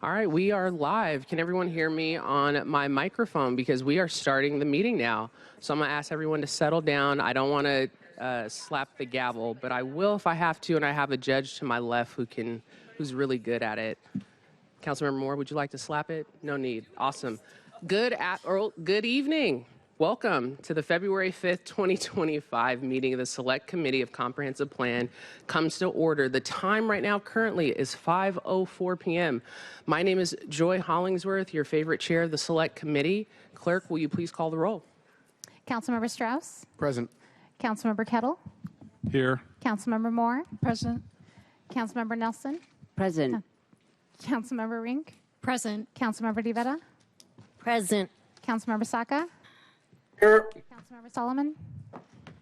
All right, we are live. Can everyone hear me on my microphone? Because we are starting the meeting now. So I'm going to ask everyone to settle down. I don't want to slap the gavel, but I will if I have to, and I have a judge to my left who's really good at it. Councilmember Moore, would you like to slap it? No need. Awesome. Good evening. Welcome to the February 5th, 2025 meeting of the Select Committee of Comprehensive Plan comes to order. The time right now currently is 5:04 p.m. My name is Joy Hollingsworth, your favorite chair of the Select Committee. Clerk, will you please call the roll? Councilmember Strauss? Present. Councilmember Kettle? Here. Councilmember Moore? Present. Councilmember Nelson? Present. Councilmember Rink? Present. Councilmember DeVetta? Present. Councilmember Saka? Here. Councilmember Solomon?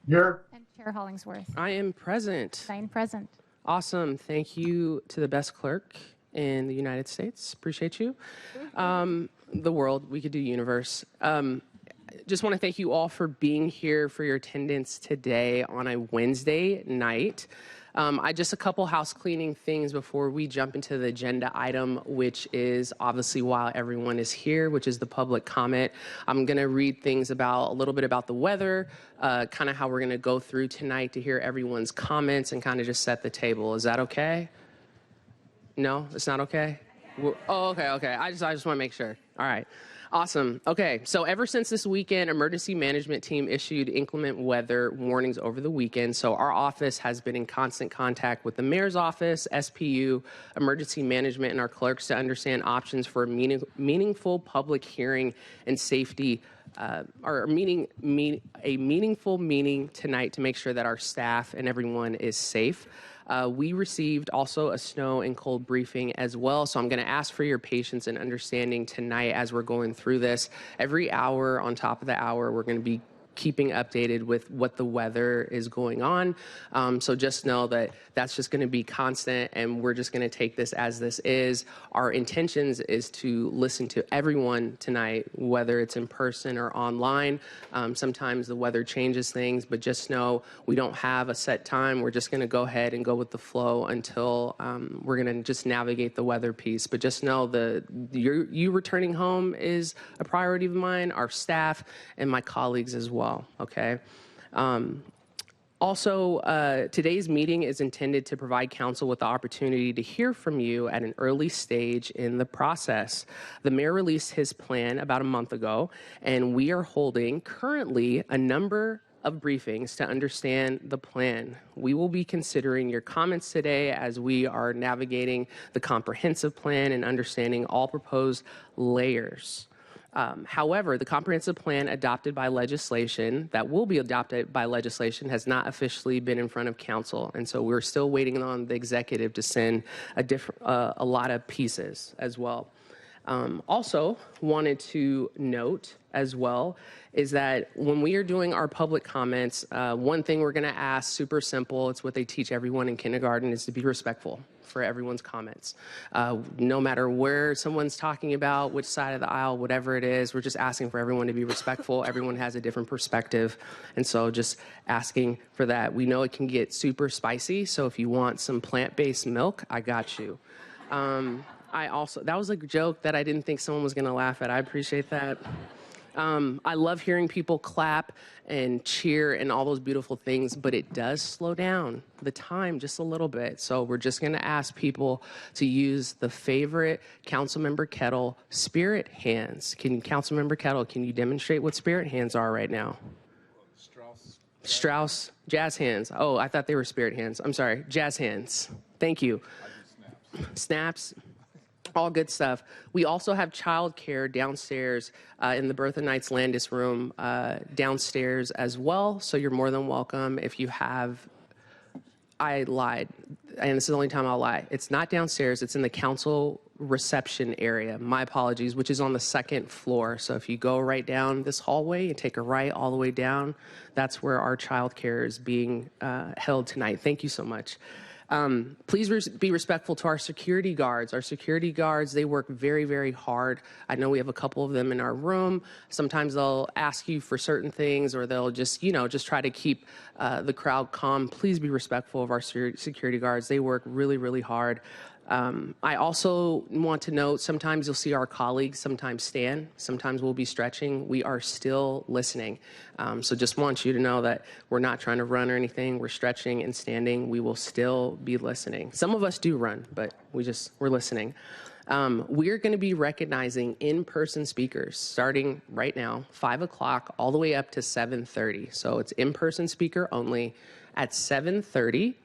Here. And Chair Hollingsworth. I am present. 9 present. Awesome. Thank you to the best clerk in the United States. Appreciate you. The world, we could do universe. Just want to thank you all for being here, for your attendance today on a Wednesday night. Just a couple house cleaning things before we jump into the agenda item, which is obviously while everyone is here, which is the public comment. I'm going to read things a little bit about the weather, kind of how we're going to go through tonight to hear everyone's comments and kind of just set the table. Is that okay? No, it's not okay? Oh, okay. I just want to make sure. All right. Awesome. Okay, so ever since this weekend, emergency management team issued inclement weather warnings over the weekend. So our office has been in constant contact with the mayor's office, SPU, emergency management, and our clerks to understand options for a meaningful public hearing and safety, a meaningful meeting tonight to make sure that our staff and everyone is safe. We received also a snow and cold briefing as well, so I'm going to ask for your patience and understanding tonight as we're going through this. Every hour on top of the hour, we're going to be keeping updated with what the weather is going on. So just know that that's just going to be constant, and we're just going to take this as this is. Our intentions is to listen to everyone tonight, whether it's in person or online. Sometimes the weather changes things, but just know we don't have a set time. We're just going to go ahead and go with the flow until we're going to just navigate the weather piece. But just know you returning home is a priority of mine, our staff, and my colleagues as well. Okay. Today's meeting is intended to provide council with the opportunity to hear from you at an early stage in the process. The mayor released his plan about a month ago, and we are holding currently a number of briefings to understand the plan. We will be considering your comments today as we are navigating the comprehensive plan and understanding all proposed layers. However, the comprehensive plan adopted by legislation, that will be adopted by legislation, has not officially been in front of council. And so we're still waiting on the executive to send a lot of pieces as well. Also wanted to note as well is that when we are doing our public comments, one thing we're going to ask, super simple, it's what they teach everyone in kindergarten, is to be respectful for everyone's comments. No matter where someone's talking about, which side of the aisle, whatever it is, we're just asking for everyone to be respectful. Everyone has a different perspective, and so just asking for that. We know it can get super spicy, so if you want some plant-based milk, I got you. That was a joke that I didn't think someone was going to laugh at. I appreciate that. I love hearing people clap and cheer and all those beautiful things, but it does slow down the time just a little bit. So we're just going to ask people to use the favorite Councilmember Kettle spirit hands. Councilmember Kettle, can you demonstrate what spirit hands are right now? Strauss, jazz hands. Oh, I thought they were spirit hands. I'm sorry, jazz hands. Thank you. Snaps. All good stuff. We also have childcare downstairs in the Bertha Knights Landis room downstairs as well. So you're more than welcome if you have. I lied, and this is the only time I'll lie. It's not downstairs. It's in the council reception area. My apologies, which is on the second floor. So if you go right down this hallway and take a right all the way down, that's where our childcare is being held tonight. Thank you so much. Please be respectful to our security guards. Our security guards, they work very, very hard. I know we have a couple of them in our room. Sometimes they'll ask you for certain things, or they'll just try to keep the crowd calm. Please be respectful of our security guards. They work really, really hard. I also want to note, sometimes you'll see our colleagues sometimes stand, sometimes we'll be stretching. We are still listening. So just want you to know that we're not trying to run or anything. We're stretching and standing. We will still be listening. Some of us do run, but we're listening. We're going to be recognizing in-person speakers starting right now, 5 o'clock, all the way up to 7:30. So it's in-person speaker only. At 7:30,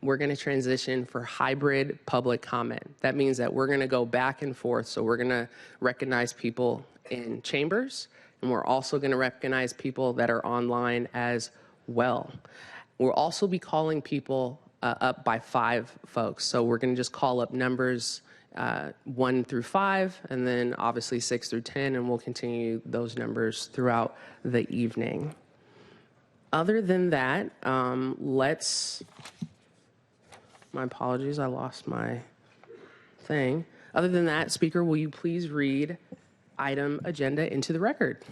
we're going to transition for hybrid public comment. That means that we're going to go back and forth. So we're going to recognize people in chambers, and we're also going to recognize people that are online as well. We'll also be calling people up by 5 folks. So we're going to just call up numbers 1 through 5, and then obviously 6 through 10, and we'll continue those numbers throughout the evening. Other than that, my apologies, I lost my thing. Other than that, Speaker, will you please read item agenda into the record?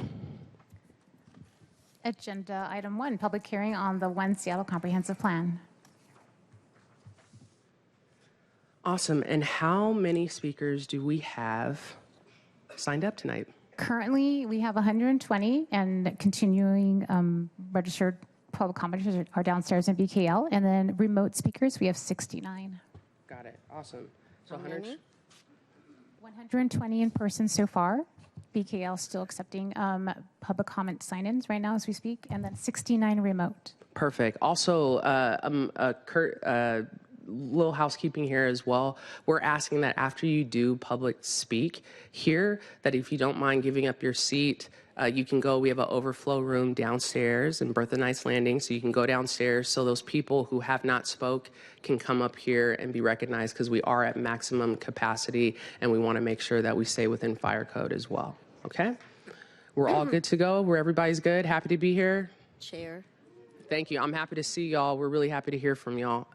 Agenda item 1, public hearing on the One Seattle Comprehensive Plan. Awesome. And how many speakers do we have signed up tonight? Currently, we have 120, and continuing registered public commenters are downstairs in BKL, and then remote speakers, we have 69. Got it. Awesome. So How many? 120 in person so far. BKL still accepting public comment sign-ins right now as we speak, and then 69 remote. Perfect. Also, little housekeeping here as well. We're asking that after you do public speak here, that if you don't mind giving up your seat, you can go. We have an overflow room downstairs in Bertha Knight's Landing, so you can go downstairs so those people who have not spoke can come up here and be recognized, because we are at maximum capacity and we want to make sure that we stay within fire code as well. Okay? We're all good to go? Where everybody's good? Happy to be here? Chair. Thank you. I'm happy to see y'all. We're really happy to hear from y'all.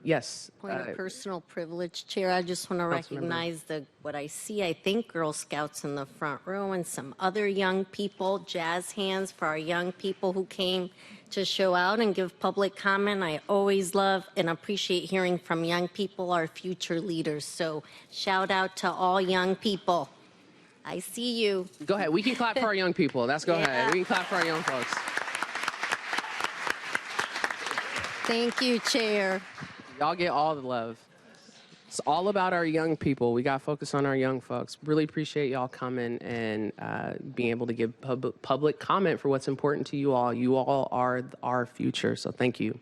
Yes. Point of personal privilege, Chair. I just want to recognize what I see. I think Girl Scouts in the front row and some other young people. Jazz hands for our young people who came to show out and give public comment. I always love and appreciate hearing from young people, our future leaders. So shout out to all young people. I see you. Go ahead. We can clap for our young people. Let's go ahead. We can clap for our young folks. Thank you, Chair. Y'all get all the love. It's all about our young people. We got to focus on our young folks. Really appreciate y'all coming and being able to give public comment for what's important to you all. You all are our future, so thank you.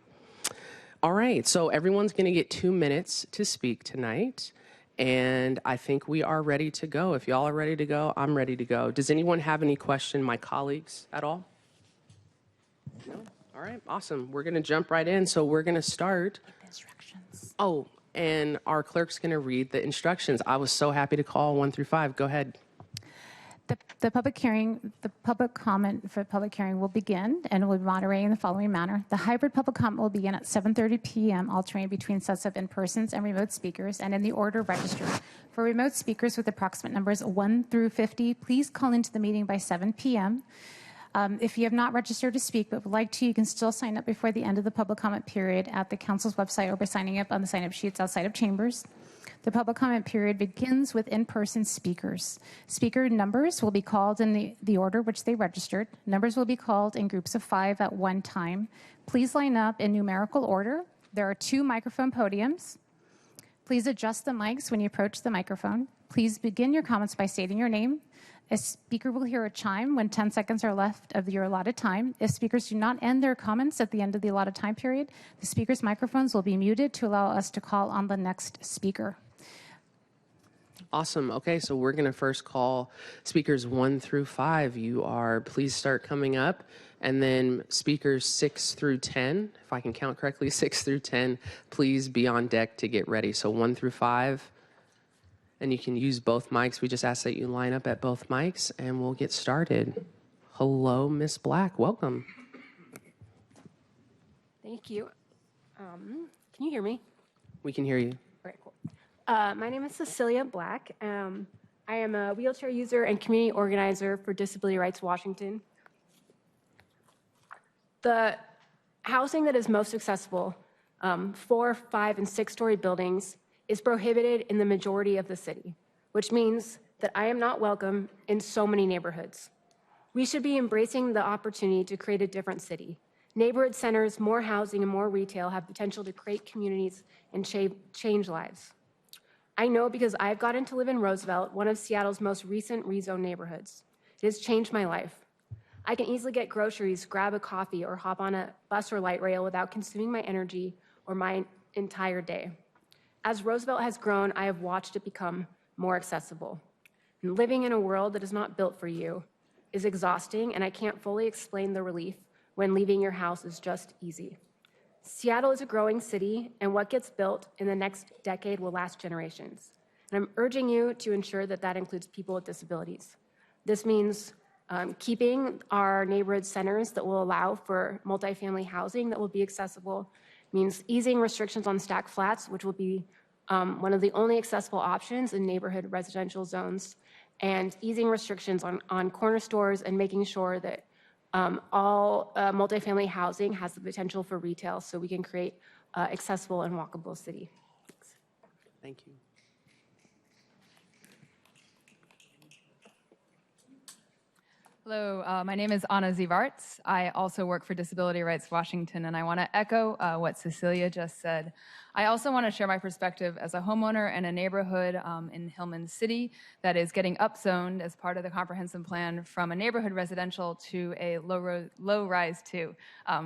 All right, so everyone's going to get 2 minutes to speak tonight, and I think we are ready to go. If y'all are ready to go, I'm ready to go. Does anyone have any question, my colleagues, at all? No? All right, awesome. We're going to jump right in. So we're going to start. Instructions. Oh, and our clerk's going to read the instructions. I was so happy to call 1 through 5. Go ahead. The public comment for the public hearing will begin and will be moderated in the following manner. The hybrid public comment will begin at 7:30 p.m., alternating between sets of in-persons and remote speakers, and in the order registered. For remote speakers with approximate numbers 1 through 50, please call into the meeting by 7 p.m. If you have not registered to speak but would like to, you can still sign up before the end of the public comment period at the council's website or by signing up on the sign-up sheets outside of chambers. The public comment period begins with in-person speakers. Speaker numbers will be called in the order which they registered. Numbers will be called in groups of 5 at one time. Please line up in numerical order. There are 2 microphone podiums. Please adjust the mics when you approach the microphone. Please begin your comments by stating your name. A speaker will hear a chime when 10 seconds are left of your allotted time. If speakers do not end their comments at the end of the allotted time period, the speaker's microphones will be muted to allow us to call on the next speaker. Awesome. Okay, so we're going to first call speakers 1 through 5. Please start coming up. And then speakers 6 through 10, if I can count correctly, 6 through 10, please be on deck to get ready. So 1 through 5. And you can use both mics. We just ask that you line up at both mics, and we'll get started. Hello, Miss Black. Welcome. Thank you. Can you hear me? We can hear you. All right, cool. My name is Cecilia Black. I am a wheelchair user and community organizer for Disability Rights Washington. The housing that is most accessible, 4-, 5-, and 6-story buildings, is prohibited in the majority of the city, which means that I am not welcome in so many neighborhoods. We should be embracing the opportunity to create a different city. Neighborhood centers, more housing, and more retail have potential to create communities and change lives. I know because I've gotten to live in Roosevelt, one of Seattle's most recent rezoned neighborhoods. It has changed my life. I can easily get groceries, grab a coffee, or hop on a bus or light rail without consuming my energy or my entire day. As Roosevelt has grown, I have watched it become more accessible. And living in a world that is not built for you is exhausting, and I can't fully explain the relief when leaving your house is just easy. Seattle is a growing city, and what gets built in the next decade will last generations. And I'm urging you to ensure that that includes people with disabilities. This means keeping our neighborhood centers that will allow for multifamily housing that will be accessible, means easing restrictions on stacked flats, which will be one of the only accessible options in neighborhood residential zones, and easing restrictions on corner stores and making sure that all multifamily housing has the potential for retail so we can create accessible and walkable city. Thanks. Thank you. Hello, my name is Anna Zivarts. I also work for Disability Rights Washington, and I want to echo what Cecilia just said. I also want to share my perspective as a homeowner in a neighborhood in Hillman City that is getting upzoned as part of the comprehensive plan from a neighborhood residential to a low-rise 2,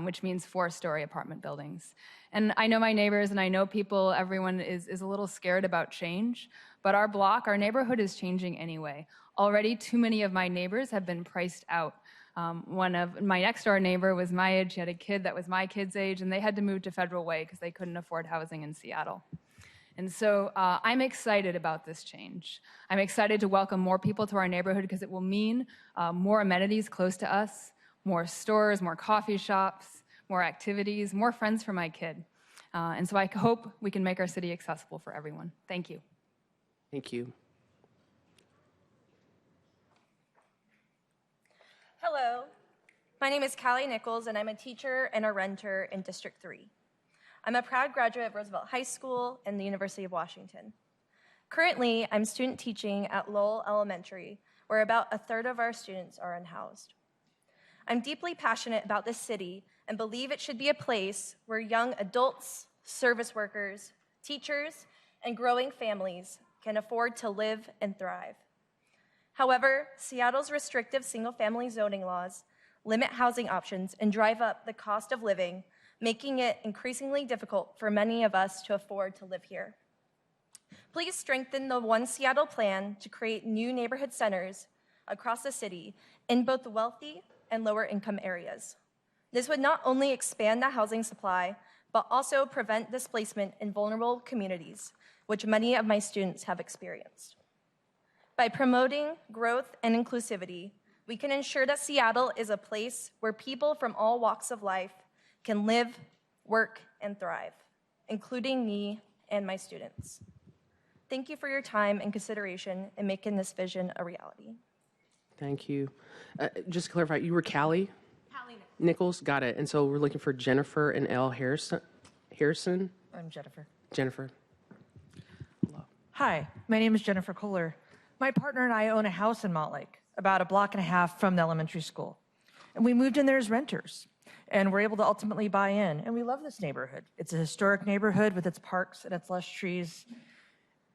which means 4-story apartment buildings. And I know my neighbors, and I know people, everyone is a little scared about change, but our block, our neighborhood is changing anyway. Already, too many of my neighbors have been priced out. One of my next door neighbor was my age. She had a kid that was my kid's age, and they had to move to Federal Way because they couldn't afford housing in Seattle. And so I'm excited about this change. I'm excited to welcome more people to our neighborhood because it will mean more amenities close to us, more stores, more coffee shops, more activities, more friends for my kid. And so I hope we can make our city accessible for everyone. Thank you. Thank you. Hello, my name is Callie Nichols, and I'm a teacher and a renter in District 3. I'm a proud graduate of Roosevelt High School and the University of Washington. Currently, I'm student teaching at Lowell Elementary, where about a third of our students are unhoused. I'm deeply passionate about this city and believe it should be a place where young adults, service workers, teachers, and growing families can afford to live and thrive. However, Seattle's restrictive single-family zoning laws limit housing options and drive up the cost of living, making it increasingly difficult for many of us to afford to live here. Please strengthen the One Seattle plan to create new neighborhood centers across the city in both wealthy and lower-income areas. This would not only expand the housing supply, but also prevent displacement in vulnerable communities, which many of my students have experienced. By promoting growth and inclusivity, we can ensure that Seattle is a place where people from all walks of life can live, work, and thrive, including me and my students. Thank you for your time and consideration in making this vision a reality. Thank you. Just to clarify, you were Callie Nichols? Got it. And so we're looking for Jennifer and Elle Harrison? I'm Jennifer. Jennifer. Hi, my name is Jennifer Kohler. My partner and I own a house in Montlake, about a block and a half from the elementary school. And we moved in there as renters, and we're able to ultimately buy in. And we love this neighborhood. It's a historic neighborhood with its parks and its lush trees.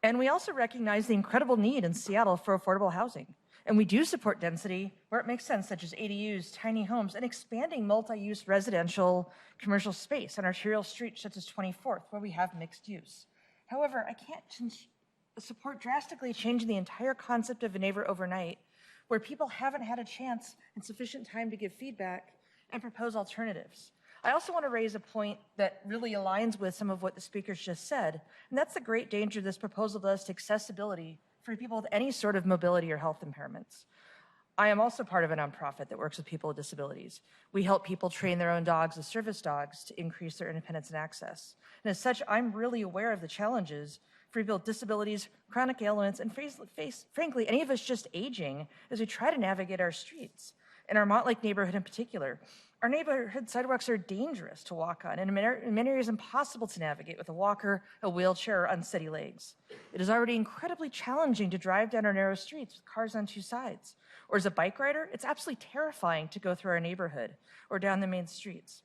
And we also recognize the incredible need in Seattle for affordable housing. And we do support density where it makes sense, such as ADUs, tiny homes, and expanding multi-use residential commercial space on arterial streets such as 24th, where we have mixed use. However, I can't support drastically changing the entire concept of a neighbor overnight, where people haven't had a chance and sufficient time to give feedback and propose alternatives. I also want to raise a point that really aligns with some of what the speakers just said, and that's the great danger this proposal does to accessibility for people with any sort of mobility or health impairments. I am also part of a nonprofit that works with people with disabilities. We help people train their own dogs as service dogs to increase their independence and access. And as such, I'm really aware of the challenges for people with disabilities, chronic ailments, and frankly, any of us just aging as we try to navigate our streets. In our Montlake neighborhood in particular, our neighborhood sidewalks are dangerous to walk on, and in many areas impossible to navigate with a walker, a wheelchair, or unsteady legs. It is already incredibly challenging to drive down our narrow streets with cars on two sides. Or as a bike rider, it's absolutely terrifying to go through our neighborhood or down the main streets.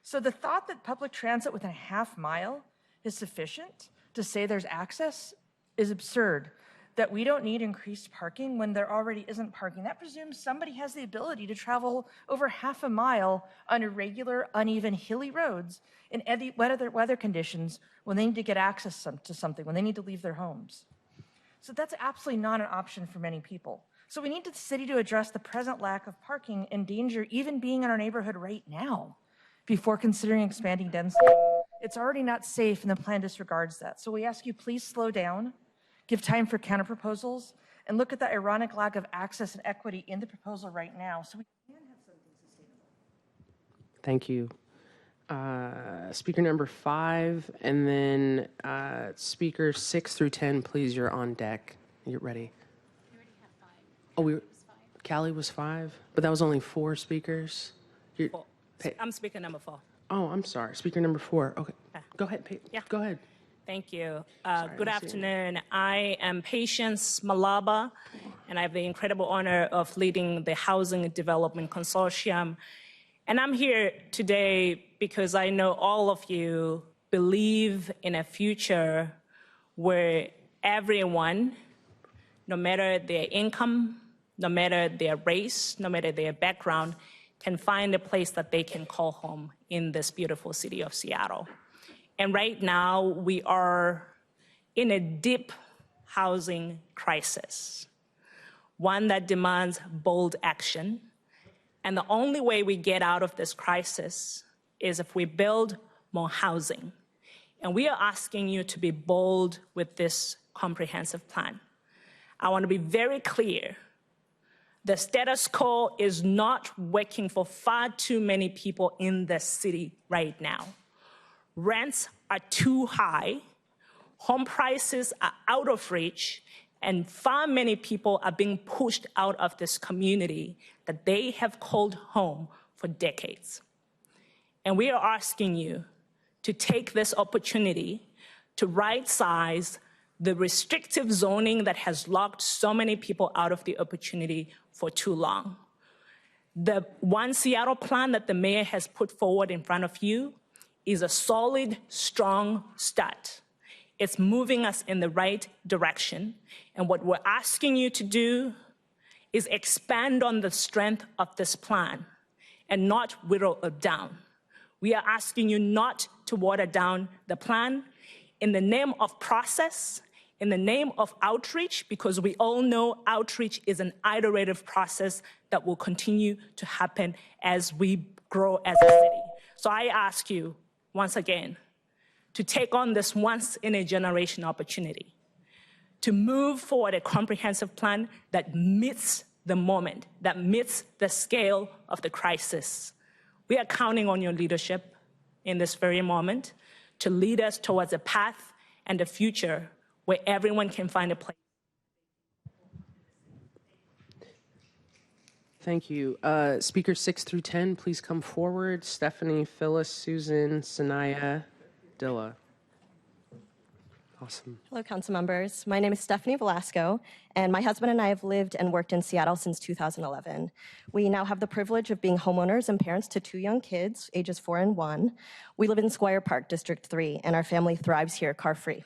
So the thought that public transit within a half mile is sufficient to say there's access is absurd. That we don't need increased parking when there already isn't parking. That presumes somebody has the ability to travel over half a mile on irregular, uneven, hilly roads in any weather conditions when they need to get access to something, when they need to leave their homes. So that's absolutely not an option for many people. So we need the city to address the present lack of parking and danger even being in our neighborhood right now before considering expanding density. It's already not safe and the plan disregards that. So we ask you please slow down, give time for counterproposals, and look at the ironic lack of access and equity in the proposal right now so we can have something sustainable. Thank you. Speaker number 5, and then speaker 6 through 10, please, you're on deck. You're ready. We already had 5. Oh, Callie was 5, but that was only 4 speakers. I'm speaker number 4. Oh, I'm sorry. Speaker number 4. Okay. Go ahead, Yeah. Go ahead. Thank you. Sorry, Good I see it. afternoon. I am Patience Malaba, and I have the incredible honor of leading the Housing Development Consortium. And I'm here today because I know all of you believe in a future where everyone, no matter their income, no matter their race, no matter their background, can find a place that they can call home in this beautiful city of Seattle. And right now, we are in a deep housing crisis, one that demands bold action. And the only way we get out of this crisis is if we build more housing. And we are asking you to be bold with this comprehensive plan. I want to be very clear. The status quo is not working for far too many people in the city right now. Rents are too high, home prices are out of reach, and far many people are being pushed out of this community that they have called home for decades. And we are asking you to take this opportunity to right-size the restrictive zoning that has locked so many people out of the opportunity for too long. The One Seattle plan that the mayor has put forward in front of you is a solid, strong start. It's moving us in the right direction. And what we're asking you to do is expand on the strength of this plan and not whittle it down. We are asking you not to water down the plan in the name of process, in the name of outreach, because we all know outreach is an iterative process that will continue to happen as we grow as a city. So I ask you, once again, to take on this once-in-a-generation opportunity, to move forward a comprehensive plan that meets the moment, that meets the scale of the crisis. We are counting on your leadership in this very moment to lead us towards a path and a future where everyone can find a place. Thank you. Speaker 6 through 10, please come forward. Stephanie, Phyllis, Susan, Sanaya, Dilla. Awesome. Hello, council members. My name is Stephanie Velasco, and my husband and I have lived and worked in Seattle since 2011. We now have the privilege of being homeowners and parents to 2 young kids, ages 4 and 1. We live in Squire Park, District 3, and our family thrives here, car-free.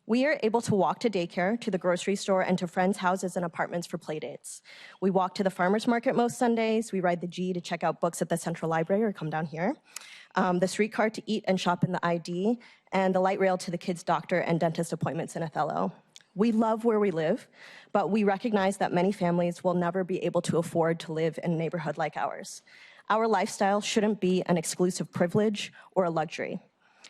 We are able to walk to daycare, to the grocery store, and to friends' houses and apartments for play dates. We walk to the farmer's market most Sundays. We ride the G to check out books at the Central Library or come down here. The streetcar to eat and shop in the ID, and the light rail to the kids' doctor and dentist appointments in Othello. We love where we live, but we recognize that many families will never be able to afford to live in a neighborhood like ours. Our lifestyle shouldn't be an exclusive privilege or a luxury.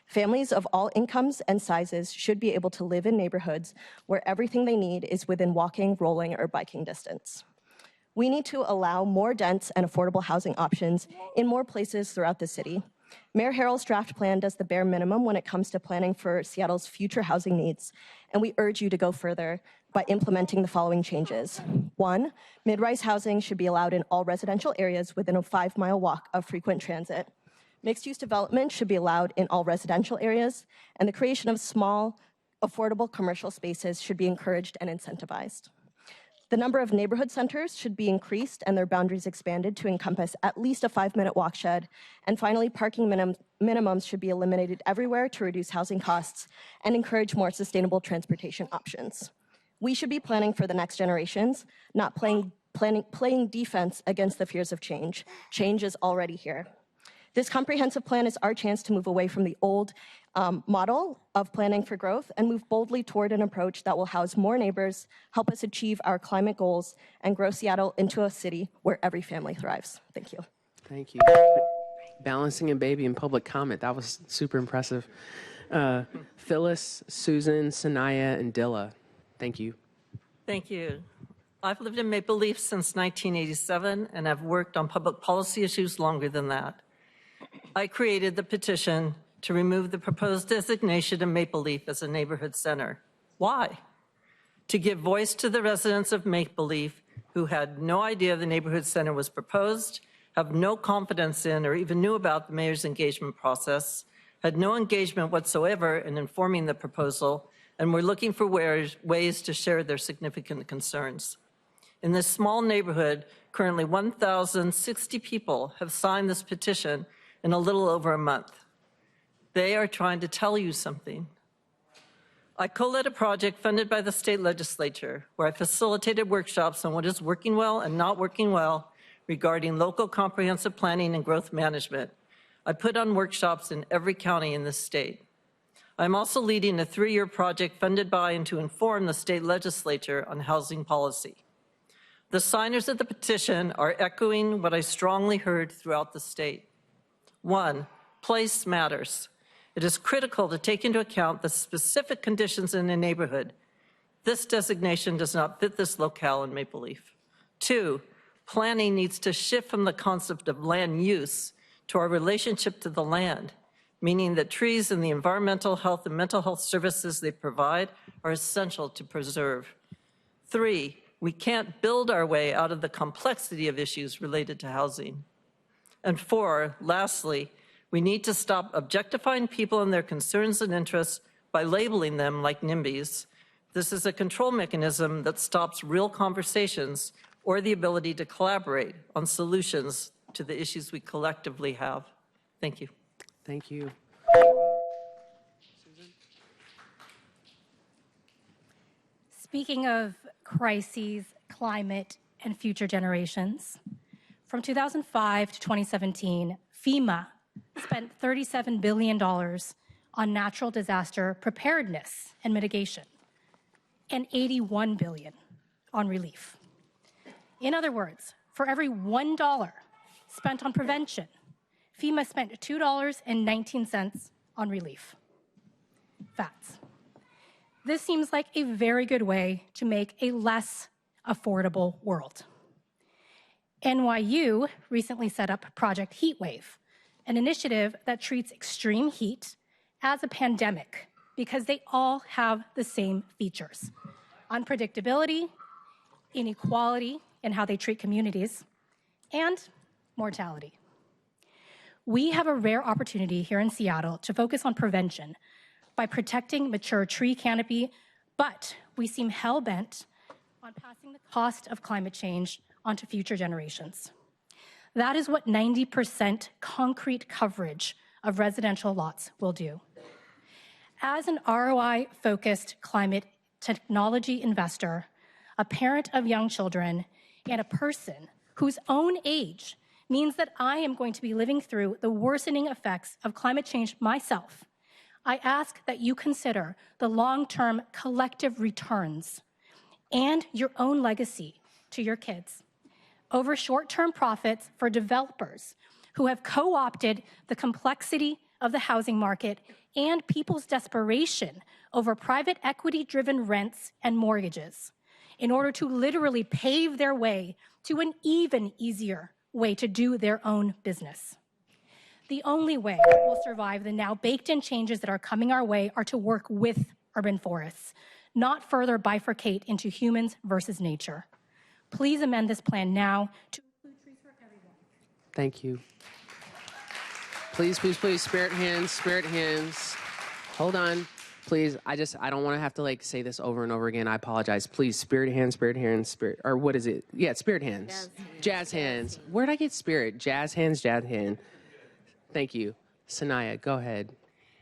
Families of all incomes and sizes should be able to live in neighborhoods where everything they need is within walking, rolling, or biking distance. We need to allow more dense and affordable housing options in more places throughout the city. Mayor Harrell's draft plan does the bare minimum when it comes to planning for Seattle's future housing needs, and we urge you to go further. by implementing the following changes. 1, mid-rise housing should be allowed in all residential areas within a 5-mile walk of frequent transit. Mixed-use development should be allowed in all residential areas, and the creation of small, affordable commercial spaces should be encouraged and incentivized. The number of neighborhood centers should be increased and their boundaries expanded to encompass at least a 5-minute walk shed. And finally, parking minimums should be eliminated everywhere to reduce housing costs and encourage more sustainable transportation options. We should be planning for the next generations, not playing defense against the fears of change. Change is already here. This comprehensive plan is our chance to move away from the old model of planning for growth and move boldly toward an approach that will house more neighbors, help us achieve our climate goals, and grow Seattle into a city where every family thrives. Thank you. Thank you. Balancing a baby in public comment. That was super impressive. Phyllis, Susan, Sanaya, and Dilla. Thank you. Thank you. I've lived in Maple Leaf since 1987, and I've worked on public policy issues longer than that. I created the petition to remove the proposed designation of Maple Leaf as a neighborhood center. Why? To give voice to the residents of Maple Leaf who had no idea the neighborhood center was proposed, have no confidence in or even knew about the mayor's engagement process, had no engagement whatsoever in informing the proposal, and were looking for ways to share their significant concerns. In this small neighborhood, currently 1,060 people have signed this petition in a little over a month. They are trying to tell you something. I co-led a project funded by the state legislature where I facilitated workshops on what is working well and not working well regarding local comprehensive planning and growth management. I put on workshops in every county in this state. I'm also leading a 3-year project funded by and to inform the state legislature on housing policy. The signers of the petition are echoing what I strongly heard throughout the state. 1, place matters. It is critical to take into account the specific conditions in a neighborhood. This designation does not fit this locale in Maple Leaf. 2, planning needs to shift from the concept of land use to our relationship to the land, meaning that trees and the environmental health and mental health services they provide are essential to preserve. 3, we can't build our way out of the complexity of issues related to housing. And 4, lastly, we need to stop objectifying people and their concerns and interests by labeling them like NIMBYs. This is a control mechanism that stops real conversations or the ability to collaborate on solutions to the issues we collectively have. Thank you. Thank you. Speaking of crises, climate, and future generations, from 2005 to 2017, FEMA spent $37 billion on natural disaster preparedness and mitigation, and $81 billion on relief. In other words, for every $1 spent on prevention, FEMA spent $2.19 on relief. Facts. This seems like a very good way to make a less affordable world. NYU recently set up Project Heatwave, an initiative that treats extreme heat as a pandemic because they all have the same features: unpredictability, inequality in how they treat communities, and mortality. We have a rare opportunity here in Seattle to focus on prevention by protecting mature tree canopy, but we seem hell-bent on passing the cost of climate change onto future generations. That is what 90% concrete coverage of residential lots will do. As an ROI-focused climate technology investor, a parent of young children, and a person whose own age means that I am going to be living through the worsening effects of climate change myself, I ask that you consider the long-term collective returns and your own legacy to your kids over short-term profits for developers who have co-opted the complexity of the housing market and people's desperation over private equity-driven rents and mortgages in order to literally pave their way to an even easier way to do their own business. The only way we'll survive the now baked-in changes that are coming our way are to work with urban forests, not further bifurcate into humans versus nature. Please amend this plan now to include trees for everyone. Thank you. Please, please, please, spirit hands, spirit hands. Hold on. Please, I don't want to have to like say this over and over again. I apologize. Please, spirit hands, spirit, or what is it? Yeah, spirit hands. Jazz hands. Where'd I get spirit? Jazz hands, jazz hand. Thank you. Sanaya, go ahead.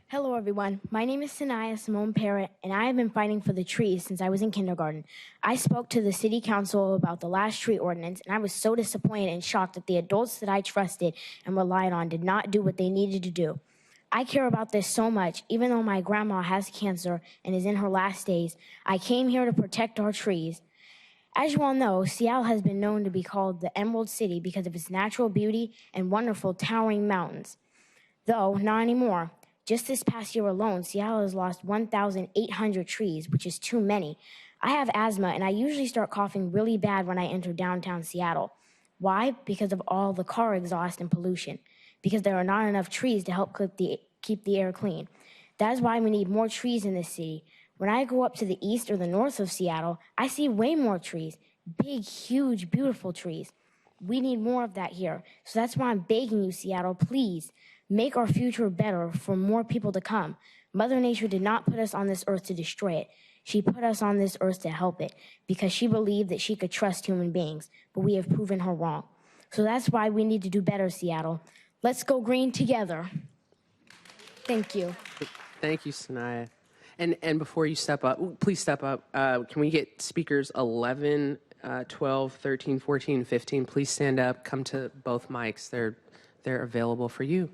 Hello, everyone. My name is Sanaya Simone Parrott, and I have been fighting for the trees since I was in kindergarten. I spoke to the city council about the last tree ordinance, and I was so disappointed and shocked that the adults that I trusted and relied on did not do what they needed to do. I care about this so much, even though my grandma has cancer and is in her last days. I came here to protect our trees. As you all know, Seattle has been known to be called the Emerald City because of its natural beauty and wonderful towering mountains. Though, not anymore. Just this past year alone, Seattle has lost 1,800 trees, which is too many. I have asthma, and I usually start coughing really bad when I enter downtown Seattle. Why? Because of all the car exhaust and pollution. Because there are not enough trees to help keep the air clean. That is why we need more trees in this city. When I go up to the east or the north of Seattle, I see way more trees. Big, huge, beautiful trees. We need more of that here. So that's why I'm begging you, Seattle, please, make our future better for more people to come. Mother Nature did not put us on this earth to destroy it. She put us on this earth to help it because she believed that she could trust human beings, but we have proven her wrong. So that's why we need to do better, Seattle. Let's go green together. Thank you. Thank you, Sanaya. And before you step up, please step up. Can we get speakers 11, 12, 13, 14, 15? Please stand up. Come to both mics. They're available for you.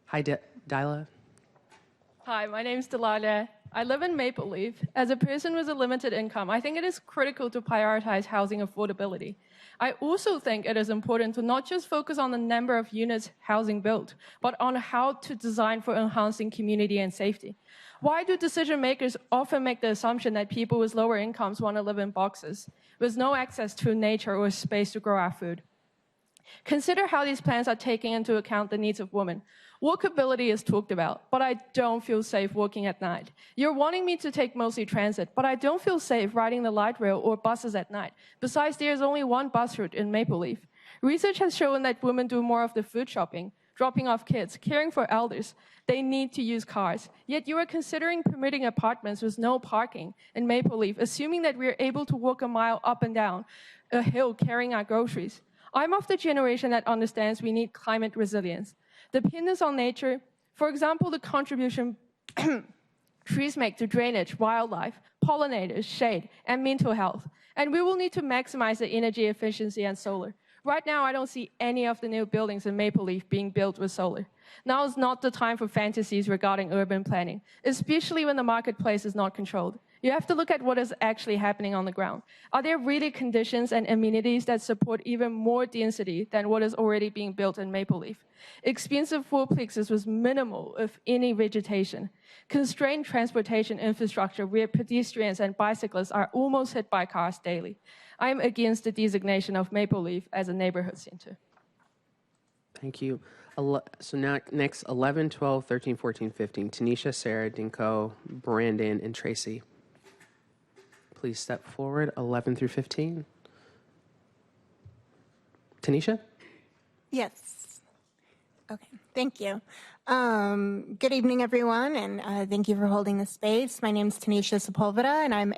Hi, Dyla. Hi, my name's Delilah. I live in Maple Leaf. As a person with a limited income, I think it is critical to prioritize housing affordability. I also think it is important to not just focus on the number of units housing built, but on how to design for enhancing community and safety. Why do decision makers often make the assumption that people with lower incomes want to live in boxes with no access to nature or space to grow our food? Consider how these plans are taking into account the needs of women. Walkability is talked about, but I don't feel safe walking at night. You're wanting me to take mostly transit, but I don't feel safe riding the light rail or buses at night. Besides, there's only one bus route in Maple Leaf. Research has shown that women do more of the food shopping, dropping off kids, caring for elders. They need to use cars. Yet you are considering permitting apartments with no parking in Maple Leaf, assuming that we are able to walk a mile up and down a hill carrying our groceries. I'm of the generation that understands we need climate resilience. Dependence on nature, for example, the contribution trees make to drainage, wildlife, pollinators, shade, and mental health. And we will need to maximize the energy efficiency and solar. Right now, I don't see any of the new buildings in Maple Leaf being built with solar. Now is not the time for fantasies regarding urban planning, especially when the marketplace is not controlled. You have to look at what is actually happening on the ground. Are there really conditions and amenities that support even more density than what is already being built in Maple Leaf? Expensive fourplexes with minimal, if any, vegetation. Constrained transportation infrastructure where pedestrians and bicyclists are almost hit by cars daily. I am against the designation of Maple Leaf as a neighborhood center. Thank you. So now next 11, 12, 13, 14, 15. Tanisha, Sarah, Dinko, Brandon, and Tracy. Please step forward, 11 through 15. Tanisha? Yes. Okay, thank you. Good evening, everyone, and thank you for holding the space. My name is Tanisha Sepulveda, and I'm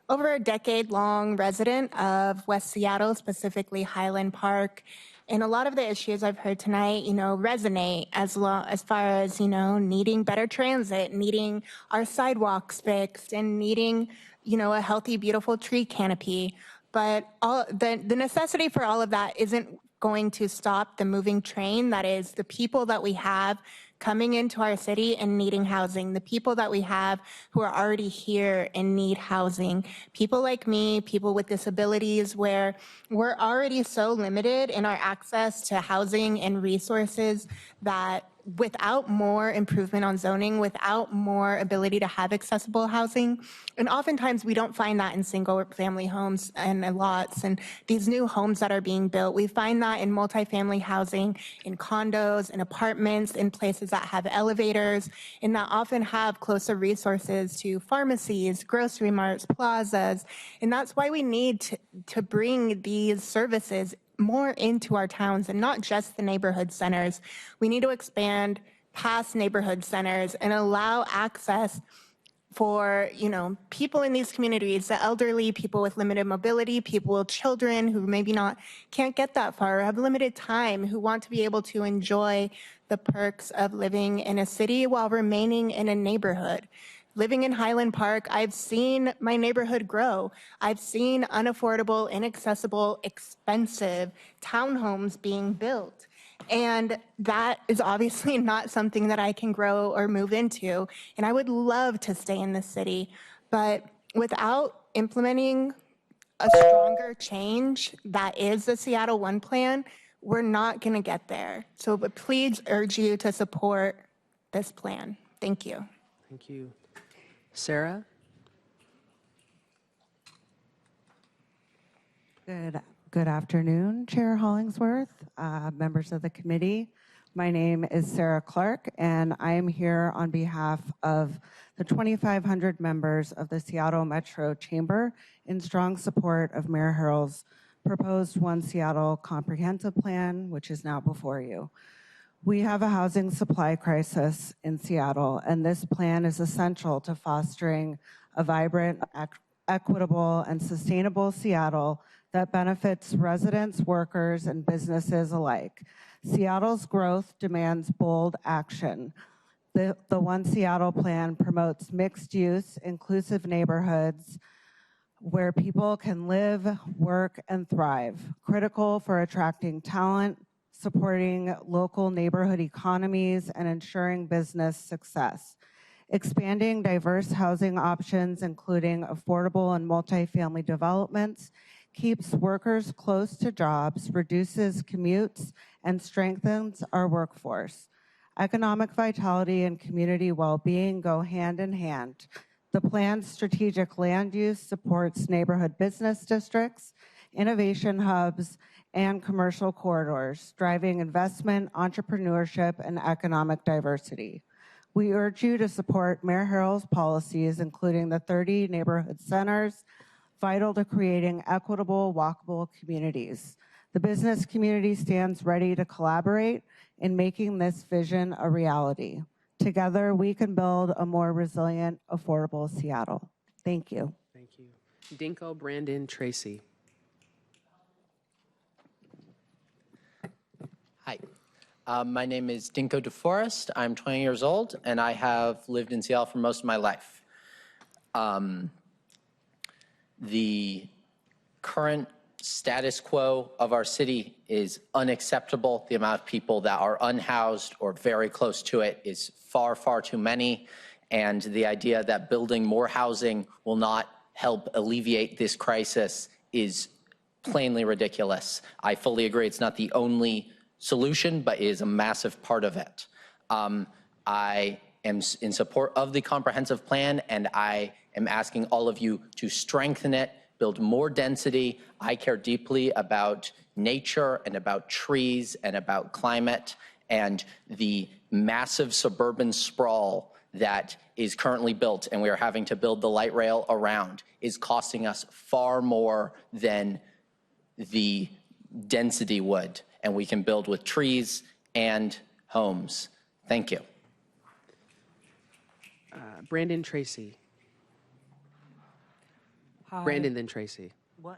over a decade-long resident of West Seattle, specifically Highland Park. And a lot of the issues I've heard tonight, resonate as far as, needing better transit, needing our sidewalks fixed, and needing, a healthy, beautiful tree canopy. But the necessity for all of that isn't going to stop the moving train. That is the people that we have coming into our city and needing housing, the people that we have who are already here and need housing, people like me, people with disabilities, where we're already so limited in our access to housing and resources that without more improvement on zoning, without more ability to have accessible housing, and oftentimes we don't find that in single family homes and lots and these new homes that are being built. We find that in multifamily housing, in condos, in apartments, in places that have elevators, and that often have closer resources to pharmacies, grocery marts, plazas. And that's why we need to bring these services more into our towns and not just the neighborhood centers. We need to expand past neighborhood centers and allow access for, people in these communities, the elderly, people with limited mobility, people with children who maybe can't get that far or have limited time, who want to be able to enjoy the perks of living in a city while remaining in a neighborhood. Living in Highland Park, I've seen my neighborhood grow. I've seen unaffordable, inaccessible, expensive townhomes being built. And that is obviously not something that I can grow or move into. And I would love to stay in the city. But without implementing a stronger change that is the Seattle One plan, we're not going to get there. So but please urge you to support this plan. Thank you. Thank you. Sarah? Good afternoon, Chair Hollingsworth, members of the committee. My name is Sarah Clark, and I am here on behalf of the 2,500 members of the Seattle Metro Chamber in strong support of Mayor Harrell's proposed One Seattle Comprehensive Plan, which is now before you. We have a housing supply crisis in Seattle, and this plan is essential to fostering a vibrant, equitable, and sustainable Seattle that benefits residents, workers, and businesses alike. Seattle's growth demands bold action. The One Seattle plan promotes mixed-use, inclusive neighborhoods where people can live, work, and thrive, critical for attracting talent, supporting local neighborhood economies, and ensuring business success. Expanding diverse housing options, including affordable and multifamily developments, keeps workers close to jobs, reduces commutes, and strengthens our workforce. Economic vitality and community well-being go hand in hand. The plan's strategic land use supports neighborhood business districts, innovation hubs, and commercial corridors, driving investment, entrepreneurship, and economic diversity. We urge you to support Mayor Harrell's policies, including the 30 neighborhood centers, vital to creating equitable, walkable communities. The business community stands ready to collaborate in making this vision a reality. Together, we can build a more resilient, affordable Seattle. Thank you. Thank you. Dinko Brandon Tracy. Hi, my name is Dinko DeForest. I'm 20 years old, and I have lived in Seattle for most of my life. The current status quo of our city is unacceptable. The amount of people that are unhoused or very close to it is far, far too many. And the idea that building more housing will not help alleviate this crisis is plainly ridiculous. I fully agree it's not the only solution, but it is a massive part of it. I am in support of the comprehensive plan, and I am asking all of you to strengthen it, build more density. I care deeply about nature and about trees and about climate, and the massive suburban sprawl that is currently built, and we are having to build the light rail around, is costing us far more than the density would, and we can build with trees and homes. Thank you. Brandon Tracy. Hi. Brandon, then Tracy. What?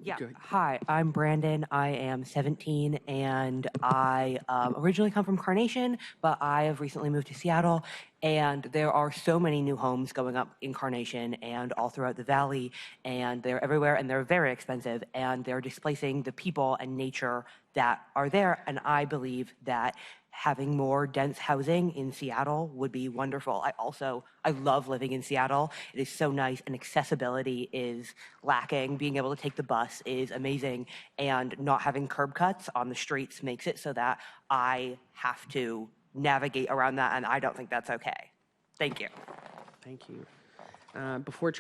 Yeah. Hi, I'm Brandon. I am 17, and I originally come from Carnation, but I have recently moved to Seattle, and there are so many new homes going up in Carnation and all throughout the valley, and they're everywhere, and they're very expensive, and they're displacing the people and nature that are there, and I believe that having more dense housing in Seattle would be wonderful. I love living in Seattle. It is so nice, and accessibility is lacking. Being able to take the bus is amazing, and not having curb cuts on the streets makes it so that I have to navigate around that, and I don't think that's okay. Thank you. Thank you. Before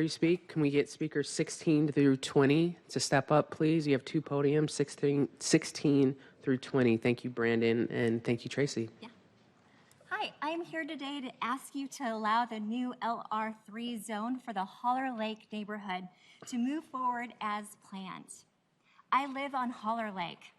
you speak, can we get speakers 16 through 20 to step up, please? You have two podiums, 16 through 20. Thank you, Brandon, and thank you, Tracy. Yeah. Hi, I'm here today to ask you to allow the new LR3 zone for the Holler Lake neighborhood to move forward as planned. I live on Holler Lake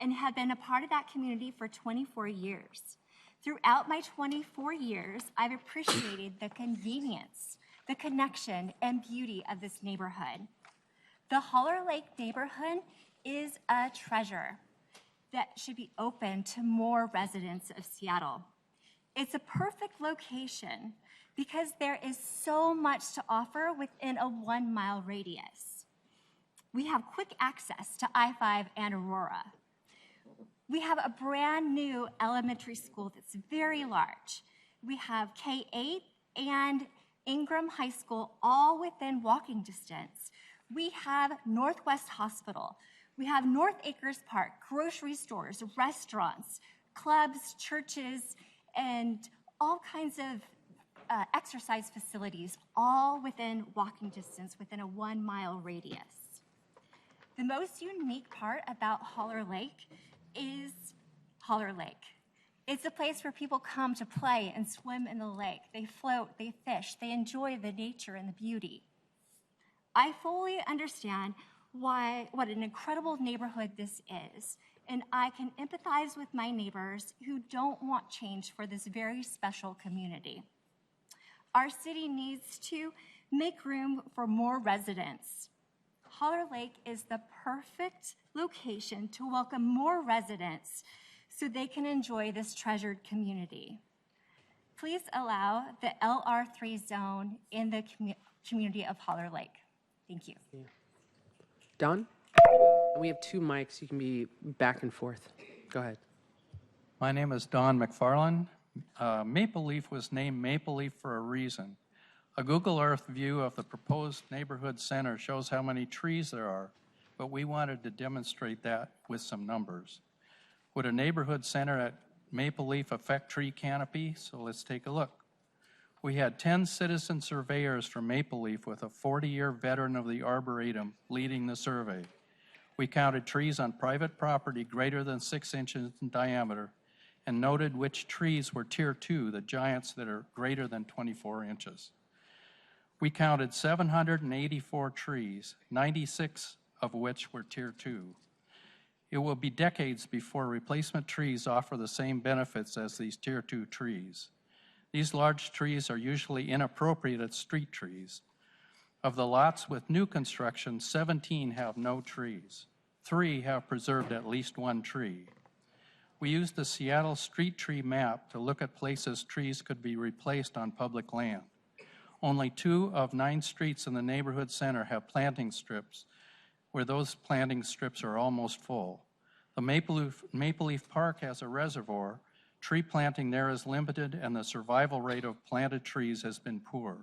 and have been a part of that community for 24 years. Throughout my 24 years, I've appreciated the convenience, the connection, and beauty of this neighborhood. The Holler Lake neighborhood is a treasure that should be open to more residents of Seattle. It's a perfect location because there is so much to offer within a 1-mile radius. We have quick access to I-5 and Aurora. We have a brand new elementary school that's very large. We have K-8 and Ingram High School all within walking distance. We have Northwest Hospital. We have North Acres Park, grocery stores, restaurants, clubs, churches, and all kinds of exercise facilities, all within walking distance, within a 1-mile radius. The most unique part about Holler Lake is Holler Lake. It's a place where people come to play and swim in the lake. They float, they fish, they enjoy the nature and the beauty. I fully understand what an incredible neighborhood this is, and I can empathize with my neighbors who don't want change for this very special community. Our city needs to make room for more residents. Holler Lake is the perfect location to welcome more residents so they can enjoy this treasured community. Please allow the LR3 zone in the community of Holler Lake. Thank you. Yeah. Don? We have two mics. You can be back and forth. Go ahead. My name is Don McFarland. Maple Leaf was named Maple Leaf for a reason. A Google Earth view of the proposed neighborhood center shows how many trees there are, but we wanted to demonstrate that with some numbers. Would a neighborhood center at Maple Leaf affect tree canopy? So let's take a look. We had 10 citizen surveyors from Maple Leaf with a 40-year veteran of the Arboretum leading the survey. We counted trees on private property greater than 6 inches in diameter and noted which trees were Tier 2, the giants that are greater than 24 inches. We counted 784 trees, 96 of which were Tier 2. It will be decades before replacement trees offer the same benefits as these Tier 2 trees. These large trees are usually inappropriate as street trees. Of the lots with new construction, 17 have no trees. 3 have preserved at least 1 tree. We used the Seattle street tree map to look at places trees could be replaced on public land. Only 2 of 9 streets in the neighborhood center have planting strips, where those planting strips are almost full. The Maple Leaf Park has a reservoir. Tree planting there is limited, and the survival rate of planted trees has been poor.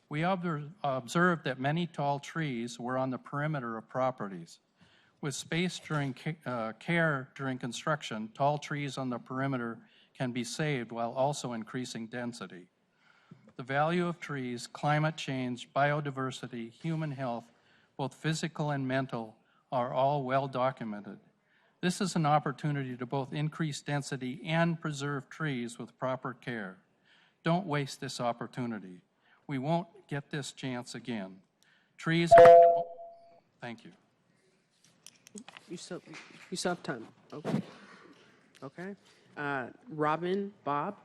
We observed that many tall trees were on the perimeter of properties. With space during care during construction, tall trees on the perimeter can be saved while also increasing density. The value of trees, climate change, biodiversity, human health, both physical and mental, are all well documented. This is an opportunity to both increase density and preserve trees with proper care. Don't waste this opportunity. We won't get this chance again. Trees are... Thank you. You still have time. Okay. Okay. Robin, Bob?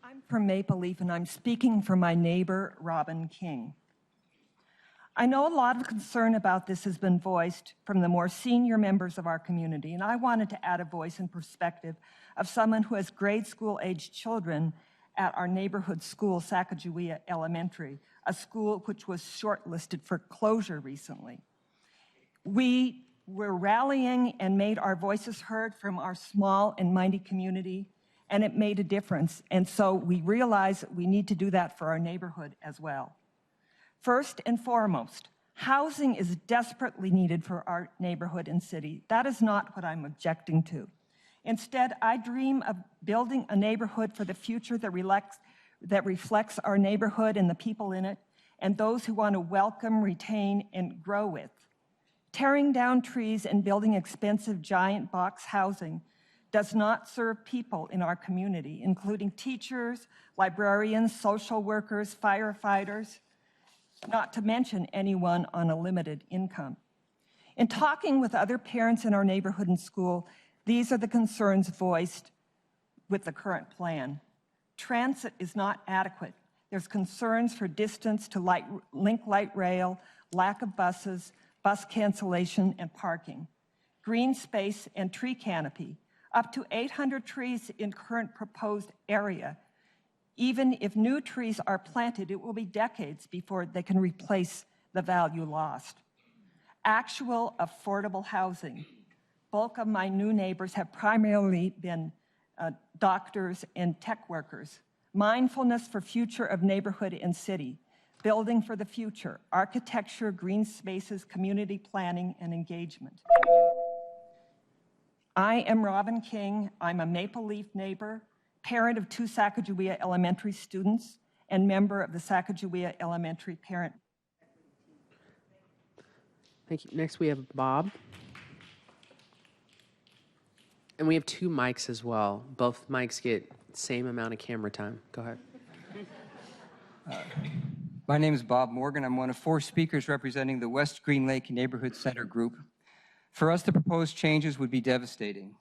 I'm from Maple Leaf, and I'm speaking for my neighbor, Robin King. I know a lot of concern about this has been voiced from the more senior members of our community, and I wanted to add a voice and perspective of someone who has grade school-aged children at our neighborhood school, Sacagawea Elementary, a school which was shortlisted for closure recently. We were rallying and made our voices heard from our small and mighty community, and it made a difference. And so we realized that we need to do that for our neighborhood as well. First and foremost, Housing is desperately needed for our neighborhood and city. That is not what I'm objecting to. Instead, I dream of building a neighborhood for the future that reflects our neighborhood and the people in it, and those who want to welcome, retain, and grow with. Tearing down trees and building expensive giant box housing does not serve people in our community, including teachers, librarians, social workers, firefighters, not to mention anyone on a limited income. In talking with other parents in our neighborhood and school, these are the concerns voiced with the current plan. Transit is not adequate. There's concerns for distance to link light rail, lack of buses, bus cancellation, and parking. Green space and tree canopy, up to 800 trees in current proposed area. Even if new trees are planted, it will be decades before they can replace the value lost. Actual affordable housing. Bulk of my new neighbors have primarily been doctors and tech workers. Mindfulness for future of neighborhood and city. Building for the future. Architecture, green spaces, community planning, and engagement. I am Robin King. I'm a Maple Leaf neighbor, parent of 2 Sacagawea Elementary students, and member of the Sacagawea Elementary Parent. Thank you. Next, we have Bob. And we have 2 mics as well. Both mics get the same amount of camera time. Go ahead. My name is Bob Morgan. I'm one of 4 speakers representing the West Green Lake Neighborhood Center group. For us, the proposed changes would be devastating.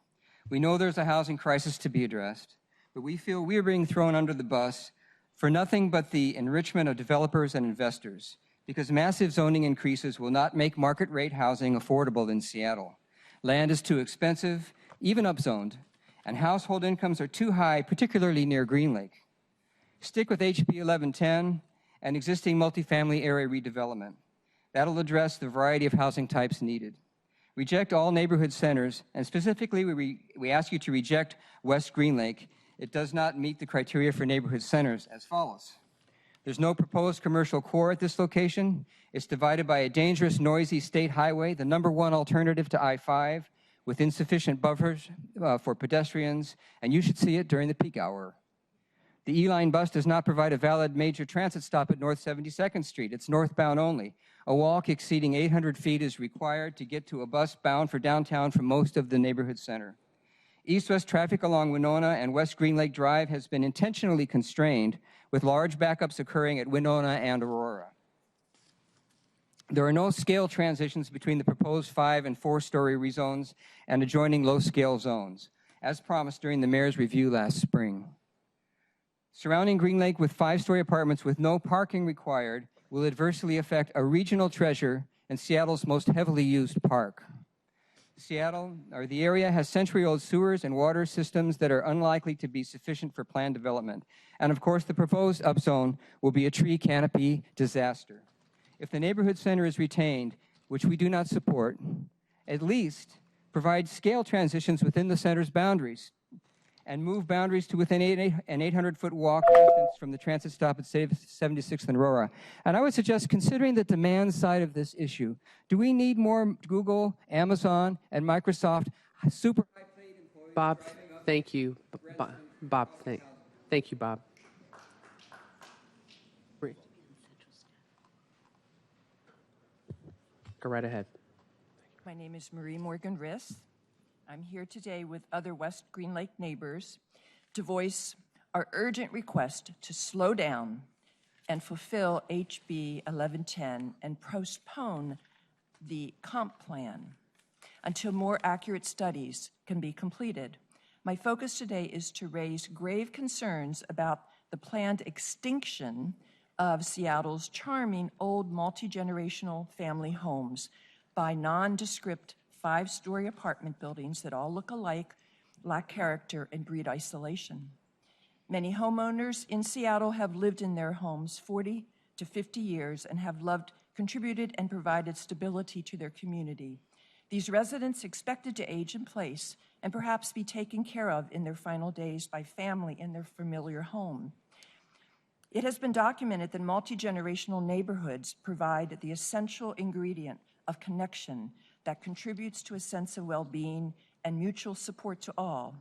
We know there's a housing crisis to be addressed, but we feel we are being thrown under the bus for nothing but the enrichment of developers and investors, because massive zoning increases will not make market rate housing affordable in Seattle. Land is too expensive, even upzoned, and household incomes are too high, particularly near Green Lake. Stick with HB 1110 and existing multifamily area redevelopment. That'll address the variety of housing types needed. Reject all neighborhood centers, and specifically we ask you to reject West Green Lake. It does not meet the criteria for neighborhood centers as follows. There's no proposed commercial core at this location. It's divided by a dangerous, noisy state highway, the #1 alternative to I-5, with insufficient buffers for pedestrians, and you should see it during the peak hour. The E-Line bus does not provide a valid major transit stop at North 72nd Street. It's northbound only. A walk exceeding 800 feet is required to get to a bus bound for downtown from most of the neighborhood center. East-west traffic along Winona and West Green Lake Drive has been intentionally constrained, with large backups occurring at Winona and Aurora. There are no scale transitions between the proposed 5- and 4-story rezones and adjoining low-scale zones, as promised during the mayor's review last spring. Surrounding Green Lake with 5-story apartments with no parking required will adversely affect a regional treasure and Seattle's most heavily used park. The area has century-old sewers and water systems that are unlikely to be sufficient for planned development. And of course, the proposed upzone will be a tree canopy disaster. If the neighborhood center is retained, which we do not support, at least provide scale transitions within the center's boundaries and move boundaries to within an 800-foot walk distance from the transit stop at 76th and Aurora. And I would suggest, considering the demand side of this issue, do we need more Google, Amazon, and Microsoft super high-paid employees? Bob, thank you. Bob, thank you, Bob. Go right ahead. My name is Marie Morgan-Riss. I'm here today with other West Green Lake neighbors to voice our urgent request to slow down and fulfill HB 1110 and postpone the comp plan until more accurate studies can be completed. My focus today is to raise grave concerns about the planned extinction of Seattle's charming old multi-generational family homes by nondescript 5-story apartment buildings that all look alike, lack character, and breed isolation. Many homeowners in Seattle have lived in their homes 40 to 50 years and have loved, contributed, and provided stability to their community. These residents expected to age in place and perhaps be taken care of in their final days by family in their familiar home. It has been documented that multi-generational neighborhoods provide the essential ingredient of connection that contributes to a sense of well-being and mutual support to all.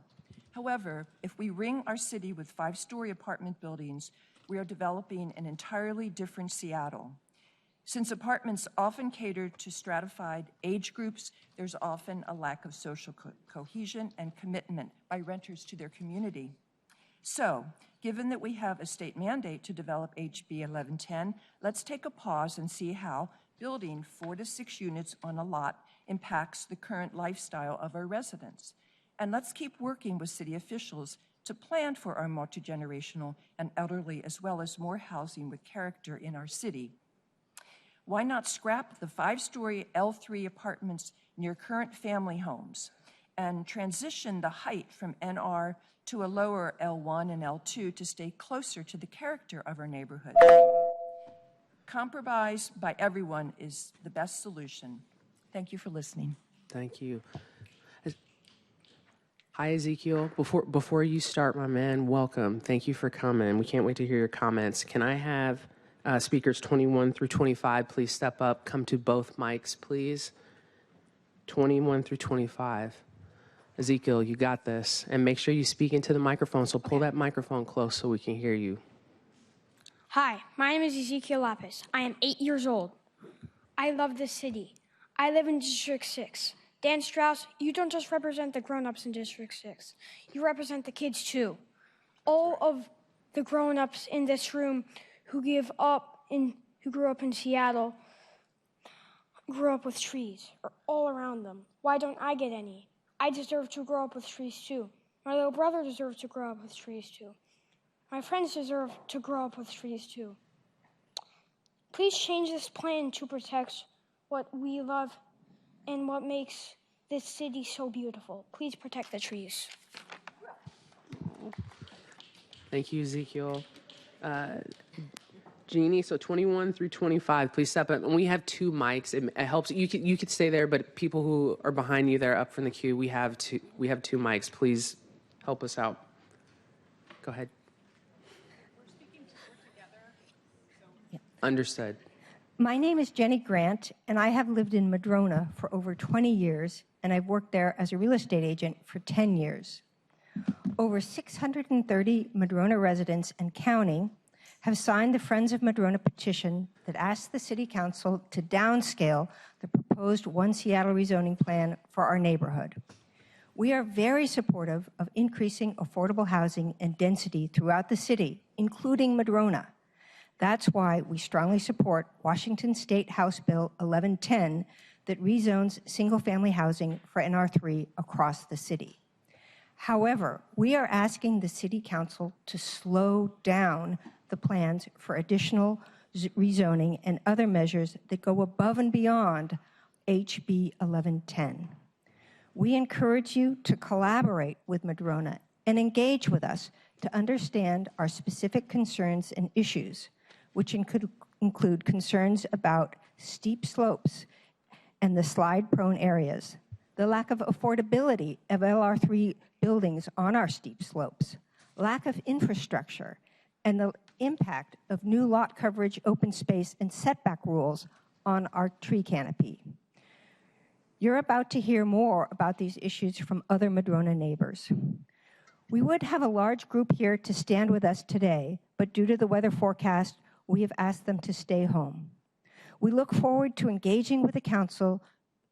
However, if we ring our city with 5-story apartment buildings, we are developing an entirely different Seattle. Since apartments often cater to stratified age groups, there's often a lack of social cohesion and commitment by renters to their community. So, given that we have a state mandate to develop HB 1110, let's take a pause and see how building 4 to 6 units on a lot impacts the current lifestyle of our residents. And let's keep working with city officials to plan for our multi-generational and elderly, as well as more housing with character in our city. Why not scrap the 5-story L3 apartments near current family homes and transition the height from NR to a lower L1 and L2 to stay closer to the character of our neighborhood? Compromise by everyone is the best solution. Thank you for listening. Thank you. Hi, Ezekiel. Before you start, my man, welcome. Thank you for coming. We can't wait to hear your comments. Can I have speakers 21 through 25 please step up? Come to both mics, please. 21 through 25. Ezekiel, you got this. And make sure you speak into the microphone, so pull that microphone close so we can hear you. Hi, my name is Ezekiel Lapis. I am 8 years old. I love this city. I live in District 6. Dan Strauss, you don't just represent the grown-ups in District 6. You represent the kids, too. All of the grown-ups in this room who grew up in Seattle grew up with trees, or all around them. Why don't I get any? I deserve to grow up with trees, too. My little brother deserves to grow up with trees, too. My friends deserve to grow up with trees, too. Please change this plan to protect what we love and what makes this city so beautiful. Please protect the trees. Thank you, Ezekiel. Jeannie, so 21 through 25, please step up. And we have 2 mics. It helps. You could stay there, but people who are behind you there up from the queue, we have 2 mics. Please help us out. Go ahead. Understood. My name is Jenny Grant, and I have lived in Madrona for over 20 years, and I've worked there as a real estate agent for 10 years. Over 630 Madrona residents and counting have signed the Friends of Madrona petition that asks the City Council to downscale the proposed One Seattle rezoning plan for our neighborhood. We are very supportive of increasing affordable housing and density throughout the city, including Madrona. That's why we strongly support Washington State House Bill 1110 that rezones single-family housing for NR3 across the city. However, we are asking the City Council to slow down the plans for additional rezoning and other measures that go above and beyond HB 1110. We encourage you to collaborate with Madrona and engage with us to understand our specific concerns and issues, which include concerns about steep slopes and the slide-prone areas, the lack of affordability of LR3 buildings on our steep slopes, lack of infrastructure, and the impact of new lot coverage, open space, and setback rules on our tree canopy. You're about to hear more about these issues from other Madrona neighbors. We would have a large group here to stand with us today, but due to the weather forecast, we have asked them to stay home. We look forward to engaging with the council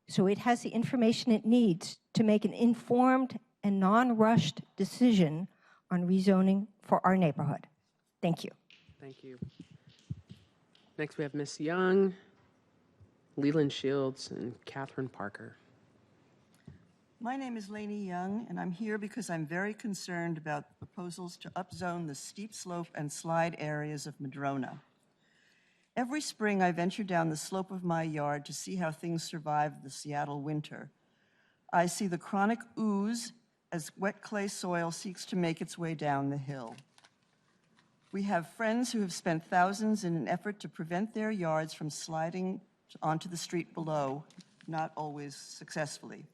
so it has the information it needs to make an informed and non-rushed decision on rezoning for our neighborhood. Thank you. Thank you. Next, we have Ms. Young, Leland Shields, and Catherine Parker. My name is Lainey Young, and I'm here because I'm very concerned about proposals to upzone the steep slope and slide areas of Madrona. Every spring, I venture down the slope of my yard to see how things survive the Seattle winter. I see the chronic ooze as wet clay soil seeks to make its way down the hill. We have friends who have spent thousands in an effort to prevent their yards from sliding onto the street below, not always successfully.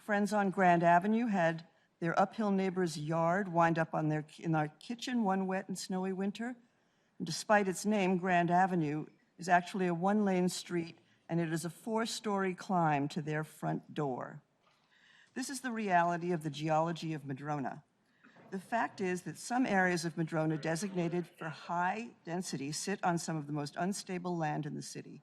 Friends on Grand Avenue had their uphill neighbor's yard wind up in our kitchen one wet and snowy winter. Despite its name, Grand Avenue is actually a one-lane street, and it is a 4-story climb to their front door. This is the reality of the geology of Madrona. The fact is that some areas of Madrona designated for high density sit on some of the most unstable land in the city.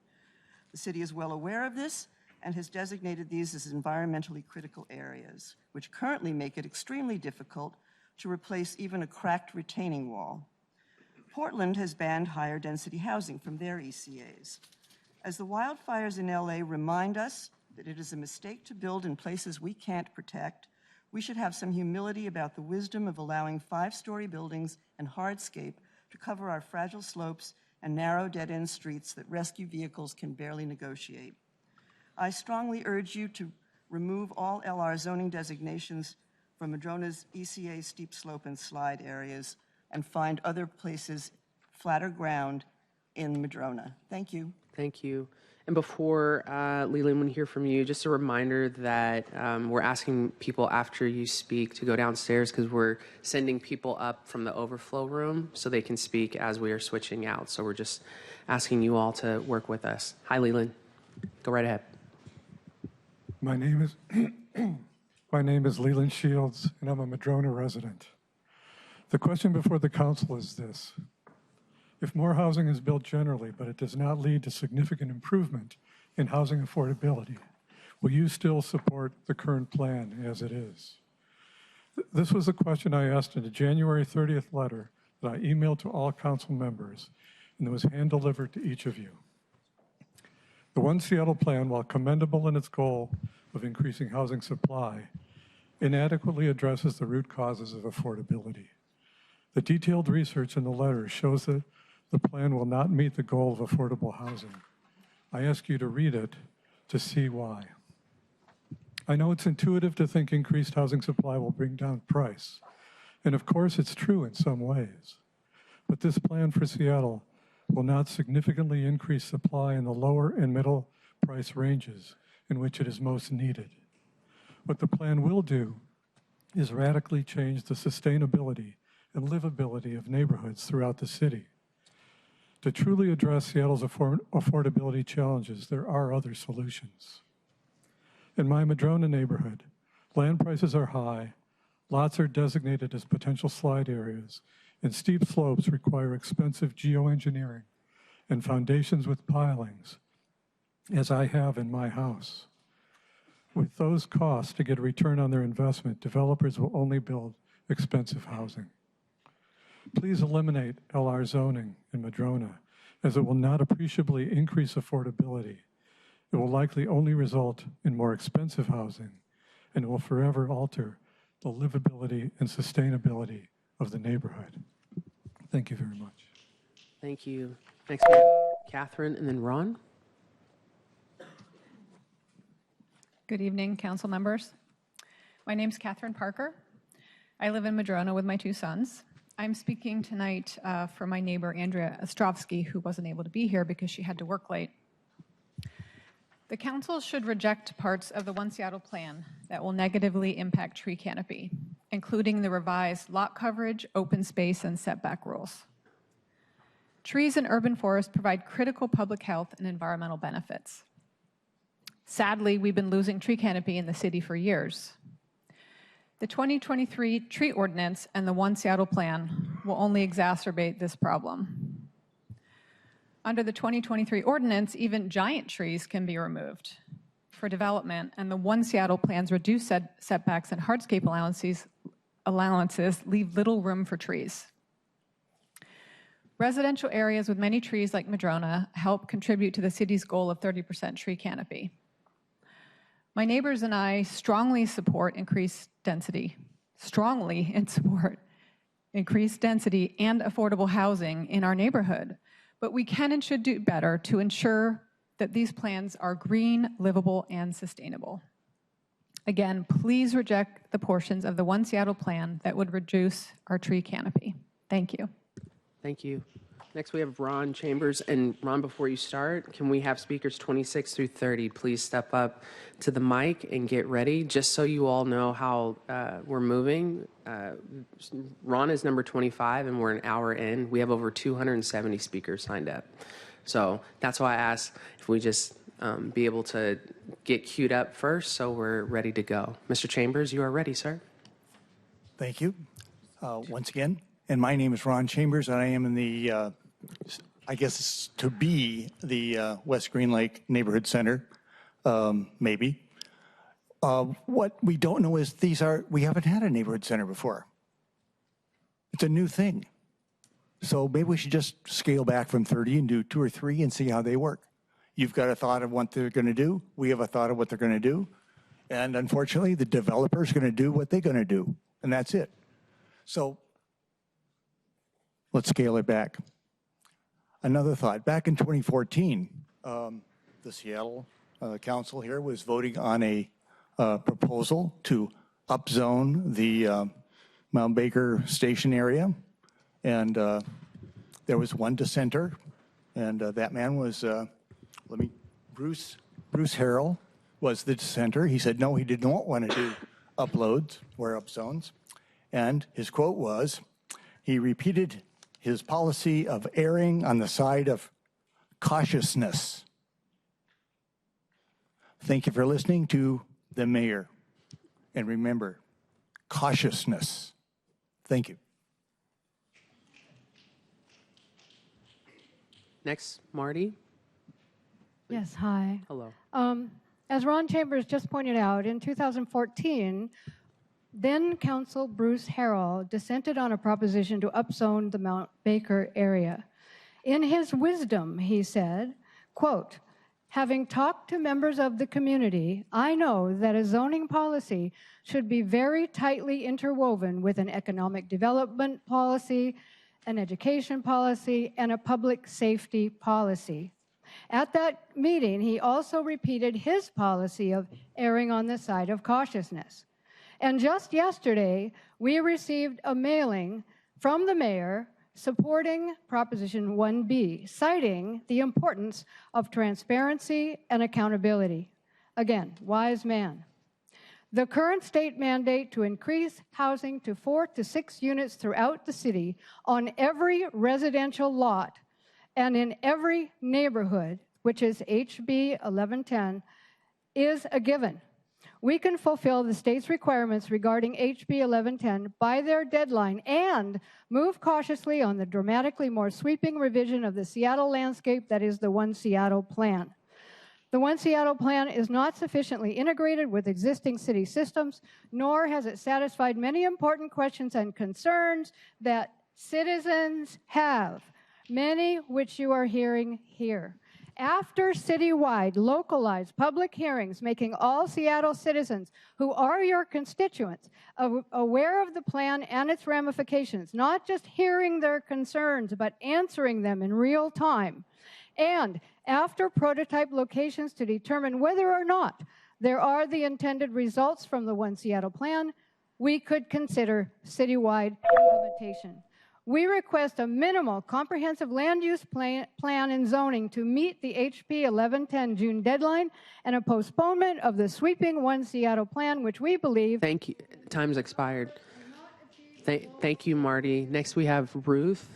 The city is well aware of this and has designated these as environmentally critical areas, which currently make it extremely difficult to replace even a cracked retaining wall. Portland has banned higher density housing from their ECAs. As the wildfires in LA remind us that it is a mistake to build in places we can't protect, we should have some humility about the wisdom of allowing 5-story buildings and hardscape to cover our fragile slopes and narrow dead-end streets that rescue vehicles can barely negotiate. I strongly urge you to remove all LR zoning designations from Madrona's ECA steep slope and slide areas and find other places, flatter ground in Madrona. Thank you. Thank you. And before Leland, we hear from you, just a reminder that we're asking people after you speak to go downstairs because we're sending people up from the overflow room so they can speak as we are switching out. So we're just asking you all to work with us. Hi, Leland. Go right ahead. My name is Leland Shields, and I'm a Madrona resident. The question before the council is this. If more housing is built generally, but it does not lead to significant improvement in housing affordability, will you still support the current plan as it is? This was a question I asked in a January 30th letter that I emailed to all council members, and it was hand-delivered to each of you. The One Seattle plan, while commendable in its goal of increasing housing supply, inadequately addresses the root causes of affordability. The detailed research in the letter shows that the plan will not meet the goal of affordable housing. I ask you to read it to see why. I know it's intuitive to think increased housing supply will bring down price, and of course it's true in some ways. But this plan for Seattle will not significantly increase supply in the lower and middle price ranges in which it is most needed. What the plan will do is radically change the sustainability and livability of neighborhoods throughout the city. To truly address Seattle's affordability challenges, there are other solutions. In my Madrona neighborhood, land prices are high, lots are designated as potential slide areas, and steep slopes require expensive geoengineering and foundations with pilings, as I have in my house. With those costs to get a return on their investment, developers will only build expensive housing. Please eliminate LR zoning in Madrona, as it will not appreciably increase affordability. It will likely only result in more expensive housing, and it will forever alter the livability and sustainability of the neighborhood. Thank you very much. Thank you. Next, we have Catherine and then Ron. Good evening, council members. My name's Catherine Parker. I live in Madrona with my 2 sons. I'm speaking tonight for my neighbor, Andrea Ostrovsky, who wasn't able to be here because she had to work late. The council should reject parts of the One Seattle plan that will negatively impact tree canopy, including the revised lot coverage, open space, and setback rules. Trees in urban forests provide critical public health and environmental benefits. Sadly, we've been losing tree canopy in the city for years. The 2023 tree ordinance and the One Seattle plan will only exacerbate this problem. Under the 2023 ordinance, even giant trees can be removed for development, and the One Seattle plan's reduced setbacks and hardscape allowances leave little room for trees. Residential areas with many trees like Madrona help contribute to the city's goal of 30% tree canopy. My neighbors and I strongly support increased density and affordable housing in our neighborhood, but we can and should do better to ensure that these plans are green, livable, and sustainable. Again, please reject the portions of the One Seattle plan that would reduce our tree canopy. Thank you. Thank you. Next, we have Ron Chambers. And Ron, before you start, can we have speakers 26 through 30 please step up to the mic and get ready? Just so you all know how we're moving. Ron is number 25, and we're an hour in. We have over 270 speakers signed up. So that's why I asked if we just be able to get queued up first so we're ready to go. Mr. Chambers, you are ready, sir. Thank you. Once again, and my name is Ron Chambers, and I am in the, I guess it's to be the West Green Lake Neighborhood Center, maybe. What we don't know is we haven't had a neighborhood center before. It's a new thing. So maybe we should just scale back from 30 and do 2 or 3 and see how they work. You've got a thought of what they're going to do. We have a thought of what they're going to do. And unfortunately, the developer's going to do what they're going to do. And that's it. So let's scale it back. Another thought. Back in 2014, the Seattle Council here was voting on a proposal to upzone the Mount Baker Station area. And there was one dissenter, and that man was, Bruce Harrell was the dissenter. He said, no, he did not want to do uploads or upzones. And his quote was, he repeated his policy of erring on the side of cautiousness. Thank you for listening to the mayor. And remember, cautiousness. Thank you. Next, Marty. Yes, hi. Hello. As Ron Chambers just pointed out, in 2014, then Council Bruce Harrell dissented on a proposition to upzone the Mount Baker area. In his wisdom, he said, quote, having talked to members of the community, I know that a zoning policy should be very tightly interwoven with an economic development policy, an education policy, and a public safety policy. At that meeting, he also repeated his policy of erring on the side of cautiousness. And just yesterday, we received a mailing from the mayor supporting Proposition 1B, citing the importance of transparency and accountability. Again, wise man. The current state mandate to increase housing to 4 to 6 units throughout the city on every residential lot and in every neighborhood, which is HB 1110, is a given. We can fulfill the state's requirements regarding HB 1110 by their deadline and move cautiously on the dramatically more sweeping revision of the Seattle landscape that is the One Seattle Plan. The One Seattle Plan is not sufficiently integrated with existing city systems, nor has it satisfied many important questions and concerns that citizens have, many which you are hearing here. After citywide, localized public hearings, making all Seattle citizens who are your constituents aware of the plan and its ramifications, not just hearing their concerns, but answering them in real time. And after prototype locations to determine whether or not there are the intended results from the One Seattle Plan, we could consider citywide implementation. We request a minimal comprehensive land use plan and zoning to meet the HB 1110 June deadline and a postponement of the sweeping One Seattle Plan, which we believe... Thank you. Time's expired. Thank you, Marty. Next, we have Ruth,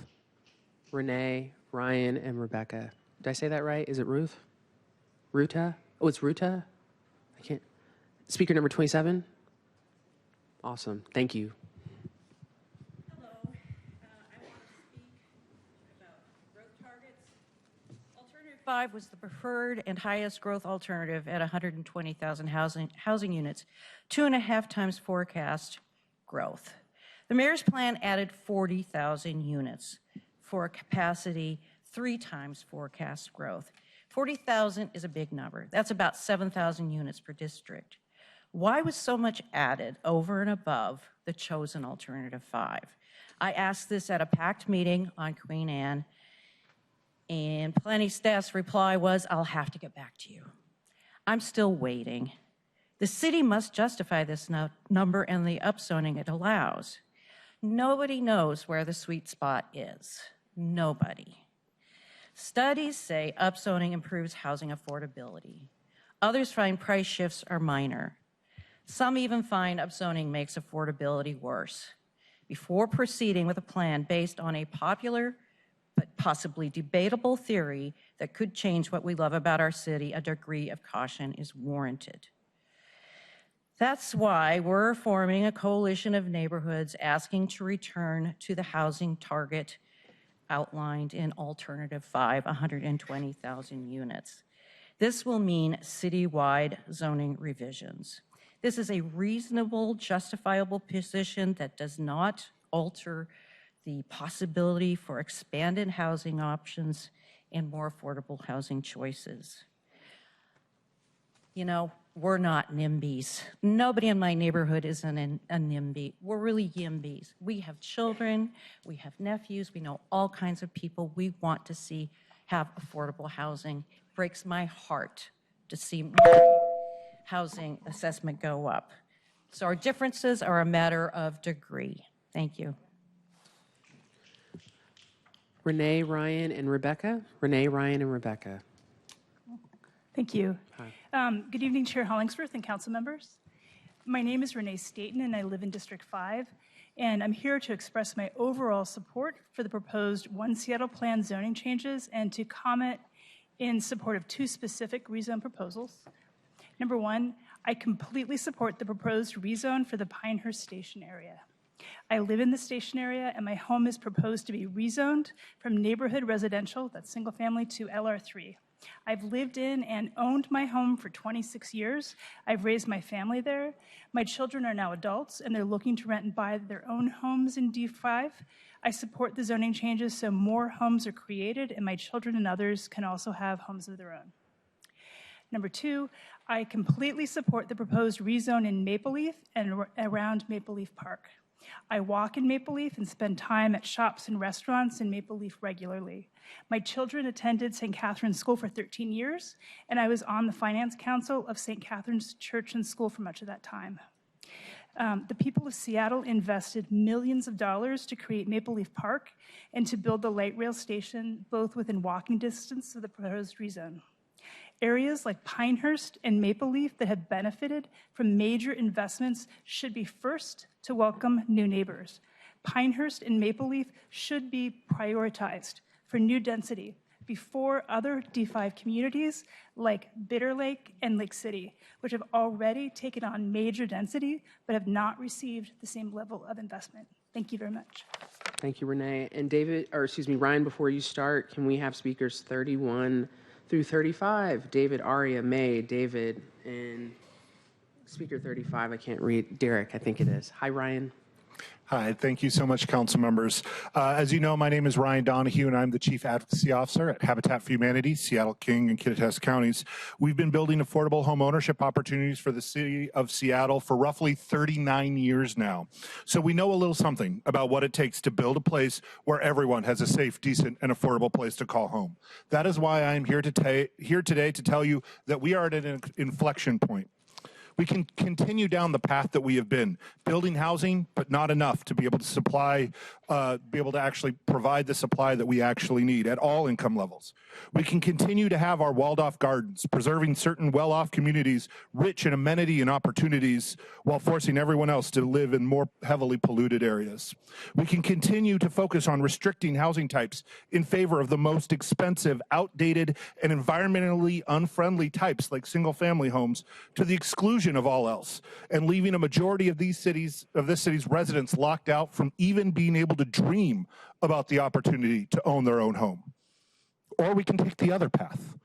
Renee, Ryan, and Rebecca. Did I say that right? Is it Ruth? Ruta? Oh, it's Ruta? I can't. Speaker number 27? Awesome. Thank you. Hello. I want to speak about growth targets. Alternative 5 was the preferred and highest growth alternative at 120,000 housing units, 2.5 times forecast growth. The mayor's plan added 40,000 units for a capacity 3 times forecast growth. 40,000 is a big number. That's about 7,000 units per district. Why was so much added over and above the chosen alternative 5? I asked this at a packed meeting on Queen Anne, and Planning staff's reply was, I'll have to get back to you. I'm still waiting. The city must justify this number and the upzoning it allows. Nobody knows where the sweet spot is. Nobody. Studies say upzoning improves housing affordability. Others find price shifts are minor. Some even find upzoning makes affordability worse. Before proceeding with a plan based on a popular but possibly debatable theory that could change what we love about our city, a degree of caution is warranted. That's why we're forming a coalition of neighborhoods asking to return to the housing target outlined in Alternative 5, 120,000 units. This will mean citywide zoning revisions. This is a reasonable, justifiable position that does not alter the possibility for expanded housing options and more affordable housing choices. You know, we're not NIMBYs. Nobody in my neighborhood is a NIMBY. We're really YIMBYs. We have children, we have nephews, we know all kinds of people we want to see have affordable housing. Breaks my heart to see my housing assessment go up. So our differences are a matter of degree. Thank you. Renee, Ryan, and Rebecca. Renee, Ryan, and Rebecca. Thank you. Hi. Good evening, Chair Hollingsworth and council members. My name is Renee Staten, and I live in District 5, and I'm here to express my overall support for the proposed One Seattle Plan zoning changes and to comment in support of two specific rezone proposals. Number one, I completely support the proposed rezone for the Pinehurst Station area. I live in the station area, and my home is proposed to be rezoned from neighborhood residential, that's single family, to LR3. I've lived in and owned my home for 26 years. I've raised my family there. My children are now adults, and they're looking to rent and buy their own homes in D5. I support the zoning changes so more homes are created, and my children and others can also have homes of their own. Number two, I completely support the proposed rezone in Maple Leaf and around Maple Leaf Park. I walk in Maple Leaf and spend time at shops and restaurants in Maple Leaf regularly. My children attended St. Catherine's School for 13 years, and I was on the Finance Council of St. Catherine's Church and School for much of that time. The people of Seattle invested millions of dollars to create Maple Leaf Park and to build the light rail station, both within walking distance of the proposed rezone. Areas like Pinehurst and Maple Leaf that have benefited from major investments should be first to welcome new neighbors. Pinehurst and Maple Leaf should be prioritized for new density before other D5 communities like Bitter Lake and Lake City, which have already taken on major density but have not received the same level of investment. Thank you very much. Thank you, Renee. And Ryan, before you start, can we have speakers 31 through 35? David, Aria, May, David, and speaker 35, I can't read. Derek, I think it is. Hi, Ryan. Hi, thank you so much, council members. As you know, my name is Ryan Donahue, and I'm the Chief Advocacy Officer at Habitat for Humanity, Seattle, King, and Kittitas counties. We've been building affordable home ownership opportunities for the city of Seattle for roughly 39 years now. So we know a little something about what it takes to build a place where everyone has a safe, decent, and affordable place to call home. That is why I'm here today to tell you that we are at an inflection point. We can continue down the path that we have been, building housing, but not enough to be able to actually provide the supply that we actually need at all income levels. We can continue to have our walled-off gardens, preserving certain well-off communities rich in amenity and opportunities while forcing everyone else to live in more heavily polluted areas. We can continue to focus on restricting housing types in favor of the most expensive, outdated, and environmentally unfriendly types like single-family homes to the exclusion of all else, and leaving a majority of this city's residents locked out from even being able to dream about the opportunity to own their own home. Or we can take the other path,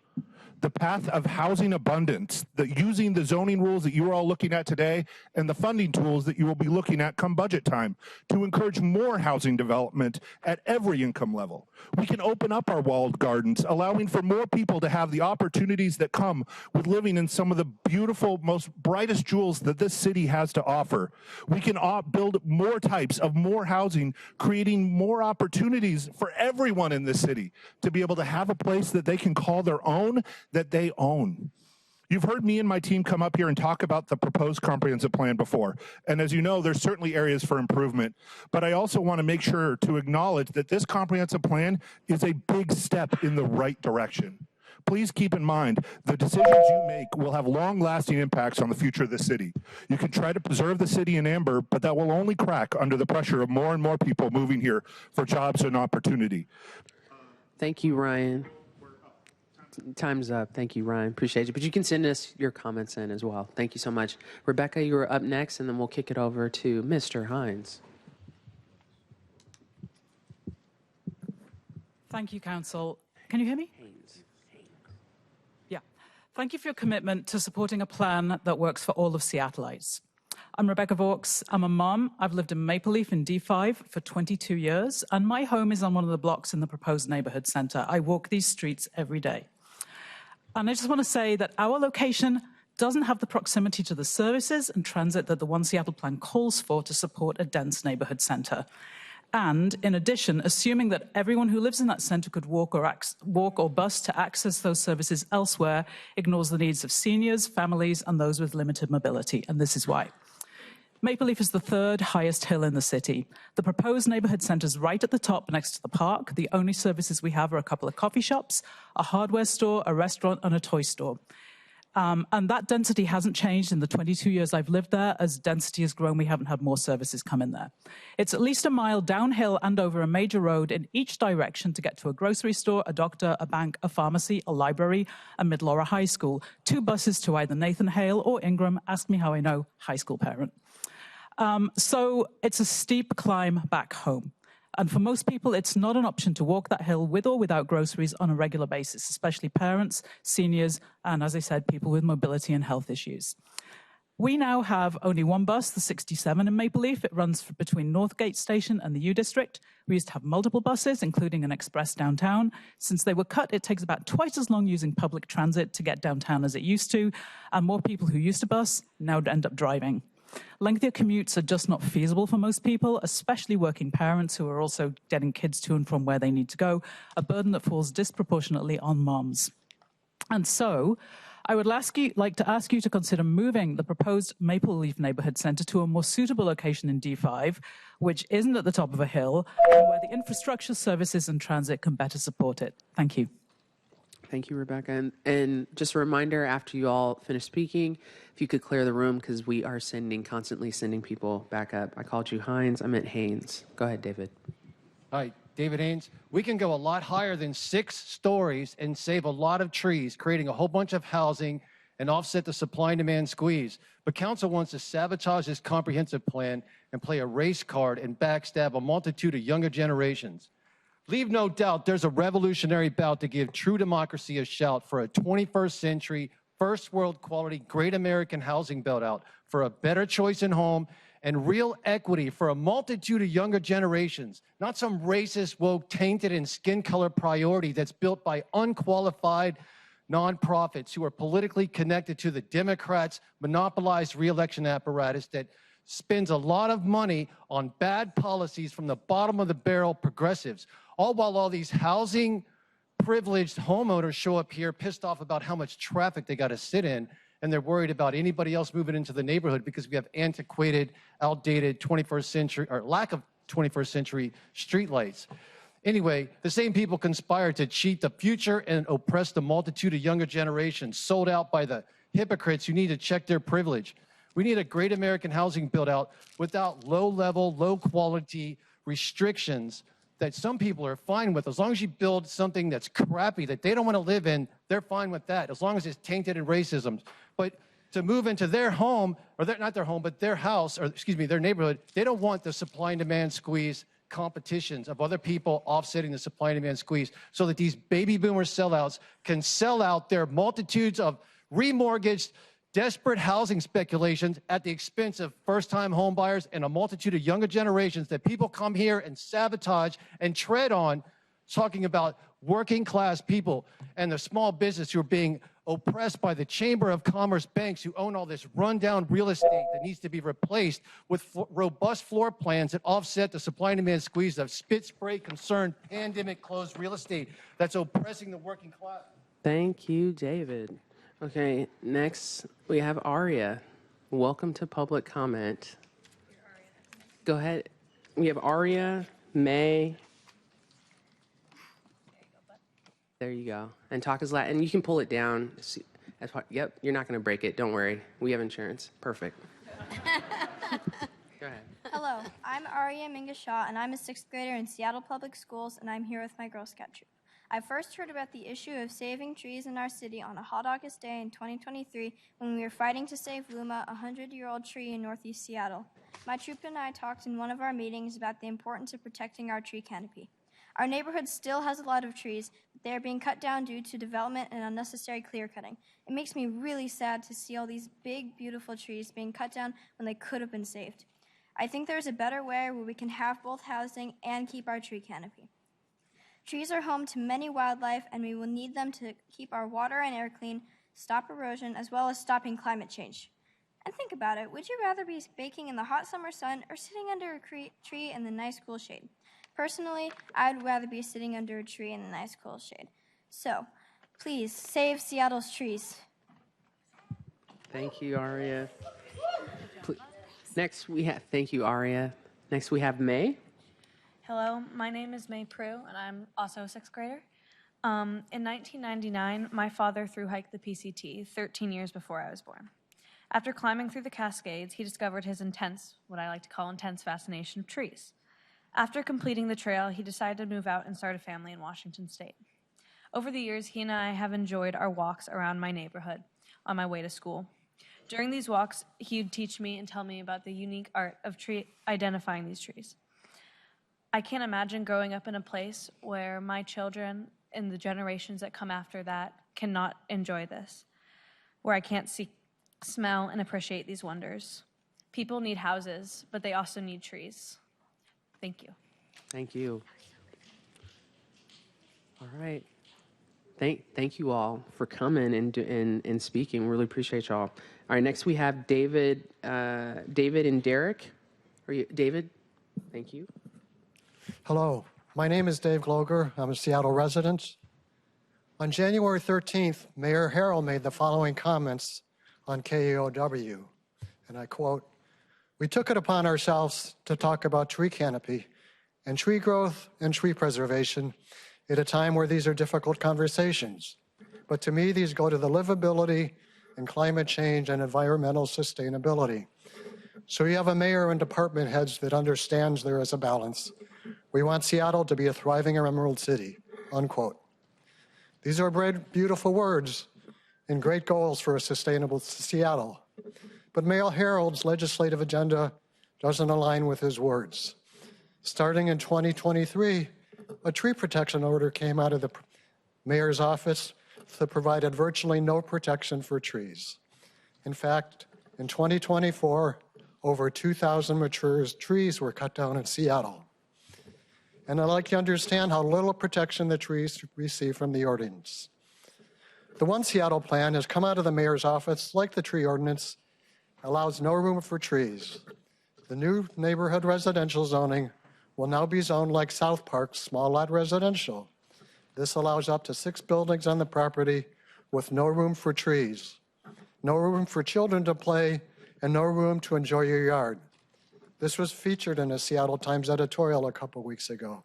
the path of housing abundance, that using the zoning rules that you are all looking at today and the funding tools that you will be looking at come budget time to encourage more housing development at every income level. We can open up our walled gardens, allowing for more people to have the opportunities that come with living in some of the beautiful, most brightest jewels that this city has to offer. We can build more types of more housing, creating more opportunities for everyone in this city to be able to have a place that they can call their own, that they own. You've heard me and my team come up here and talk about the proposed comprehensive plan before. And as you know, there's certainly areas for improvement. But I also want to make sure to acknowledge that this comprehensive plan is a big step in the right direction. Please keep in mind, the decisions you make will have long-lasting impacts on the future of the city. You can try to preserve the city in amber, but that will only crack under the pressure of more and more people moving here for jobs and opportunity. Thank you, Ryan. Time's up. Thank you, Ryan. Appreciate you. But you can send us your comments in as well. Thank you so much. Rebecca, you are up next, and then we'll kick it over to Mr. Hines. Thank you, Council. Can you hear me? Yeah. Thank you for your commitment to supporting a plan that works for all of Seattleites. I'm Rebecca Vaux. I'm a mom. I've lived in Maple Leaf in D5 for 22 years, and my home is on one of the blocks in the proposed neighborhood center. I walk these streets every day. And I just want to say that our location doesn't have the proximity to the services and transit that the One Seattle plan calls for to support a dense neighborhood center. And in addition, assuming that everyone who lives in that center could walk or bus to access those services elsewhere ignores the needs of seniors, families, and those with limited mobility. And this is why. Maple Leaf is the third highest hill in the city. The proposed neighborhood center is right at the top next to the park. The only services we have are a couple of coffee shops, a hardware store, a restaurant, and a toy store. And that density hasn't changed in the 22 years I've lived there. As density has grown, we haven't had more services come in there. It's at least a mile downhill and over a major road in each direction to get to a grocery store, a doctor, a bank, a pharmacy, a library, a mid-Laura high school, 2 buses to either Nathan Hale or Ingram, ask me how I know, high school parent. So it's a steep climb back home. And for most people, it's not an option to walk that hill with or without groceries on a regular basis, especially parents, seniors, and as I said, people with mobility and health issues. We now have only one bus, the 67 in Maple Leaf. It runs between Northgate Station and the U District. We used to have multiple buses, including an express downtown. Since they were cut, it takes about twice as long using public transit to get downtown as it used to, and more people who used to bus now end up driving. Lengthier commutes are just not feasible for most people, especially working parents who are also getting kids to and from where they need to go, a burden that falls disproportionately on moms. And so, I would like to ask you to consider moving the proposed Maple Leaf Neighborhood Center to a more suitable location in D5, which isn't at the top of a hill, and where the infrastructure, services, and transit can better support it. Thank you. Thank you, Rebecca. And just a reminder, after you all finish speaking, if you could clear the room, because we are constantly sending people back up. I called you Hines. I meant Haynes. Go ahead, David. Hi, David Haynes. We can go a lot higher than 6 stories and save a lot of trees, creating a whole bunch of housing and offset the supply and demand squeeze. But council wants to sabotage this comprehensive plan and play a race card and backstab a multitude of younger generations. Leave no doubt there's a revolutionary bout to give true democracy a shout for a 21st century, first world quality, great American housing build-out for a better choice in home and real equity for a multitude of younger generations, not some racist, woke, tainted, and skin color priority that's built by unqualified nonprofits who are politically connected to the Democrats' monopolized reelection apparatus that spends a lot of money on bad policies from the bottom of the barrel progressives, all while all these housing privileged homeowners show up here pissed off about how much traffic they got to sit in, and they're worried about anybody else moving into the neighborhood because we have antiquated, outdated 21st century, or lack of 21st century streetlights. Anyway, the same people conspire to cheat the future and oppress the multitude of younger generations, sold out by the hypocrites who need to check their privilege. We need a great American housing build-out without low-level, low-quality restrictions that some people are fine with. As long as you build something that's crappy, that they don't want to live in, they're fine with that, as long as it's tainted in racism. But to move into their home, or not their home, but their house, or excuse me, their neighborhood, they don't want the supply and demand squeeze competitions of other people offsetting the supply and demand squeeze so that these baby boomer sellouts can sell out their multitudes of remortgaged, desperate housing speculations at the expense of first-time home buyers and a multitude of younger generations that people come here and sabotage and tread on, talking about working-class people and the small business who are being oppressed by the Chamber of Commerce banks who own all this rundown real estate that needs to be replaced with robust floor plans that offset the supply and demand squeeze of spit spray concerned pandemic closed real estate that's oppressing the working class. Thank you, David. Okay, next we have Aria. Welcome to public comment. Go ahead. We have Aria, May. There you go. And talk as loud. And you can pull it down. Yep, you're not going to break it. Don't worry. We have insurance. Perfect. Go ahead. Hello, I'm Aria Mingashaw, and I'm a 6th grader in Seattle Public Schools, and I'm here with my Girl Scout troop. I first heard about the issue of saving trees in our city on a hot August day in 2023 when we were fighting to save Luma, a 100-year-old tree in northeast Seattle. My troop and I talked in one of our meetings about the importance of protecting our tree canopy. Our neighborhood still has a lot of trees, but they are being cut down due to development and unnecessary clear cutting. It makes me really sad to see all these big, beautiful trees being cut down when they could have been saved. I think there's a better way where we can have both housing and keep our tree canopy. Trees are home to many wildlife, and we will need them to keep our water and air clean, stop erosion, as well as stopping climate change. And think about it, would you rather be baking in the hot summer sun or sitting under a tree in the nice cool shade? Personally, I would rather be sitting under a tree in the nice cool shade. So, please, save Seattle's trees. Thank you, Aria. Next we have, thank you, Aria. Next we have May. Hello, my name is May Prue, and I'm also a 6th grader. In 1999, my father thru-hiked the PCT 13 years before I was born. After climbing through the Cascades, he discovered his intense, what I like to call intense fascination of trees. After completing the trail, he decided to move out and start a family in Washington State. Over the years, he and I have enjoyed our walks around my neighborhood on my way to school. During these walks, he would teach me and tell me about the unique art of identifying these trees. I can't imagine growing up in a place where my children and the generations that come after that cannot enjoy this, where I can't see, smell, and appreciate these wonders. People need houses, but they also need trees. Thank you. Thank you. All right. Thank you all for coming and speaking. We really appreciate y'all. All right, next we have David and Derek. Are you David? Thank you. Hello, my name is Dave Gloger. I'm a Seattle resident. On January 13th, Mayor Harrell made the following comments on KAOW, and I quote, "We took it upon ourselves to talk about tree canopy and tree growth and tree preservation at a time where these are difficult conversations. But to me, these go to the livability and climate change and environmental sustainability. So you have a mayor and department heads that understands there is a balance. We want Seattle to be a thriving emerald city," unquote. These are beautiful words and great goals for a sustainable Seattle. But Mayor Harreld's legislative agenda doesn't align with his words. Starting in 2023, a tree protection order came out of the mayor's office that provided virtually no protection for trees. In fact, in 2024, over 2,000 mature trees were cut down in Seattle. And I'd like you to understand how little protection the trees receive from the ordinance. The One Seattle plan has come out of the mayor's office, like the tree ordinance, allows no room for trees. The new neighborhood residential zoning will now be zoned like South Park's small lot residential. This allows up to 6 buildings on the property with no room for trees, no room for children to play, and no room to enjoy your yard. This was featured in a Seattle Times editorial a couple weeks ago.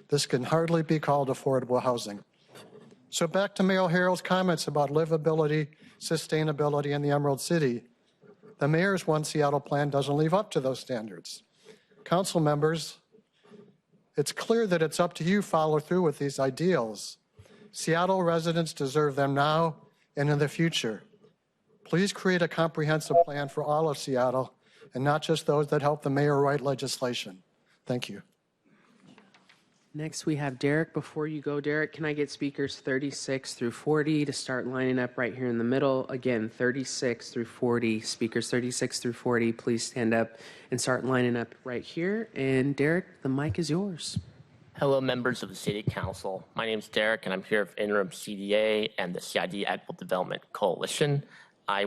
This can hardly be called affordable housing. So back to Mayor Harrell's comments about livability, sustainability in the Emerald City. The mayor's One Seattle plan doesn't live up to those standards. Council members, it's clear that it's up to you to follow through with these ideals. Seattle residents deserve them now and in the future. Please create a comprehensive plan for all of Seattle and not just those that help the mayor write legislation. Thank you. Next we have Derek. Before you go, Derek, can I get speakers 36 through 40 to start lining up right here in the middle? Again, 36 through 40. Speakers 36 through 40, please stand up and start lining up right here. And Derek, the mic is yours. Hello, members of the City Council. My name is Derek, and I'm here for Interim CDA and the CID Equitable Development Coalition. I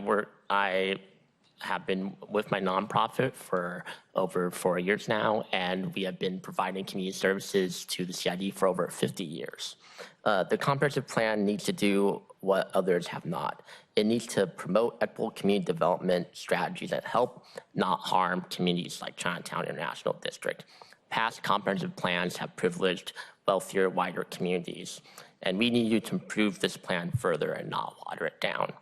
have been with my nonprofit for over 4 years now, and we have been providing community services to the CID for over 50 years. The comprehensive plan needs to do what others have not. It needs to promote equitable community development strategies that help, not harm, communities like Chinatown International District. Past comprehensive plans have privileged wealthier, wider communities, and we need you to improve this plan further and not water it down.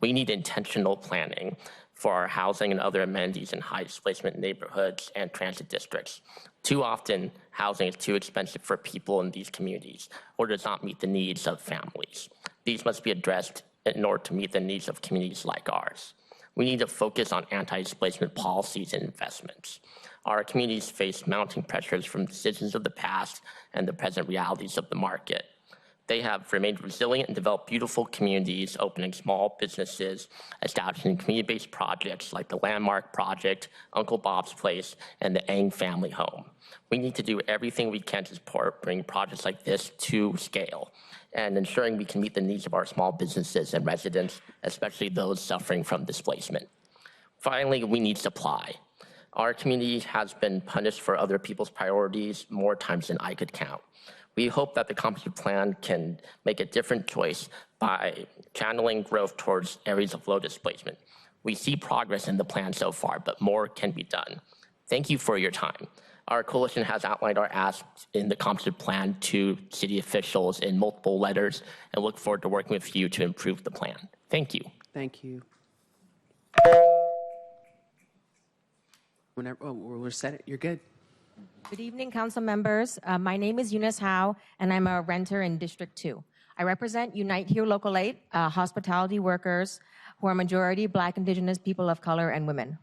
We need intentional planning for our housing and other amenities in high displacement neighborhoods and transit districts. Too often, housing is too expensive for people in these communities or does not meet the needs of families. These must be addressed in order to meet the needs of communities like ours. We need to focus on anti-displacement policies and investments. Our communities face mounting pressures from decisions of the past and the present realities of the market. They have remained resilient and developed beautiful communities, opening small businesses, establishing community-based projects like the Landmark Project, Uncle Bob's Place, and the Eng Family Home. We need to do everything we can to support bringing projects like this to scale and ensuring we can meet the needs of our small businesses and residents, especially those suffering from displacement. Finally, we need supply. Our community has been punished for other people's priorities more times than I could count. We hope that the comprehensive plan can make a different choice by channeling growth towards areas of low displacement. We see progress in the plan so far, but more can be done. Thank you for your time. Our coalition has outlined our asks in the comprehensive plan to city officials in multiple letters and look forward to working with you to improve the plan. Thank you. Thank you. Whenever we're set, you're good. Good evening, council members. My name is Eunice Howe, and I'm a renter in District 2. I represent Unite Here Local 8, hospitality workers who are majority Black, Indigenous, people of color, and women.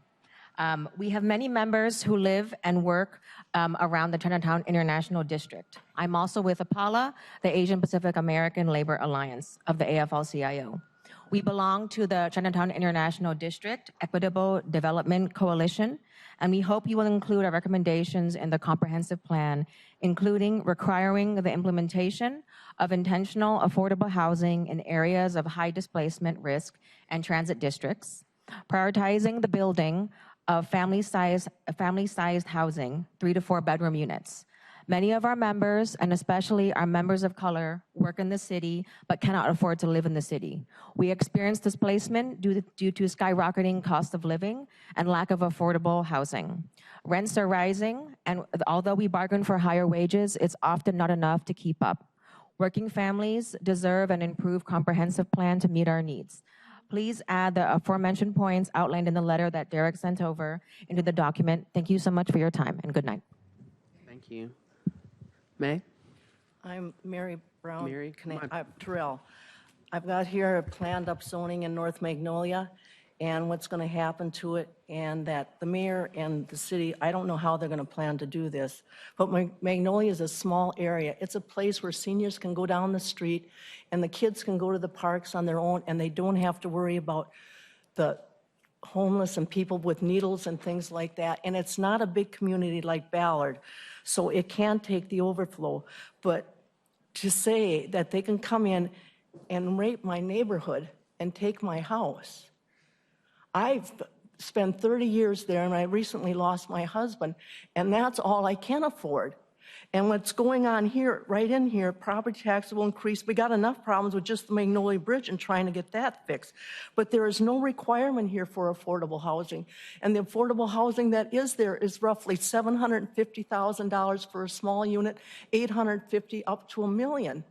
We have many members who live and work around the Chinatown International District. I'm also with APALA, the Asian Pacific American Labor Alliance of the AFL-CIO. We belong to the Chinatown International District Equitable Development Coalition, and we hope you will include our recommendations in the comprehensive plan, including requiring the implementation of intentional affordable housing in areas of high displacement risk and transit districts, prioritizing the building of family-sized housing, 3 to 4 bedroom units. Many of our members, and especially our members of color, work in the city but cannot afford to live in the city. We experience displacement due to skyrocketing cost of living and lack of affordable housing. Rents are rising, and although we bargain for higher wages, it's often not enough to keep up. Working families deserve an improved comprehensive plan to meet our needs. Please add the aforementioned points outlined in the letter that Derek sent over into the document. Thank you so much for your time, and good night. Thank you. May? I'm Mary Brown. Mary, come on. Terrell. I've got here a planned up zoning in North Magnolia and what's going to happen to it, and that the mayor and the city, I don't know how they're going to plan to do this, but Magnolia is a small area. It's a place where seniors can go down the street and the kids can go to the parks on their own, and they don't have to worry about the homeless and people with needles and things like that. And it's not a big community like Ballard, so it can take the overflow. But to say that they can come in and rape my neighborhood and take my house. I've spent 30 years there, and I recently lost my husband, and that's all I can afford. And what's going on here, right in here, property tax will increase. We got enough problems with just the Magnolia Bridge and trying to get that fixed. But there is no requirement here for affordable housing. And the affordable housing that is there is roughly $750,000 for a small unit, $850,000 up to $1 million.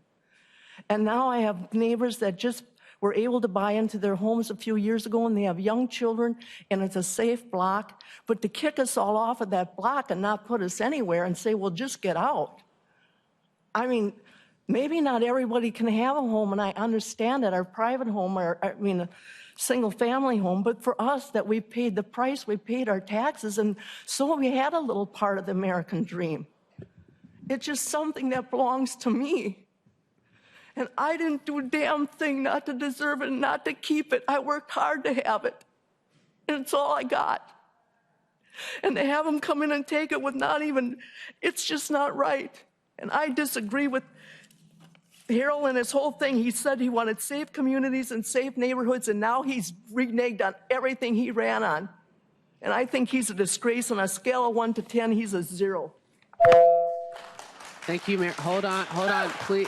And now I have neighbors that just were able to buy into their homes a few years ago, and they have young children, and it's a safe block. But to kick us all off of that block and not put us anywhere and say, well, just get out. I mean, maybe not everybody can have a home, and I understand that, our private home, or a single family home, but for us that we paid the price, we paid our taxes, and so we had a little part of the American dream. It's just something that belongs to me. And I didn't do a damn thing not to deserve it and not to keep it. I worked hard to have it. And it's all I got. And to have them come in and take it with not even, it's just not right. And I disagree with Harold and his whole thing, he said he wanted safe communities and safe neighborhoods, and now he's reneged on everything he ran on. And I think he's a disgrace. On a scale of 1 to 10, he's a 0. Thank you, Mayor. Hold on, please.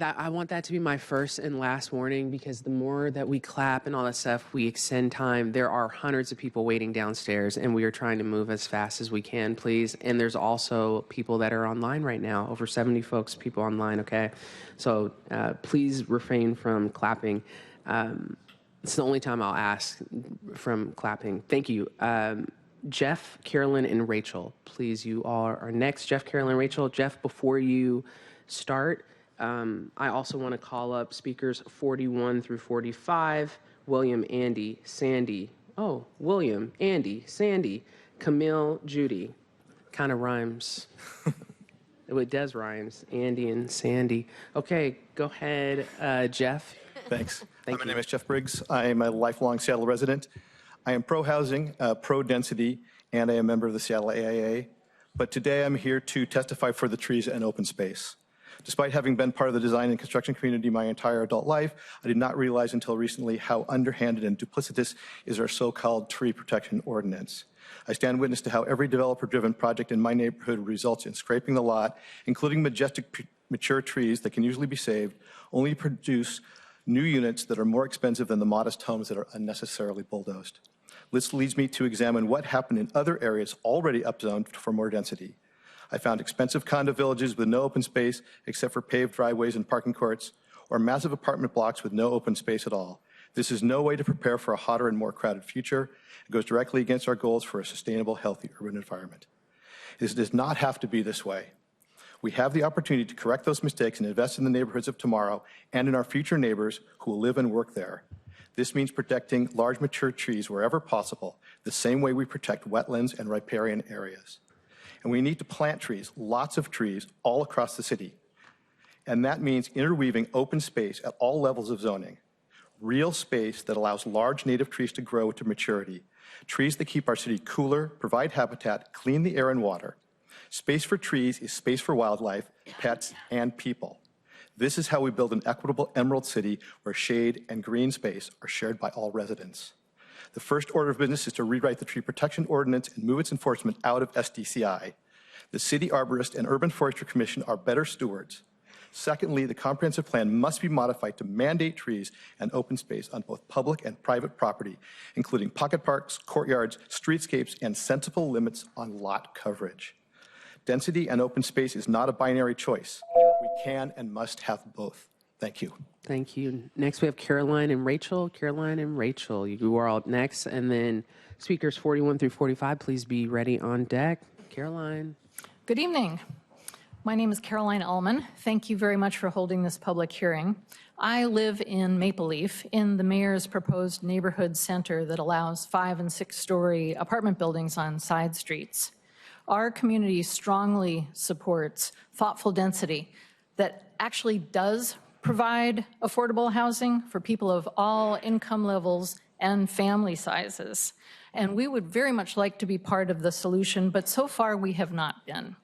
I want that to be my first and last warning, because the more that we clap and all that stuff, we extend time. There are hundreds of people waiting downstairs, and we are trying to move as fast as we can, please. And there's also people that are online right now, over 70 people online, okay? So please refrain from clapping. It's the only time I'll ask from clapping. Thank you. Jeff, Carolyn, and Rachel, please, you all are next. Jeff, Carolyn, Rachel. Jeff, before you start, I also want to call up speakers 41 through 45, William, Andy, Sandy. Oh, William, Andy, Sandy, Camille, Judy. Kind of rhymes. It does rhymes, Andy and Sandy. Okay, go ahead, Jeff. Thanks. Thank My you. name is Jeff Briggs. I am a lifelong Seattle resident. I am pro-housing, pro-density, and I am a member of the Seattle AIA. But today I'm here to testify for the trees and open space. Despite having been part of the design and construction community my entire adult life, I did not realize until recently how underhanded and duplicitous is our so-called tree protection ordinance. I stand witness to how every developer-driven project in my neighborhood results in scraping the lot, including majestic, mature trees that can usually be saved, only to produce new units that are more expensive than the modest homes that are unnecessarily bulldozed. This leads me to examine what happened in other areas already upzoned for more density. I found expensive condo villages with no open space except for paved driveways and parking courts, or massive apartment blocks with no open space at all. This is no way to prepare for a hotter and more crowded future. It goes directly against our goals for a sustainable, healthy urban environment. This does not have to be this way. We have the opportunity to correct those mistakes and invest in the neighborhoods of tomorrow and in our future neighbors who will live and work there. This means protecting large mature trees wherever possible, the same way we protect wetlands and riparian areas. And we need to plant trees, lots of trees, all across the city. And that means interweaving open space at all levels of zoning. Real space that allows large native trees to grow to maturity. Trees that keep our city cooler, provide habitat, clean the air and water. Space for trees is space for wildlife, pets, and people. This is how we build an equitable emerald city where shade and green space are shared by all residents. The first order of business is to rewrite the tree protection ordinance and move its enforcement out of SDCI. The City Arborist and Urban Forestry Commission are better stewards. Secondly, the comprehensive plan must be modified to mandate trees and open space on both public and private property, including pocket parks, courtyards, streetscapes, and sensible limits on lot coverage. Density and open space is not a binary choice. We can and must have both. Thank you. Thank you. Next, we have Caroline and Rachel. Caroline and Rachel, you are all next. And then speakers 41 through 45, please be ready on deck. Caroline. Good evening. My name is Caroline Ullman. Thank you very much for holding this public hearing. I live in Maple Leaf in the mayor's proposed neighborhood center that allows 5- and 6-story apartment buildings on side streets. Our community strongly supports thoughtful density that actually does provide affordable housing for people of all income levels and family sizes. And we would very much like to be part of the solution, but so far we have not been.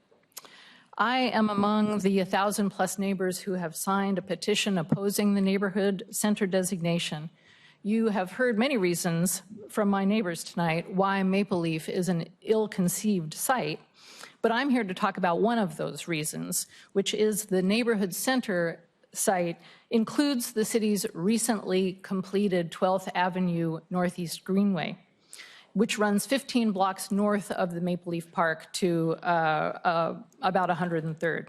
I am among the 1,000+ neighbors who have signed a petition opposing the neighborhood center designation. You have heard many reasons from my neighbors tonight why Maple Leaf is an ill-conceived site, but I'm here to talk about one of those reasons, which is the neighborhood center site includes the city's recently completed 12th Avenue Northeast Greenway, which runs 15 blocks north of the Maple Leaf Park to about 103rd.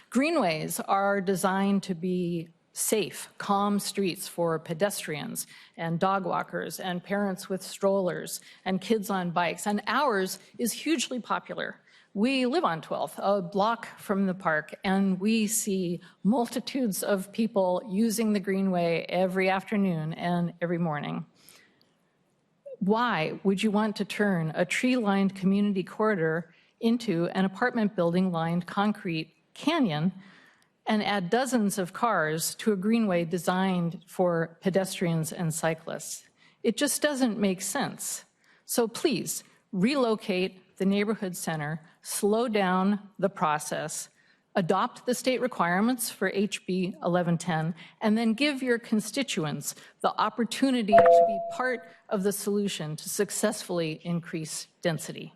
Greenways are designed to be safe, calm streets for pedestrians and dog walkers and parents with strollers and kids on bikes, and ours is hugely popular. We live on 12th, a block from the park, and we see multitudes of people using the Greenway every afternoon and every morning. Why would you want to turn a tree-lined community corridor into an apartment building-lined concrete canyon and add dozens of cars to a greenway designed for pedestrians and cyclists? It just doesn't make sense. So please, relocate the neighborhood center, slow down the process, adopt the state requirements for HB 1110, and then give your constituents the opportunity to be part of the solution to successfully increase density.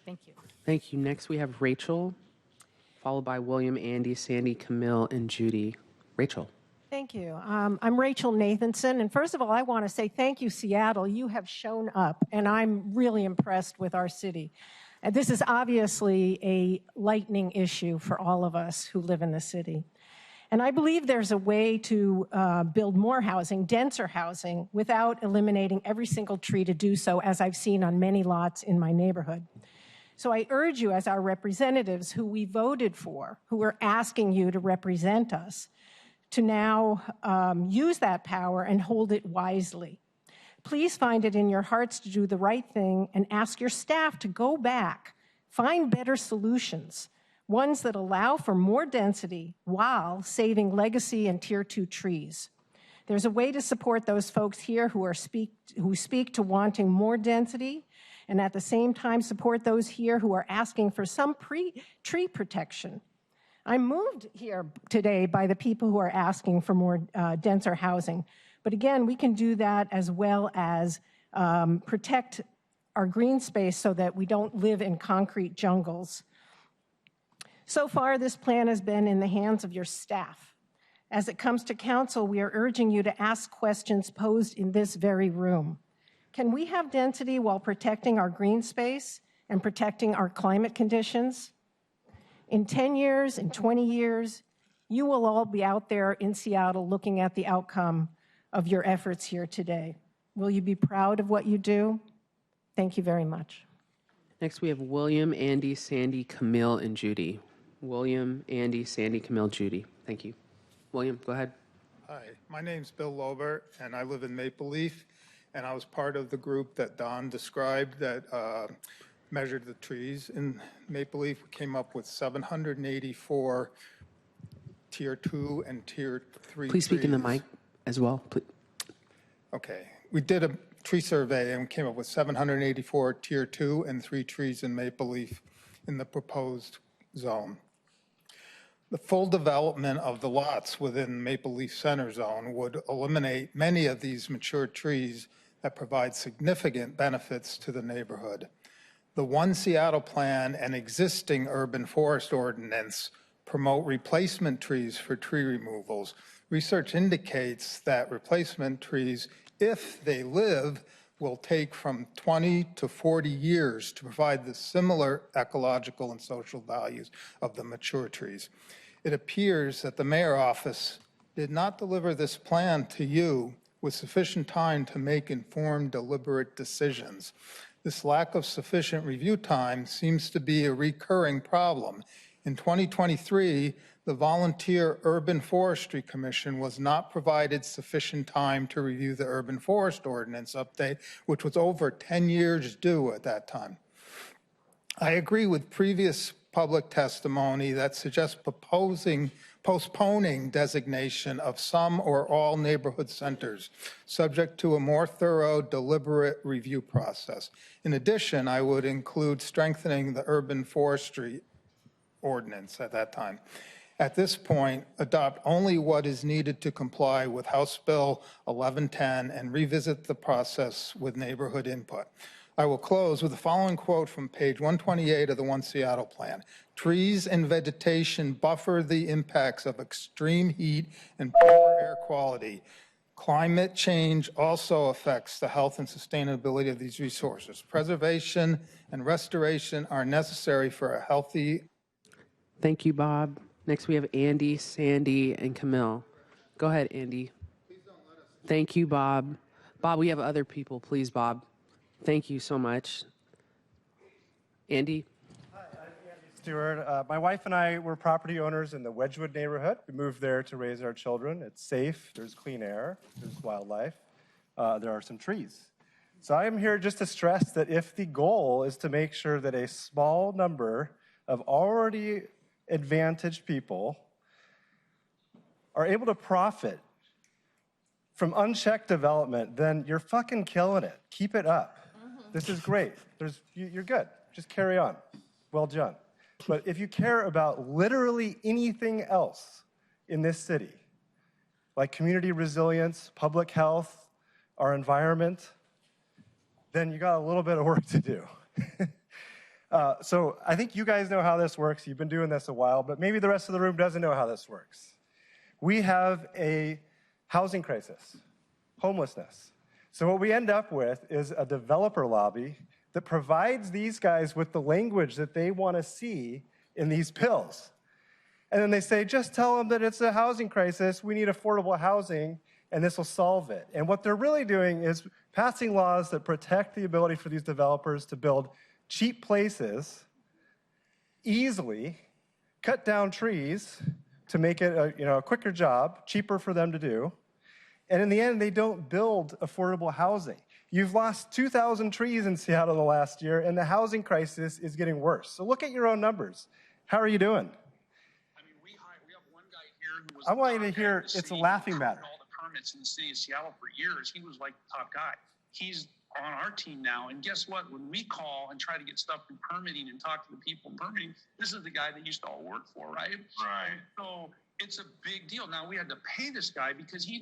Thank you. Thank you. Next, we have Rachel, followed by William, Andy, Sandy, Camille, and Judy. Rachel. Thank you. I'm Rachel Nathanson, and first of all, I want to say thank you, Seattle. You have shown up, and I'm really impressed with our city. This is obviously a lightning issue for all of us who live in the city. And I believe there's a way to build more housing, denser housing, without eliminating every single tree to do so, as I've seen on many lots in my neighborhood. So I urge you, as our representatives who we voted for, who are asking you to represent us, to now use that power and hold it wisely. Please find it in your hearts to do the right thing and ask your staff to go back, find better solutions, ones that allow for more density while saving legacy and Tier 2 trees. There's a way to support those folks here who speak to wanting more density, and at the same time support those here who are asking for some tree protection. I'm moved here today by the people who are asking for more denser housing. But again, we can do that as well as protect our green space so that we don't live in concrete jungles. So far, this plan has been in the hands of your staff. As it comes to council, we are urging you to ask questions posed in this very room. Can we have density while protecting our green space and protecting our climate conditions? In 10 years, in 20 years, you will all be out there in Seattle looking at the outcome of your efforts here today. Will you be proud of what you do? Thank you very much. Next, we have William, Andy, Sandy, Camille, and Judy. William, Andy, Sandy, Camille, Judy. Thank you. William, go ahead. Hi, my name's Bill Lober, and I live in Maple Leaf, and I was part of the group that Don described that measured the trees in Maple Leaf. We came up with 784 Tier 2 and Tier 3 Please speak trees. in the mic as well, please. Okay. We did a tree survey and came up with 784 Tier 2 and 3 trees in Maple Leaf in the proposed zone. The full development of the lots within Maple Leaf Center Zone would eliminate many of these mature trees that provide significant benefits to the neighborhood. The One Seattle Plan and existing urban forest ordinance promote replacement trees for tree removals. Research indicates that replacement trees, if they live, will take from 20 to 40 years to provide the similar ecological and social values of the mature trees. It appears that the mayor's office did not deliver this plan to you with sufficient time to make informed, deliberate decisions. This lack of sufficient review time seems to be a recurring problem. In 2023, the Volunteer Urban Forestry Commission was not provided sufficient time to review the Urban Forest Ordinance update, which was over 10 years due at that time. I agree with previous public testimony that suggests postponing designation of some or all neighborhood centers, subject to a more thorough, deliberate review process. In addition, I would include strengthening the urban forestry ordinance at that time. At this point, adopt only what is needed to comply with House Bill 1110 and revisit the process with neighborhood input. I will close with the following quote from page 128 of the One Seattle Plan. Trees and vegetation buffer the impacts of extreme heat and poor air quality. Climate change also affects the health and sustainability of these resources. Preservation and restoration are necessary for a healthy. Thank you, Bob. Next, we have Andy, Sandy, and Camille. Go ahead, Andy. Thank you, Bob. Bob, we have other people. Please, Bob. Thank you so much. Andy? Hi, I'm Andy Stewart. My wife and I were property owners in the Wedgwood neighborhood. We moved there to raise our children. It's safe. There's clean air. There's wildlife. There are some trees. So I am here just to stress that if the goal is to make sure that a small number of already advantaged people are able to profit from unchecked development, then you're fucking killing it. Keep it up. This is great. You're good. Just carry on. Well done. But if you care about literally anything else in this city, like community resilience, public health, our environment, then you got a little bit of work to do. So I think you guys know how this works. You've been doing this a while, but maybe the rest of the room doesn't know how this works. We have a housing crisis, homelessness. So what we end up with is a developer lobby that provides these guys with the language that they want to see in these bills. And then they say, just tell them that it's a housing crisis, we need affordable housing, and this will solve it. And what they're really doing is passing laws that protect the ability for these developers to build cheap places easily, cut down trees to make it a quicker job, cheaper for them to do. And in the end, they don't build affordable housing. You've lost 2,000 trees in Seattle in the last year, and the housing crisis is getting worse. So look at your own numbers. How are you doing? I mean, we have one guy here who was I want you to hear it's a laughing matter. All the permits in the city of Seattle for years. He was like the top guy. He's on our team now, and guess what? When we call and try to get stuff through permitting and talk to the people in permitting, this is the guy that used to all work for, right? Right. So it's a big deal. Now we had to pay this guy because he,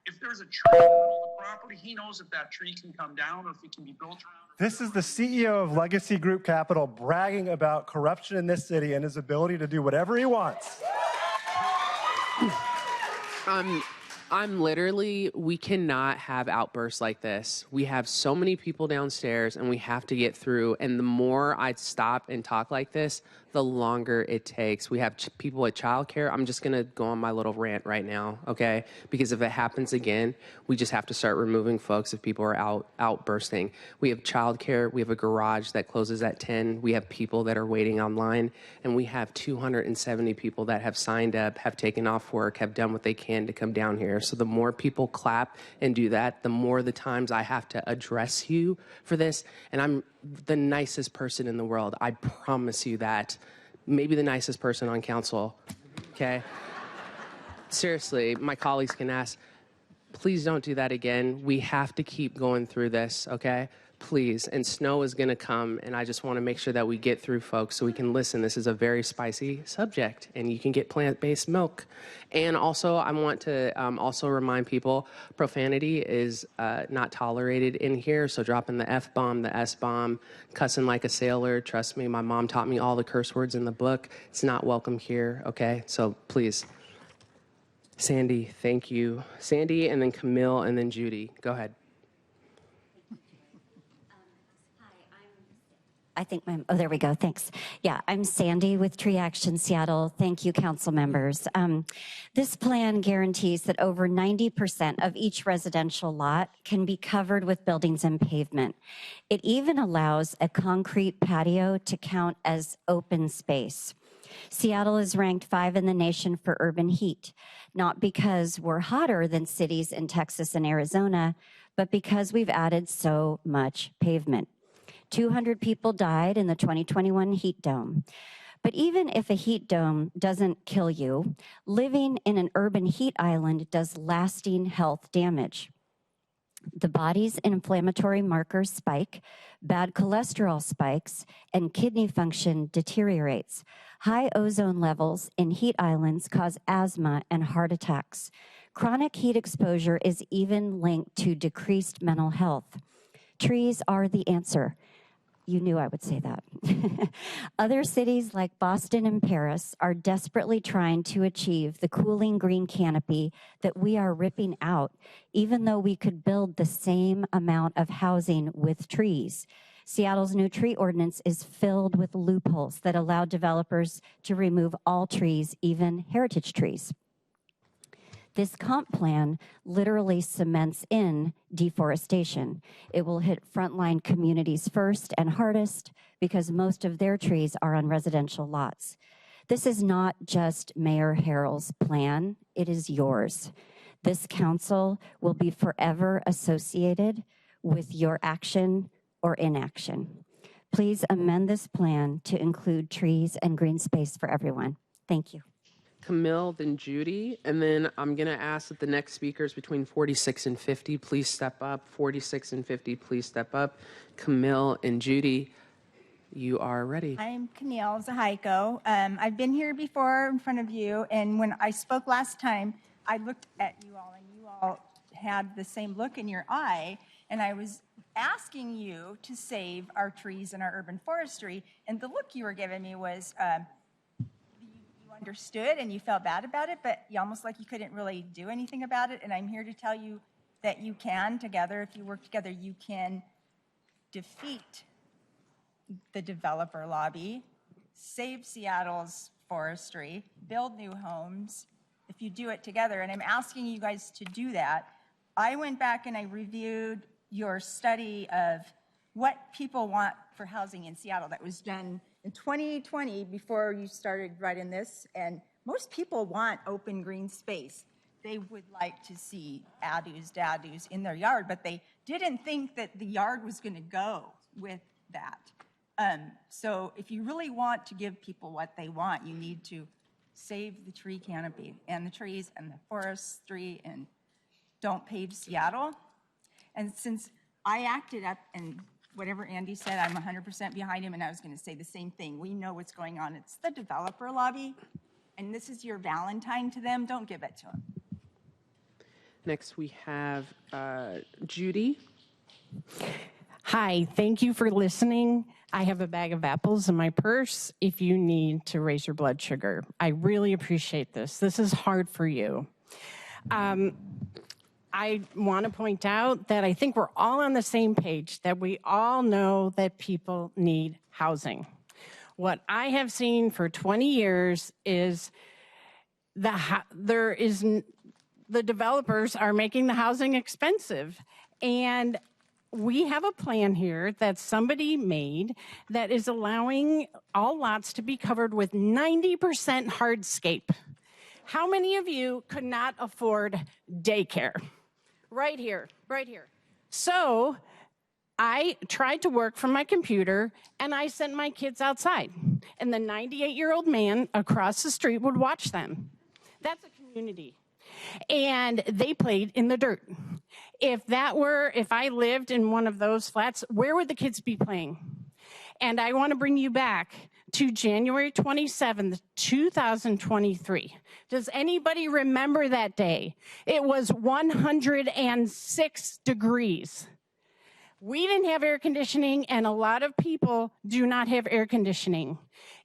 if there's a tree in the middle of the property, he knows if that tree can come down or if it can be built around. This is the CEO of Legacy Group Capital bragging about corruption in this city and his ability to do whatever he wants. I'm literally, we cannot have outbursts like this. We have so many people downstairs and we have to get through. And the more I stop and talk like this, the longer it takes. We have people at childcare. I'm just going to go on my little rant right now, okay? Because if it happens again, we just have to start removing folks if people are outbursting. We have childcare. We have a garage that closes at 10. We have people that are waiting online. And we have 270 people that have signed up, have taken off work, have done what they can to come down here. So the more people clap and do that, the more the times I have to address you for this. And I'm the nicest person in the world. I promise you that. Maybe the nicest person on council, okay? Seriously, my colleagues can ask, please don't do that again. We have to keep going through this, okay? Please. And snow is going to come, and I just want to make sure that we get through, folks, so we can listen. This is a very spicy subject, and you can get plant-based milk. And also, I want to also remind people, profanity is not tolerated in here, so dropping the F-bomb, the S-bomb, cussing like a sailor, trust me, my mom taught me all the curse words in the book. It's not welcome here, okay? So please. Sandy, thank you. Sandy, and then Camille, and then Judy. Go ahead. There we go, thanks. Yeah, I'm Sandy with Tree Action Seattle. Thank you, council members. This plan guarantees that over 90% of each residential lot can be covered with buildings and pavement. It even allows a concrete patio to count as open space. Seattle is ranked 5 in the nation for urban heat, not because we're hotter than cities in Texas and Arizona, but because we've added so much pavement. 200 people died in the 2021 heat dome. But even if a heat dome doesn't kill you, living in an urban heat island does lasting health damage. The body's inflammatory markers spike, bad cholesterol spikes, and kidney function deteriorates. High ozone levels in heat islands cause asthma and heart attacks. Chronic heat exposure is even linked to decreased mental health. Trees are the answer. You knew I would say that. Other cities like Boston and Paris are desperately trying to achieve the cooling green canopy that we are ripping out, even though we could build the same amount of housing with trees. Seattle's new tree ordinance is filled with loopholes that allow developers to remove all trees, even heritage trees. This comp plan literally cements in deforestation. It will hit frontline communities first and hardest because most of their trees are on residential lots. This is not just Mayor Harrell's plan, it is yours. This council will be forever associated with your action or inaction. Please amend this plan to include trees and green space for everyone. Thank you. Camille, then Judy, and then I'm going to ask that the next speakers between 46 and 50 please step up. 46 and 50, please step up. Camille and Judy, you are ready. I'm Camille Zahaiko. I've been here before in front of you, and when I spoke last time, I looked at you all, and you all had the same look in your eye, and I was asking you to save our trees and our urban forestry, and the look you were giving me was you understood and you felt bad about it, but you almost like you couldn't really do anything about it, and I'm here to tell you that you can together. If you work together, you can defeat the developer lobby, save Seattle's forestry, build new homes, if you do it together. And I'm asking you guys to do that. I went back and I reviewed your study of what people want for housing in Seattle that was done in 2020 before you started writing this. And most people want open green space. They would like to see adus, dadus in their yard, but they didn't think that the yard was going to go with that. So if you really want to give people what they want, you need to save the tree canopy and the trees and the forestry and don't pave Seattle. And since I acted up and whatever Andy said, I'm 100% behind him, and I was going to say the same thing. We know what's going on. It's the developer lobby, and this is your Valentine to them. Don't give it to them. Next, we have Judy. Hi, thank you for listening. I have a bag of apples in my purse if you need to raise your blood sugar. I really appreciate this. This is hard for you. I want to point out that I think we're all on the same page, that we all know that people need housing. What I have seen for 20 years is the developers are making the housing expensive. And we have a plan here that somebody made that is allowing all lots to be covered with 90% hardscape. How many of you could not afford daycare? Right here, right here. So I tried to work from my computer and I sent my kids outside. And the 98-year-old man across the street would watch them. That's a community. And they played in the dirt. If I lived in one of those flats, where would the kids be playing? And I want to bring you back to January 27th, 2023. Does anybody remember that day? It was 106 degrees. We didn't have air conditioning, and a lot of people do not have air conditioning.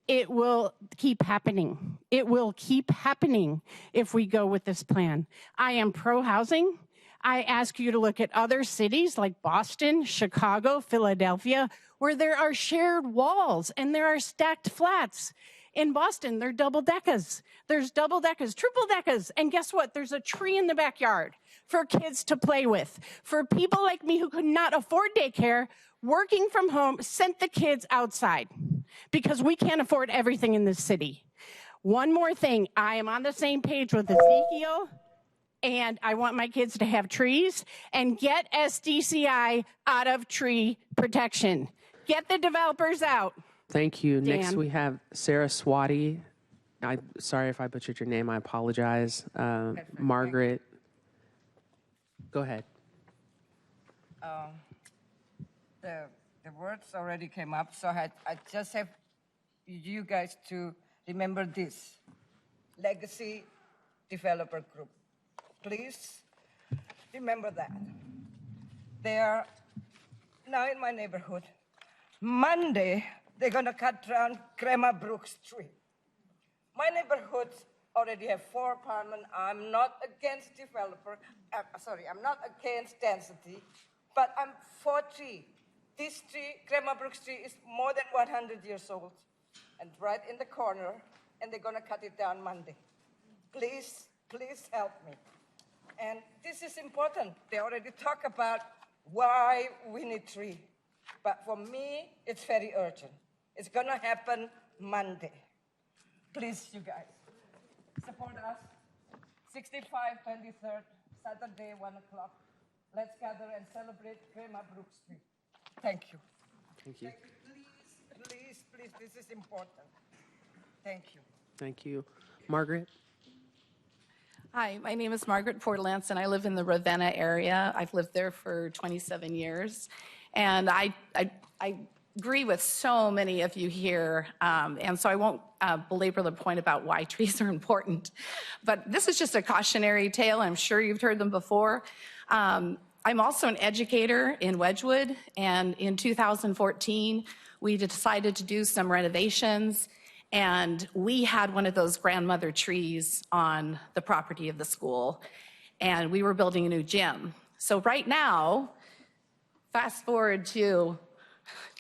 It will keep happening. It will keep happening if we go with this plan. I am pro-housing. I ask you to look at other cities like Boston, Chicago, Philadelphia, where there are shared walls and there are stacked flats. In Boston, there are double-deckers. There's double-deckers, triple-deckers, and guess what? There's a tree in the backyard for kids to play with. For people like me who could not afford daycare, working from home sent the kids outside because we can't afford everything in this city. One more thing, I am on the same page with Ezekiel, and I want my kids to have trees, and get SDCI out of tree protection. Get the developers out. Thank you. Dan. Next, we have Sarah Swati. I'm sorry if I butchered your name. I apologize. Margaret, go ahead. The words already came up, so I just have you guys to remember this. Legacy Developer Group. Please remember that. They are now in my neighborhood. Monday, they're going to cut down Crema Brooks tree. My neighborhood already have 4 apartments. I'm not against I'm not against density, but I'm for tree. This tree, Crema Brooks tree, is more than 100 years old and right in the corner, and they're going to cut it down Monday. Please, please help me. And this is important. They already talk about why we need tree. But for me, it's very urgent. It's going to happen Monday. Please, you guys, support us. 65 23rd, Saturday, 1 o'clock. Let's gather and celebrate Crema Brooks Street. Thank you. Thank you. Please, please, this is important. Thank you. Thank you. Margaret? Hi, my name is Margaret Portlance, and I live in the Ravenna area. I've lived there for 27 years. And I agree with so many of you here, and so I won't belabor the point about why trees are important. But this is just a cautionary tale. I'm sure you've heard them before. I'm also an educator in Wedgwood, and in 2014, we decided to do some renovations, and we had one of those grandmother trees on the property of the school, and we were building a new gym. So right now, fast forward to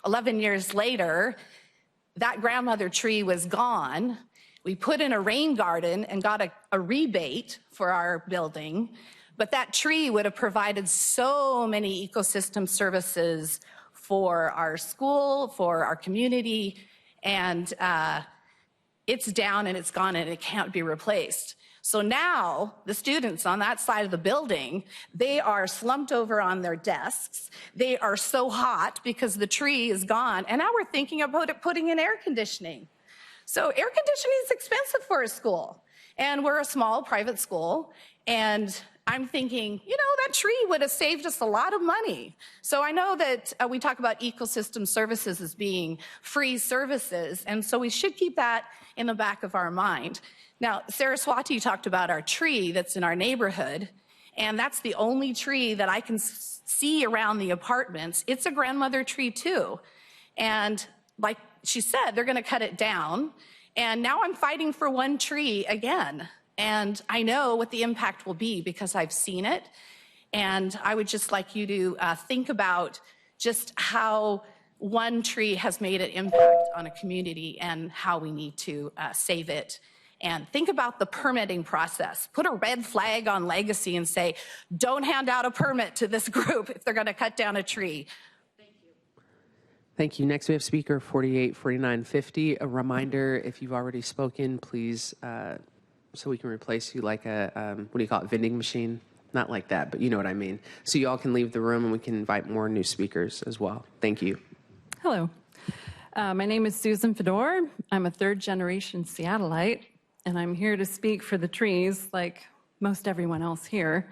11 years later, that grandmother tree was gone. We put in a rain garden and got a rebate for our building, but that tree would have provided so many ecosystem services for our school, for our community, and it's down and it's gone and it can't be replaced. So now the students on that side of the building, they are slumped over on their desks. They are so hot because the tree is gone. And now we're thinking about putting in air conditioning. So air conditioning is expensive for a school. And we're a small private school. And I'm thinking, you know, that tree would have saved us a lot of money. So I know that we talk about ecosystem services as being free services. And so we should keep that in the back of our mind. Now, Saraswati talked about our tree that's in our neighborhood, and that's the only tree that I can see around the apartments. It's a grandmother tree too. And like she said, they're gonna cut it down. And now I'm fighting for one tree again. And I know what the impact will be because I've seen it. And I would just like you to think about just how one tree has made an impact on a community and how we need to save it. And think about the permitting process. Put a red flag on Legacy and say, don't hand out a permit to this group if they're gonna cut down a tree. Thank you. Next, we have speaker 484950. A reminder, if you've already spoken, please, so we can replace you like a, what do you call it, vending machine? Not like that, but you know what I mean. So you all can leave the room and we can invite more new speakers as well. Thank you. Hello. My name is Susan Fedor. I'm a third-generation Seattleite, and I'm here to speak for the trees, like most everyone else here.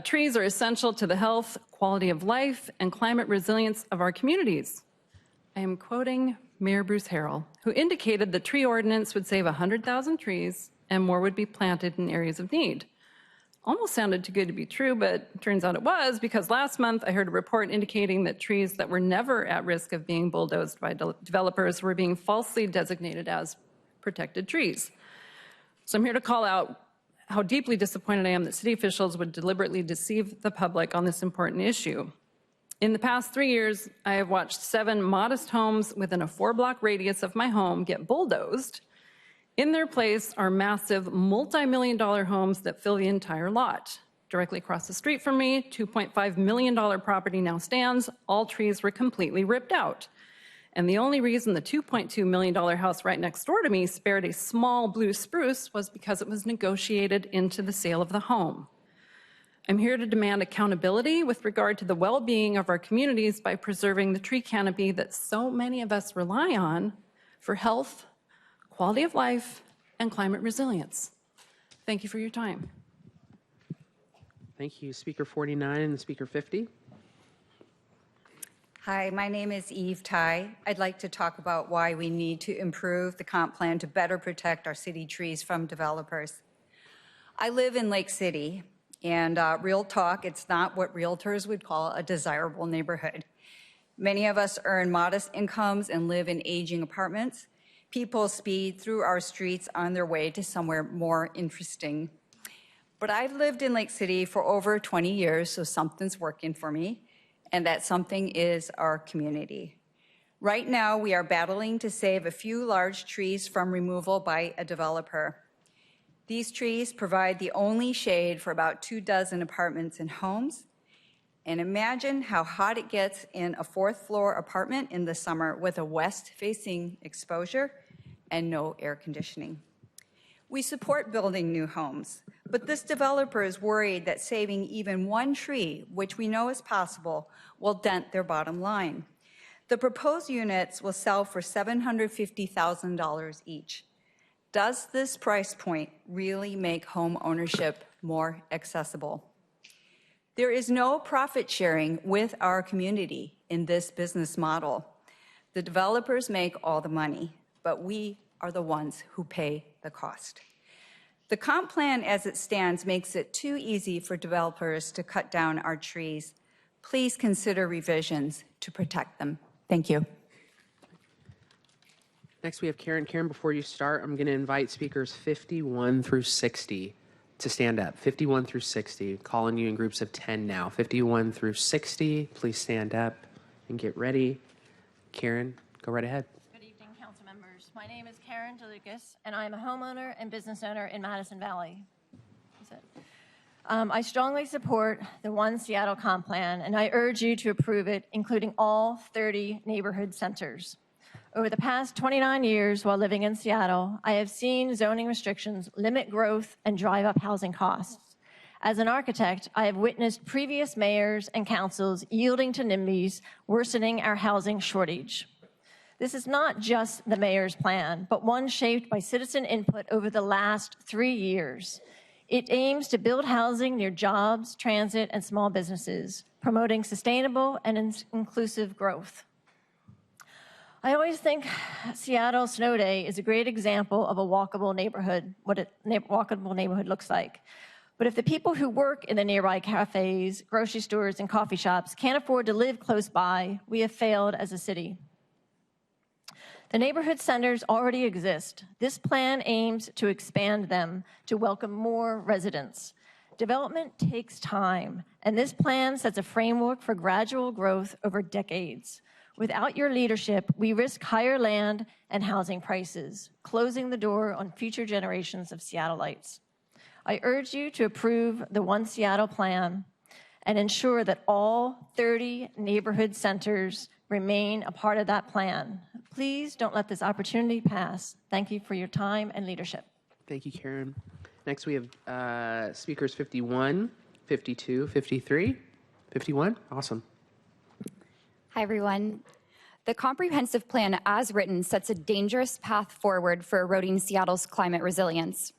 Trees are essential to the health, quality of life, and climate resilience of our communities. I am quoting Mayor Bruce Harrell, who indicated the tree ordinance would save 100,000 trees and more would be planted in areas of need. Almost sounded too good to be true, but it turns out it was, because last month I heard a report indicating that trees that were never at risk of being bulldozed by developers were being falsely designated as protected trees. So I'm here to call out how deeply disappointed I am that city officials would deliberately deceive the public on this important issue. In the past 3 years, I have watched 7 modest homes within a 4-block radius of my home get bulldozed. In their place are massive multi-million-dollar homes that fill the entire lot. Directly across the street from me, $2.5 million property now stands. All trees were completely ripped out. And the only reason the $2.2 million house right next door to me spared a small blue spruce was because it was negotiated into the sale of the home. I'm here to demand accountability with regard to the well-being of our communities by preserving the tree canopy that so many of us rely on for health, quality of life, and climate resilience. Thank you for your time. Thank you. Speaker 49 and Speaker 50. Hi, my name is Eve Tai. I'd like to talk about why we need to improve the comp plan to better protect our city trees from developers. I live in Lake City, and real talk, it's not what realtors would call a desirable neighborhood. Many of us earn modest incomes and live in aging apartments. People speed through our streets on their way to somewhere more interesting. But I've lived in Lake City for over 20 years, so something's working for me, and that something is our community. Right now, we are battling to save a few large trees from removal by a developer. These trees provide the only shade for about 24 apartments and homes. And imagine how hot it gets in a 4th-floor apartment in the summer with a west-facing exposure and no air conditioning. We support building new homes, but this developer is worried that saving even one tree, which we know is possible, will dent their bottom line. The proposed units will sell for $750,000 each. Does this price point really make home ownership more accessible? There is no profit sharing with our community in this business model. The developers make all the money, but we are the ones who pay the cost. The comp plan as it stands makes it too easy for developers to cut down our trees. Please consider revisions to protect them. Thank you. Next, we have Karen. Karen, before you start, I'm going to invite speakers 51 through 60 to stand up. 51 through 60. Calling you in groups of 10 now. 51 through 60. Please stand up and get ready. Karen, go right ahead. Good evening, council members. My name is Karen DeLucas, and I am a homeowner and business owner in Madison Valley. I strongly support the One Seattle Comp Plan, and I urge you to approve it, including all 30 neighborhood centers. Over the past 29 years while living in Seattle, I have seen zoning restrictions limit growth and drive up housing costs. As an architect, I have witnessed previous mayors and councils yielding to NIMBYs, worsening our housing shortage. This is not just the mayor's plan, but one shaped by citizen input over the last 3 years. It aims to build housing near jobs, transit, and small businesses, promoting sustainable and inclusive growth. I always think Seattle Snow Day is a great example of a walkable neighborhood, what a walkable neighborhood looks like. But if the people who work in the nearby cafes, grocery stores, and coffee shops can't afford to live close by, we have failed as a city. The neighborhood centers already exist. This plan aims to expand them to welcome more residents. Development takes time, and this plan sets a framework for gradual growth over decades. Without your leadership, we risk higher land and housing prices, closing the door on future generations of Seattleites. I urge you to approve the One Seattle plan and ensure that all 30 neighborhood centers remain a part of that plan. Please don't let this opportunity pass. Thank you for your time and leadership. Thank you, Karen. Next, we have speakers 51, 52, 53, 51. Awesome. Hi, everyone. The comprehensive plan as written sets a dangerous path forward for eroding Seattle's climate resilience.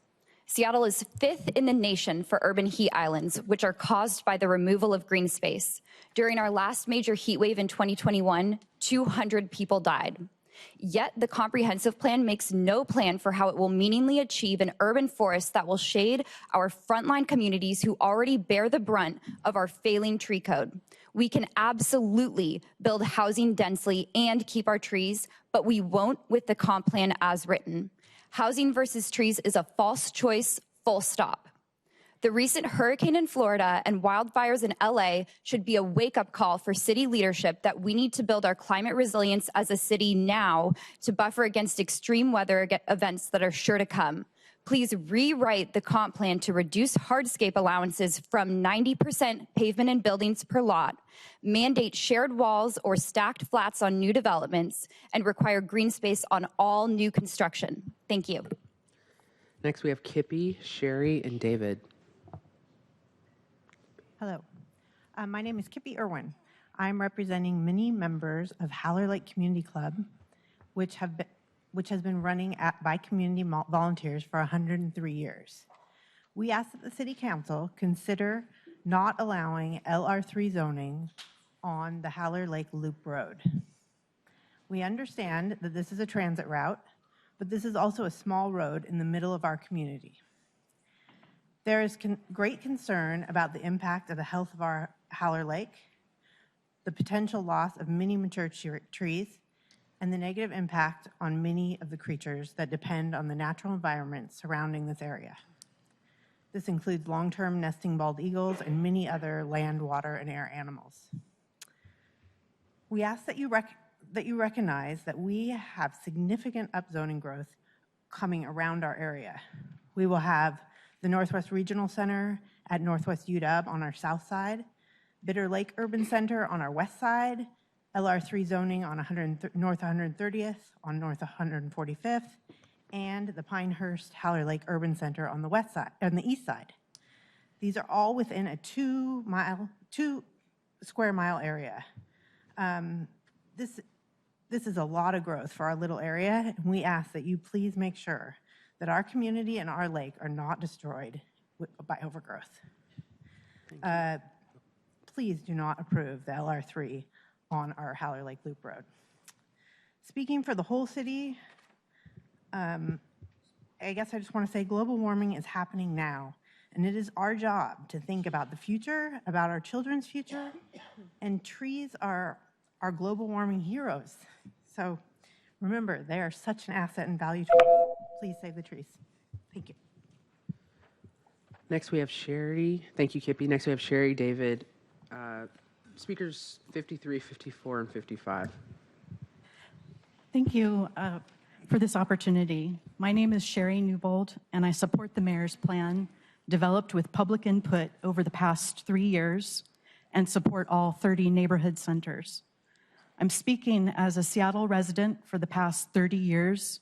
Seattle is 5th in the nation for urban heat islands, which are caused by the removal of green space. During our last major heat wave in 2021, 200 people died. Yet the comprehensive plan makes no plan for how it will meaningfully achieve an urban forest that will shade our frontline communities who already bear the brunt of our failing tree code. We can absolutely build housing densely and keep our trees, but we won't with the comp plan as written. Housing versus trees is a false choice, full stop. The recent hurricane in Florida and wildfires in LA should be a wake-up call for city leadership that we need to build our climate resilience as a city now to buffer against extreme weather events that are sure to come. Please rewrite the comp plan to reduce hardscape allowances from 90% pavement and buildings per lot, mandate shared walls or stacked flats on new developments, and require green space on all new construction. Thank you. Next, we have Kippy, Sherry, and David. Hello. My name is Kippy Irwin. I'm representing many members of Haller Lake Community Club, which has been running by community volunteers for 103 years. We ask that the City Council consider not allowing LR3 zoning on the Haller Lake Loop Road. We understand that this is a transit route, but this is also a small road in the middle of our community. There is great concern about the impact of the health of our Haller Lake, the potential loss of many mature trees, and the negative impact on many of the creatures that depend on the natural environment surrounding this area. This includes long-term nesting bald eagles and many other land, water, and air animals. We ask that you recognize that we have significant upzoning growth coming around our area. We will have the Northwest Regional Center at Northwest UW on our south side, Bitter Lake Urban Center on our west side, LR3 zoning on North 130th, on North 145th, and the Pinehurst Haller Lake Urban Center on the west side, on the east side. These are all within a 2 square mile area. This is a lot of growth for our little area, and we ask that you please make sure that our community and our lake are not destroyed by overgrowth. Please do not approve the LR3 on our Haller Lake Loop Road. Speaking for the whole city, I guess I just want to say global warming is happening now, and it is our job to think about the future, about our children's future, and trees are our global warming heroes. So remember, they are such an asset and value to us. Please save the trees. Thank you. Next we have Sherry. Thank you, Kippy. Next we have Sherry, David. Speakers 53, 54, and 55. Thank you for this opportunity. My name is Sherry Newbold, and I support the mayor's plan developed with public input over the past 3 years and support all 30 neighborhood centers. I'm speaking as a Seattle resident for the past 30 years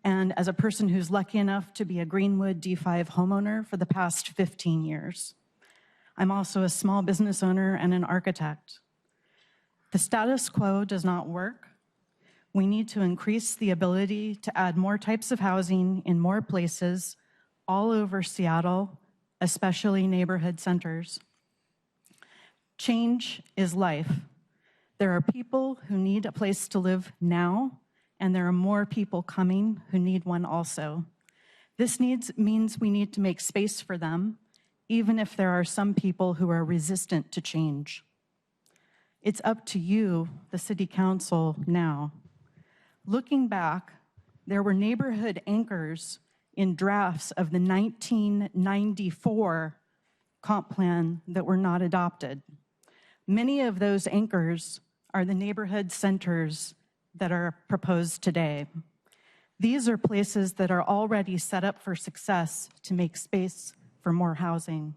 and as a person who's lucky enough to be a Greenwood D5 homeowner for the past 15 years. I'm also a small business owner and an architect. The status quo does not work. We need to increase the ability to add more types of housing in more places all over Seattle, especially neighborhood centers. Change is life. There are people who need a place to live now, and there are more people coming who need one also. This means we need to make space for them, even if there are some people who are resistant to change. It's up to you, the City Council, now. Looking back, there were neighborhood anchors in drafts of the 1994 comp plan that were not adopted. Many of those anchors are the neighborhood centers that are proposed today. These are places that are already set up for success to make space for more housing.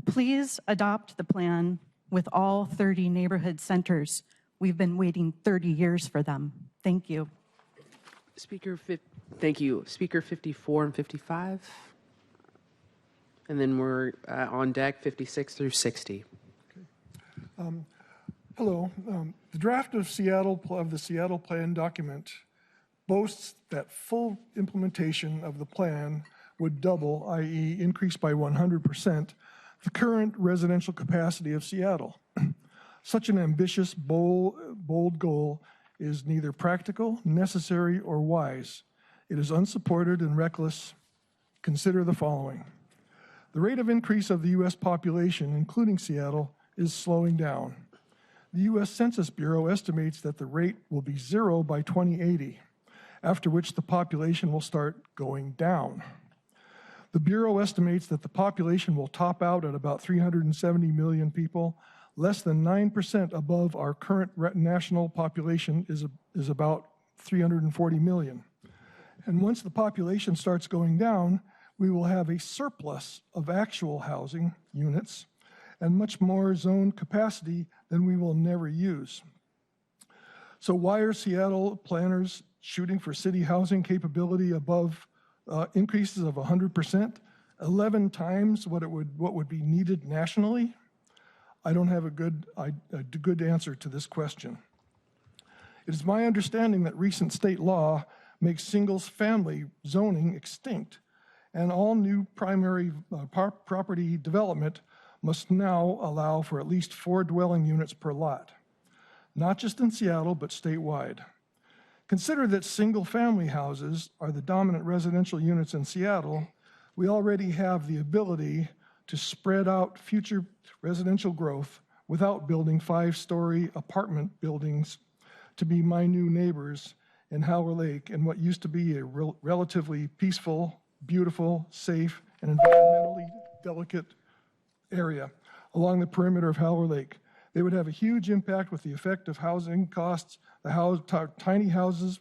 Please adopt the plan with all 30 neighborhood centers. We've been waiting 30 years for them. Thank you. Thank you. Speaker 54 and 55. And then we're on deck 56 through 60. Hello. The draft of the Seattle Plan document boasts that full implementation of the plan would double, i.e. increase by 100%, the current residential capacity of Seattle. Such an ambitious, bold goal is neither practical, necessary, or wise. It is unsupported and reckless. Consider the following. The rate of increase of the U.S. population, including Seattle, is slowing down. The U.S. Census Bureau estimates that the rate will be 0 by 2080, after which the population will start going down. The Bureau estimates that the population will top out at about 370 million people, less than 9% above our current national population is about 340 million. And once the population starts going down, we will have a surplus of actual housing units and much more zone capacity than we will never use. So why are Seattle planners shooting for city housing capability above increases of 100%, 11 times what would be needed nationally? I don't have a good answer to this question. It is my understanding that recent state law makes singles family zoning extinct, and all new primary property development must now allow for at least 4 dwelling units per lot, not just in Seattle, but statewide. Consider that single-family houses are the dominant residential units in Seattle. We already have the ability to spread out future residential growth without building 5-story apartment buildings to be my new neighbors in Howler Lake in what used to be a relatively peaceful, beautiful, safe, and environmentally delicate area along the perimeter of Howler Lake. They would have a huge impact with the effect of housing costs. The tiny houses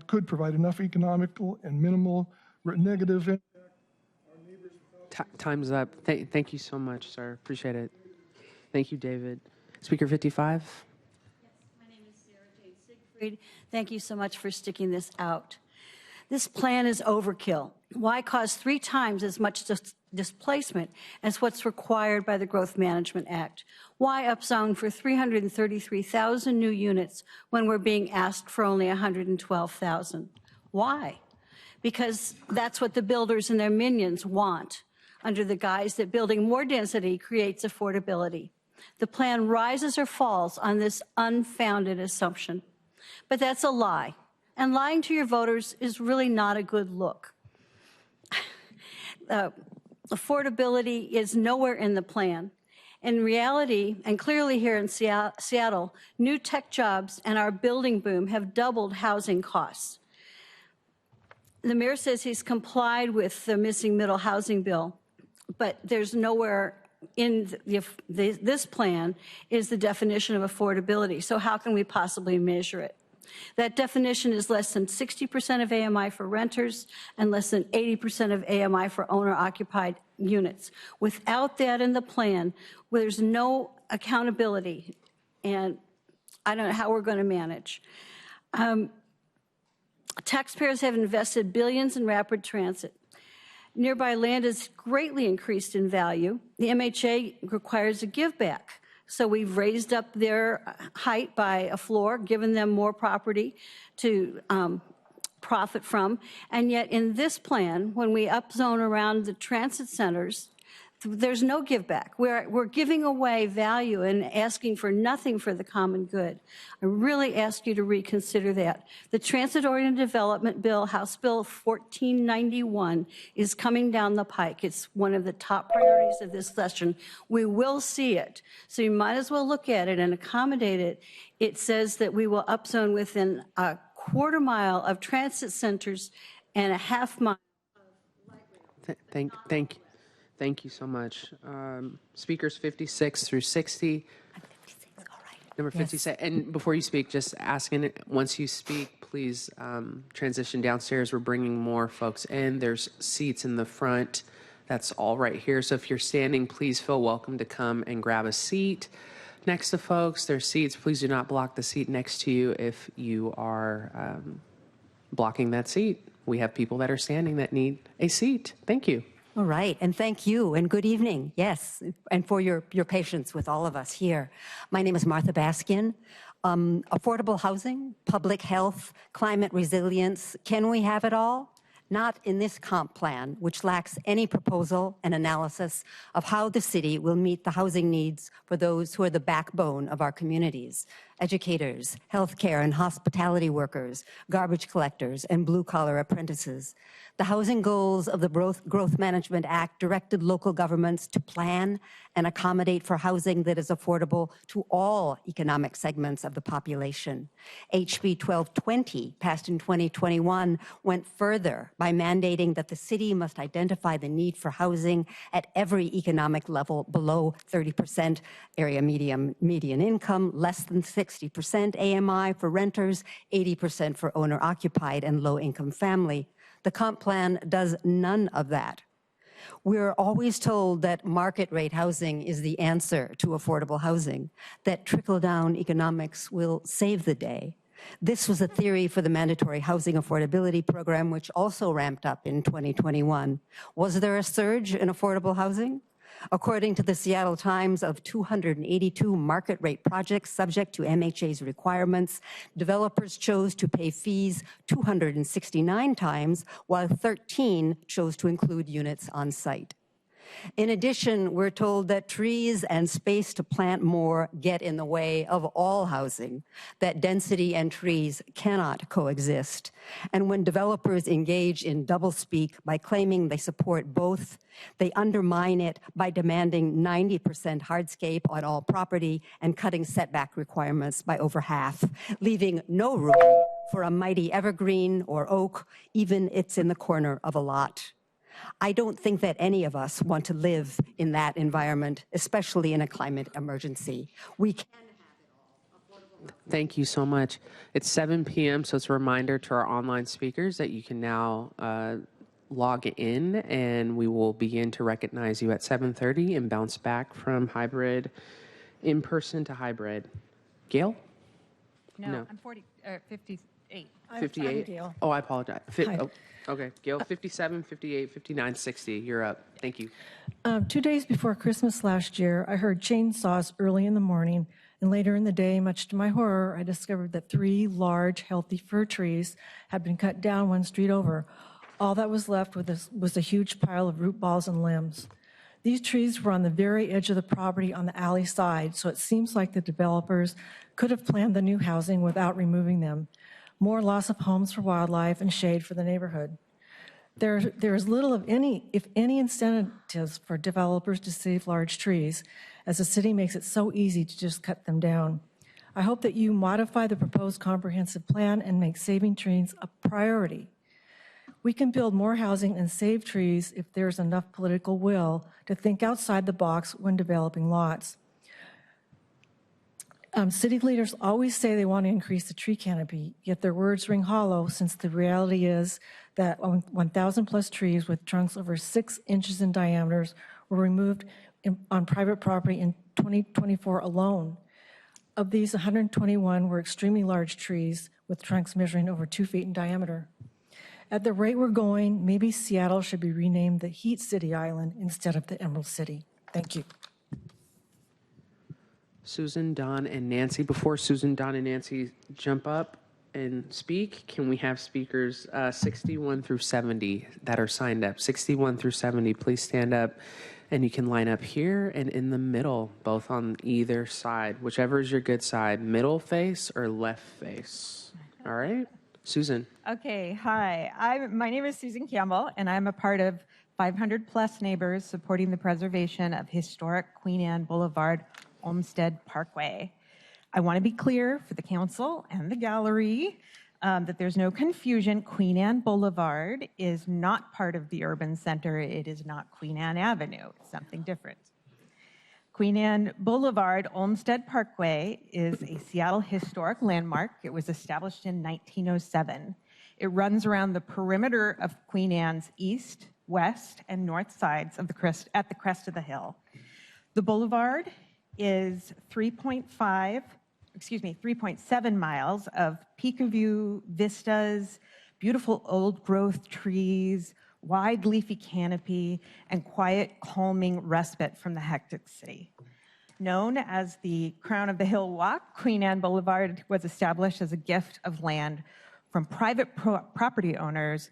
could provide enough economical and minimal negative impact. Time's up. Thank you so much, sir. Appreciate it. Thank you, David. Speaker 55. Yes, my name is Sarah Jane Siegfried. Thank you so much for sticking this out. This plan is overkill. Why cause 3 times as much displacement as what's required by the Growth Management Act? Why upzone for 333,000 new units when we're being asked for only 112,000? Why? because that's what the builders and their minions want, under the guise that building more density creates affordability. The plan rises or falls on this unfounded assumption. But that's a lie. And lying to your voters is really not a good look. Affordability is nowhere in the plan. In reality, and clearly here in Seattle, new tech jobs and our building boom have doubled housing costs. The mayor says he's complied with the missing middle housing bill, but there's nowhere in this plan is the definition of affordability. So how can we possibly measure it? That definition is less than 60% of AMI for renters and less than 80% of AMI for owner-occupied units. Without that in the plan, there's no accountability, and I don't know how we're going to manage. Taxpayers have invested billions in rapid transit. Nearby land is greatly increased in value. The MHA requires a give back. So we've raised up their height by a floor, given them more property to profit from. And yet in this plan, when we upzone around the transit centers, there's no give back. We're giving away value and asking for nothing for the common good. I really ask you to reconsider that. The Transit-Oriented Development Bill, House Bill 1491, is coming down the pike. It's one of the top priorities of this session. We will see it. So you might as well look at it and accommodate it. It says that we will upzone within a quarter mile of transit centers and a half mile. Thank you so much. Speakers 56 through 60. Number 56. Yes. And before you speak, just asking, once you speak, please transition downstairs. We're bringing more folks in. There's seats in the front. That's all right here. So if you're standing, please feel welcome to come and grab a seat next to folks. There's seats. Please do not block the seat next to you if you are blocking that seat. We have people that are standing that need a seat. Thank you. All right, and thank you, and good evening, yes, and for your patience with all of us here. My name is Martha Baskin. Affordable housing, public health, climate resilience, can we have it all? Not in this comp plan, which lacks any proposal and analysis of how the city will meet the housing needs for those who are the backbone of our communities: educators, healthcare and hospitality workers, garbage collectors, and blue-collar apprentices. The housing goals of the Growth Management Act directed local governments to plan and accommodate for housing that is affordable to all economic segments of the population. HB 1220, passed in 2021, went further by mandating that the city must identify the need for housing at every economic level below 30% area median income, less than 60% AMI for renters, 80% for owner-occupied and low-income family. The comp plan does none of that. We're always told that market rate housing is the answer to affordable housing, that trickle-down economics will save the day. This was a theory for the mandatory housing affordability program, which also ramped up in 2021. Was there a surge in affordable housing? According to the Seattle Times, of 282 market rate projects subject to MHA's requirements, developers chose to pay fees 269 times, while 13 chose to include units on site. In addition, we're told that trees and space to plant more get in the way of all housing, that density and trees cannot coexist. And when developers engage in doublespeak by claiming they support both, they undermine it by demanding 90% hardscape on all property and cutting setback requirements by over half, leaving no room for a mighty evergreen or oak, even if it's in the corner of a lot. I don't think that any of us want to live in that environment, especially in a climate emergency. We can have it all. Thank you so much. It's 7 p.m., so it's a reminder to our online speakers that you can now log in, and we will begin to recognize you at 7:30 and bounce back from hybrid in-person to hybrid. Gail? No. I'm 58. 58? Oh, I apologize. Okay, Gail, 57, 58, 59, 60. You're up. Thank you. 2 days before Christmas last year, I heard chainsaws early in the morning, and later in the day, much to my horror, I discovered that 3 large, healthy fir trees had been cut down one street over. All that was left was a huge pile of root balls and limbs. These trees were on the very edge of the property on the alley side, so it seems like the developers could have planned the new housing without removing them. More loss of homes for wildlife and shade for the neighborhood. There is little of any, if any, incentives for developers to save large trees, as the city makes it so easy to just cut them down. I hope that you modify the proposed comprehensive plan and make saving trees a priority. We can build more housing and save trees if there's enough political will to think outside the box when developing lots. City leaders always say they want to increase the tree canopy, yet their words ring hollow, since the reality is that 1,000 plus trees with trunks over 6 inches in diameters were removed on private property in 2024 alone. Of these, 121 were extremely large trees with trunks measuring over 2 feet in diameter. At the rate we're going, maybe Seattle should be renamed the Heat City Island instead of the Emerald City. Thank you. Susan, Don, and Nancy. Before Susan, Don, and Nancy jump up and speak, can we have speakers 61 through 70 that are signed up? 61 through 70, please stand up. And you can line up here and in the middle, both on either side, whichever is your good side, middle face or left face. All right? Susan. Okay, hi. My name is Susan Campbell, and I'm a part of 500 plus neighbors supporting the preservation of historic Queen Anne Boulevard Olmsted Parkway. I want to be clear for the council and the gallery that there's no confusion. Queen Anne Boulevard is not part of the urban center. It is not Queen Anne Avenue. It's something different. Queen Anne Boulevard Olmsted Parkway is a Seattle historic landmark. It was established in 1907. It runs around the perimeter of Queen Anne's east, west, and north sides of the crest of the hill. The boulevard is 3.7 miles of peak view vistas, beautiful old growth trees, wide leafy canopy, and quiet, calming respite from the hectic city. Known as the Crown of the Hill Walk, Queen Anne Boulevard was established as a gift of land from private property owners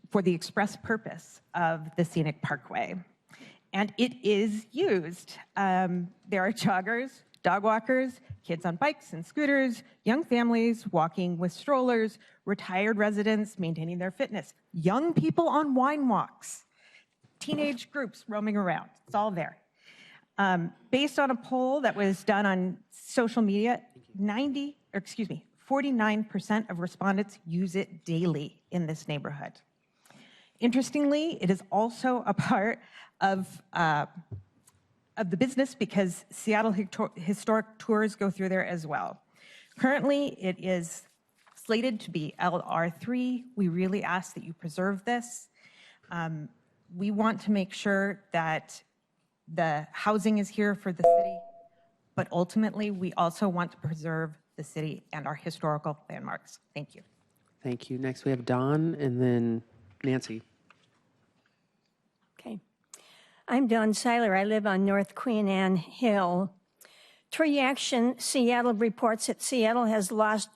for the express purpose of the scenic parkway. And it is used. There are joggers, dog walkers, kids on bikes and scooters, young families walking with strollers, retired residents maintaining their fitness, young people on wine walks, teenage groups roaming around. It's all there. Based on a poll that was done on social media, 49% of respondents use it daily in this neighborhood. Interestingly, it is also a part of the business because Seattle Historic Tours go through there as well. Currently, it is slated to be LR3. We really ask that you preserve this. We want to make sure that the housing is here for the city, but ultimately, we also want to preserve the city and our historical landmarks. Thank you. Thank you. Next, we have Dawn and then Nancy. Okay. I'm Dawn Seiler. I live on North Queen Anne Hill. Tree Action Seattle reports that Seattle has lost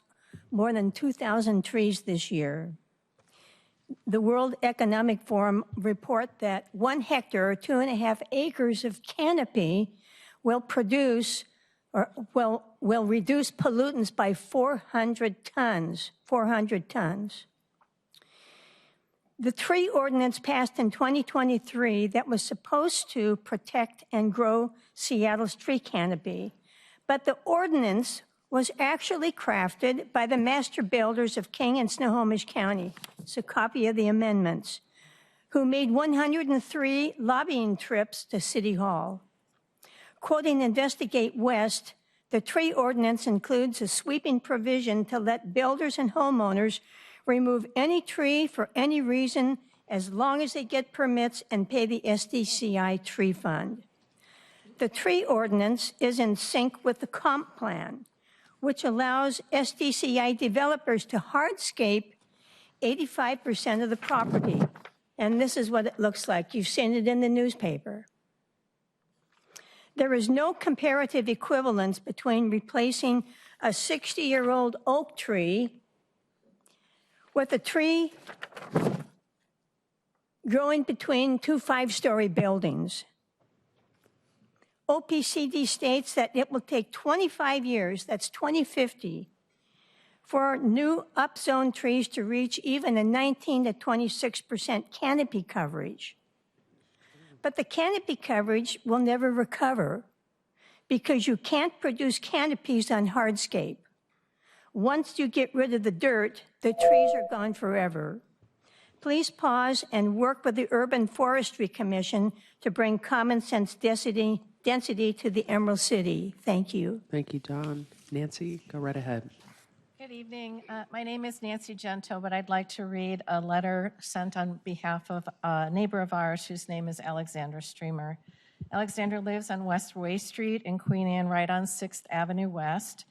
more than 2,000 trees this year. The World Economic Forum report that 1 hectare or 2.5 acres of canopy will reduce pollutants by 400 tons. 400 tons. The tree ordinance passed in 2023 that was supposed to protect and grow Seattle's tree canopy, but the ordinance was actually crafted by the master builders of King and Snohomish County. It's a copy of the amendments, who made 103 lobbying trips to City Hall. Quoting Investigate West, the tree ordinance includes a sweeping provision to let builders and homeowners remove any tree for any reason as long as they get permits and pay the SDCI tree fund. The tree ordinance is in sync with the comp plan, which allows SDCI developers to hardscape 85% of the property. And this is what it looks like. You've seen it in the newspaper. There is no comparative equivalence between replacing a 60-year-old oak tree with a tree growing between two 5-story buildings. OPCD states that it will take 25 years, that's 2050, for new upzone trees to reach even a 19 to 26% canopy coverage. But the canopy coverage will never recover because you can't produce canopies on hardscape. Once you get rid of the dirt, the trees are gone forever. Please pause and work with the Urban Forestry Commission to bring common sense density to the Emerald City. Thank you. Thank you, Don. Nancy, go right ahead. Good evening. My name is Nancy Gento, but I'd like to read a letter sent on behalf of a neighbor of ours whose name is Alexandra Streamer. Alexandra lives on West Way Street in Queen Anne, right on 6th Avenue West.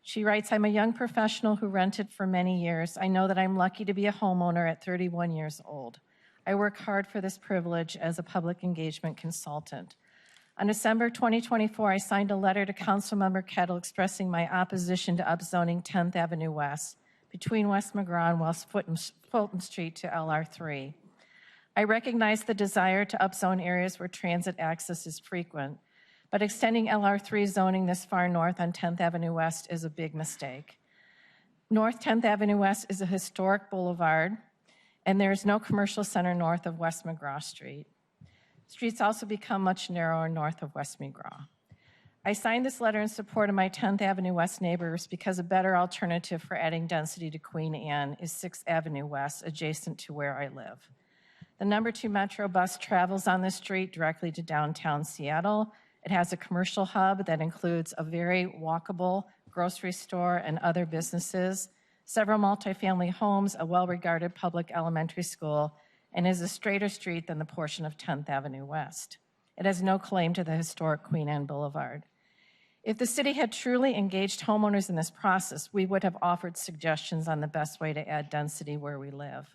She writes, I'm a young professional who rented for many years. I know that I'm lucky to be a homeowner at 31 years old. I work hard for this privilege as a public engagement consultant. On December 2024, I signed a letter to Councilmember Kettle expressing my opposition to upzoning 10th Avenue West between West McGraw and West Fulton Street to LR3. I recognize the desire to upzone areas where transit access is frequent, but extending LR3 zoning this far north on 10th Avenue West is a big mistake. North 10th Avenue West is a historic boulevard, and there is no commercial center north of West McGraw Street. Streets also become much narrower north of West McGraw. I signed this letter in support of my 10th Avenue West neighbors because a better alternative for adding density to Queen Anne is 6th Avenue West, adjacent to where I live. The number 2 Metro bus travels on this street directly to downtown Seattle. It has a commercial hub that includes a very walkable grocery store and other businesses, several multifamily homes, a well-regarded public elementary school, and is a straighter street than the portion of 10th Avenue West. It has no claim to the historic Queen Anne Boulevard. If the city had truly engaged homeowners in this process, we would have offered suggestions on the best way to add density where we live.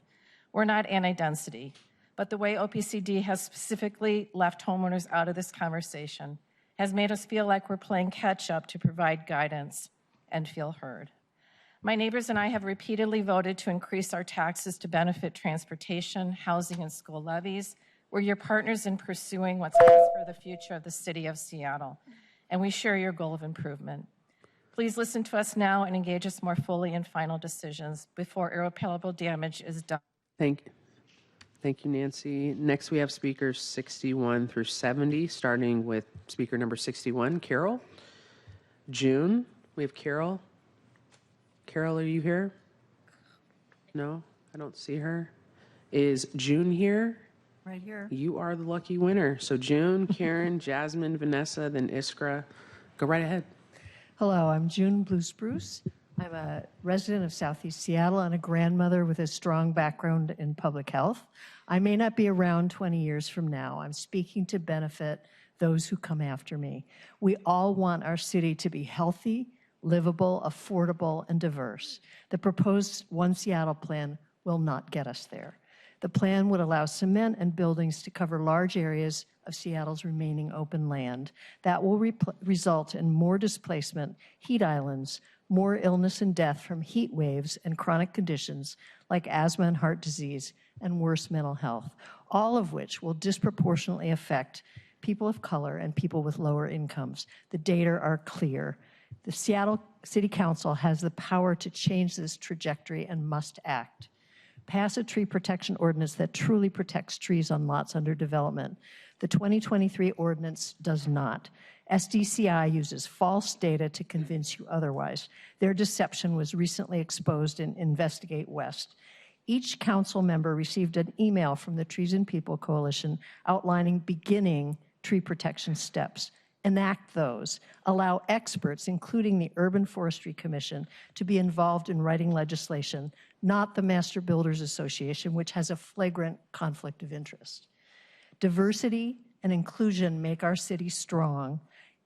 We're not anti-density, but the way OPCD has specifically left homeowners out of this conversation has made us feel like we're playing catch-up to provide guidance and feel heard. My neighbors and I have repeatedly voted to increase our taxes to benefit transportation, housing, and school levies. We're your partners in pursuing what's best for the future of the city of Seattle, and we share your goal of improvement. Please listen to us now and engage us more fully in final decisions before irreparable damage is done. Thank you, Nancy. Next, we have speakers 61 through 70, starting with speaker number 61, Carol. June, we have Carol. Carol, are you here? No, I don't see her. Is June here? Right here. You are the lucky winner. So June, Karen, Jasmine, Vanessa, then Iskra. Go right ahead. Hello, I'm June Blue Spruce. I'm a resident of Southeast Seattle and a grandmother with a strong background in public health. I may not be around 20 years from now. I'm speaking to benefit those who come after me. We all want our city to be healthy, livable, affordable, and diverse. The proposed One Seattle plan will not get us there. The plan would allow cement and buildings to cover large areas of Seattle's remaining open land. That will result in more displacement, heat islands, more illness and death from heat waves and chronic conditions like asthma and heart disease, and worse mental health, all of which will disproportionately affect people of color and people with lower incomes. The data are clear. The Seattle City Council has the power to change this trajectory and must act. Pass a tree protection ordinance that truly protects trees on lots under development. The 2023 ordinance does not. SDCI uses false data to convince you otherwise. Their deception was recently exposed in Investigate West. Each council member received an email from the Trees and People Coalition outlining beginning tree protection steps. Enact those. Allow experts, including the Urban Forestry Commission, to be involved in writing legislation, not the Master Builders Association, which has a flagrant conflict of interest. Diversity and inclusion make our city strong.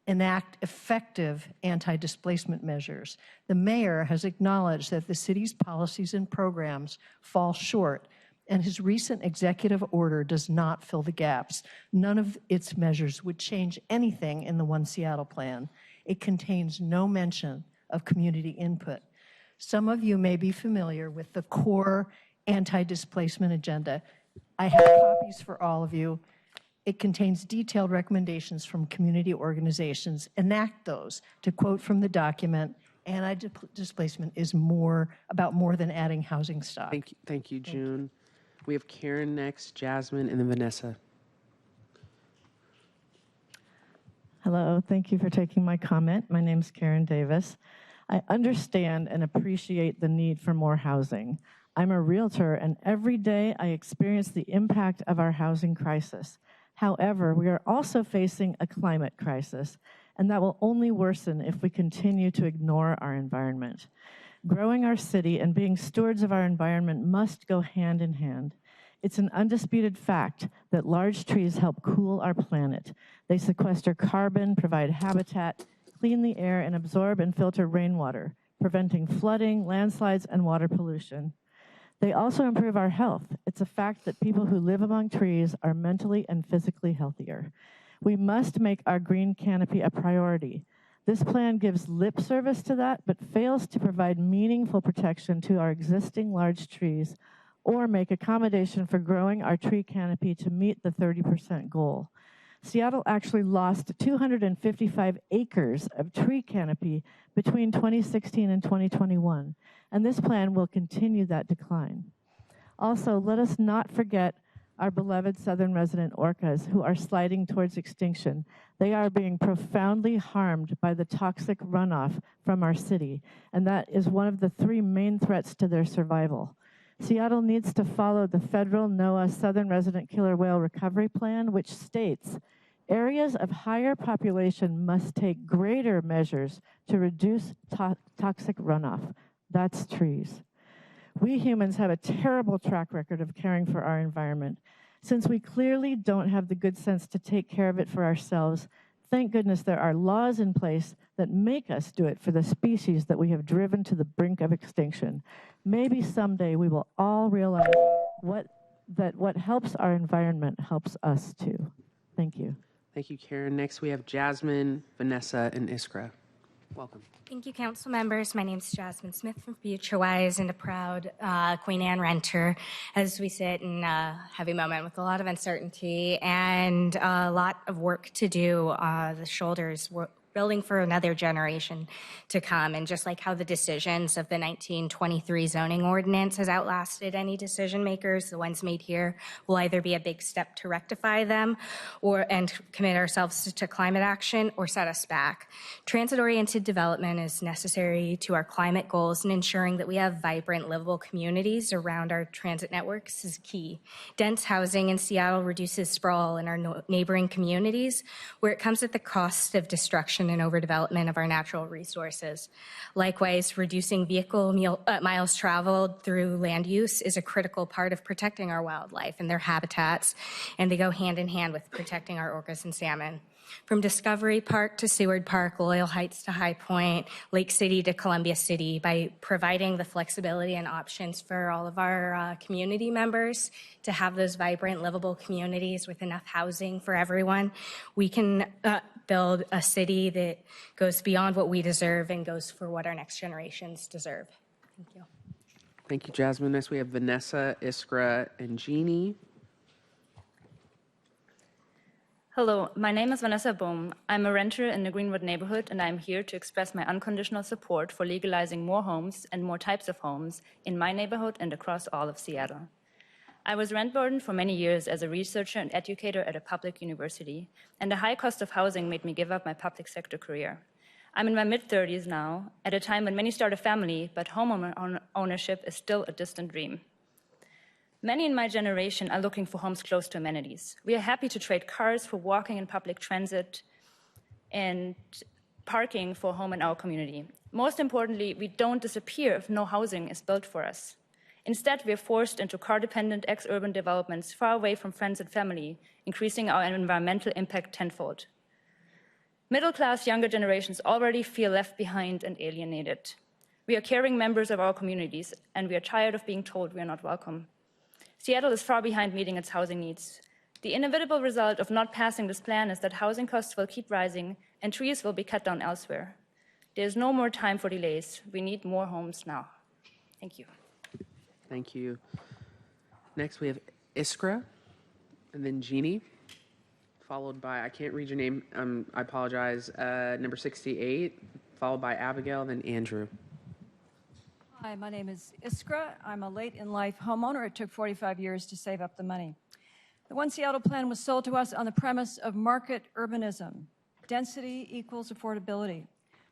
Enact effective anti-displacement measures. The mayor has acknowledged that the city's policies and programs fall short, and his recent executive order does not fill the gaps. None of its measures would change anything in the One Seattle plan. It contains no mention of community input. Some of you may be familiar with the core anti-displacement agenda. I have copies for all of you. It contains detailed recommendations from community organizations. Enact those. To quote from the document, anti-displacement is about more than adding housing stock. Thank you, June. We have Karen next, Jasmine, and then Vanessa. Hello, thank you for taking my comment. My name is Karen Davis. I understand and appreciate the need for more housing. I'm a realtor, and every day I experience the impact of our housing crisis. However, we are also facing a climate crisis, and that will only worsen if we continue to ignore our environment. Growing our city and being stewards of our environment must go hand in hand. It's an undisputed fact that large trees help cool our planet. They sequester carbon, provide habitat, clean the air, and absorb and filter rainwater, preventing flooding, landslides, and water pollution. They also improve our health. It's a fact that people who live among trees are mentally and physically healthier. We must make our green canopy a priority. This plan gives lip service to that, but fails to provide meaningful protection to our existing large trees or make accommodation for growing our tree canopy to meet the 30% goal. Seattle actually lost 255 acres of tree canopy between 2016 and 2021, and this plan will continue that decline. Also, let us not forget our beloved southern resident orcas who are sliding towards extinction. They are being profoundly harmed by the toxic runoff from our city, and that is one of the 3 main threats to their survival. Seattle needs to follow the federal NOAA Southern Resident Killer Whale Recovery Plan, which states areas of higher population must take greater measures to reduce toxic runoff. That's trees. We humans have a terrible track record of caring for our environment. Since we clearly don't have the good sense to take care of it for ourselves, thank goodness there are laws in place that make us do it for the species that we have driven to the brink of extinction. Maybe someday we will all realize that what helps our environment helps us too. Thank you. Thank you, Karen. Next, we have Jasmine, Vanessa, and Iskra. Welcome. Thank you, council members. My name is Jasmine Smith from FutureWise and a proud Queen Anne renter as we sit in a heavy moment with a lot of uncertainty and a lot of work to do. The shoulders were building for another generation to come. And just like how the decisions of the 1923 zoning ordinance has outlasted any decision makers, the ones made here will either be a big step to rectify them and commit ourselves to climate action or set us back. Transit-oriented development is necessary to our climate goals, and ensuring that we have vibrant, livable communities around our transit networks is key. Dense housing in Seattle reduces sprawl in our neighboring communities, where it comes at the cost of destruction and overdevelopment of our natural resources. Likewise, reducing vehicle miles traveled through land use is a critical part of protecting our wildlife and their habitats, and they go hand in hand with protecting our orcas and salmon. From Discovery Park to Seward Park, Loyal Heights to High Point, Lake City to Columbia City, by providing the flexibility and options for all of our community members to have those vibrant, livable communities with enough housing for everyone, we can build a city that goes beyond what we deserve and goes for what our next generations deserve. Thank you. Thank you, Jasmine. Next, we have Vanessa, Iskra, and Jeannie. Hello, my name is Vanessa Bohm. I'm a renter in the Greenwood neighborhood, and I'm here to express my unconditional support for legalizing more homes and more types of homes in my neighborhood and across all of Seattle. I was rent burdened for many years as a researcher and educator at a public university, and the high cost of housing made me give up my public sector career. I'm in my mid-30s now, at a time when many start a family, but home ownership is still a distant dream. Many in my generation are looking for homes close to amenities. We are happy to trade cars for walking and public transit and parking for a home in our community. Most importantly, we don't disappear if no housing is built for us. Instead, we are forced into car-dependent ex-urban developments far away from friends and family, increasing our environmental impact tenfold. Middle-class younger generations already feel left behind and alienated. We are caring members of our communities, and we are tired of being told we are not welcome. Seattle is far behind meeting its housing needs. The inevitable result of not passing this plan is that housing costs will keep rising and trees will be cut down elsewhere. There is no more time for delays. We need more homes now. Thank you. Thank you. Next, we have Iskra, and then Jeannie, followed by, I can't read your name, I apologize, number 68, followed by Abigail, then Andrew. Hi, my name is Iskra. I'm a late-in-life homeowner. It took 45 years to save up the money. The One Seattle plan was sold to us on the premise of market urbanism. Density equals affordability.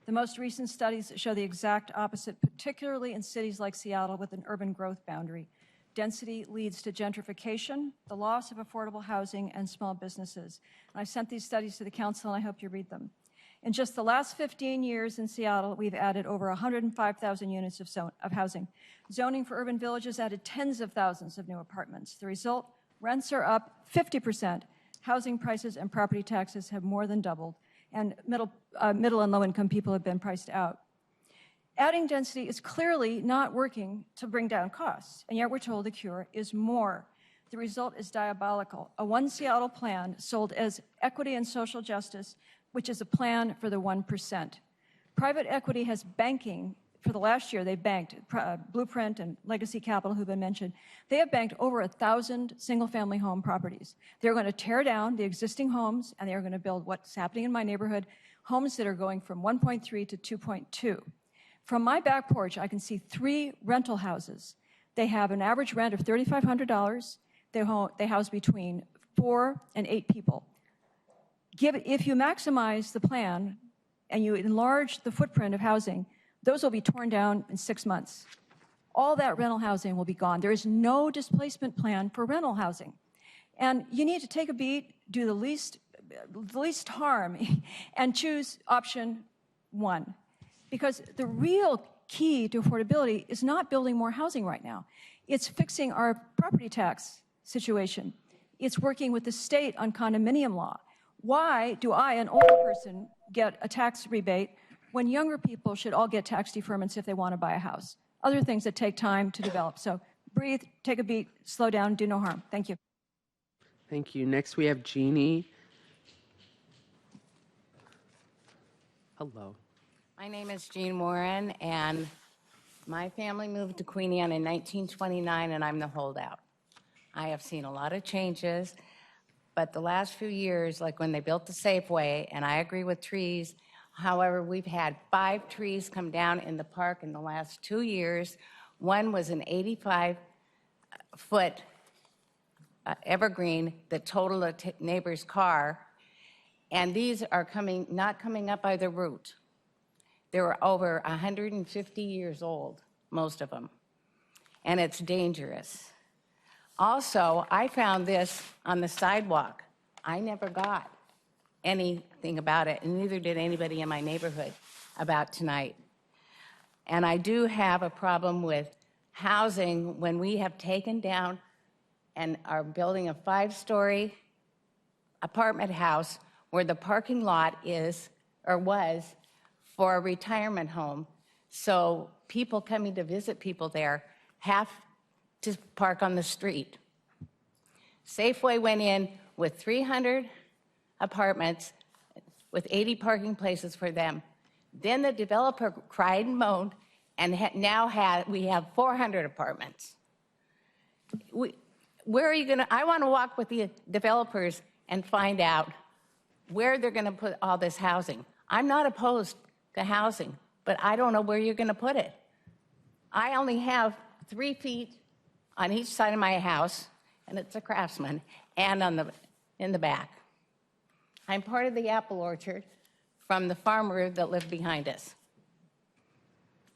The most recent studies show the exact opposite, particularly in cities like Seattle with an urban growth boundary. Density leads to gentrification, the loss of affordable housing, and small businesses. And I sent these studies to the council, and I hope you read them. In just the last 15 years in Seattle, we've added over 105,000 units of housing. Zoning for urban villages added tens of thousands of new apartments. The result, rents are up 50%. Housing prices and property taxes have more than doubled, and middle and low-income people have been priced out. Adding density is clearly not working to bring down costs, and yet we're told the cure is more. The result is diabolical. A One Seattle plan sold as equity and social justice, which is a plan for the 1%. Private equity has banking. For the last year, they banked Blueprint and Legacy Capital, who've been mentioned. They have banked over 1,000 single-family home properties. They're going to tear down the existing homes, and they're going to build what's happening in my neighborhood, homes that are going from 1.3 to 2.2. From my back porch, I can see 3 rental houses. They have an average rent of $3,500. They house between 4 and 8 people. If you maximize the plan and you enlarge the footprint of housing, those will be torn down in 6 months. All that rental housing will be gone. There is no displacement plan for rental housing. And you need to take a beat, do the least harm, and choose option 1. Because the real key to affordability is not building more housing right now. It's fixing our property tax situation. It's working with the state on condominium law. Why do I, an older person, get a tax rebate when younger people should all get tax deferments if they want to buy a house? Other things that take time to develop. So breathe, take a beat, slow down, do no harm. Thank you. Thank you. Next, we have Jeannie. Hello. My name is Jean Warren, and my family moved to Queen Anne in 1929, and I'm the holdout. I have seen a lot of changes. But the last few years, like when they built the Safeway, and I agree with trees, however, we've had 5 trees come down in the park in the last 2 years. One was an 85-foot evergreen that totaled a neighbor's car, and these are not coming up by the root. They were over 150 years old, most of them, and it's dangerous. Also, I found this on the sidewalk. I never got anything about it, and neither did anybody in my neighborhood about tonight. And I do have a problem with housing when we have taken down and are building a 5-story apartment house where the parking lot is, or was, for a retirement home. So people coming to visit people there have to park on the street. Safeway went in with 300 apartments with 80 parking places for them. Then the developer cried and moaned, and we have 400 apartments. Where are you going to? I want to walk with the developers and find out where they're going to put all this housing. I'm not opposed to housing, but I don't know where you're going to put it. I only have 3 feet on each side of my house, and it's a Craftsman, and in the back. I'm part of the apple orchard from the farmer that lived behind us.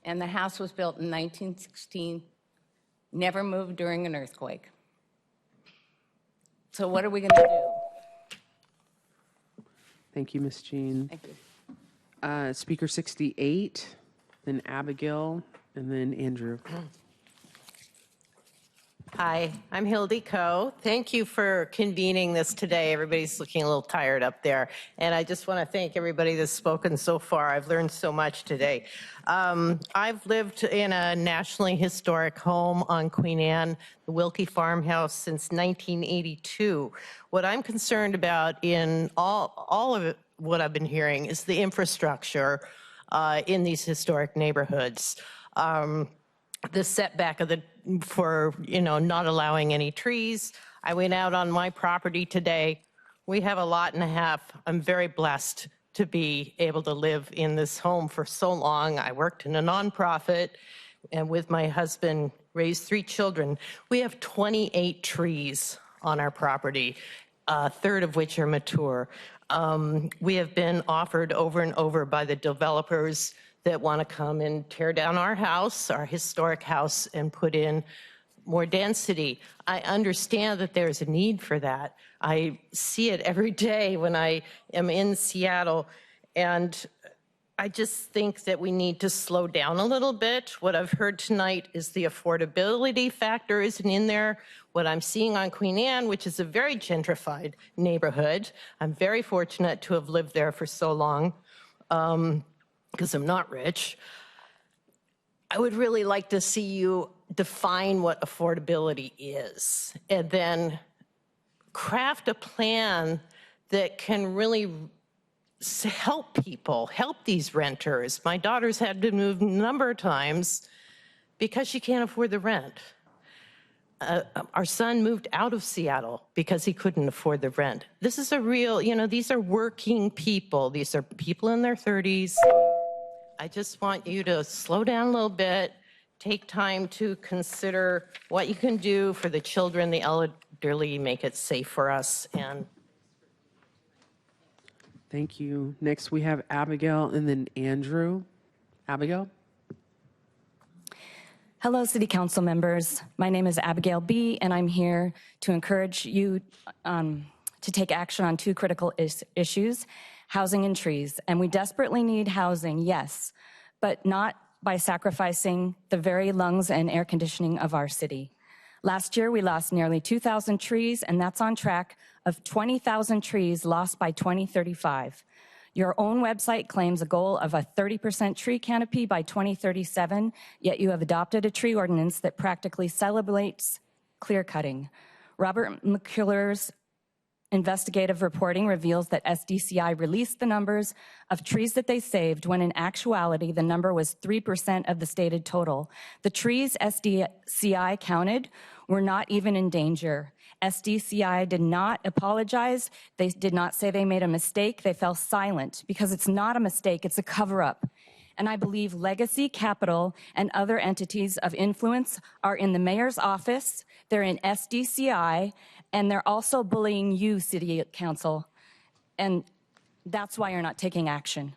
And the house was built in 1916, never moved during an earthquake. So what are we going to do? Thank you, Ms. Jean. Thank you. Speaker 68, then Abigail, and then Andrew. Hi, I'm Hildy Coe. Thank you for convening this today. Everybody's looking a little tired up there. And I just want to thank everybody that's spoken so far. I've learned so much today. I've lived in a nationally historic home on Queen Anne, the Wilkie Farmhouse, since 1982. What I'm concerned about in all of it, what I've been hearing is the infrastructure in these historic neighborhoods. The setback for not allowing any trees. I went out on my property today. We have a lot and a half. I'm very blessed to be able to live in this home for so long. I worked in a nonprofit and with my husband raised 3 children. We have 28 trees on our property, a third of which are mature. We have been offered over and over by the developers that want to come and tear down our house, our historic house, and put in more density. I understand that there's a need for that. I see it every day when I am in Seattle, and I just think that we need to slow down a little bit. What I've heard tonight is the affordability factor isn't in there. What I'm seeing on Queen Anne, which is a very gentrified neighborhood, I'm very fortunate to have lived there for so long because I'm not rich. I would really like to see you define what affordability is and then craft a plan that can really help people, help these renters. My daughter's had to move a number of times because she can't afford the rent. Our son moved out of Seattle because he couldn't afford the rent. This is a real, these are working people. These are people in their 30s. I just want you to slow down a little bit, take time to consider what you can do for the children, the elderly, make it safe for us. And Thank you. Next, we have Abigail and then Andrew. Abigail? Hello, City Council members. My name is Abigail B., and I'm here to encourage you to take action on 2 critical issues, housing and trees. And we desperately need housing, yes, but not by sacrificing the very lungs and air conditioning of our city. Last year, we lost nearly 2,000 trees, and that's on track of 20,000 trees lost by 2035. Your own website claims a goal of a 30% tree canopy by 2037, yet you have adopted a tree ordinance that practically celebrates clear cutting. Robert McCuller's investigative reporting reveals that SDCI released the numbers of trees that they saved when in actuality the number was 3% of the stated total. The trees SDCI counted were not even in danger. SDCI did not apologize. They did not say they made a mistake. They fell silent because it's not a mistake, it's a cover-up. And I believe Legacy Capital and other entities of influence are in the mayor's office, they're in SDCI, and they're also bullying you, City Council. And that's why you're not taking action.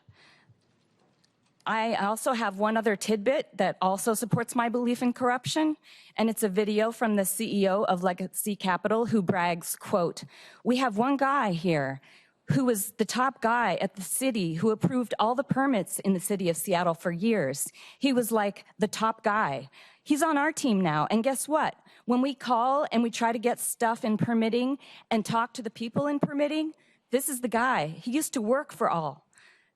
I also have one other tidbit that also supports my belief in corruption, and it's a video from the CEO of Legacy Capital who brags, quote, "We have one guy here who was the top guy at the city who approved all the permits in the city of Seattle for years. He was like the top guy. He's on our team now, and guess what? When we call and we try to get stuff in permitting and talk to the people in permitting, this is the guy. He used to work for all.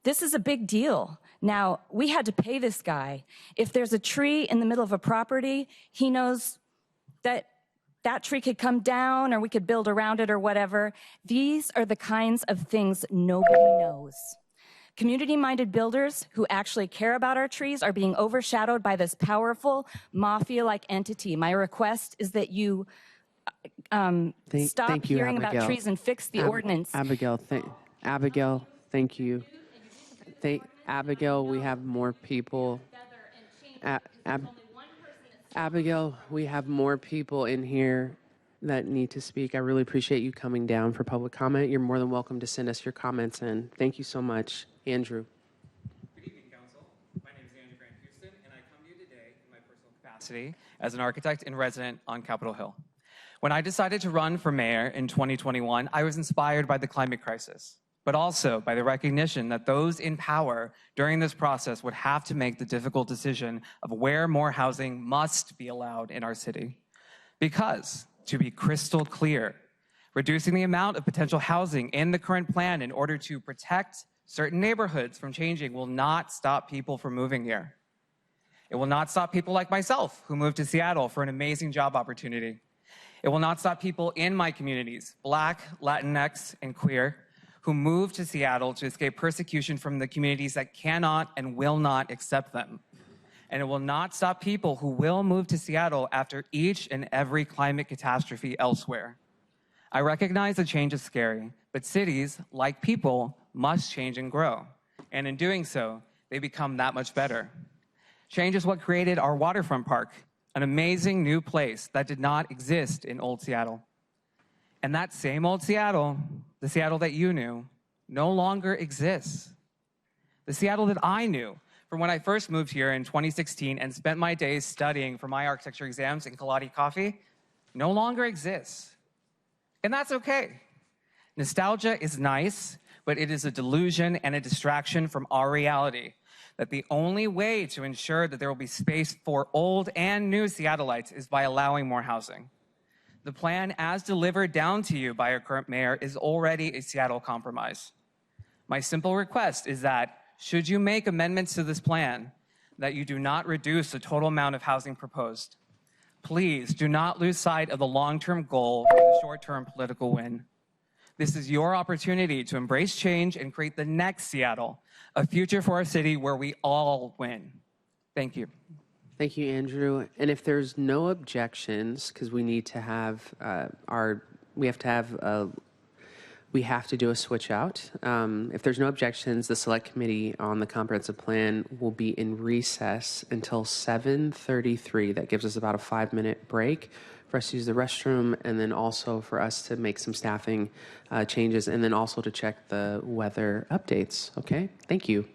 This is a big deal. Now, we had to pay this guy. If there's a tree in the middle of a property, he knows that that tree could come down or we could build around it or whatever. These are the kinds of things nobody knows. Community-minded builders who actually care about our trees are being overshadowed by this powerful mafia-like entity. My request is that you stop Thank you, hearing Abigail. about trees and fix the ordinance. Abigail, thank you. Abigail, we have more people. Abigail, we have more people in here that need to speak. I really appreciate you coming down for public comment. You're more than welcome to send us your comments in. Thank you so much. Andrew. Good evening, Council. My name is Andrew Grant Houston, and I come to you today in my personal capacity as an architect and resident on Capitol Hill. When I decided to run for mayor in 2021, I was inspired by the climate crisis, but also by the recognition that those in power during this process would have to make the difficult decision of where more housing must be allowed in our city. Because, to be crystal clear, reducing the amount of potential housing in the current plan in order to protect certain neighborhoods from changing will not stop people from moving here. It will not stop people like myself who moved to Seattle for an amazing job opportunity. It will not stop people in my communities, Black, Latinx, and queer, who moved to Seattle to escape persecution from the communities that cannot and will not accept them. And it will not stop people who will move to Seattle after each and every climate catastrophe elsewhere. I recognize that change is scary, but cities, like people, must change and grow. And in doing so, they become that much better. Change is what created our waterfront park, an amazing new place that did not exist in old Seattle. And that same old Seattle, the Seattle that you knew, no longer exists. The Seattle that I knew from when I first moved here in 2016 and spent my days studying for my architecture exams in Kaladi Coffee no longer exists. And that's okay. Nostalgia is nice, but it is a delusion and a distraction from our reality. That the only way to ensure that there will be space for old and new Seattleites is by allowing more housing. The plan as delivered down to you by our current mayor is already a Seattle compromise. My simple request is that, should you make amendments to this plan, that you do not reduce the total amount of housing proposed. Please do not lose sight of the long-term goal for the short-term political win. This is your opportunity to embrace change and create the next Seattle, a future for our city where we all win. Thank you. Thank you, Andrew. And if there's no objections, because we need to have we have to do a switch out. If there's no objections, the Select Committee on the Comprehensive Plan will be in recess until 7:33. That gives us about a 5-minute break for us to use the restroom, and then also for us to make some staffing changes, and then also to check the weather updates. Okay? Thank you.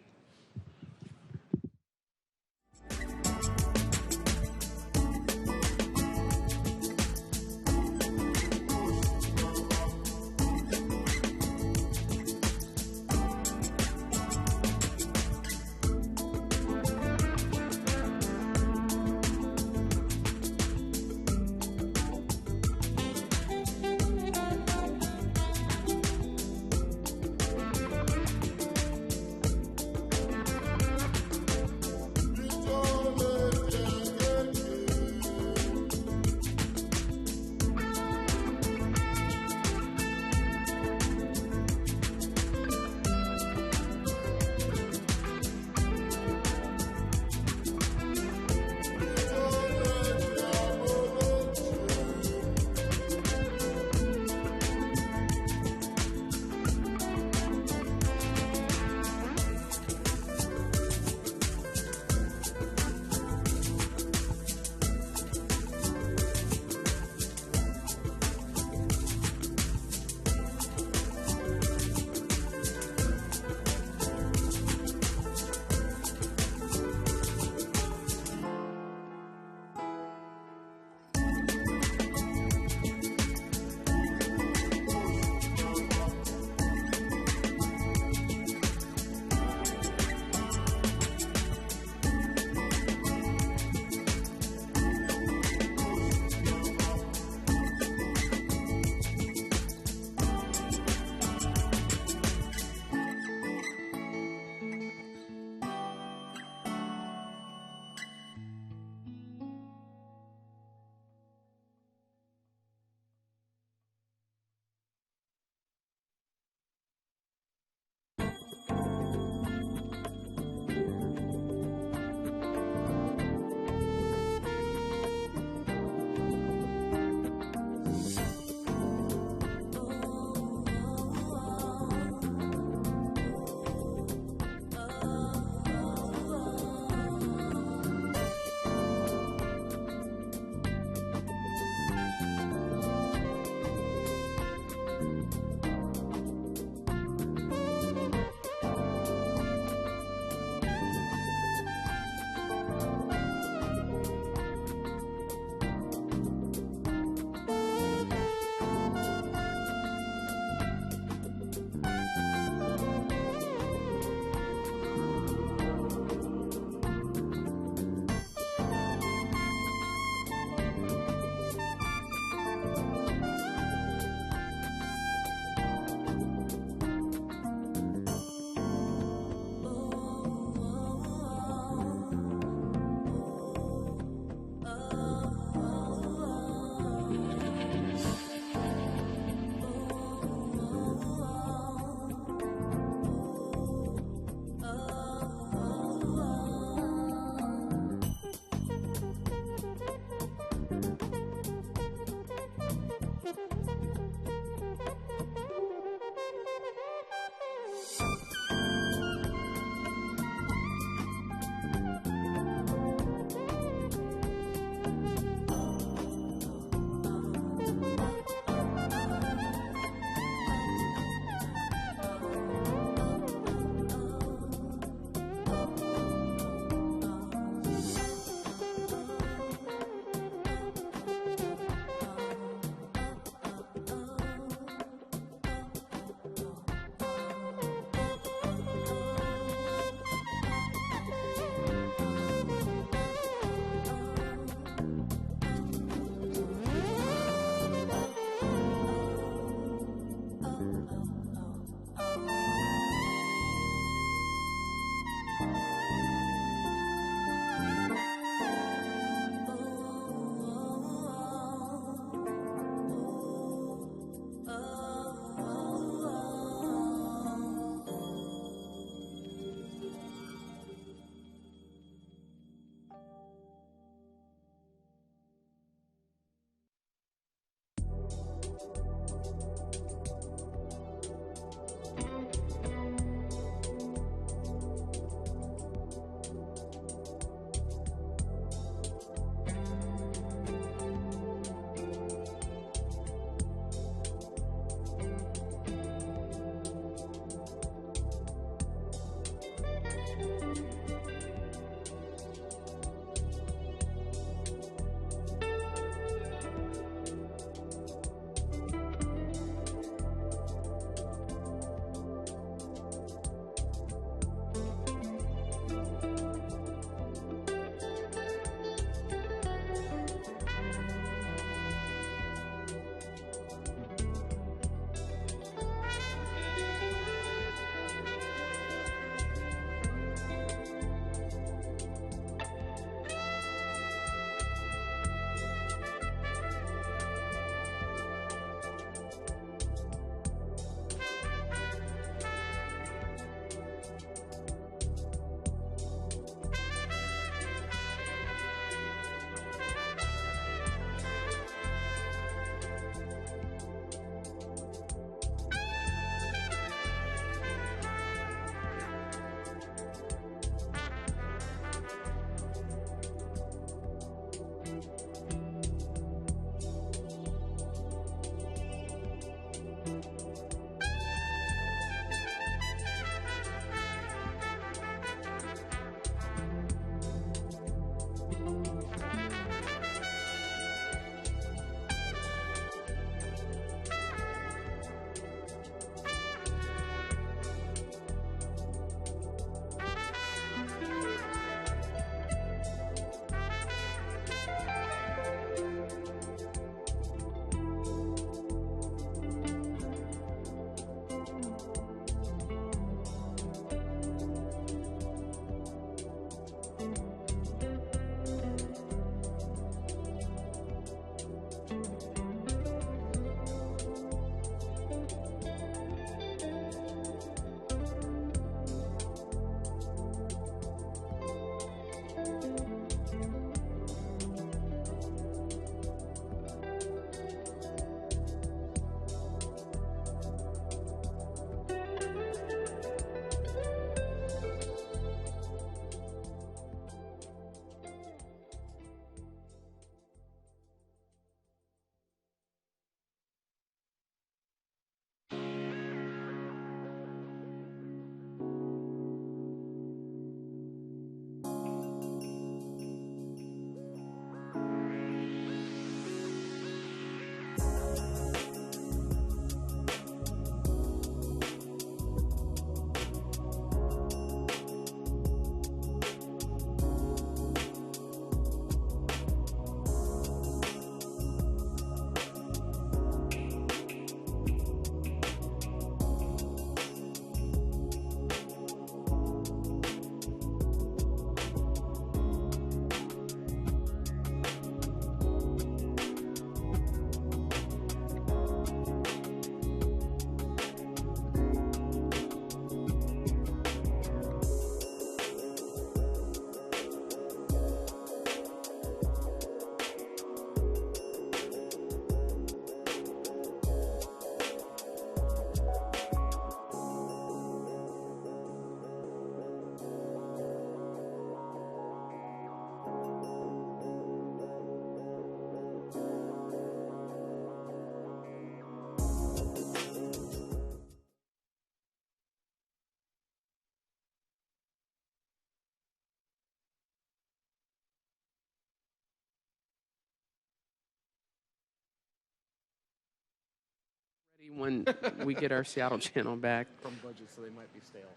when we get our Seattle channel back. From budget, so they might be stale.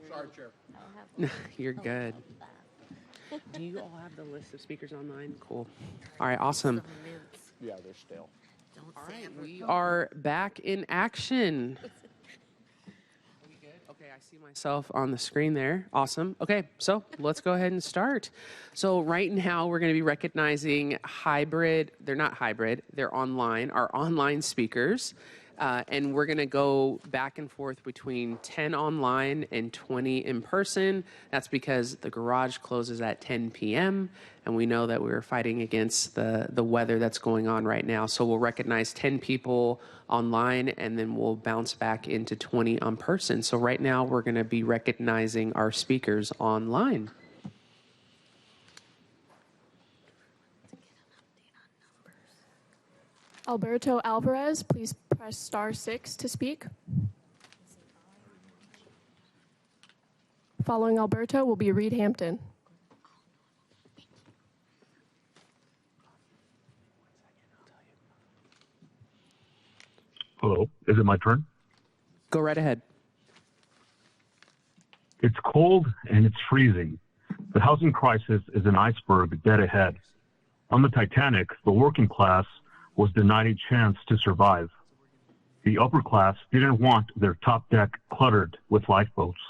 Sorry, Chair. You're good. Do you all have the list of speakers online? Cool. All right, awesome. Yeah, they're stale. All right, we are back in action. Okay, I see myself on the screen there. Awesome. Okay, so let's go ahead and start. So right now we're going to be recognizing hybrid. They're not hybrid. They're online. Our online speakers. And we're going to go back and forth between 10 online and 20 in person. That's because the garage closes at 10 p.m. And we know that we're fighting against the weather that's going on right now. So we'll recognize 10 people online, and then we'll bounce back into 20 in person. So right now we're going to be recognizing our speakers online. Alberto Alvarez, please press *6 to speak. Following Alberto will be Reed Hampton. Hello, is it my turn? Go right ahead. It's cold and it's freezing. The housing crisis is an iceberg dead ahead. On the Titanic, the working class was denied a chance to survive. The upper class didn't want their top deck cluttered with lifeboats.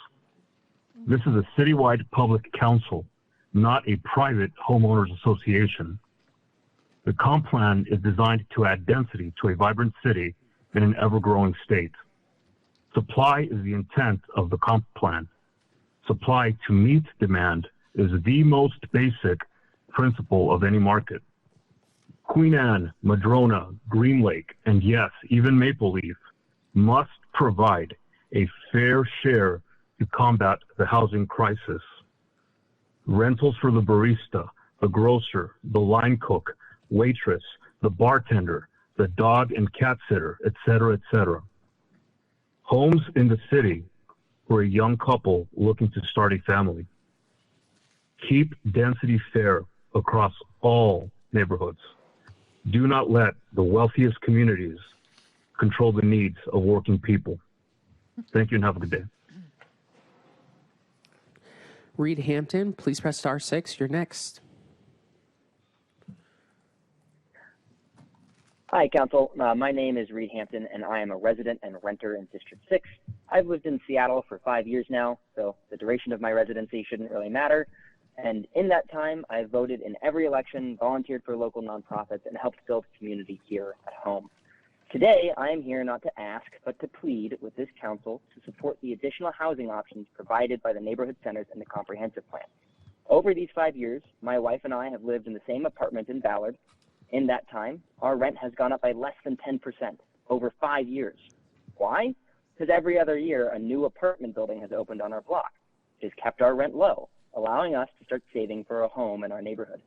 This is a citywide public council, not a private homeowners association. The comp plan is designed to add density to a vibrant city in an ever-growing state. Supply is the intent of the comp plan. Supply to meet demand is the most basic principle of any market. Queen Anne, Madrona, Green Lake, and yes, even Maple Leaf must provide a fair share to combat the housing crisis. Rentals for the barista, the grocer, the line cook, waitress, the bartender, the dog and cat sitter, etc., etc. Homes in the city for a young couple looking to start a family. Keep density fair across all neighborhoods. Do not let the wealthiest communities control the needs of working people. Thank you and have a good day. Reed Hampton, please press *6. You're next. Hi, Council. My name is Reed Hampton, and I am a resident and renter in District 6. I've lived in Seattle for 5 years now, so the duration of my residency shouldn't really matter. And in that time, I've voted in every election, volunteered for local nonprofits, and helped build community here at home. Today, I am here not to ask, but to plead with this council to support the additional housing options provided by the neighborhood centers and the comprehensive plan. Over these 5 years, my wife and I have lived in the same apartment in Ballard. In that time, our rent has gone up by less than 10% over 5 years. Why? Because every other year, a new apartment building has opened on our block. It has kept our rent low, allowing us to start saving for a home in our neighborhood.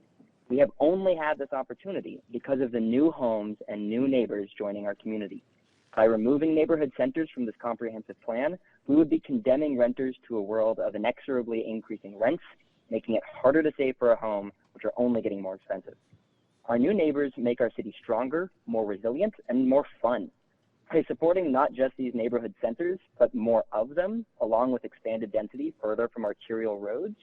We have only had this opportunity because of the new homes and new neighbors joining our community. By removing neighborhood centers from this comprehensive plan, we would be condemning renters to a world of inexorably increasing rents, making it harder to save for a home, which are only getting more expensive. Our new neighbors make our city stronger, more resilient, and more fun. By supporting not just these neighborhood centers, but more of them, along with expanded density further from arterial roads,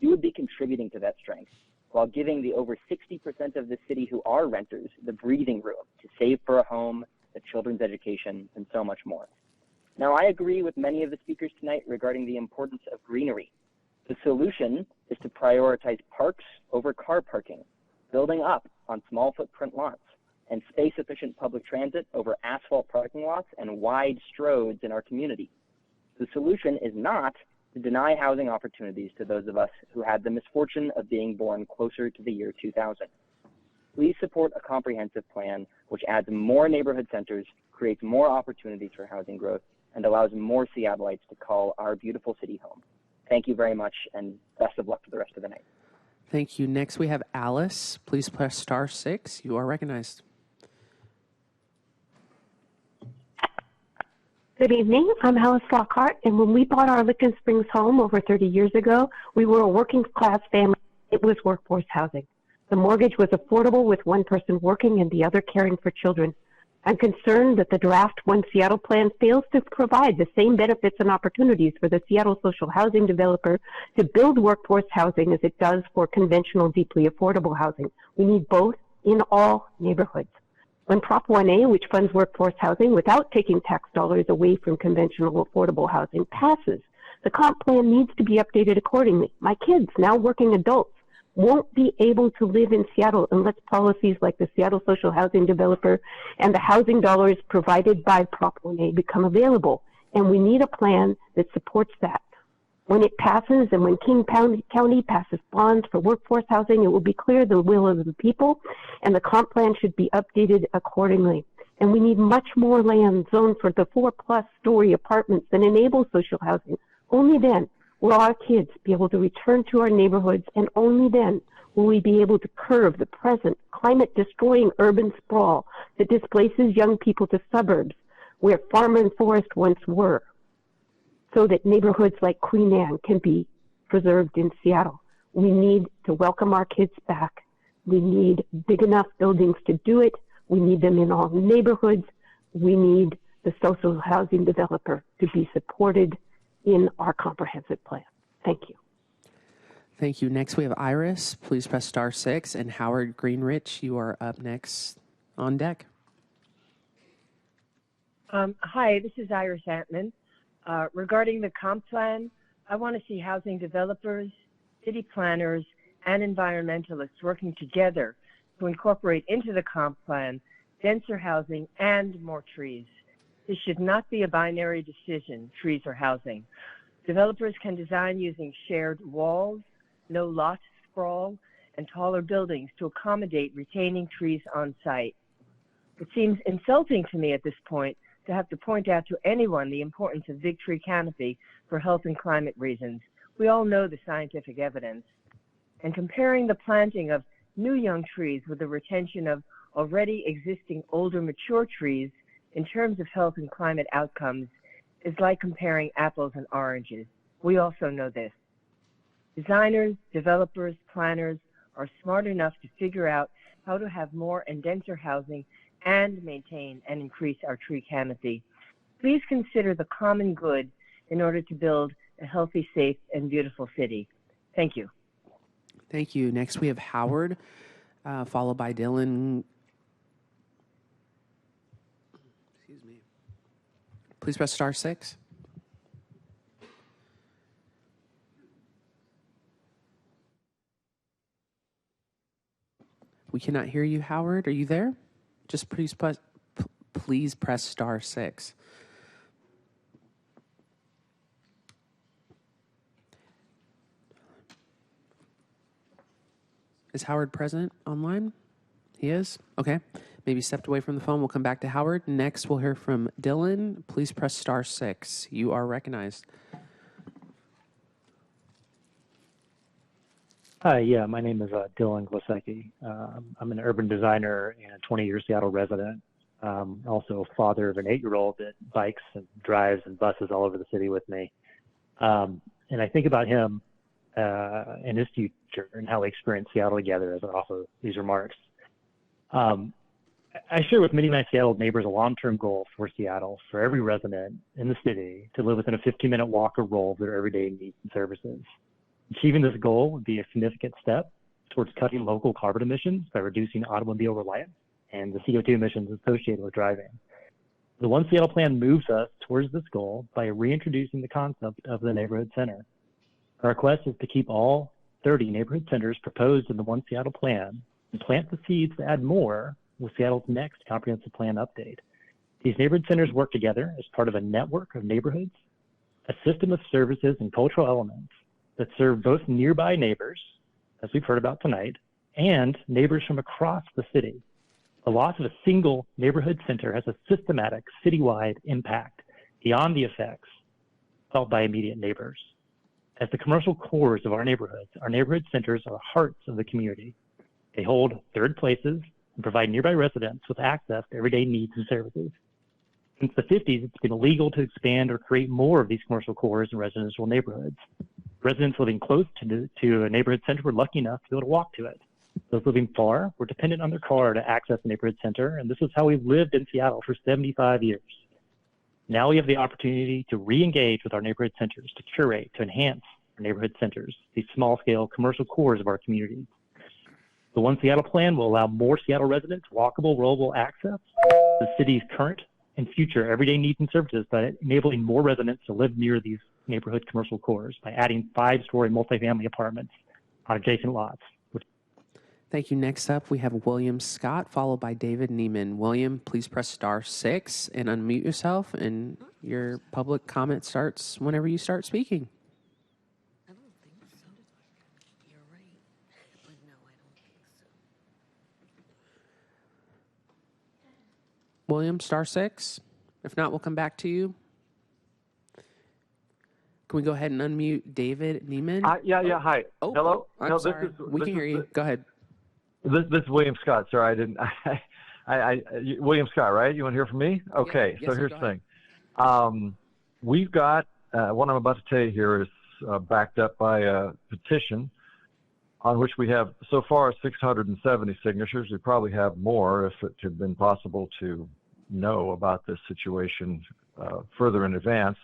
you would be contributing to that strength, while giving the over 60% of the city who are renters the breathing room to save for a home, a children's education, and so much more. Now, I agree with many of the speakers tonight regarding the importance of greenery. The solution is to prioritize parks over car parking, building up on small footprint lots, and space-efficient public transit over asphalt parking lots and wide stroads in our community. The solution is not to deny housing opportunities to those of us who had the misfortune of being born closer to the year 2000. Please support a comprehensive plan which adds more neighborhood centers, creates more opportunities for housing growth, and allows more Seattleites to call our beautiful city home. Thank you very much, and best of luck for the rest of the night. Thank you. Next, we have Alice. Please press *6. You are recognized. Good evening. I'm Alice Lockhart, and when we bought our Licton Springs home over 30 years ago, we were a working class family. It was workforce housing. The mortgage was affordable with one person working and the other caring for children. I'm concerned that the draft One Seattle plan fails to provide the same benefits and opportunities for the Seattle social housing developer to build workforce housing as it does for conventional, deeply affordable housing. We need both in all neighborhoods. When Prop 1A, which funds workforce housing without taking tax dollars away from conventional affordable housing, passes, the comp plan needs to be updated accordingly. My kids, now working adults, won't be able to live in Seattle unless policies like the Seattle social housing developer and the housing dollars provided by Prop 1A become available. And we need a plan that supports that. When it passes and when King County passes bonds for workforce housing, it will be clear the will of the people, and the comp plan should be updated accordingly. And we need much more land zoned for the 4+ story apartments that enable social housing. Only then will our kids be able to return to our neighborhoods, and only then will we be able to curb the present climate-destroying urban sprawl that displaces young people to suburbs where farm and forest once were, so that neighborhoods like Queen Anne can be preserved in Seattle. We need to welcome our kids back. We need big enough buildings to do it. We need them in all neighborhoods. We need the social housing developer to be supported in our comprehensive plan. Thank you. Thank you. Next, we have Iris. Please press *6. And Howard Greenrich, you are up next on deck. Hi, this is Iris Antman. Regarding the comp plan, I want to see housing developers, city planners, and environmentalists working together to incorporate into the comp plan denser housing and more trees. This should not be a binary decision, trees or housing. Developers can design using shared walls, no lot sprawl, and taller buildings to accommodate retaining trees on site. It seems insulting to me at this point to have to point out to anyone the importance of big tree canopy for health and climate reasons. We all know the scientific evidence. And comparing the planting of new young trees with the retention of already existing older mature trees in terms of health and climate outcomes is like comparing apples and oranges. We also know this. Designers, developers, planners are smart enough to figure out how to have more and denser housing and maintain and increase our tree canopy. Please consider the common good in order to build a healthy, safe, and beautiful city. Thank you. Thank you. Next, we have Howard, followed by Dylan. Excuse me. Please press *6. We cannot hear you, Howard. Are you there? Just please press *6. Is Howard present online? He is? Okay. Maybe stepped away from the phone. We'll come back to Howard. Next, we'll hear from Dylan. Please press *6. You are recognized. Hi, yeah, my name is Dylan Glasecki. I'm an urban designer and a 20-year Seattle resident. Also a father of an 8-year-old that bikes and drives and buses all over the city with me. And I think about him and his future and how we experience Seattle together as I offer these remarks. I share with many of my Seattle neighbors a long-term goal for Seattle, for every resident in the city to live within a 15-minute walk or roll of their everyday needs and services. Achieving this goal would be a significant step towards cutting local carbon emissions by reducing automobile reliance and the CO2 emissions associated with driving. The One Seattle plan moves us towards this goal by reintroducing the concept of the neighborhood center. Our request is to keep all 30 neighborhood centers proposed in the One Seattle plan and plant the seeds to add more with Seattle's next comprehensive plan update. These neighborhood centers work together as part of a network of neighborhoods, a system of services and cultural elements that serve both nearby neighbors, as we've heard about tonight, and neighbors from across the city. The loss of a single neighborhood center has a systematic citywide impact beyond the effects felt by immediate neighbors. As the commercial cores of our neighborhood centers are the hearts of the community. They hold third places and provide nearby residents with access to everyday needs and services. Since the 50s, it's been illegal to expand or create more of these commercial cores in residential neighborhoods. Residents living close to a neighborhood center were lucky enough to be able to walk to it. Those living far were dependent on their car to access the neighborhood center, and this is how we've lived in Seattle for 75 years. Now we have the opportunity to re-engage with our neighborhood centers, to curate, to enhance our neighborhood centers, these small-scale commercial cores of our communities. The One Seattle plan will allow more Seattle residents walkable, rollable access to the city's current and future everyday needs and services by enabling more residents to live near these neighborhood commercial cores by adding 5-story multifamily apartments on adjacent lots. Thank you. Next up, we have William Scott, followed by David Neiman. William, please press *6 and unmute yourself, and your public comment starts whenever you start speaking. William, *6. If not, we'll come back to you. Can we go ahead and unmute David Neiman? Yeah. Hi. Oh, hello. I'm no, sorry. We can hear you. Go ahead. This is William Scott. Sorry, I didn't. William Scott, right? You want to hear from me? Okay. Yes, so here's the thing. We've got what I'm about to tell you here is backed up by a petition on which we have so far 670 signatures. We probably have more if it had been possible to know about this situation further in advance.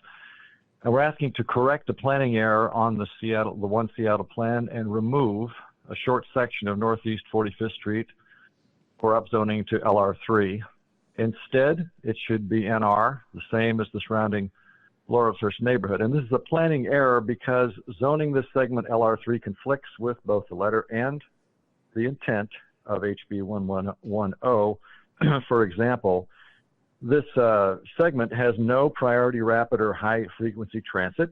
And we're asking to correct a planning error on the One Seattle plan and remove a short section of Northeast 45th Street for upzoning to LR3. Instead, it should be NR, the same as the surrounding Laurelhurst neighborhood. And this is a planning error because zoning this segment LR3 conflicts with both the letter and the intent of HB 1110. For example, this segment has no priority rapid or high frequency transit.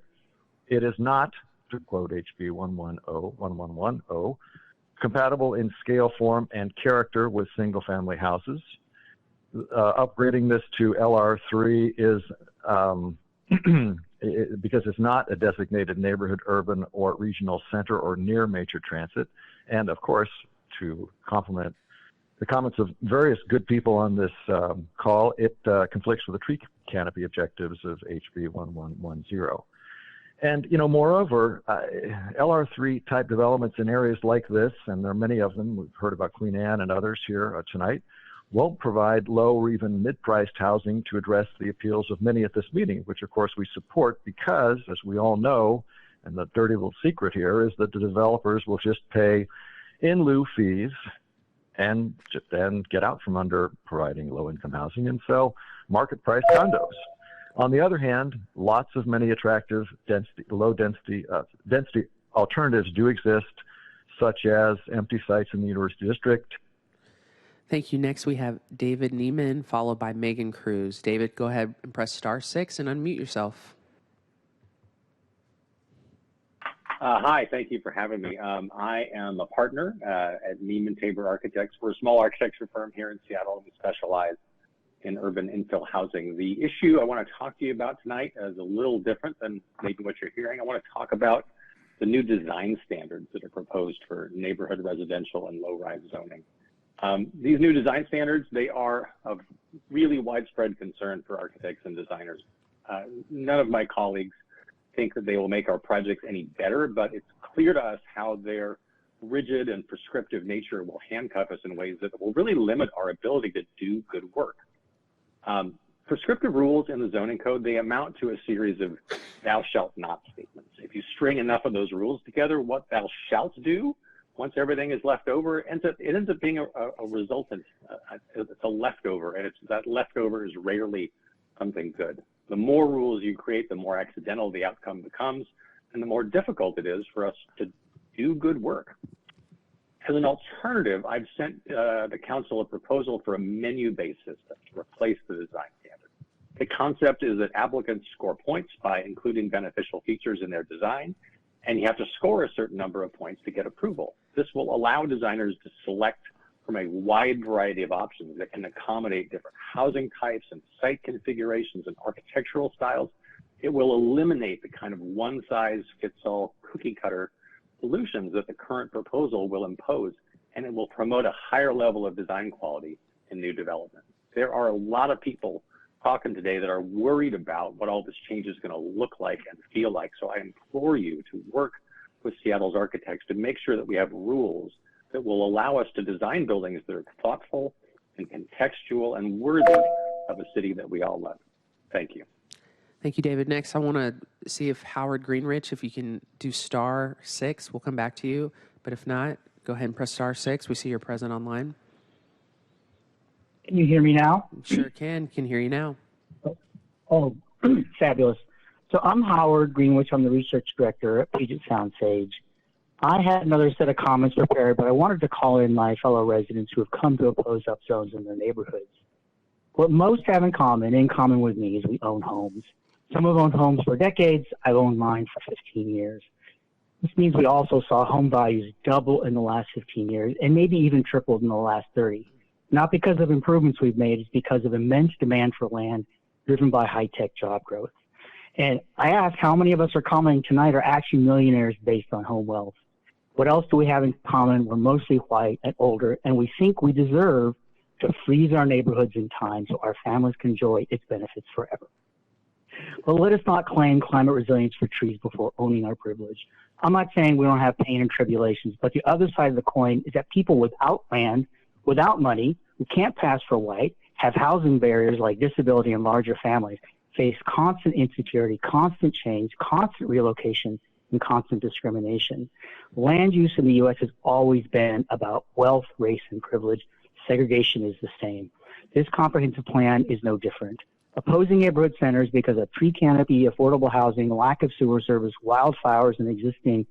It is not, to quote HB 1110, compatible in scale, form, and character with single-family houses. Upgrading this to LR3 is because it's not a designated neighborhood, urban, or regional center or near major transit. And of course, to complement the comments of various good people on this call, it conflicts with the tree canopy objectives of HB 1110. And, moreover, LR3 type developments in areas like this, and there are many of them, we've heard about Queen Anne and others here tonight, won't provide low or even mid-priced housing to address the appeals of many at this meeting, which of course we support because, as we all know, and the dirty little secret here is that the developers will just pay in lieu fees and then get out from under providing low-income housing and sell market-priced condos. On the other hand, lots of many attractive low-density alternatives do exist, such as empty sites in the University District. Thank you. Next, we have David Neiman, followed by Megan Cruz. David, go ahead and press *6 and unmute yourself. Hi, thank you for having me. I am a partner at Neiman Tabor Architects. We're a small architecture firm here in Seattle, and we specialize in urban infill housing. The issue I want to talk to you about tonight is a little different than maybe what you're hearing. I want to talk about the new design standards that are proposed for neighborhood residential and low-rise zoning. These new design standards, they are of really widespread concern for architects and designers. None of my colleagues think that they will make our projects any better, but it's clear to us how their rigid and prescriptive nature will handcuff us in ways that will really limit our ability to do good work. Prescriptive rules in the zoning code, they amount to a series of thou shalt not statements. If you string enough of those rules together, what thou shalt do, once everything is left over, it ends up being a resultant. It's a leftover, and that leftover is rarely something good. The more rules you create, the more accidental the outcome becomes, and the more difficult it is for us to do good work. As an alternative, I've sent the council a proposal for a menu-based system to replace the design standard. The concept is that applicants score points by including beneficial features in their design, and you have to score a certain number of points to get approval. This will allow designers to select from a wide variety of options that can accommodate different housing types and site configurations and architectural styles. It will eliminate the kind of one-size-fits-all cookie-cutter solutions that the current proposal will impose, and it will promote a higher level of design quality in new development. There are a lot of people talking today that are worried about what all this change is going to look like and feel like. So I implore you to work with Seattle's architects to make sure that we have rules that will allow us to design buildings that are thoughtful and contextual and worthy of a city that we all love. Thank you. Thank you, David. Next, I want to see if Howard Greenrich, if you can do *6, we'll come back to you. But if not, go ahead and press *6. We see you're present online. Can you hear me now? Sure can hear you now. Oh, fabulous. So I'm Howard Greenwich. I'm the research director at Puget Sound Sage. I had another set of comments prepared, but I wanted to call in my fellow residents who have come to oppose upzones in their neighborhoods. What most have in common with me, is we own homes. Some have owned homes for decades. I've owned mine for 15 years. This means we also saw home values double in the last 15 years and maybe even tripled in the last 30. Not because of improvements we've made, it's because of immense demand for land driven by high-tech job growth. And I ask how many of us are commenting tonight are actually millionaires based on home wealth. What else do we have in common? We're mostly white and older, and we think we deserve to freeze our neighborhoods in time so our families can enjoy its benefits forever. But let us not claim climate resilience for trees before owning our privilege. I'm not saying we don't have pain and tribulations, but the other side of the coin is that people without land, without money, who can't pass for white, have housing barriers like disability and larger families, face constant insecurity, constant change, constant relocation, and constant discrimination. Land use in the U.S. has always been about wealth, race, and privilege. Segregation is the same. This comprehensive plan is no different. Opposing neighborhood centers because of tree canopy, affordable housing, lack of sewer service, wildfires, and existing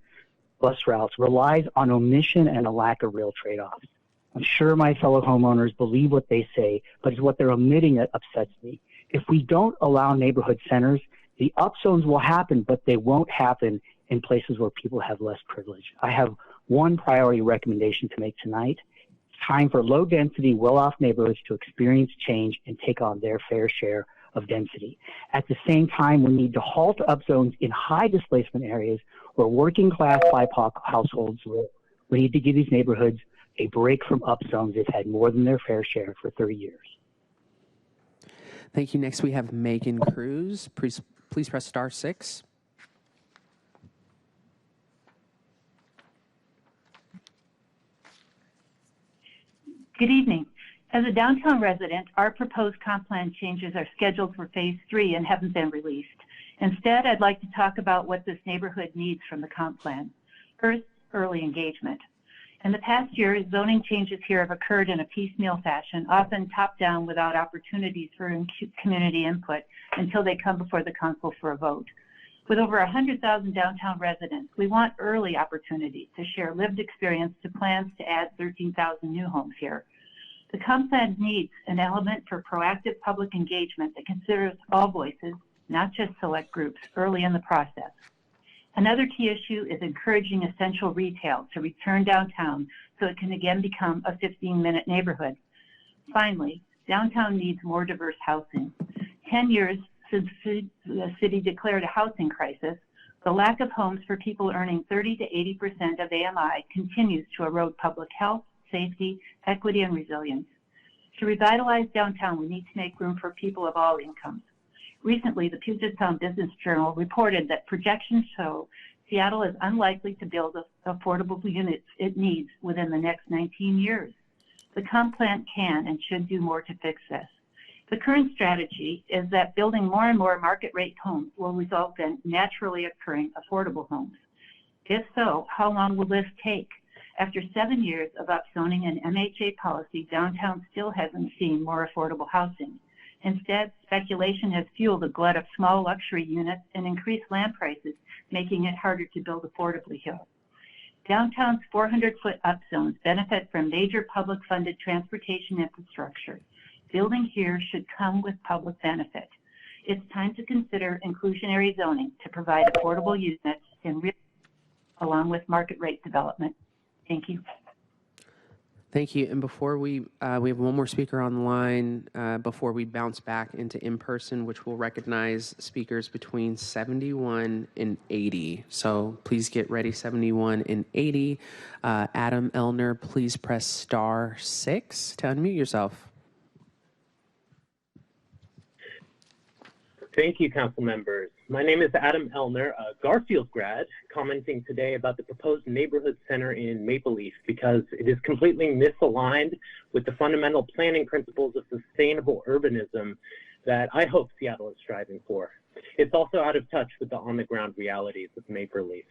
bus routes relies on omission and a lack of real trade-offs. I'm sure my fellow homeowners believe what they say, but it's what they're omitting that upsets me. If we don't allow neighborhood centers, the upzones will happen, but they won't happen in places where people have less privilege. I have one priority recommendation to make tonight. It's time for low-density, well-off neighborhoods to experience change and take on their fair share of density. At the same time, we need to halt upzones in high displacement areas where working-class BIPOC households live. We need to give these neighborhoods a break from upzones they've had more than their fair share for 30 years. Thank you. Next, we have Megan Cruz. Please press *6. Good evening. As a downtown resident, our proposed comp plan changes are scheduled for phase 3 and haven't been released. Instead, I'd like to talk about what this neighborhood needs from the comp plan. First, early engagement. In the past year, zoning changes here have occurred in a piecemeal fashion, often top-down without opportunities for community input until they come before the council for a vote. With over 100,000 downtown residents, we want early opportunities to share lived experience to plans to add 13,000 new homes here. The comp plan needs an element for proactive public engagement that considers all voices, not just select groups, early in the process. Another key issue is encouraging essential retail to return downtown so it can again become a 15-minute neighborhood. Finally, downtown needs more diverse housing. 10 years since the city declared a housing crisis, the lack of homes for people earning 30 to 80% of AMI continues to erode public health, safety, equity, and resilience. To revitalize downtown, we need to make room for people of all incomes. Recently, the Puget Sound Business Journal reported that projections show Seattle is unlikely to build the affordable units it needs within the next 19 years. The comp plan can and should do more to fix this. The current strategy is that building more and more market rate homes will result in naturally occurring affordable homes. If so, how long will this take? After 7 years of upzoning and MHA policy, downtown still hasn't seen more affordable housing. Instead, speculation has fueled a glut of small luxury units and increased land prices, making it harder to build affordably here. Downtown's 400-foot upzones benefit from major public-funded transportation infrastructure. Building here should come with public benefit. It's time to consider inclusionary zoning to provide affordable units in real, along with market rate development. Thank you. Thank you. And before we have one more speaker on the line before we bounce back into in-person, which will recognize speakers between 71 and 80. So please get ready, 71 and 80. Adam Elner, please press *6 to unmute yourself. Thank you, council members. My name is Adam Elner, a Garfield grad, commenting today about the proposed neighborhood center in Maple Leaf because it is completely misaligned with the fundamental planning principles of sustainable urbanism that I hope Seattle is striving for. It's also out of touch with the on-the-ground realities of Maple Leaf.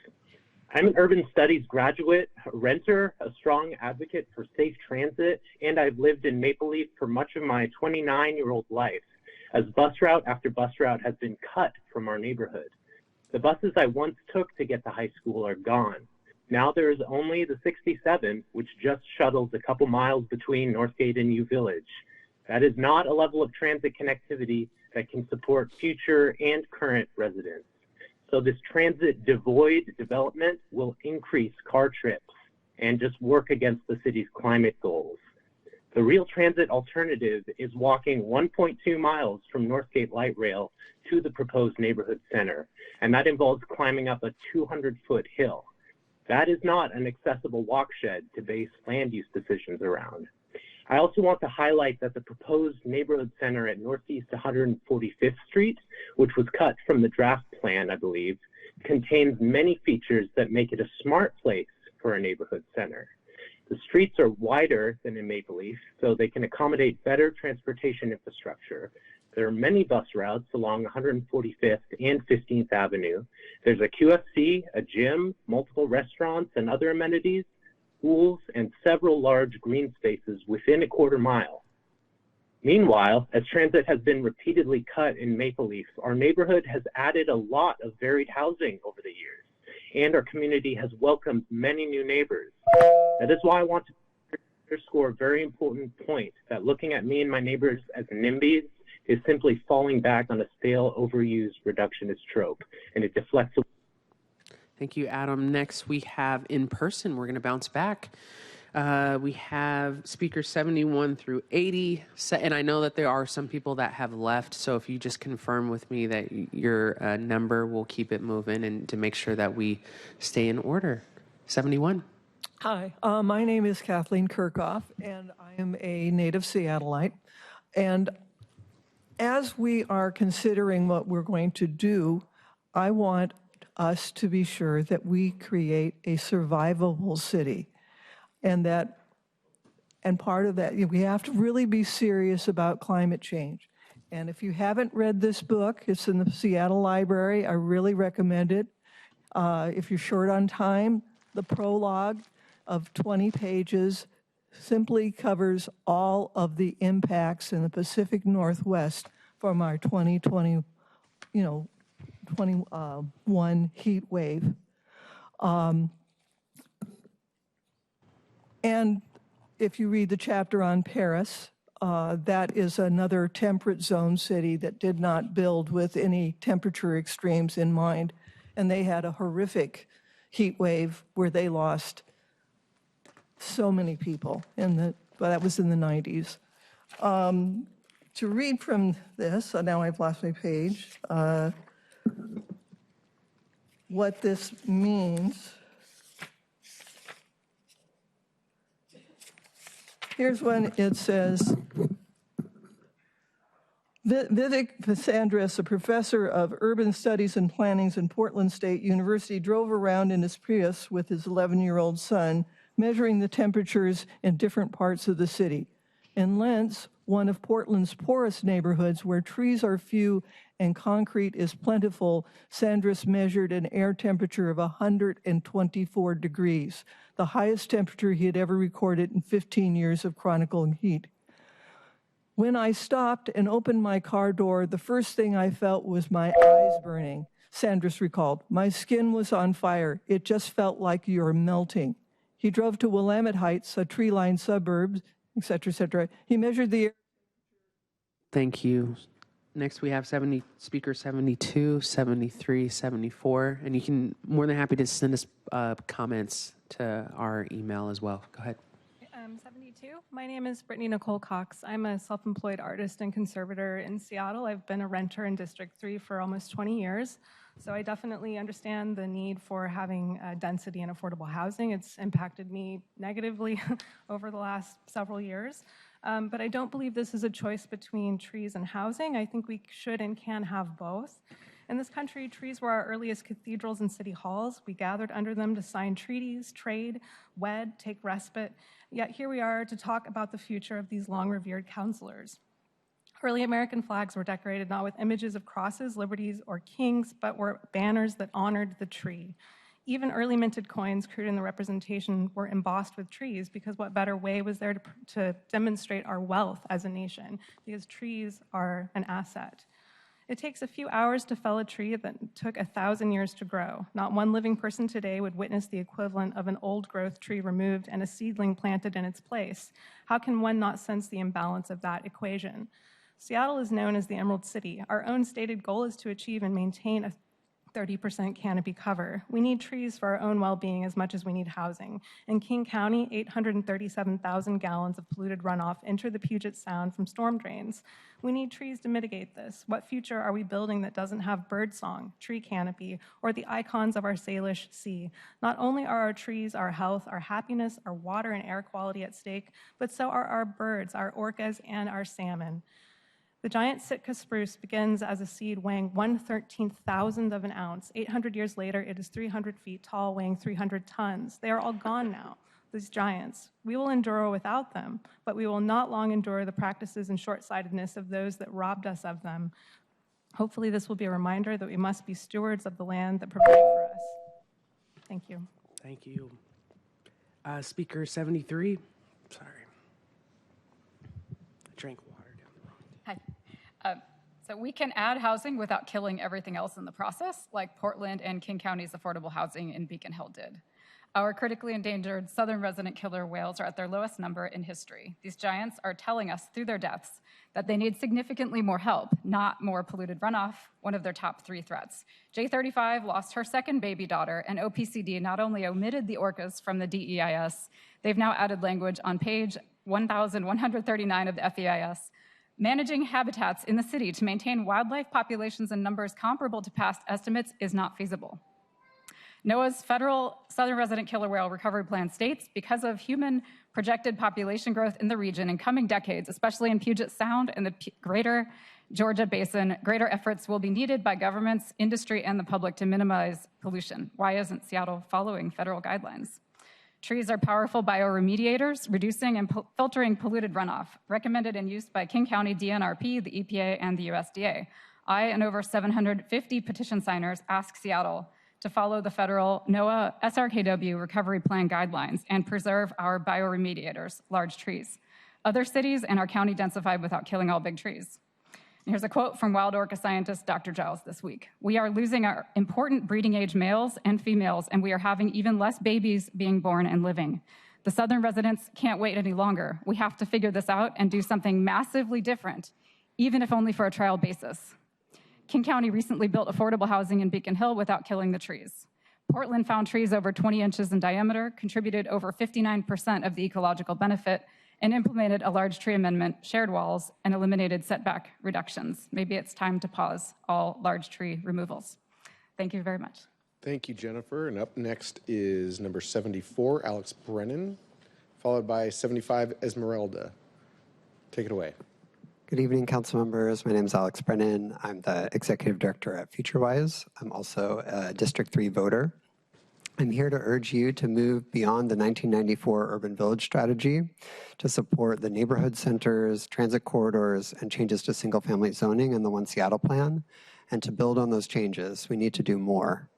I'm an urban studies graduate, a renter, a strong advocate for safe transit, and I've lived in Maple Leaf for much of my 29-year-old life, as bus route after bus route has been cut from our neighborhood. The buses I once took to get to high school are gone. Now there is only the 67, which just shuttles a couple miles between Northgate and U Village. That is not a level of transit connectivity that can support future and current residents. So this transit devoid development will increase car trips and just work against the city's climate goals. The real transit alternative is walking 1.2 miles from Northgate Light Rail to the proposed neighborhood center, and that involves climbing up a 200-foot hill. That is not an accessible walk shed to base land use decisions around. I also want to highlight that the proposed neighborhood center at Northeast 145th Street, which was cut from the draft plan, I believe, contains many features that make it a smart place for a neighborhood center. The streets are wider than in Maple Leaf, so they can accommodate better transportation infrastructure. There are many bus routes along 145th and 15th Avenue. There's a QFC, a gym, multiple restaurants and other amenities, schools, and several large green spaces within a quarter mile. Meanwhile, as transit has been repeatedly cut in Maple Leaf, our neighborhood has added a lot of varied housing over the years, and our community has welcomed many new neighbors. That is why I want to underscore a very important point, that looking at me and my neighbors as NIMBYs is simply falling back on a stale, overused reductionist trope, and it deflects. Thank you, Adam. Next, we have in person. We're going to bounce back. We have speakers 71 through 80, and I know that there are some people that have left, so if you just confirm with me that your number, we'll keep it moving and to make sure that we stay in order. 71. Hi, my name is Kathleen Kirchhoff, and I am a native Seattleite. And as we are considering what we're going to do, I want us to be sure that we create a survivable city. And part of that, we have to really be serious about climate change. And if you haven't read this book, it's in the Seattle Library. I really recommend it. If you're short on time, the prologue of 20 pages simply covers all of the impacts in the Pacific Northwest from our 2021 heat wave. And if you read the chapter on Paris, that is another temperate zone city that did not build with any temperature extremes in mind. And they had a horrific heat wave where they lost so many people, but that was in the 90s. To read from this, now I've lost my page, what this means. Here's when it says, Vivek Vasandras, a professor of urban studies and plannings in Portland State University, drove around in his Prius with his 11-year-old son, measuring the temperatures in different parts of the city. In Lentz, one of Portland's poorest neighborhoods where trees are few and concrete is plentiful, Sandras measured an air temperature of 124 degrees, the highest temperature he had ever recorded in 15 years of chronicling heat. When I stopped and opened my car door, the first thing I felt was my eyes burning, Sandras recalled. My skin was on fire. It just felt like you're melting. He drove to Willamette Heights, a tree-lined suburb, et cetera, et cetera. He measured the air. Thank you. Next, we have speaker 72, 73, 74, and you can more than happy to send us comments to our email as well. Go ahead. 72. My name is Brittany Nicole Cox. I'm a self-employed artist and conservator in Seattle. I've been a renter in District 3 for almost 20 years. So I definitely understand the need for having density and affordable housing. It's impacted me negatively over the last several years. But I don't believe this is a choice between trees and housing. I think we should and can have both. In this country, trees were our earliest cathedrals and city halls. We gathered under them to sign treaties, trade, wed, take respite. Yet here we are to talk about the future of these long-revered counselors. Early American flags were decorated not with images of crosses, liberties, or kings, but were banners that honored the tree. Even early minted coins crude in the representation were embossed with trees, because what better way was there to demonstrate our wealth as a nation? Because trees are an asset. It takes a few hours to fell a tree that took 1,000 years to grow. Not one living person today would witness the equivalent of an old-growth tree removed and a seedling planted in its place. How can one not sense the imbalance of that equation? Seattle is known as the Emerald City. Our own stated goal is to achieve and maintain a 30% canopy cover. We need trees for our own well-being as much as we need housing. In King County, 837,000 gallons of polluted runoff enter the Puget Sound from storm drains. We need trees to mitigate this. What future are we building that doesn't have birdsong, tree canopy, or the icons of our Salish Sea? Not only are our trees our health, our happiness, our water and air quality at stake, but so are our birds, our orcas, and our salmon. The giant Sitka spruce begins as a seed weighing 1/13,000th of an ounce. 800 years later, it is 300 feet tall, weighing 300 tons. They are all gone now, these giants. We will endure without them, but we will not long endure the practices and short-sightedness of those that robbed us of them. Hopefully, this will be a reminder that we must be stewards of the land that provided for us. Thank you. Thank you. Speaker 73. Sorry. Drink water. Hi. So we can add housing without killing everything else in the process, like Portland and King County's affordable housing in Beacon Hill did. Our critically endangered southern resident killer whales are at their lowest number in history. These giants are telling us through their deaths that they need significantly more help, not more polluted runoff, one of their top 3 threats. J35 lost her second baby daughter, and OPCD not only omitted the orcas from the DEIS, they've now added language on page 1139 of the FEIS, managing habitats in the city to maintain wildlife populations in numbers comparable to past estimates is not feasible. NOAA's federal southern resident killer whale recovery plan states, because of human projected population growth in the region in coming decades, especially in Puget Sound and the greater Georgia Basin, greater efforts will be needed by governments, industry, and the public to minimize pollution. Why isn't Seattle following federal guidelines? Trees are powerful bioremediators, reducing and filtering polluted runoff, recommended and used by King County DNRP, the EPA, and the USDA. I and over 750 petition signers ask Seattle to follow the federal NOAA SRKW recovery plan guidelines and preserve our bioremediators, large trees. Other cities and our county densified without killing all big trees. And here's a quote from wild orca scientist Dr. Giles this week. "We are losing our important breeding age males and females, and we are having even less babies being born and living. The southern residents can't wait any longer. We have to figure this out and do something massively different, even if only for a trial basis." King County recently built affordable housing in Beacon Hill without killing the trees. Portland found trees over 20 inches in diameter, contributed over 59% of the ecological benefit, and implemented a large tree amendment, shared walls, and eliminated setback reductions. Maybe it's time to pause all large tree removals. Thank you very much. Thank you, Jennifer. And up next is number 74, Alex Brennan, followed by 75, Esmeralda. Take it away. Good evening, council members. My name is Alex Brennan. I'm the executive director at FutureWise. I'm also a District 3 voter. I'm here to urge you to move beyond the 1994 urban village strategy to support the neighborhood centers, transit corridors, and changes to single-family zoning in the One Seattle plan. And to build on those changes, we need to do more.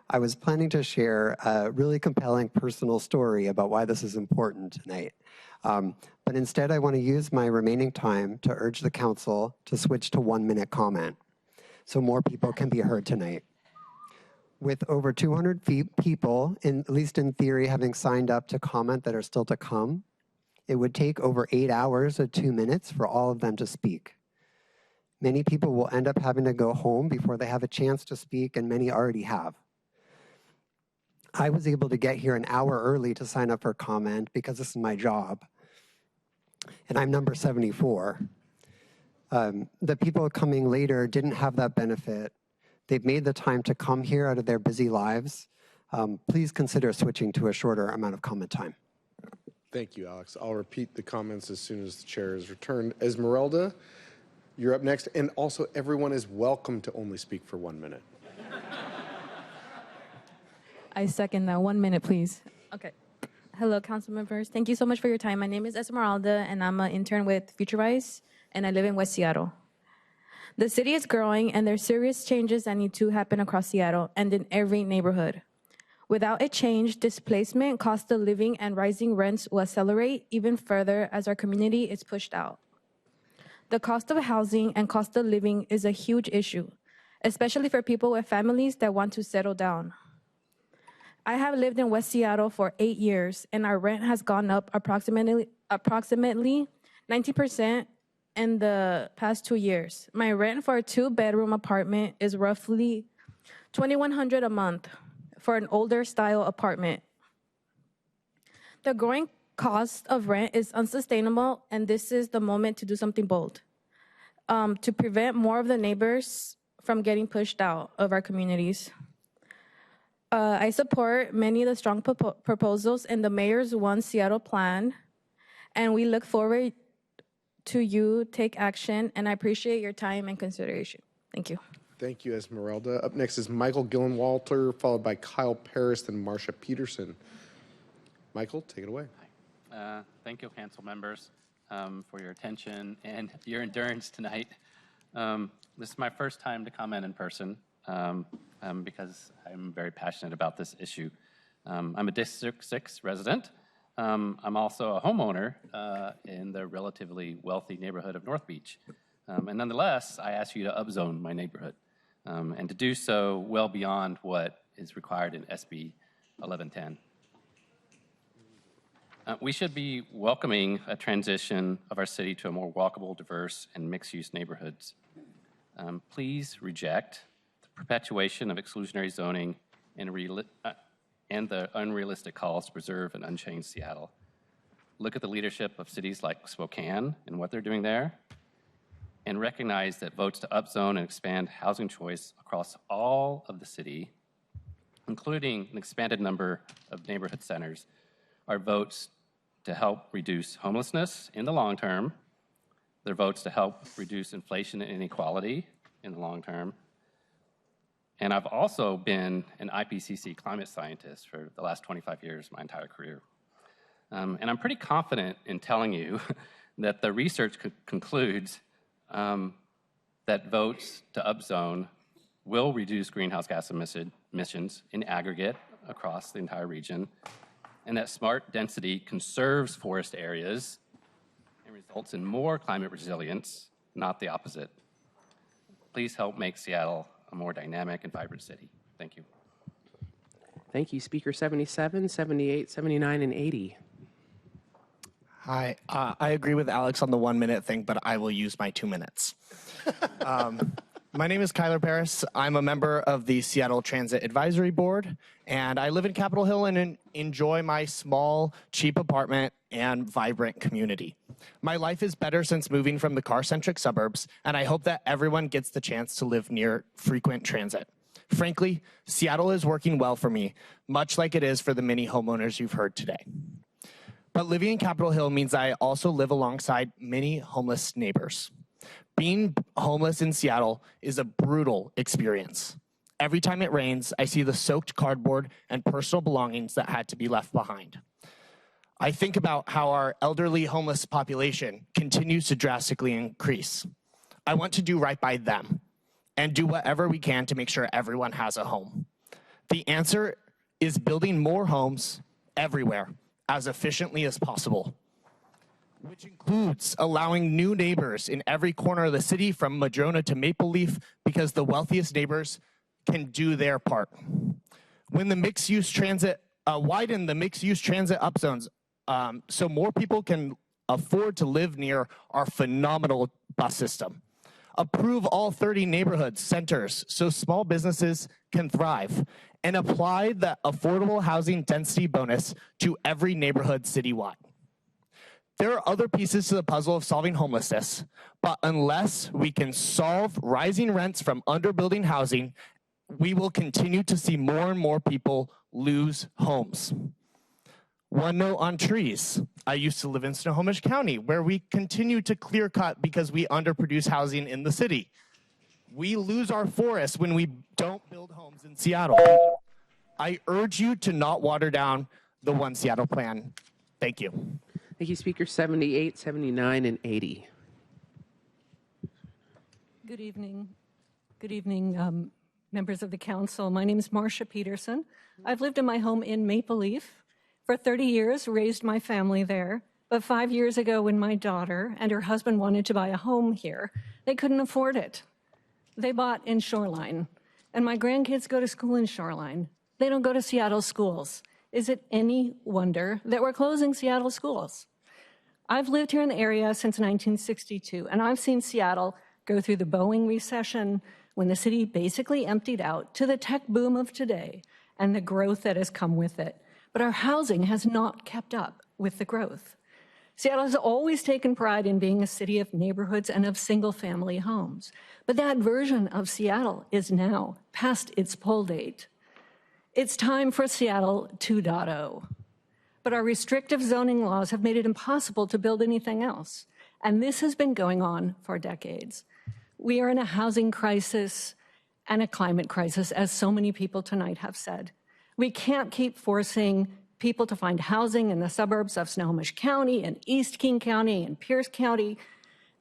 I was planning to share a really compelling personal story about why this is important tonight. But instead, I want to use my remaining time to urge the council to switch to 1-minute comment so more people can be heard tonight. With over 200 people, at least in theory, having signed up to comment that are still to come, it would take over 8 hours at 2 minutes for all of them to speak. Many people will end up having to go home before they have a chance to speak, and many already have. I was able to get here an hour early to sign up for comment because this is my job, and I'm number 74. The people coming later didn't have that benefit. They've made the time to come here out of their busy lives. Please consider switching to a shorter amount of comment time. Thank you, Alex. I'll repeat the comments as soon as the chair is returned. Esmeralda, you're up next. And also, everyone is welcome to only speak for 1 minute. I second that. 1 minute, please. Okay. Hello, council members. Thank you so much for your time. My name is Esmeralda, and I'm an intern with FutureWise, and I live in West Seattle. The city is growing, and there's serious changes that need to happen across Seattle and in every neighborhood. Without a change, displacement, cost of living, and rising rents will accelerate even further as our community is pushed out. The cost of housing and cost of living is a huge issue, especially for people with families that want to settle down. I have lived in West Seattle for 8 years, and our rent has gone up approximately 90% in the past 2 years. My rent for a 2-bedroom apartment is roughly $2,100 a month for an older style apartment. The growing cost of rent is unsustainable, and this is the moment to do something bold to prevent more of the neighbors from getting pushed out of our communities. I support many of the strong proposals in the Mayor's One Seattle plan, and we look forward to you take action, and I appreciate your time and consideration. Thank you. Thank you, Esmeralda. Up next is Michael Gillenwalter, followed by Kyle Paris, then Marsha Peterson. Michael, take it away. Thank you, council members, for your attention and your endurance tonight. This is my first time to comment in person because I'm very passionate about this issue. I'm a District 6 resident. I'm also a homeowner in the relatively wealthy neighborhood of North Beach. And nonetheless, I ask you to upzone my neighborhood and to do so well beyond what is required in SB 1110. We should be welcoming a transition of our city to a more walkable, diverse, and mixed-use neighborhoods. Please reject the perpetuation of exclusionary zoning and the unrealistic calls to preserve an unchanged Seattle. Look at the leadership of cities like Spokane and what they're doing there, and recognize that votes to upzone and expand housing choice across all of the city, including an expanded number of neighborhood centers, are votes to help reduce homelessness in the long term. They're votes to help reduce inflation and inequality in the long term. And I've also been an IPCC climate scientist for the last 25 years, my entire career. And I'm pretty confident in telling you that the research concludes that votes to upzone will reduce greenhouse gas emissions in aggregate across the entire region, and that smart density conserves forest areas and results in more climate resilience, not the opposite. Please help make Seattle a more dynamic and vibrant city. Thank you. Thank you. Speaker 77, 78, 79, and 80. Hi, I agree with Alex on the 1 minute thing, but I will use my 2 minutes. My name is Kyler Paris. I'm a member of the Seattle Transit Advisory Board, and I live in Capitol Hill and enjoy my small, cheap apartment and vibrant community. My life is better since moving from the car-centric suburbs, and I hope that everyone gets the chance to live near frequent transit. Frankly, Seattle is working well for me, much like it is for the many homeowners you've heard today. But living in Capitol Hill means I also live alongside many homeless neighbors. Being homeless in Seattle is a brutal experience. Every time it rains, I see the soaked cardboard and personal belongings that had to be left behind. I think about how our elderly homeless population continues to drastically increase. I want to do right by them and do whatever we can to make sure everyone has a home. The answer is building more homes everywhere as efficiently as possible, which includes allowing new neighbors in every corner of the city from Madrona to Maple Leaf, because the wealthiest neighbors can do their part. When the mixed-use transit, widen the mixed-use transit upzones so more people can afford to live near our phenomenal bus system. Approve all 30 neighborhood centers so small businesses can thrive, and apply the affordable housing density bonus to every neighborhood citywide. There are other pieces to the puzzle of solving homelessness, but unless we can solve rising rents from underbuilding housing, we will continue to see more and more people lose homes. One note on trees. I used to live in Snohomish County, where we continue to clear cut because we underproduce housing in the city. We lose our forests when we don't build homes in Seattle. I urge you to not water down the One Seattle plan. Thank you. Thank you, Speaker 78, 79, and 80. Good evening. Good evening, members of the council. My name is Marcia Peterson. I've lived in my home in Maple Leaf for 30 years, raised my family there. But 5 years ago, when my daughter and her husband wanted to buy a home here, they couldn't afford it. They bought in Shoreline, and my grandkids go to school in Shoreline. They don't go to Seattle schools. Is it any wonder that we're closing Seattle schools? I've lived here in the area since 1962, and I've seen Seattle go through the Boeing recession, when the city basically emptied out, to the tech boom of today and the growth that has come with it. But our housing has not kept up with the growth. Seattle has always taken pride in being a city of neighborhoods and of single-family homes. But that version of Seattle is now past its poll date. It's time for Seattle 2.0. But our restrictive zoning laws have made it impossible to build anything else. And this has been going on for decades. We are in a housing crisis and a climate crisis, as so many people tonight have said. We can't keep forcing people to find housing in the suburbs of Snohomish County and East King County and Pierce County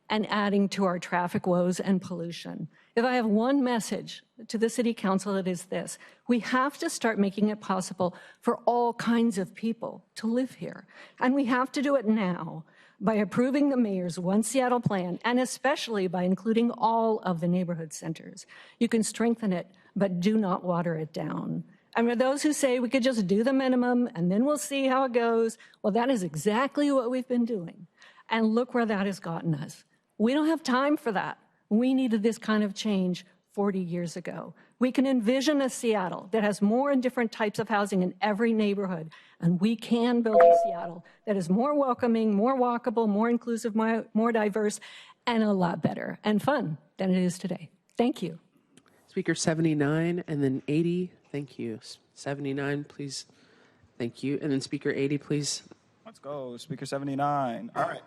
and adding to our traffic woes and pollution. If I have one message to the City Council, it is this: we have to start making it possible for all kinds of people to live here. And we have to do it now by approving the mayor's One Seattle plan, and especially by including all of the neighborhood centers. You can strengthen it, but do not water it down. And for those who say we could just do the minimum and then we'll see how it goes, well, that is exactly what we've been doing. And look where that has gotten us. We don't have time for that. We needed this kind of change 40 years ago. We can envision a Seattle that has more and different types of housing in every neighborhood, and we can build a Seattle that is more welcoming, more walkable, more inclusive, more diverse, and a lot better and fun than it is today. Thank you. Speaker 79 and then 80. Thank you. 79, please. Thank you. And then Speaker 80, please. Let's go, Speaker 79. All right,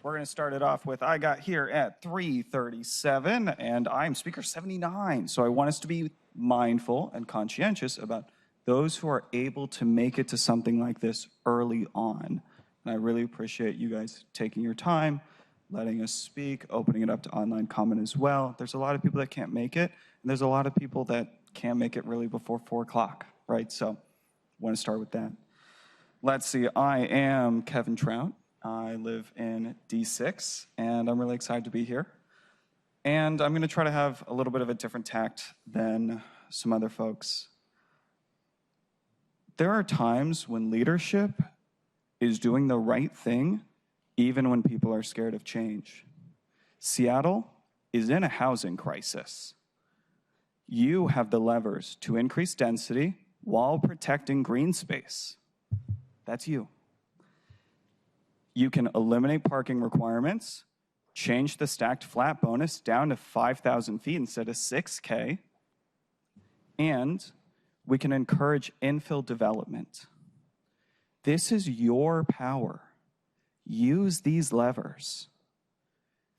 we're going to start it off with, I got here at 3:37, and I'm Speaker 79. So I want us to be mindful and conscientious about those who are able to make it to something like this early on. And I really appreciate you guys taking your time, letting us speak, opening it up to online comment as well. There's a lot of people that can't make it, and there's a lot of people that can't make it really before 4 o'clock, right? So I want to start with that. Let's see, I am Kevin Trout. I live in D6, and I'm really excited to be here. And I'm going to try to have a little bit of a different tact than some other folks. There are times when leadership is doing the right thing, even when people are scared of change. Seattle is in a housing crisis. You have the levers to increase density while protecting green space. That's you. You can eliminate parking requirements, change the stacked flat bonus down to 5,000 feet instead of 6K, and we can encourage infill development. This is your power. Use these levers.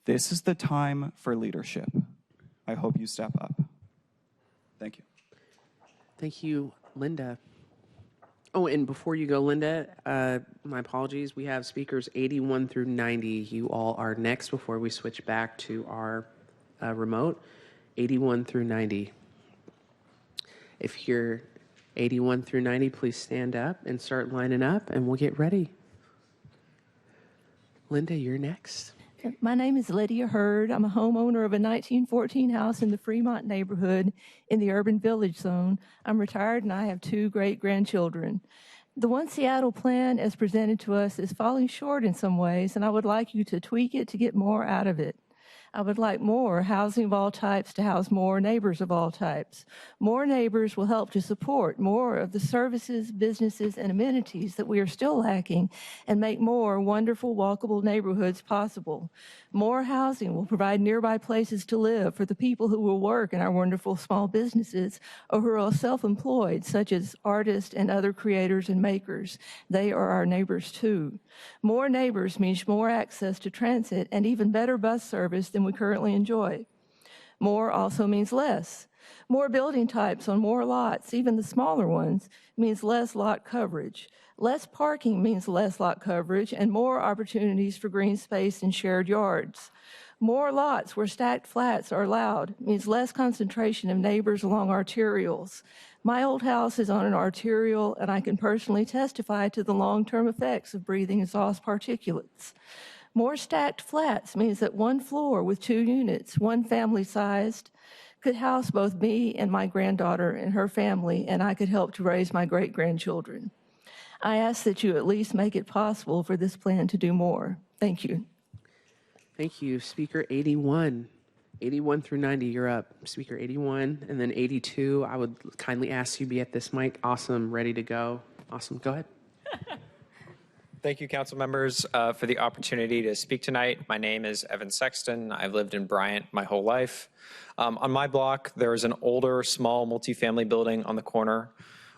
This is the time for leadership. I hope you step up. Thank you. Thank you, Linda. Oh, and before you go, Linda, my apologies. We have speakers 81 through 90. You all are next before we switch back to our remote. 81 through 90. If you're 81 through 90, please stand up and start lining up, and we'll get ready. Linda, you're next. My name is Lydia Hurd. I'm a homeowner of a 1914 house in the Fremont neighborhood in the urban village zone. I'm retired and I have 2 great-grandchildren. The One Seattle plan as presented to us is falling short in some ways, and I would like you to tweak it to get more out of it. I would like more housing of all types to house more neighbors of all types. More neighbors will help to support more of the services, businesses, and amenities that we are still lacking and make more wonderful, walkable neighborhoods possible. More housing will provide nearby places to live for the people who will work in our wonderful small businesses or who are self-employed, such as artists and other creators and makers. They are our neighbors too. More neighbors means more access to transit and even better bus service than we currently enjoy. More also means less. More building types on more lots, even the smaller ones, means less lot coverage. Less parking means less lot coverage and more opportunities for green space and shared yards. More lots where stacked flats are allowed means less concentration of neighbors along arterials. My old house is on an arterial, and I can personally testify to the long-term effects of breathing exhaust particulates. More stacked flats means that one floor with 2 units, one family-sized, could house both me and my granddaughter and her family, and I could help to raise my great-grandchildren. I ask that you at least make it possible for this plan to do more. Thank you. Thank you. Speaker 81. 81 through 90, you're up. Speaker 81, and then 82, I would kindly ask you to be at this mic. Awesome, ready to go. Awesome, go ahead. Thank you, council members, for the opportunity to speak tonight. My name is Evan Sexton. I've lived in Bryant my whole life. On my block, there is an older, small multifamily building on the corner.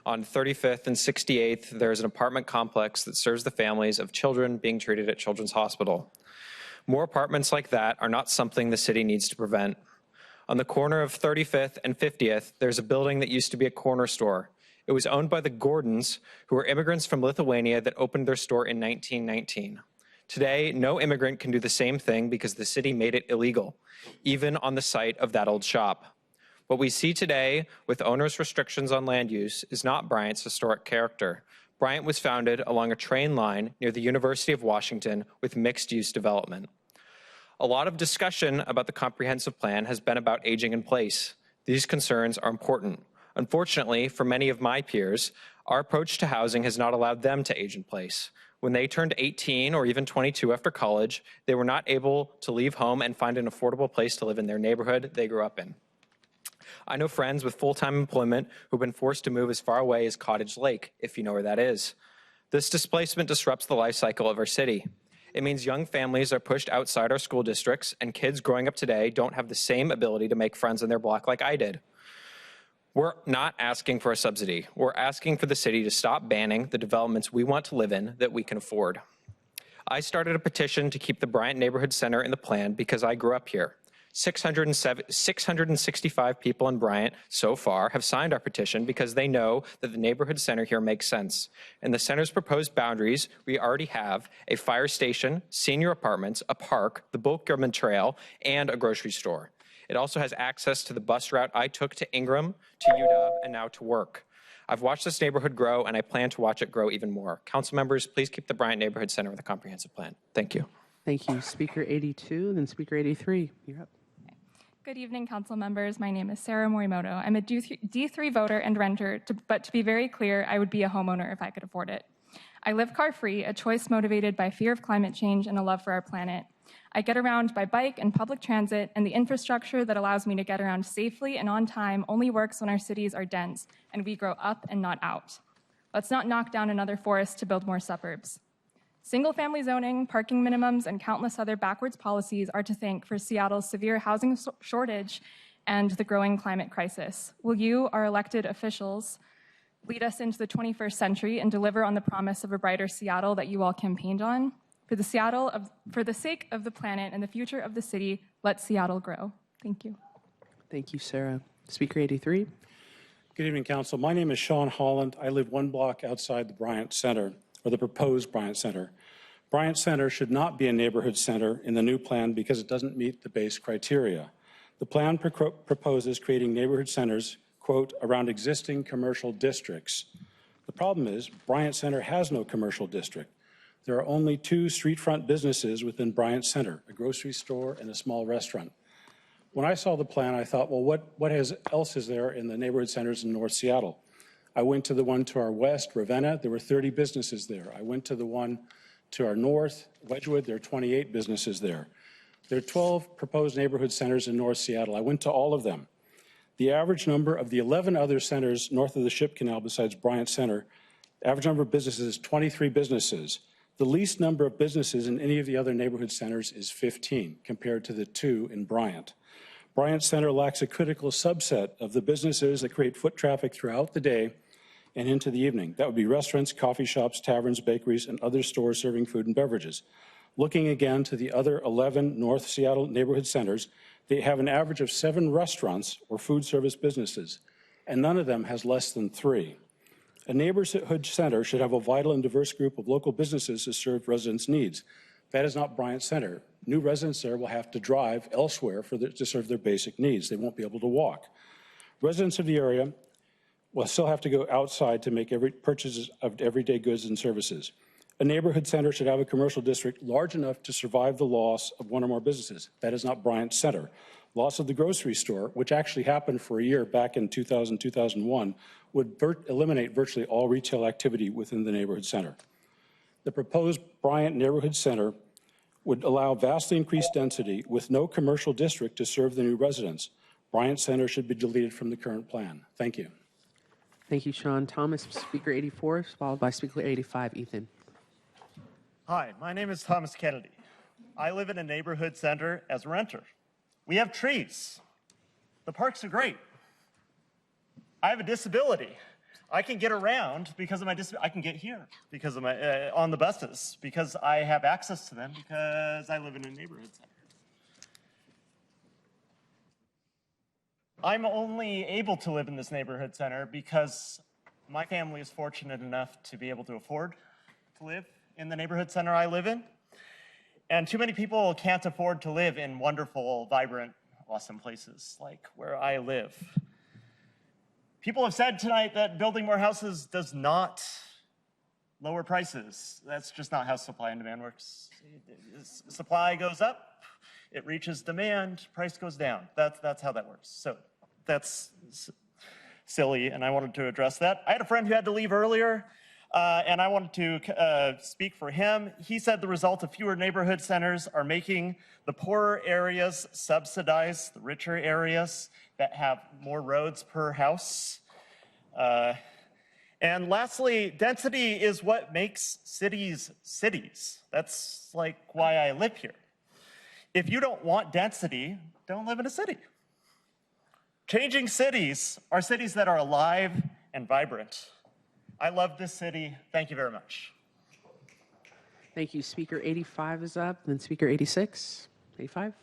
On 35th and 68th, there is an apartment complex that serves the families of children being treated at Children's Hospital. More apartments like that are not something the city needs to prevent. On the corner of 35th and 50th, there's a building that used to be a corner store. It was owned by the Gordons, who were immigrants from Lithuania that opened their store in 1919. Today, no immigrant can do the same thing because the city made it illegal, even on the site of that old shop. What we see today with owners' restrictions on land use is not Bryant's historic character. Bryant was founded along a train line near the University of Washington with mixed-use development. A lot of discussion about the comprehensive plan has been about aging in place. These concerns are important. Unfortunately, for many of my peers, our approach to housing has not allowed them to age in place. When they turned 18 or even 22 after college, they were not able to leave home and find an affordable place to live in their neighborhood they grew up in. I know friends with full-time employment who've been forced to move as far away as Cottage Lake, if you know where that is. This displacement disrupts the life cycle of our city. It means young families are pushed outside our school districts, and kids growing up today don't have the same ability to make friends in their block like I did. We're not asking for a subsidy. We're asking for the city to stop banning the developments we want to live in that we can afford. I started a petition to keep the Bryant Neighborhood Center in the plan because I grew up here. 665 people in Bryant so far have signed our petition because they know that the neighborhood center here makes sense. In the center's proposed boundaries, we already have a fire station, senior apartments, a park, the Bulkgerman Trail, and a grocery store. It also has access to the bus route I took to Ingram, to UW, and now to work. I've watched this neighborhood grow, and I plan to watch it grow even more. Council members, please keep the Bryant Neighborhood Center with a comprehensive plan. Thank you. Thank you. Speaker 82, then Speaker 83, you're up. Good evening, council members. My name is Sarah Morimoto. I'm a D3 voter and renter, but to be very clear, I would be a homeowner if I could afford it. I live car-free, a choice motivated by fear of climate change and a love for our planet. I get around by bike and public transit, and the infrastructure that allows me to get around safely and on time only works when our cities are dense and we grow up and not out. Let's not knock down another forest to build more suburbs. Single-family zoning, parking minimums, and countless other backwards policies are to thank for Seattle's severe housing shortage and the growing climate crisis. Will you, our elected officials, lead us into the 21st century and deliver on the promise of a brighter Seattle that you all campaigned on? For the sake of the planet and the future of the city, let Seattle grow. Thank you. Thank you, Sarah. Speaker 83. Good evening, Council. My name is Sean Holland. I live one block outside the Bryant Center, or the proposed Bryant Center. Bryant Center should not be a neighborhood center in the new plan because it doesn't meet the base criteria. The plan proposes creating neighborhood centers, quote, around existing commercial districts. The problem is Bryant Center has no commercial district. There are only 2 street-front businesses within Bryant Center, a grocery store and a small restaurant. When I saw the plan, I thought, well, what else is there in the neighborhood centers in North Seattle? I went to the one to our west, Ravenna. There were 30 businesses there. I went to the one to our north, Wedgwood. There are 28 businesses there. There are 12 proposed neighborhood centers in North Seattle. I went to all of them. The average number of the 11 other centers north of the Ship Canal besides Bryant Center, the average number of businesses is 23 businesses. The least number of businesses in any of the other neighborhood centers is 15, compared to the 2 in Bryant. Bryant Center lacks a critical subset of the businesses that create foot traffic throughout the day and into the evening. That would be restaurants, coffee shops, taverns, bakeries, and other stores serving food and beverages. Looking again to the other 11 North Seattle neighborhood centers, they have an average of 7 restaurants or food service businesses, and none of them has less than 3. A neighborhood center should have a vital and diverse group of local businesses to serve residents' needs. That is not Bryant Center. New residents there will have to drive elsewhere to serve their basic needs. They won't be able to walk. Residents of the area will still have to go outside to make purchases of everyday goods and services. A neighborhood center should have a commercial district large enough to survive the loss of one or more businesses. That is not Bryant Center. Loss of the grocery store, which actually happened for a year back in 2000, 2001, would eliminate virtually all retail activity within the neighborhood center. The proposed Bryant neighborhood center would allow vastly increased density with no commercial district to serve the new residents. Bryant Center should be deleted from the current plan. Thank you. Thank you, Sean. Thomas, Speaker 84, followed by Speaker 85, Ethan. Hi, my name is Thomas Kennedy. I live in a neighborhood center as a renter. We have trees. The parks are great. I have a disability. I can get around because of my disability. I can get here because of my on the buses because I have access to them because I live in a neighborhood center. I'm only able to live in this neighborhood center because my family is fortunate enough to be able to afford to live in the neighborhood center I live in. And too many people can't afford to live in wonderful, vibrant, awesome places like where I live. People have said tonight that building more houses does not lower prices. That's just not how supply and demand works. Supply goes up, it reaches demand, price goes down. That's how that works. So that's silly, and I wanted to address that. I had a friend who had to leave earlier, and I wanted to speak for him. He said the result of fewer neighborhood centers are making the poorer areas subsidize the richer areas that have more roads per house. And lastly, density is what makes cities cities. That's like why I live here. If you don't want density, don't live in a city. Changing cities are cities that are alive and vibrant. I love this city. Thank you very much. Thank you. Speaker 85 is up, then Speaker 86. 85.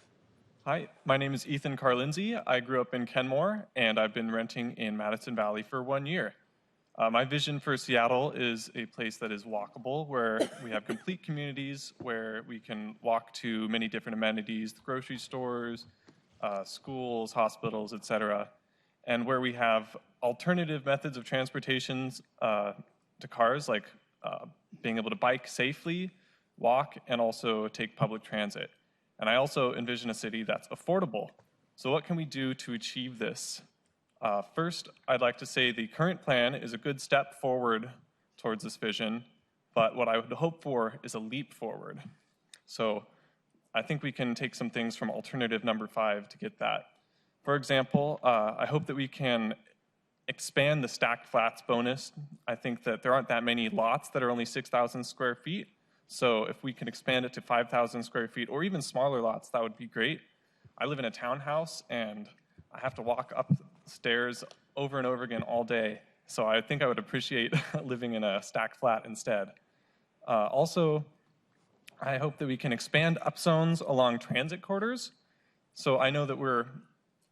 Hi, my name is Ethan Carlindsey. I grew up in Kenmore, and I've been renting in Madison Valley for 1 year. My vision for Seattle is a place that is walkable, where we have complete communities, where we can walk to many different amenities, the grocery stores, schools, hospitals, etc., and where we have alternative methods of transportations to cars, like being able to bike safely, walk, and also take public transit. And I also envision a city that's affordable. So what can we do to achieve this? First, I'd like to say the current plan is a good step forward towards this vision, but what I would hope for is a leap forward. So I think we can take some things from alternative number 5 to get that. For example, I hope that we can expand the stacked flats bonus. I think that there aren't that many lots that are only 6,000 square feet. So if we can expand it to 5,000 square feet or even smaller lots, that would be great. I live in a townhouse and I have to walk up stairs over and over again all day. So I think I would appreciate living in a stacked flat instead. Also, I hope that we can expand upzones along transit corridors. So I know that we're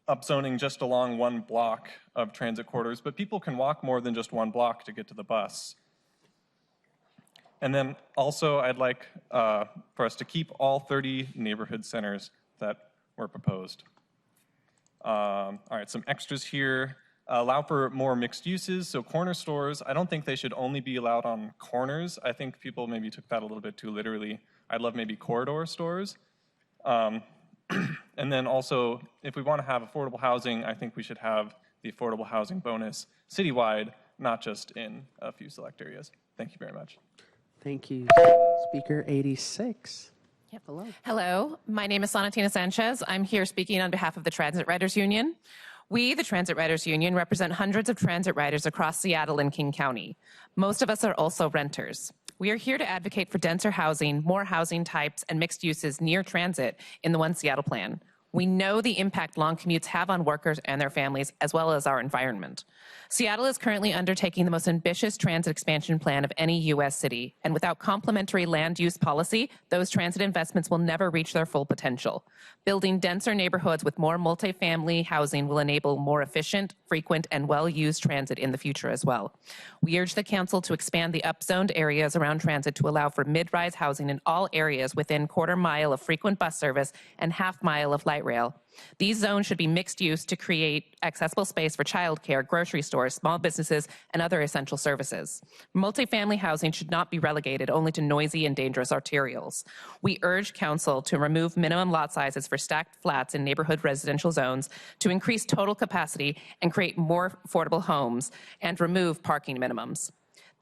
upzoning just along one block of transit corridors, but people can walk more than just one block to get to the bus. And then also I'd like for us to keep all 30 neighborhood centers that were proposed. All right, some extras here. Allow for more mixed uses, so corner stores, I don't think they should only be allowed on corners. I think people maybe took that a little bit too literally. I'd love maybe corridor stores. And then also, if we want to have affordable housing, I think we should have the affordable housing bonus citywide, not just in a few select areas. Thank you very much. Thank you. Speaker 86. Hello. Hello, my name is Sonatina Sanchez. I'm here speaking on behalf of the Transit Riders Union. We, the Transit Riders Union, represent hundreds of transit riders across Seattle and King County. Most of us are also renters. We are here to advocate for denser housing, more housing types, and mixed uses near transit in the One Seattle plan. We know the impact long commutes have on workers and their families, as well as our environment. Seattle is currently undertaking the most ambitious transit expansion plan of any U.S. city, and without complementary land use policy, those transit investments will never reach their full potential. Building denser neighborhoods with more multifamily housing will enable more efficient, frequent, and well-used transit in the future as well. We urge the council to expand the upzoned areas around transit to allow for mid-rise housing in all areas within quarter mile of frequent bus service and half mile of light rail. These zones should be mixed use to create accessible space for childcare, grocery stores, small businesses, and other essential services. Multifamily housing should not be relegated only to noisy and dangerous arterials. We urge council to remove minimum lot sizes for stacked flats in neighborhood residential zones to increase total capacity and create more affordable homes and remove parking minimums.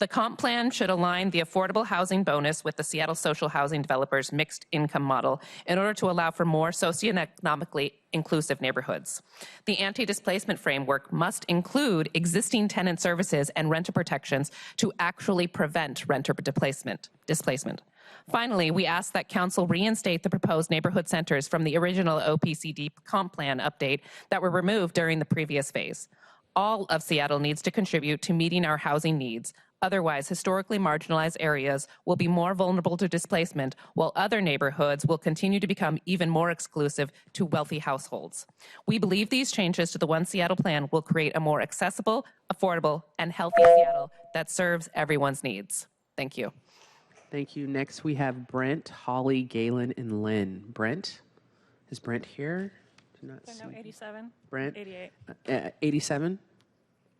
The comp plan should align the affordable housing bonus with the Seattle social housing developers' mixed income model in order to allow for more socioeconomically inclusive neighborhoods. The anti-displacement framework must include existing tenant services and renter protections to actually prevent renter displacement. Finally, we ask that council reinstate the proposed neighborhood centers from the original OPCD comp plan update that were removed during the previous phase. All of Seattle needs to contribute to meeting our housing needs. Otherwise, historically marginalized areas will be more vulnerable to displacement, while other neighborhoods will continue to become even more exclusive to wealthy households. We believe these changes to the One Seattle plan will create a more accessible, affordable, and healthy Seattle that serves everyone's needs. Thank you. Thank you. Next, we have Brent, Holly, Galen, and Lynn. Brent? Is Brent here? Do not see. No, 87. Brent? 88. 87?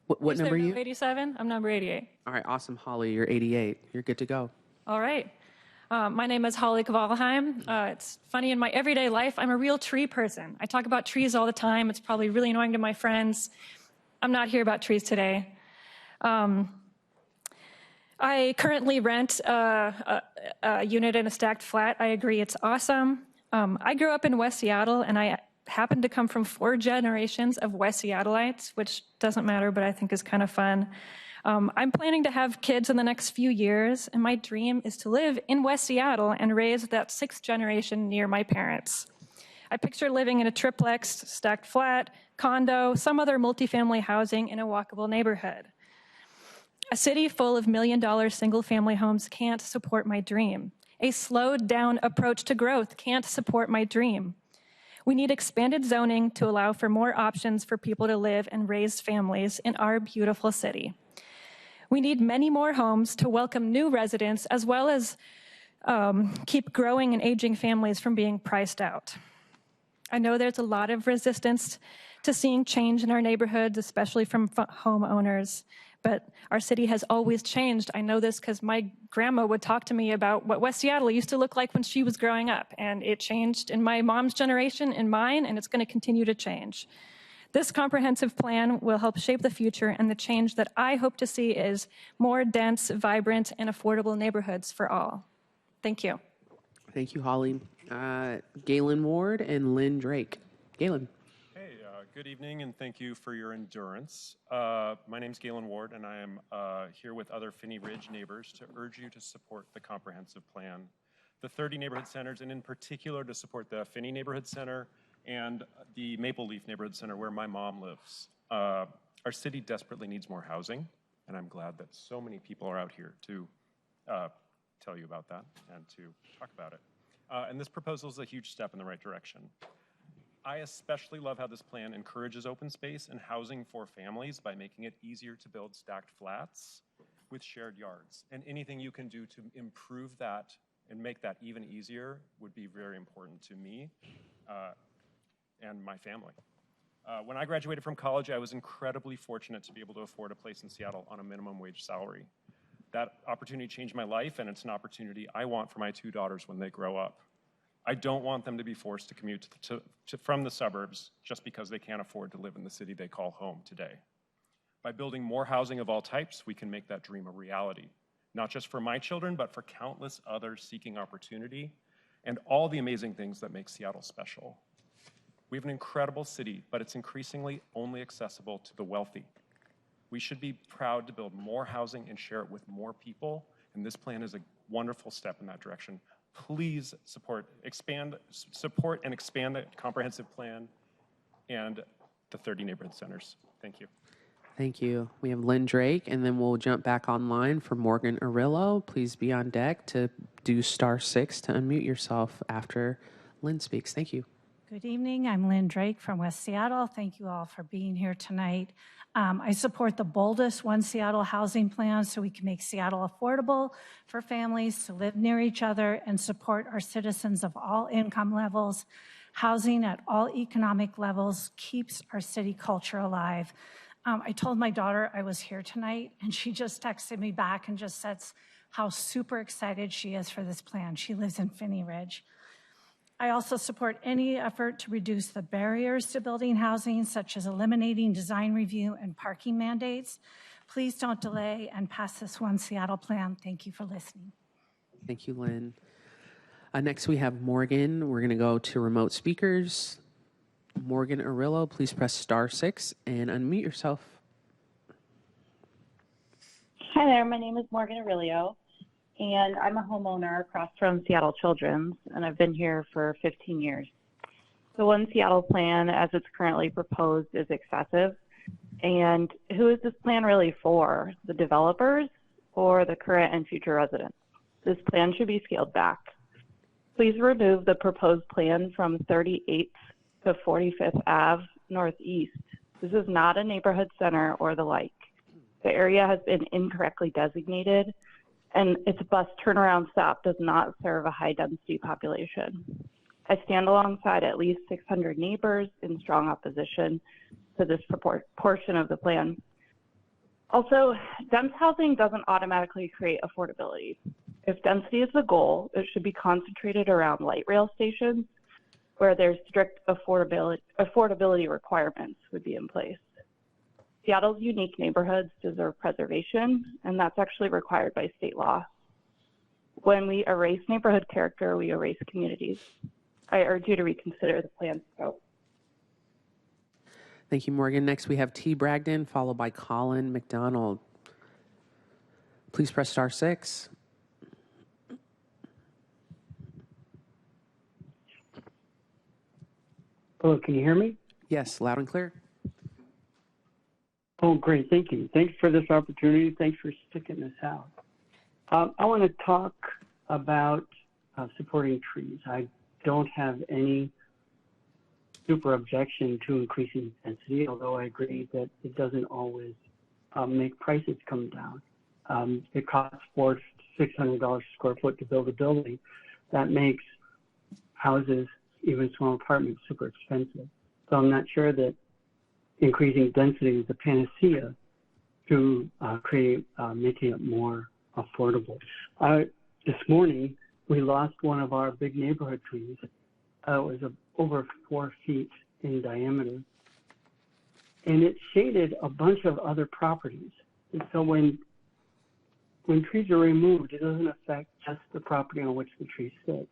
What number are you? 87. I'm number 88. All right, awesome, Holly. You're 88. You're good to go. All right. My name is Holly Kavalheim. It's funny, in my everyday life, I'm a real tree person. I talk about trees all the time. It's probably really annoying to my friends. I'm not here about trees today. I currently rent a unit in a stacked flat. I agree, it's awesome. I grew up in West Seattle, and I happen to come from 4 generations of West Seattleites, which doesn't matter, but I think is kind of fun. I'm planning to have kids in the next few years, and my dream is to live in West Seattle and raise that 6th generation near my parents. I picture living in a triplex, stacked flat, condo, some other multifamily housing in a walkable neighborhood. A city full of million-dollar single-family homes can't support my dream. A slowed-down approach to growth can't support my dream. We need expanded zoning to allow for more options for people to live and raise families in our beautiful city. We need many more homes to welcome new residents, as well as keep growing and aging families from being priced out. I know there's a lot of resistance to seeing change in our neighborhoods, especially from homeowners, but our city has always changed. I know this because my grandma would talk to me about what West Seattle used to look like when she was growing up, and it changed in my mom's generation, in mine, and it's going to continue to change. This comprehensive plan will help shape the future, and the change that I hope to see is more dense, vibrant, and affordable neighborhoods for all. Thank you. Thank you, Holly. Galen Ward and Lynn Drake. Galen. Hey, good evening, and thank you for your endurance. My name is Galen Ward, and I am here with other Finney Ridge neighbors to urge you to support the comprehensive plan, the 30 neighborhood centers, and in particular to support the Finney Neighborhood Center and the Maple Leaf Neighborhood Center where my mom lives. Our city desperately needs more housing, and I'm glad that so many people are out here to tell you about that and to talk about it. And this proposal is a huge step in the right direction. I especially love how this plan encourages open space and housing for families by making it easier to build stacked flats with shared yards. And anything you can do to improve that and make that even easier would be very important to me and my family. When I graduated from college, I was incredibly fortunate to be able to afford a place in Seattle on a minimum wage salary. That opportunity changed my life, and it's an opportunity I want for my 2 daughters when they grow up. I don't want them to be forced to commute from the suburbs just because they can't afford to live in the city they call home today. By building more housing of all types, we can make that dream a reality, not just for my children, but for countless others seeking opportunity and all the amazing things that make Seattle special. We have an incredible city, but it's increasingly only accessible to the wealthy. We should be proud to build more housing and share it with more people, and this plan is a wonderful step in that direction. Please support and expand the comprehensive plan and the 30 neighborhood centers. Thank you. Thank you. We have Lynn Drake, and then we'll jump back online for Morgan Arillo. Please be on deck to do *6 to unmute yourself after Lynn speaks. Thank you. Good evening. I'm Lynn Drake from West Seattle. Thank you all for being here tonight. I support the boldest One Seattle housing plan so we can make Seattle affordable for families to live near each other and support our citizens of all income levels. Housing at all economic levels keeps our city culture alive. I told my daughter I was here tonight, and she just texted me back and just said how super excited she is for this plan. She lives in Finney Ridge. I also support any effort to reduce the barriers to building housing, such as eliminating design review and parking mandates. Please don't delay and pass this One Seattle plan. Thank you for listening. Thank you, Lynn. Next, we have Morgan. We're going to go to remote speakers. Morgan Arillo, please press *6 and unmute yourself. Hi there, my name is Morgan Arillo, and I'm a homeowner across from Seattle Children's, and I've been here for 15 years. The One Seattle plan, as it's currently proposed, is excessive. And who is this plan really for? The developers or the current and future residents? This plan should be scaled back. Please remove the proposed plan from 38th to 45th Ave Northeast. This is not a neighborhood center or the like. The area has been incorrectly designated, and its bus turnaround stop does not serve a high-density population. I stand alongside at least 600 neighbors in strong opposition to this portion of the plan. Also, dense housing doesn't automatically create affordability. If density is the goal, it should be concentrated around light rail stations where there's strict affordability requirements would be in place. Seattle's unique neighborhoods deserve preservation, and that's actually required by state law. When we erase neighborhood character, we erase communities. I urge you to reconsider the plan's scope. Thank you, Morgan. Next, we have T. Bragdon, followed by Colin McDonald. Please press *6. Hello, can you hear me? Yes, loud and clear. Oh, great. Thank you. Thanks for this opportunity. Thanks for sticking this out. I want to talk about supporting trees. I don't have any super objection to increasing density, although I agree that it doesn't always make prices come down. It costs $400 to $600 a square foot to build a building. That makes houses, even small apartments, super expensive. So I'm not sure that increasing density is a panacea to making it more affordable. This morning, we lost one of our big neighborhood trees. It was over 4 feet in diameter, and it shaded a bunch of other properties. And so when trees are removed, it doesn't affect just the property on which the tree sits.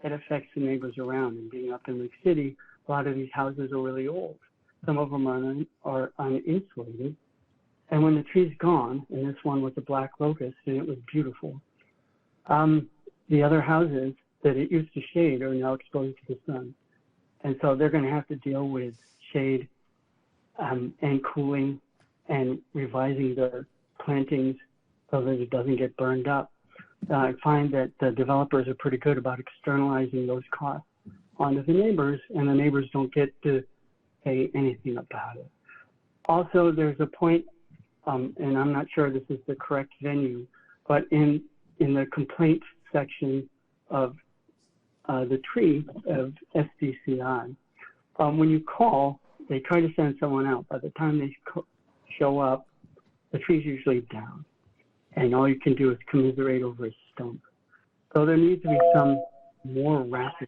It affects the neighbors around. And being up in Lake City, a lot of these houses are really old. Some of them are uninsulated. And when the tree's gone, and this one was a black locust, and it was beautiful, the other houses that it used to shade are now exposed to the sun. And so they're going to have to deal with shade and cooling and revising their plantings so that it doesn't get burned up. I find that the developers are pretty good about externalizing those costs onto the neighbors, and the neighbors don't get to say anything about it. Also, there's a point, and I'm not sure this is the correct venue, but in the complaint section of the tree of SDCI, when you call, they try to send someone out. By the time they show up, the tree's usually down, and all you can do is commiserate over a stump. So there needs to be some more rapid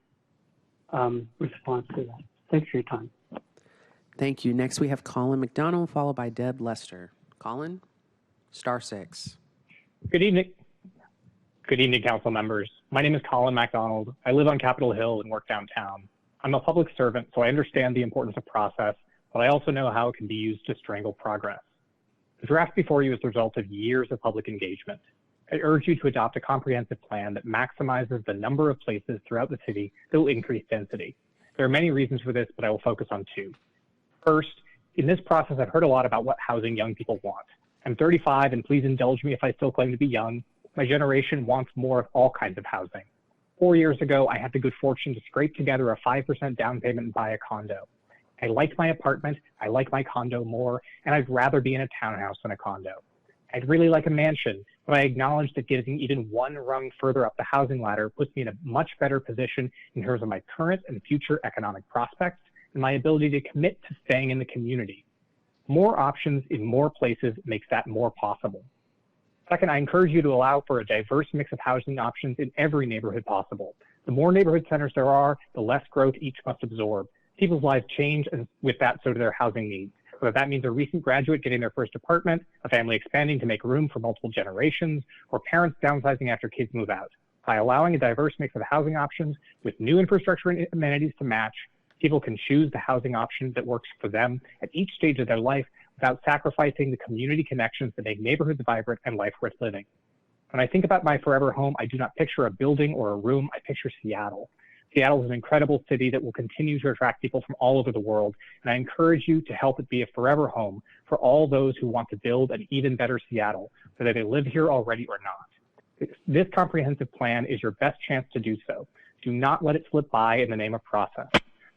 response to that. Thanks for your time. Thank you. Next, we have Colin McDonald, followed by Deb Lester. Colin, *6. Good evening. Good evening, council members. My name is Colin MacDonald. I live on Capitol Hill and work downtown. I'm a public servant, so I understand the importance of process, but I also know how it can be used to strangle progress. The draft before you is the result of years of public engagement. I urge you to adopt a comprehensive plan that maximizes the number of places throughout the city that will increase density. There are many reasons for this, but I will focus on two. First, in this process, I've heard a lot about what housing young people want. I'm 35, and please indulge me if I still claim to be young. My generation wants more of all kinds of housing. 4 years ago, I had the good fortune to scrape together a 5% down payment and buy a condo. I like my apartment, I like my condo more, and I'd rather be in a townhouse than a condo. I'd really like a mansion, but I acknowledge that getting even one rung further up the housing ladder puts me in a much better position in terms of my current and future economic prospects and my ability to commit to staying in the community. More options in more places makes that more possible. Second, I encourage you to allow for a diverse mix of housing options in every neighborhood possible. The more neighborhood centers there are, the less growth each must absorb. People's lives change, and with that, so do their housing needs. Whether that means a recent graduate getting their first apartment, a family expanding to make room for multiple generations, or parents downsizing after kids move out. By allowing a diverse mix of housing options with new infrastructure and amenities to match, people can choose the housing option that works for them at each stage of their life without sacrificing the community connections that make neighborhoods vibrant and life worth living. When I think about my forever home, I do not picture a building or a room, I picture Seattle. Seattle is an incredible city that will continue to attract people from all over the world, and I encourage you to help it be a forever home for all those who want to build an even better Seattle, whether they live here already or not. This comprehensive plan is your best chance to do so. Do not let it slip by in the name of process.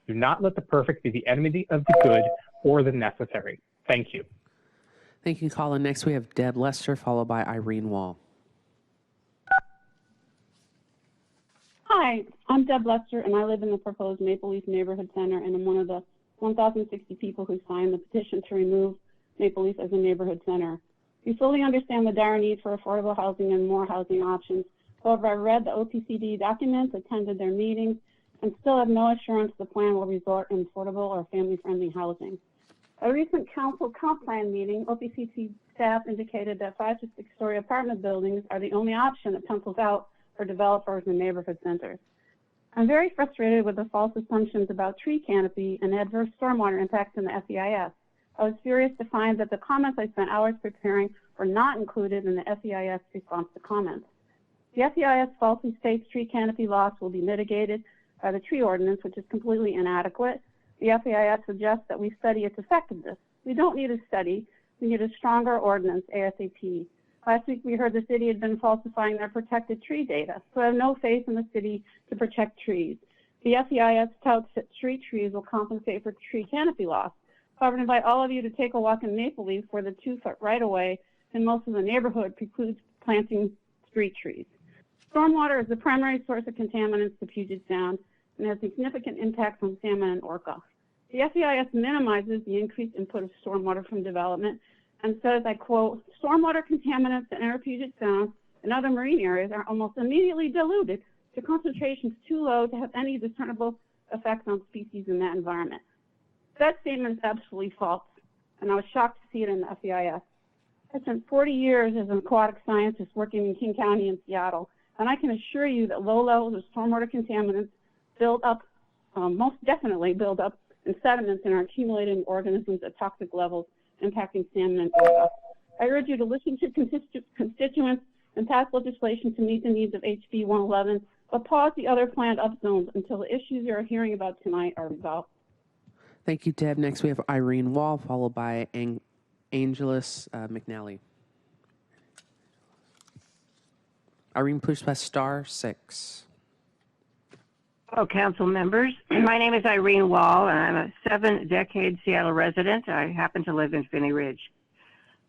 Do not let the perfect be the enemy of the good or the necessary. Thank you. Thank you, Colin. Next, we have Deb Lester, followed by Irene Wall. Hi, I'm Deb Lester, and I live in the proposed Maple Leaf Neighborhood Center, and I'm one of the 1,060 people who signed the petition to remove Maple Leaf as a neighborhood center. We fully understand the dire need for affordable housing and more housing options. However, I read the OPCD documents, attended their meetings, and still have no assurance the plan will result in affordable or family-friendly housing. At a recent council comp plan meeting, OPCD staff indicated that 5 to 6-story apartment buildings are the only option that pencils out for developers and neighborhood centers. I'm very frustrated with the false assumptions about tree canopy and adverse stormwater impacts in the FEIS. I was furious to find that the comments I spent hours preparing were not included in the FEIS response to comments. The FEIS falsely states tree canopy loss will be mitigated by the tree ordinance, which is completely inadequate. The FEIS suggests that we study its effectiveness. We don't need a study. We need a stronger ordinance ASAP. Last week, we heard the city had been falsifying their protected tree data, so I have no faith in the city to protect trees. The FEIS touts that street trees will compensate for tree canopy loss. However, I invite all of you to take a walk in Maple Leaf, where the 2-foot right-of-way in most of the neighborhood precludes planting street trees. Stormwater is the primary source of contaminants to Puget Sound and has significant impacts on salmon and orca. The FEIS minimizes the increased input of stormwater from development and says, I quote, stormwater contaminants that enter Puget Sound and other marine areas are almost immediately diluted to concentrations too low to have any discernible effects on species in that environment. That statement is absolutely false, and I was shocked to see it in the FEIS. I spent 40 years as an aquatic scientist working in King County and Seattle, and I can assure you that low levels of stormwater contaminants build up, most definitely build up in sediments and are accumulating organisms at toxic levels, impacting salmon and orca. I urge you to listen to constituents and pass legislation to meet the needs of HB 111, but pause the other planned upzones until the issues you're hearing about tonight are resolved. Thank you, Deb. Next, we have Irene Wall, followed by Angelus McNally. Irene, please press *6. Hello, council members. My name is Irene Wall, and I'm a 7-decade Seattle resident. I happen to live in Finney Ridge.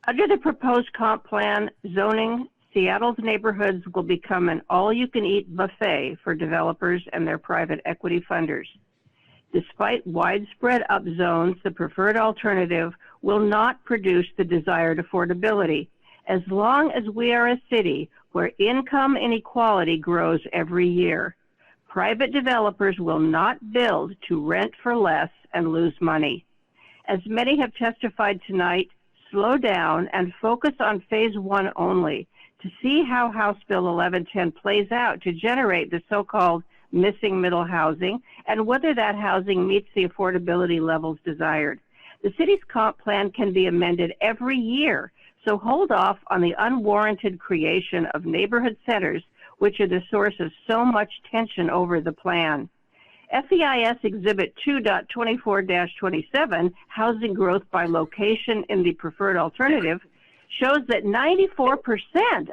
Under the proposed comp plan zoning, Seattle's neighborhoods will become an all-you-can-eat buffet for developers and their private equity funders. Despite widespread upzones, the preferred alternative will not produce the desired affordability, as long as we are a city where income inequality grows every year. Private developers will not build to rent for less and lose money. As many have testified tonight, slow down and focus on phase 1 only. to see how House Bill 1110 plays out to generate the so-called missing middle housing and whether that housing meets the affordability levels desired. The city's comp plan can be amended every year, so hold off on the unwarranted creation of neighborhood centers, which are the source of so much tension over the plan. FEIS Exhibit 2.24-27, Housing Growth by Location in the Preferred Alternative, shows that 94%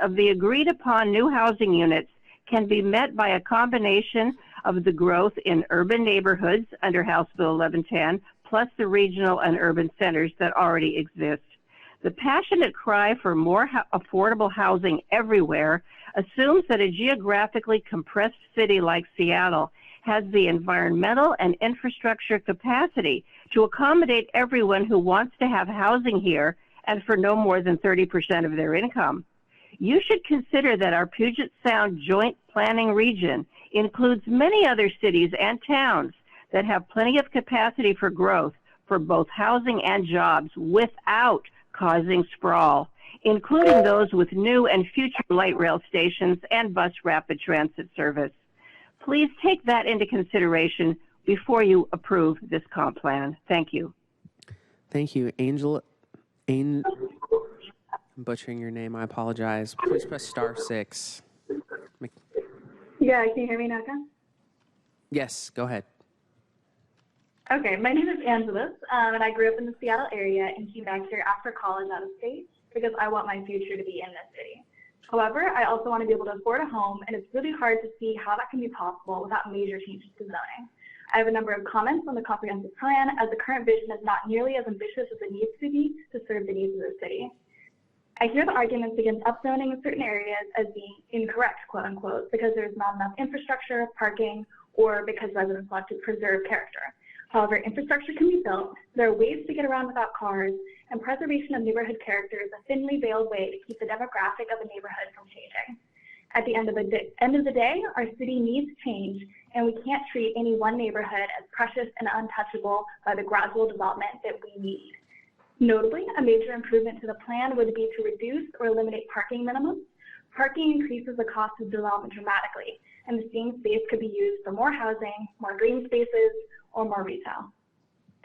of the agreed upon new housing units can be met by a combination of the growth in urban neighborhoods under House Bill 1110, plus the regional and urban centers that already exist. The passionate cry for more affordable housing everywhere assumes that a geographically compressed city like Seattle has the environmental and infrastructure capacity to accommodate everyone who wants to have housing here and for no more than 30% of their income. You should consider that our Puget Sound Joint Planning Region includes many other cities and towns that have plenty of capacity for growth for both housing and jobs without causing sprawl, including those with new and future light rail stations and bus rapid transit service. Please take that into consideration before you approve this comp plan. Thank you. Thank you. I'm butchering your name. I apologize. Please press *6. Yeah, can you hear me now, Ken? Yes, go ahead. Okay, my name is Angela, and I grew up in the Seattle area and came back here after college out of state because I want my future to be in this city. However, I also want to be able to afford a home, and it's really hard to see how that can be possible without major changes to zoning. I have a number of comments on the comprehensive plan, as the current vision is not nearly as ambitious as it needs to be to serve the needs of the city. I hear the arguments against upzoning in certain areas as being incorrect, quote unquote, because there's not enough infrastructure, parking, or because residents want to preserve character. However, infrastructure can be built, there are ways to get around without cars, and preservation of neighborhood character is a thinly veiled way to keep the demographic of a neighborhood from changing. At the end of the day, our city needs change, and we can't treat any one neighborhood as precious and untouchable by the gradual development that we need. Notably, a major improvement to the plan would be to reduce or eliminate parking minimums. Parking increases the cost of development dramatically, and the same space could be used for more housing, more green spaces, or more retail.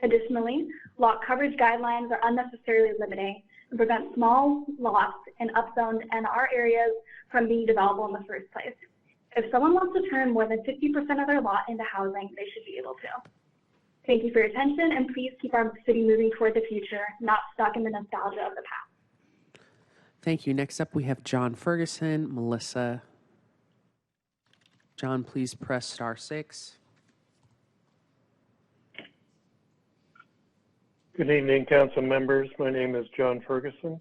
Additionally, lot coverage guidelines are unnecessarily limiting and prevent small lots in upzoned NR areas from being developable in the first place. If someone wants to turn more than 50% of their lot into housing, they should be able to. Thank you for your attention, and please keep our city moving toward the future, not stuck in the nostalgia of the past. Thank you. Next up, we have John Ferguson, Melissa. John, please press *6. Good evening, council members. My name is John Ferguson.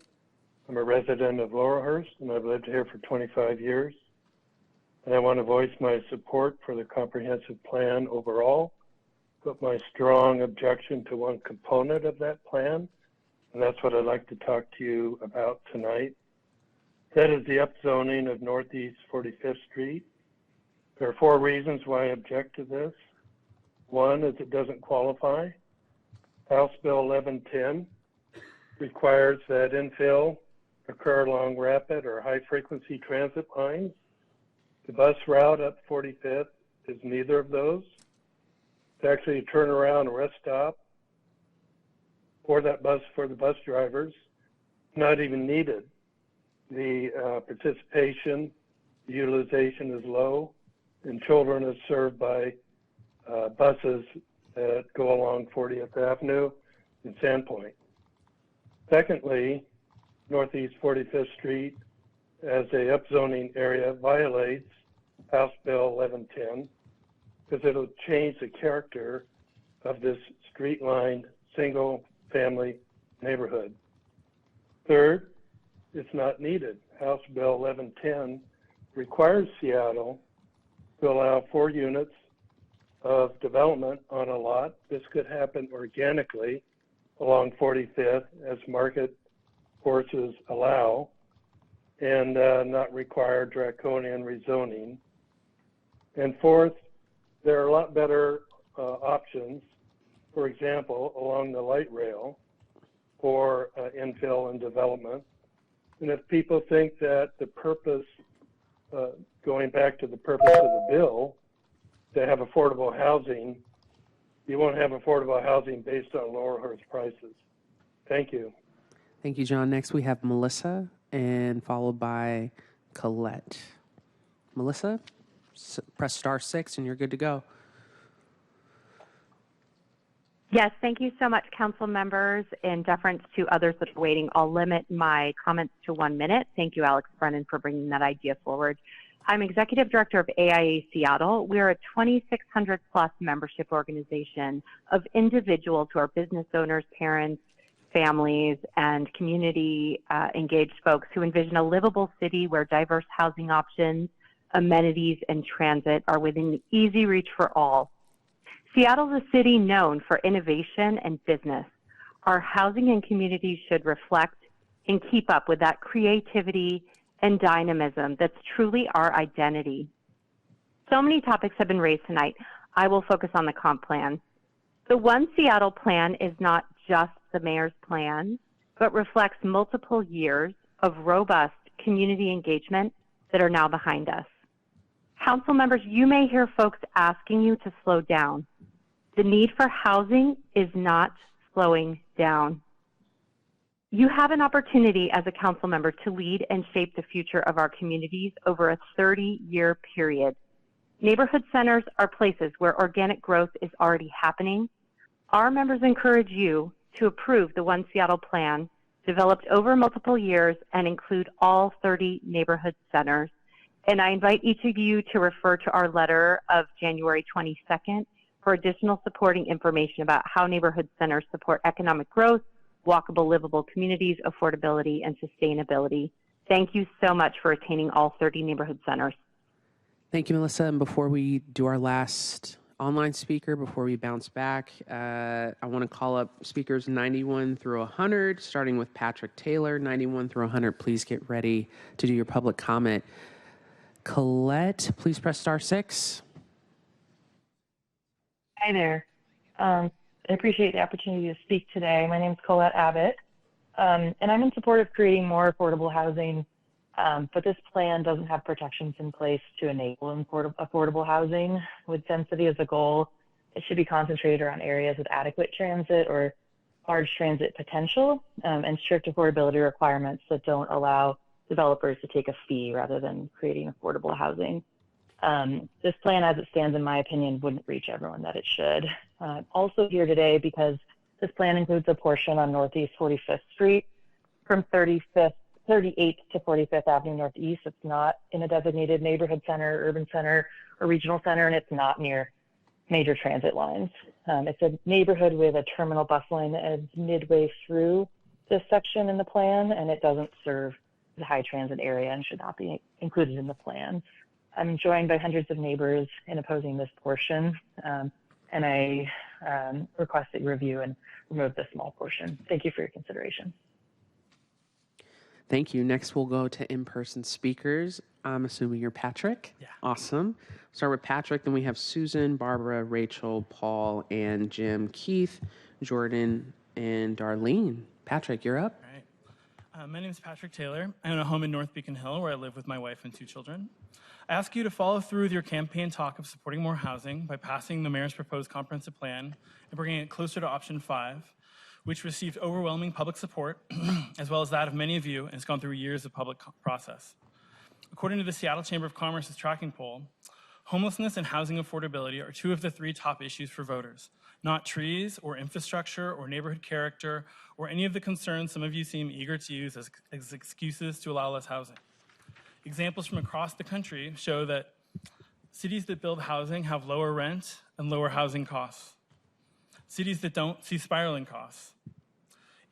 I'm a resident of Laurelhurst, and I've lived here for 25 years. And I want to voice my support for the comprehensive plan overall, but my strong objection to one component of that plan, and that's what I'd like to talk to you about tonight. That is the upzoning of Northeast 45th Street. There are 4 reasons why I object to this. One is it doesn't qualify. House Bill 1110 requires that infill occur along rapid or high-frequency transit lines. The bus route up 45th is neither of those. It's actually a turnaround rest stop for the bus drivers, not even needed. The participation, the utilization is low, and children are served by buses that go along 40th Avenue and Sandpoint. Secondly, Northeast 45th Street as a upzoning area violates House Bill 1110 because it'll change the character of this street-lined single-family neighborhood. Third, it's not needed. House Bill 1110 requires Seattle to allow 4 units of development on a lot. This could happen organically along 45th as market forces allow, and not require draconian rezoning. And fourth, there are a lot better options, for example, along the light rail for infill and development, And if people think that the purpose, going back to the purpose of the bill, to have affordable housing, you won't have affordable housing based on Laurelhurst prices. Thank you. Thank you, John. Next, we have Melissa, and followed by Colette. Melissa, press *6, and you're good to go. Yes, thank you so much, council members. In deference to others that are waiting, I'll limit my comments to 1 minute. Thank you, Alex Brennan, for bringing that idea forward. I'm Executive Director of AIA Seattle. We are a 2,600 plus membership organization of individuals who are business owners, parents, families, and community engaged folks who envision a livable city where diverse housing options, amenities, and transit are within easy reach for all. Seattle is a city known for innovation and business. Our housing and communities should reflect and keep up with that creativity and dynamism that's truly our identity. So many topics have been raised tonight. I will focus on the comp plan. The One Seattle plan is not just the mayor's plan, but reflects multiple years of robust community engagement that are now behind us. Council members, you may hear folks asking you to slow down. The need for housing is not slowing down. You have an opportunity as a council member to lead and shape the future of our communities over a 30-year period. Neighborhood centers are places where organic growth is already happening. Our members encourage you to approve the One Seattle plan, developed over multiple years and include all 30 neighborhood centers. And I invite each of you to refer to our letter of January 22nd for additional supporting information about how neighborhood centers support economic growth, walkable, livable communities, affordability, and sustainability. Thank you so much for attaining all 30 neighborhood centers. Thank you, Melissa. And before we do our last online speaker, before we bounce back, I want to call up speakers 91 through 100, starting with Patrick Taylor. 91 through 100, please get ready to do your public comment. Colette, please press *6. Hi there. I appreciate the opportunity to speak today. My name is Colette Abbott, and I'm in support of creating more affordable housing, but this plan doesn't have protections in place to enable affordable housing. With density as a goal, it should be concentrated around areas with adequate transit or large transit potential, and strict affordability requirements that don't allow developers to take a fee rather than creating affordable housing. This plan, as it stands, in my opinion, wouldn't reach everyone that it should. I'm also here today because this plan includes a portion on Northeast 45th Street from 38th to 45th Avenue Northeast. It's not in a designated neighborhood center, urban center, or regional center, and it's not near major transit lines. It's a neighborhood with a terminal bus line that is midway through this section in the plan, and it doesn't serve the high transit area and should not be included in the plan. I'm joined by hundreds of neighbors in opposing this portion, and I request that you review and remove this small portion. Thank you for your consideration. Thank you. Next, we'll go to in-person speakers. I'm assuming you're Patrick? Yeah. Awesome. Start with Patrick, then we have Susan, Barbara, Rachel, Paul, and Jim, Keith, Jordan, and Darlene. Patrick, you're up. All right. My name is Patrick Taylor. I own a home in North Beacon Hill where I live with my wife and 2 children. I ask you to follow through with your campaign talk of supporting more housing by passing the mayor's proposed comprehensive plan and bringing it closer to option 5, which received overwhelming public support, as well as that of many of you, and has gone through years of public process. According to the Seattle Chamber of Commerce's tracking poll, homelessness and housing affordability are 2 of the 3 top issues for voters, not trees or infrastructure or neighborhood character or any of the concerns some of you seem eager to use as excuses to allow less housing. Examples from across the country show that cities that build housing have lower rent and lower housing costs. Cities that don't see spiraling costs.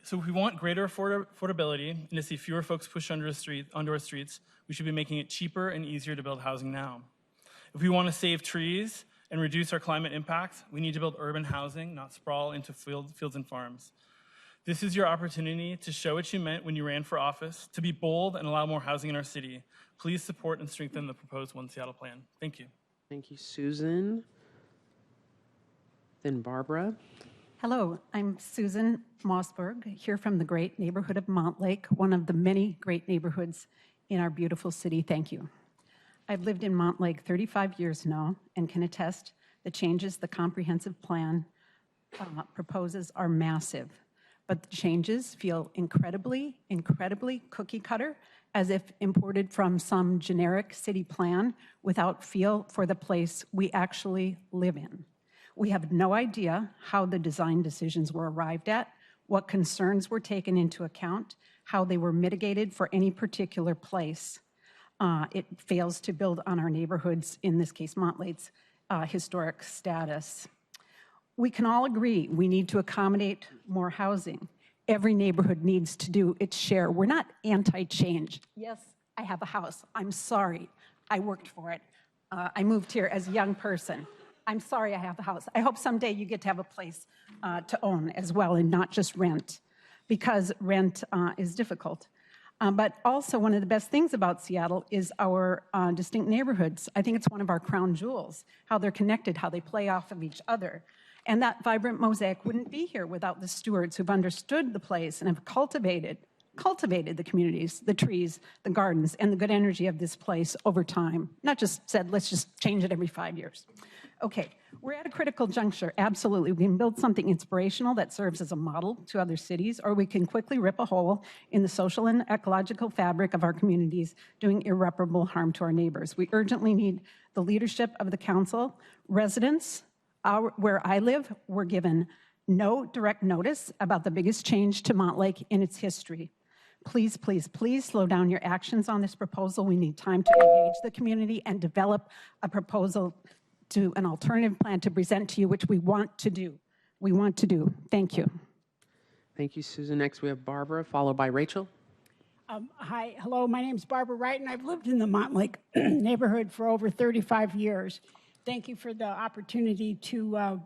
So if we want greater affordability and to see fewer folks push onto our streets, we should be making it cheaper and easier to build housing now. If we want to save trees and reduce our climate impact, we need to build urban housing, not sprawl into fields and farms. This is your opportunity to show what you meant when you ran for office, to be bold and allow more housing in our city. Please support and strengthen the proposed One Seattle plan. Thank you. Thank you, Susan. Then Barbara. Hello, I'm Susan Mossberg, here from the great neighborhood of Montlake, one of the many great neighborhoods in our beautiful city. Thank you. I've lived in Montlake 35 years now and can attest the changes the comprehensive plan proposes are massive, but the changes feel incredibly cookie cutter, as if imported from some generic city plan without feel for the place we actually live in. We have no idea how the design decisions were arrived at, what concerns were taken into account, how they were mitigated for any particular place. It fails to build on our neighborhoods, in this case Montlake's, historic status. We can all agree we need to accommodate more housing. Every neighborhood needs to do its share. We're not anti-change. Yes, I have a house. I'm sorry. I worked for it. I moved here as a young person. I'm sorry I have a house. I hope someday you get to have a place to own as well and not just rent, because rent is difficult. But also one of the best things about Seattle is our distinct neighborhoods. I think it's one of our crown jewels, how they're connected, how they play off of each other. And that vibrant mosaic wouldn't be here without the stewards who've understood the place and have cultivated the communities, the trees, the gardens, and the good energy of this place over time. Not just said, let's just change it every 5 years. Okay, we're at a critical juncture, absolutely. We can build something inspirational that serves as a model to other cities, or we can quickly rip a hole in the social and ecological fabric of our communities, doing irreparable harm to our neighbors. We urgently need the leadership of the council. Residents, where I live, were given no direct notice about the biggest change to Montlake in its history. Please, please, please slow down your actions on this proposal. We need time to engage the community and develop a proposal to an alternative plan to present to you, which we want to do. We want to do. Thank you. Thank you, Susan. Next, we have Barbara, followed by Rachel. Hi, hello, my name is Barbara Wright, and I've lived in the Montlake neighborhood for over 35 years. Thank you for the opportunity to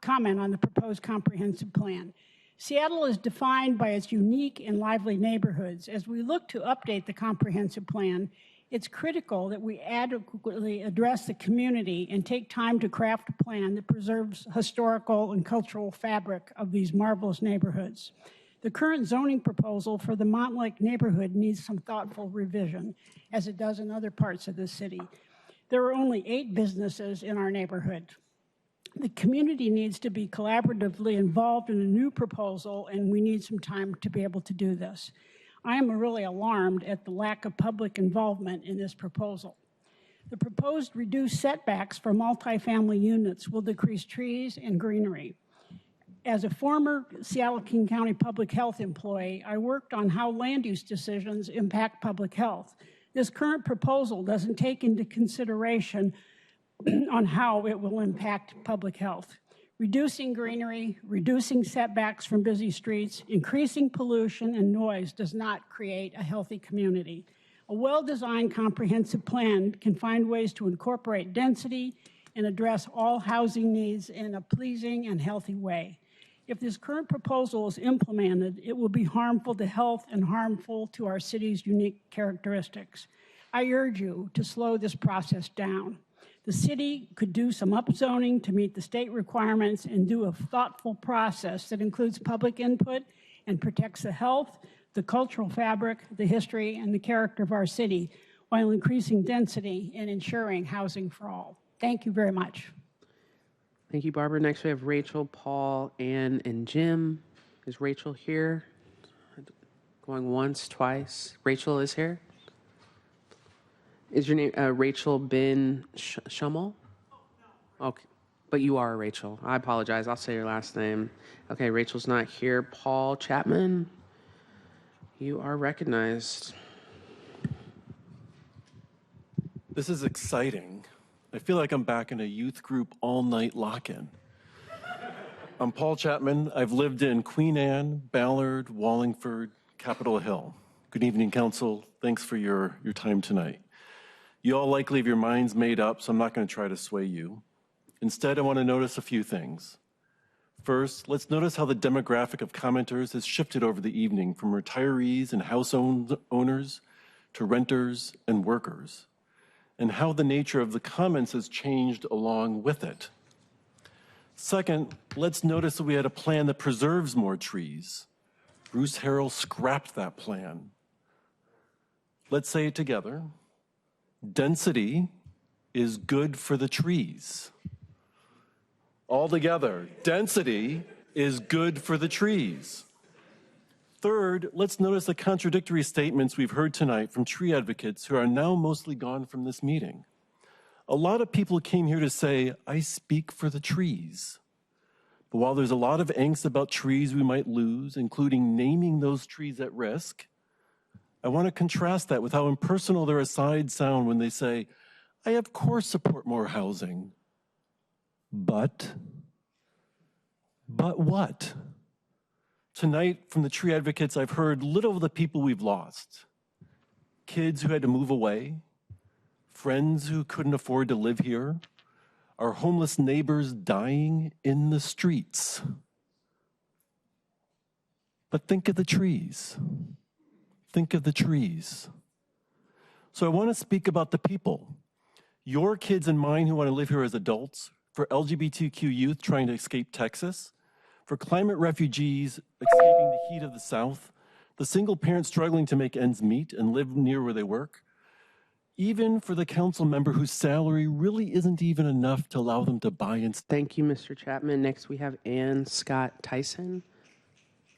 comment on the proposed comprehensive plan. Seattle is defined by its unique and lively neighborhoods. As we look to update the comprehensive plan, it's critical that we adequately address the community and take time to craft a plan that preserves historical and cultural fabric of these marvelous neighborhoods. The current zoning proposal for the Montlake neighborhood needs some thoughtful revision, as it does in other parts of the city. There are only 8 businesses in our neighborhood. The community needs to be collaboratively involved in a new proposal, and we need some time to be able to do this. I am really alarmed at the lack of public involvement in this proposal. The proposed reduced setbacks for multifamily units will decrease trees and greenery. As a former Seattle-King County public health employee, I worked on how land use decisions impact public health. This current proposal doesn't take into consideration on how it will impact public health. Reducing greenery, reducing setbacks from busy streets, increasing pollution and noise does not create a healthy community. A well-designed comprehensive plan can find ways to incorporate density and address all housing needs in a pleasing and healthy way. If this current proposal is implemented, it will be harmful to health and harmful to our city's unique characteristics. I urge you to slow this process down. The city could do some upzoning to meet the state requirements and do a thoughtful process that includes public input and protects the health, the cultural fabric, the history, and the character of our city while increasing density and ensuring housing for all. Thank you very much. Thank you, Barbara. Next, we have Rachel, Paul, Ann, and Jim. Is Rachel here? Going once, twice. Rachel is here. Is your name Rachel Bin Schummel? Okay, but you are Rachel. I apologize. I'll say your last name. Okay, Rachel's not here. Paul Chapman, you are recognized. This is exciting. I feel like I'm back in a youth group all-night lock-in. I'm Paul Chapman. I've lived in Queen Anne, Ballard, Wallingford, Capitol Hill. Good evening, Council. Thanks for your time tonight. You all likely have your minds made up, so I'm not going to try to sway you. Instead, I want to notice a few things. First, let's notice how the demographic of commenters has shifted over the evening from retirees and house owners to renters and workers, and how the nature of the comments has changed along with it. Second, let's notice that we had a plan that preserves more trees. Bruce Harrell scrapped that plan. Let's say it together. Density is good for the trees. All together, density is good for the trees. Third, let's notice the contradictory statements we've heard tonight from tree advocates who are now mostly gone from this meeting. A lot of people came here to say, I speak for the trees. But while there's a lot of angst about trees we might lose, including naming those trees at risk, I want to contrast that with how impersonal their asides sound when they say, I of course support more housing. But what? Tonight, from the tree advocates, I've heard little of the people we've lost. Kids who had to move away, friends who couldn't afford to live here, our homeless neighbors dying in the streets. But think of the trees. Think of the trees. So I want to speak about the people. Your kids and mine who want to live here as adults, for LGBTQ youth trying to escape Texas, for climate refugees escaping the heat of the South, the single parent struggling to make ends meet and live near where they work, even for the council member whose salary really isn't even enough to allow them to buy and... Thank you, Mr. Chapman. Next, we have Ann Scott Tyson.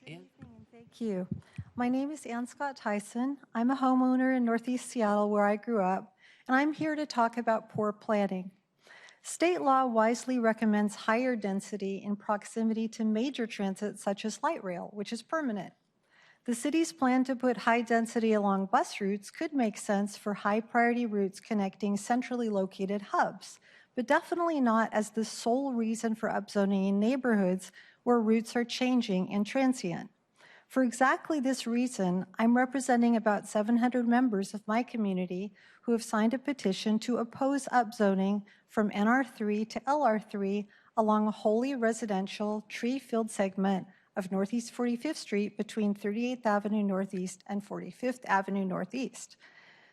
Thank you. My name is Ann Scott Tyson. I'm a homeowner in Northeast Seattle where I grew up, and I'm here to talk about poor planning. State law wisely recommends higher density in proximity to major transit such as light rail, which is permanent. The city's plan to put high density along bus routes could make sense for high priority routes connecting centrally located hubs, but definitely not as the sole reason for upzoning in neighborhoods where routes are changing and transient. For exactly this reason, I'm representing about 700 members of my community who have signed a petition to oppose upzoning from NR3 to LR3 along a wholly residential tree-filled segment of Northeast 45th Street between 38th Avenue Northeast and 45th Avenue Northeast.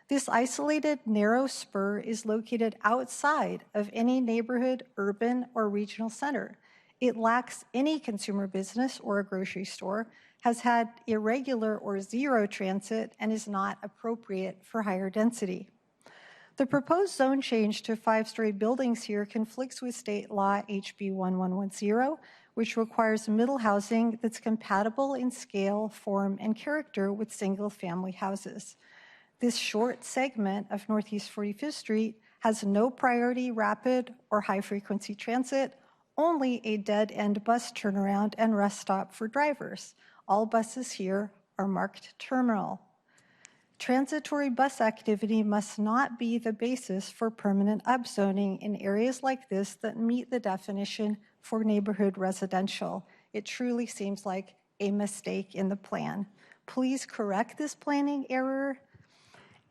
This isolated, narrow spur is located outside of any neighborhood, urban, or regional center. It lacks any consumer business or a grocery store, has had irregular or zero transit, and is not appropriate for higher density. The proposed zone change to 5-story buildings here conflicts with state law HB 1110, which requires middle housing that's compatible in scale, form, and character with single-family houses. This short segment of Northeast 45th Street has no priority rapid or high-frequency transit, only a dead-end bus turnaround and rest stop for drivers. All buses here are marked terminal. Transitory bus activity must not be the basis for permanent upzoning in areas like this that meet the definition for neighborhood residential. It truly seems like a mistake in the plan. Please correct this planning error.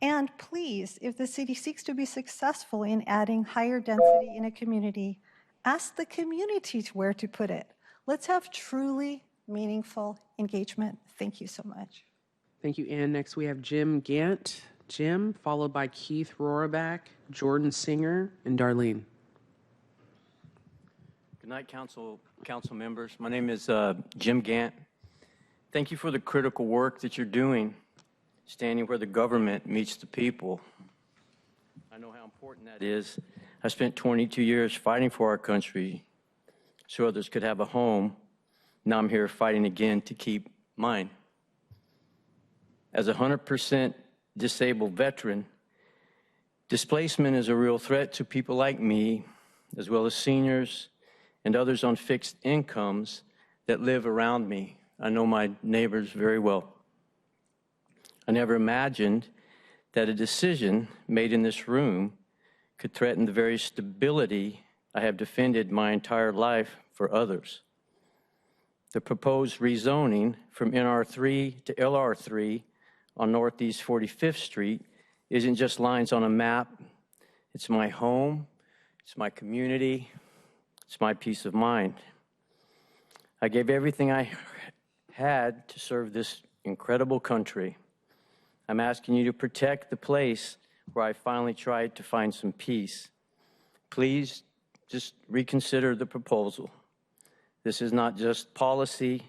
And please, if the city seeks to be successful in adding higher density in a community, ask the community where to put it. Let's have truly meaningful engagement. Thank you so much. Thank you, Ann. Next, we have Jim Gant. Jim, followed by Keith Rohraback, Jordan Singer, and Darlene. Good night, council members. My name is Jim Gant. Thank you for the critical work that you're doing, standing where the government meets the people. I know how important that is. I spent 22 years fighting for our country so others could have a home. Now I'm here fighting again to keep mine. As a 100% disabled veteran, displacement is a real threat to people like me, as well as seniors and others on fixed incomes that live around me. I know my neighbors very well. I never imagined that a decision made in this room could threaten the very stability I have defended my entire life for others. The proposed rezoning from NR3 to LR3 on Northeast 45th Street isn't just lines on a map. It's my home, it's my community, it's my peace of mind. I gave everything I had to serve this incredible country. I'm asking you to protect the place where I finally tried to find some peace. Please just reconsider the proposal. This is not just policy.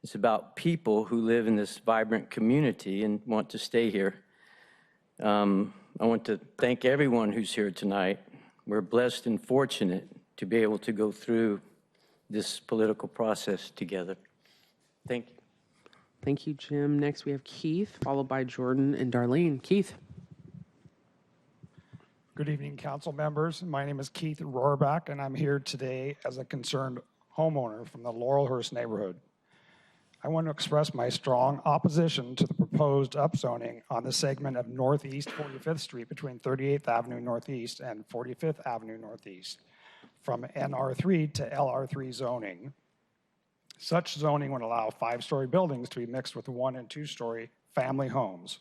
It's about people who live in this vibrant community and want to stay here. I want to thank everyone who's here tonight. We're blessed and fortunate to be able to go through this political process together. Thank you. Thank you, Jim. Next, we have Keith, followed by Jordan and Darlene. Keith. Good evening, council members. My name is Keith Rohrbach, and I'm here today as a concerned homeowner from the Laurelhurst neighborhood. I want to express my strong opposition to the proposed upzoning on the segment of Northeast 45th Street between 38th Avenue Northeast and 45th Avenue Northeast from NR3 to LR3 zoning. Such zoning would allow 5-story buildings to be mixed with 1- and 2-story family homes.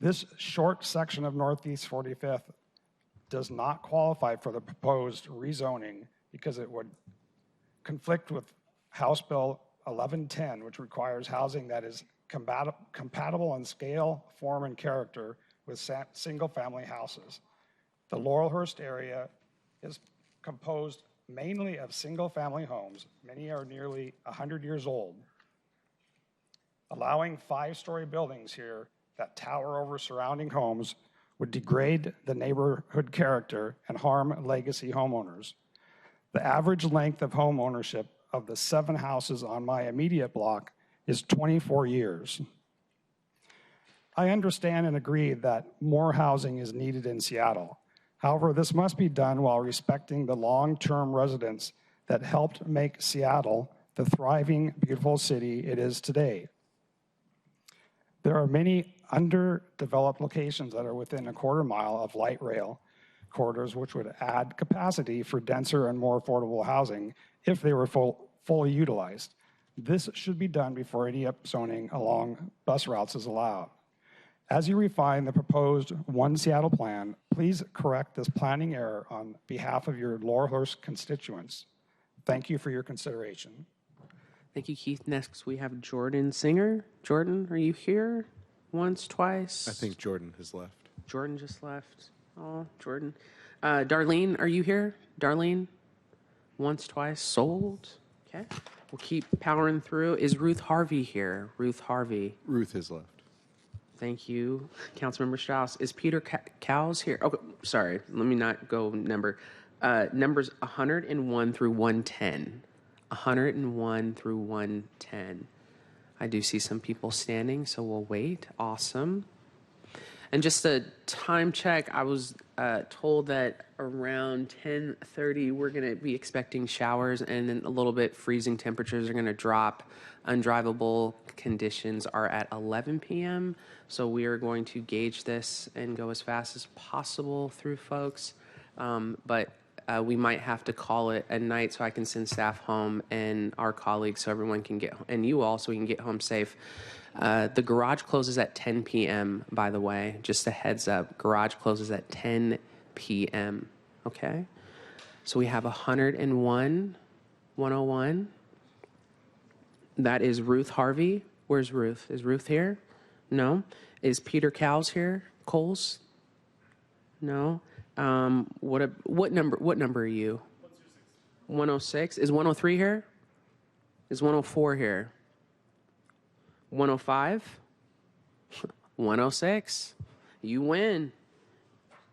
This short section of Northeast 45th does not qualify for the proposed rezoning because it would conflict with House Bill 1110, which requires housing that is compatible in scale, form, and character with single-family houses. The Laurelhurst area is composed mainly of single-family homes. Many are nearly 100 years old. Allowing 5-story buildings here that tower over surrounding homes would degrade the neighborhood character and harm legacy homeowners. The average length of home ownership of the 7 houses on my immediate block is 24 years. I understand and agree that more housing is needed in Seattle. However, this must be done while respecting the long-term residents that helped make Seattle the thriving, beautiful city it is today. There are many underdeveloped locations that are within a quarter mile of light rail corridors, which would add capacity for denser and more affordable housing if they were fully utilized. This should be done before any upzoning along bus routes is allowed. As you refine the proposed One Seattle plan, please correct this planning error on behalf of your Laurelhurst constituents. Thank you for your consideration. Thank you, Keith. Next, we have Jordan Singer. Jordan, are you here? Once, twice? I think Jordan has left. Jordan just left. Oh, Jordan. Darlene, are you here? Darlene? Once, twice, sold. Okay. We'll keep powering through. Is Ruth Harvey here? Ruth Harvey. Ruth has left. Thank you. Councilmember Strauss. Is Peter Cowles here? Okay, sorry. Let me not go number. Numbers 101 through 110. 101 through 110. I do see some people standing, so we'll wait. Awesome. And just a time check, I was told that around 10:30 we're going to be expecting showers, and then a little bit freezing temperatures are going to drop. Undrivable conditions are at 11 p.m., so we are going to gauge this and go as fast as possible through folks. But we might have to call it at night so I can send staff home and our colleagues so everyone can get, and you all, so we can get home safe. The garage closes at 10 p.m., by the way, just a heads up. Garage closes at 10 p.m., okay? So we have 101, 101. That is Ruth Harvey. Where's Ruth? Is Ruth here? No. Is Peter Cowles here? Coles? No. What number are you? 106. Is 103 here? Is 104 here? 105? 106. You win.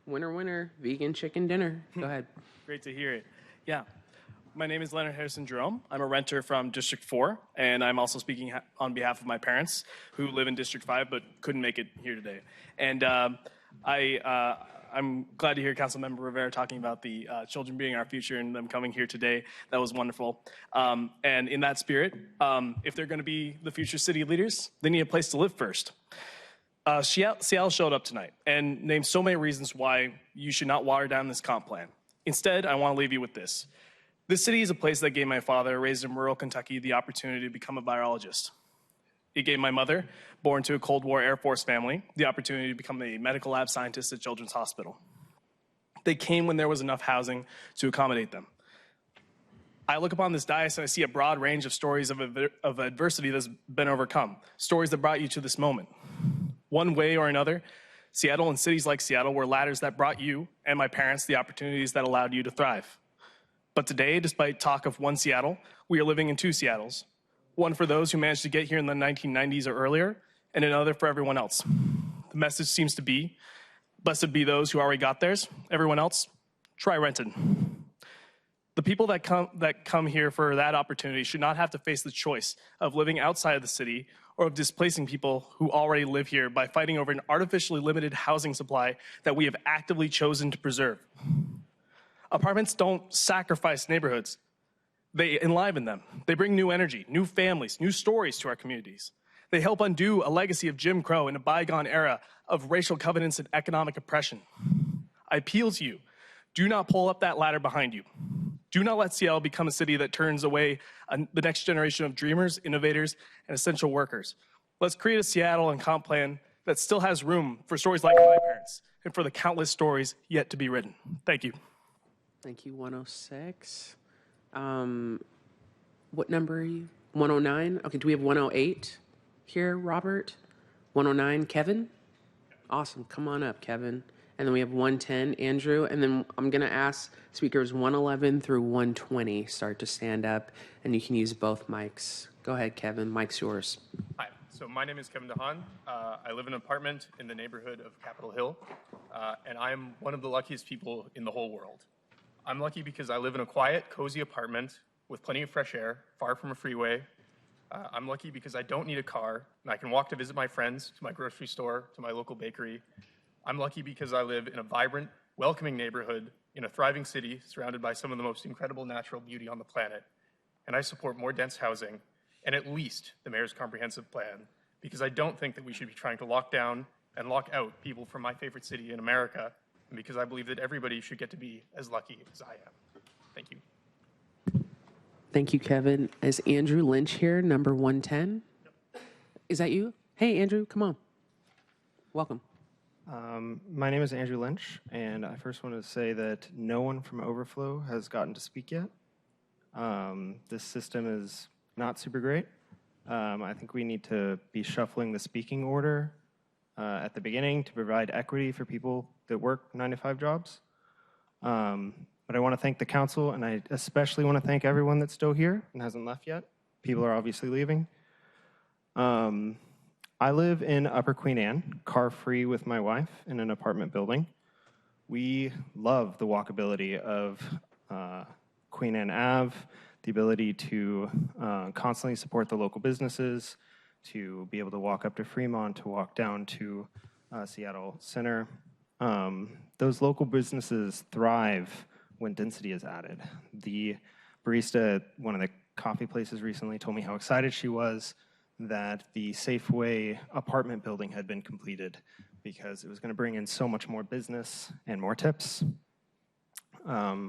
Winner, winner. Vegan chicken dinner. Go ahead. Great to hear it. Yeah. My name is Leonard Harrison Jerome. I'm a renter from District 4, and I'm also speaking on behalf of my parents who live in District 5 but couldn't make it here today. And I'm glad to hear Councilmember Rivera talking about the children being our future and them coming here today. That was wonderful. And in that spirit, if they're going to be the future city leaders, they need a place to live first. Seattle showed up tonight and named so many reasons why you should not water down this comp plan. Instead, I want to leave you with this. This city is a place that gave my father, raised in rural Kentucky, the opportunity to become a virologist. It gave my mother, born to a Cold War Air Force family, the opportunity to become a medical lab scientist at Children's Hospital. They came when there was enough housing to accommodate them. I look upon this dais and I see a broad range of stories of adversity that's been overcome, stories that brought you to this moment. One way or another, Seattle and cities like Seattle were ladders that brought you and my parents the opportunities that allowed you to thrive. But today, despite talk of one Seattle, we are living in two Seattles. One for those who managed to get here in the 1990s or earlier, and another for everyone else. The message seems to be, blessed be those who already got theirs. Everyone else, try renting. The people that come here for that opportunity should not have to face the choice of living outside of the city or of displacing people who already live here by fighting over an artificially limited housing supply that we have actively chosen to preserve. Apartments don't sacrifice neighborhoods. They enliven them. They bring new energy, new families, new stories to our communities. They help undo a legacy of Jim Crow in a bygone era of racial covenants and economic oppression. I appeal to you, do not pull up that ladder behind you. Do not let Seattle become a city that turns away the next generation of dreamers, innovators, and essential workers. Let's create a Seattle and comp plan that still has room for stories like my parents and for the countless stories yet to be written. Thank you. Thank you, 106. What number are you? 109? Okay, do we have 108 here, Robert? 109, Kevin? Awesome, come on up, Kevin. And then we have 110, Andrew. And then I'm going to ask speakers 111 through 120 start to stand up, and you can use both mics. Go ahead, Kevin. Mic's yours. Hi. So my name is Kevin DeHaan. I live in an apartment in the neighborhood of Capitol Hill, and I'm one of the luckiest people in the whole world. I'm lucky because I live in a quiet, cozy apartment with plenty of fresh air, far from a freeway. I'm lucky because I don't need a car, and I can walk to visit my friends, to my grocery store, to my local bakery. I'm lucky because I live in a vibrant, welcoming neighborhood in a thriving city surrounded by some of the most incredible natural beauty on the planet. And I support more dense housing and at least the mayor's comprehensive plan because I don't think that we should be trying to lock down and lock out people from my favorite city in America, and because I believe that everybody should get to be as lucky as I am. Thank you. Thank you, Kevin. Is Andrew Lynch here, number 110? Is that you? Hey, Andrew, come on. Welcome. My name is Andrew Lynch, and I first want to say that no one from Overflow has gotten to speak yet. This system is not super great. I think we need to be shuffling the speaking order at the beginning to provide equity for people that work 9-to-5 jobs. But I want to thank the council, and I especially want to thank everyone that's still here and hasn't left yet. People are obviously leaving. I live in Upper Queen Anne, car-free with my wife in an apartment building. We love the walkability of Queen Anne Ave, the ability to constantly support the local businesses, to be able to walk up to Fremont, to walk down to Seattle Center. Those local businesses thrive when density is added. The barista at one of the coffee places recently told me how excited she was that the Safeway apartment building had been completed because it was going to bring in so much more business and more tips.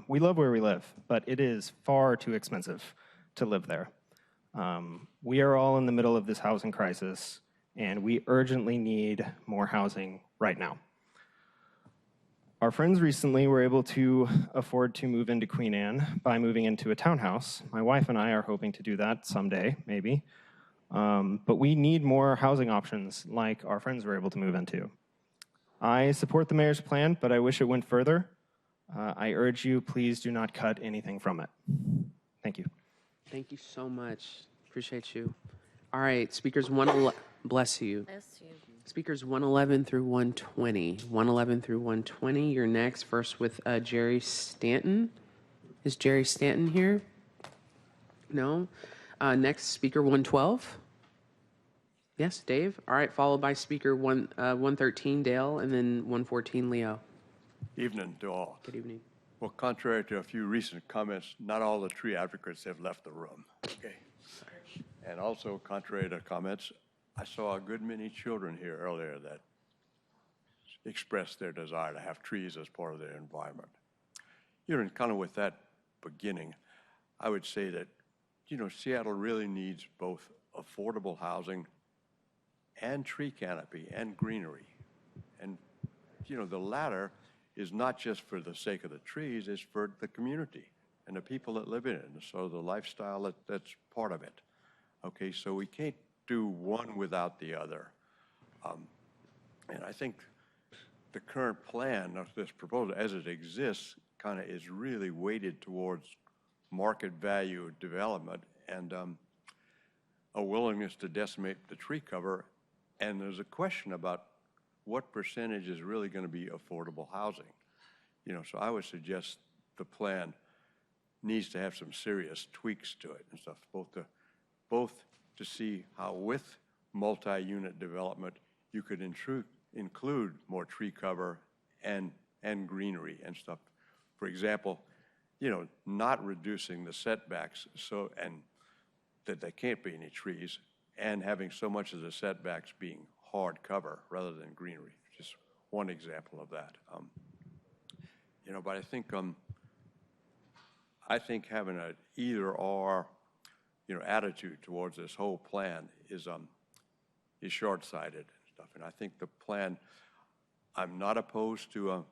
We love where we live, but it is far too expensive to live there. We are all in the middle of this housing crisis, and we urgently need more housing right now. Our friends recently were able to afford to move into Queen Anne by moving into a townhouse. My wife and I are hoping to do that someday, maybe. But we need more housing options like our friends were able to move into. I support the mayor's plan, but I wish it went further. I urge you, please do not cut anything from it. Thank you. Thank you so much. Appreciate you. All right, speakers bless you. Bless you. Speakers 111 through 120. 111 through 120. You're next. First with Jerry Stanton. Is Jerry Stanton here? No. Next, speaker 112. Yes, Dave. All right, followed by speaker 113, Dale, and then 114, Leo. Evening to all. Good evening. Well, contrary to a few recent comments, not all the tree advocates have left the room. Okay. And also, contrary to comments, I saw a good many children here earlier that expressed their desire to have trees as part of their environment. You know, and kind of with that beginning, I would say that, you know, Seattle really needs both affordable housing and tree canopy and greenery. And, you know, the latter is not just for the sake of the trees, it's for the community and the people that live in it. And so the lifestyle that's part of it. Okay, so we can't do one without the other. And I think the current plan of this proposal as it exists kind of is really weighted towards market value development and a willingness to decimate the tree cover. And there's a question about what percentage is really going to be affordable housing. You know, so I would suggest the plan needs to have some serious tweaks to it and stuff, both to see how with multi-unit development you could include more tree cover and greenery and stuff. For example, you know, not reducing the setbacks so and that there can't be any trees, and having so much of the setbacks being hard cover rather than greenery. Just one example of that. You know, but I think having an either/or, you know, attitude towards this whole plan is short-sighted and stuff. And I think the plan, I'm not opposed to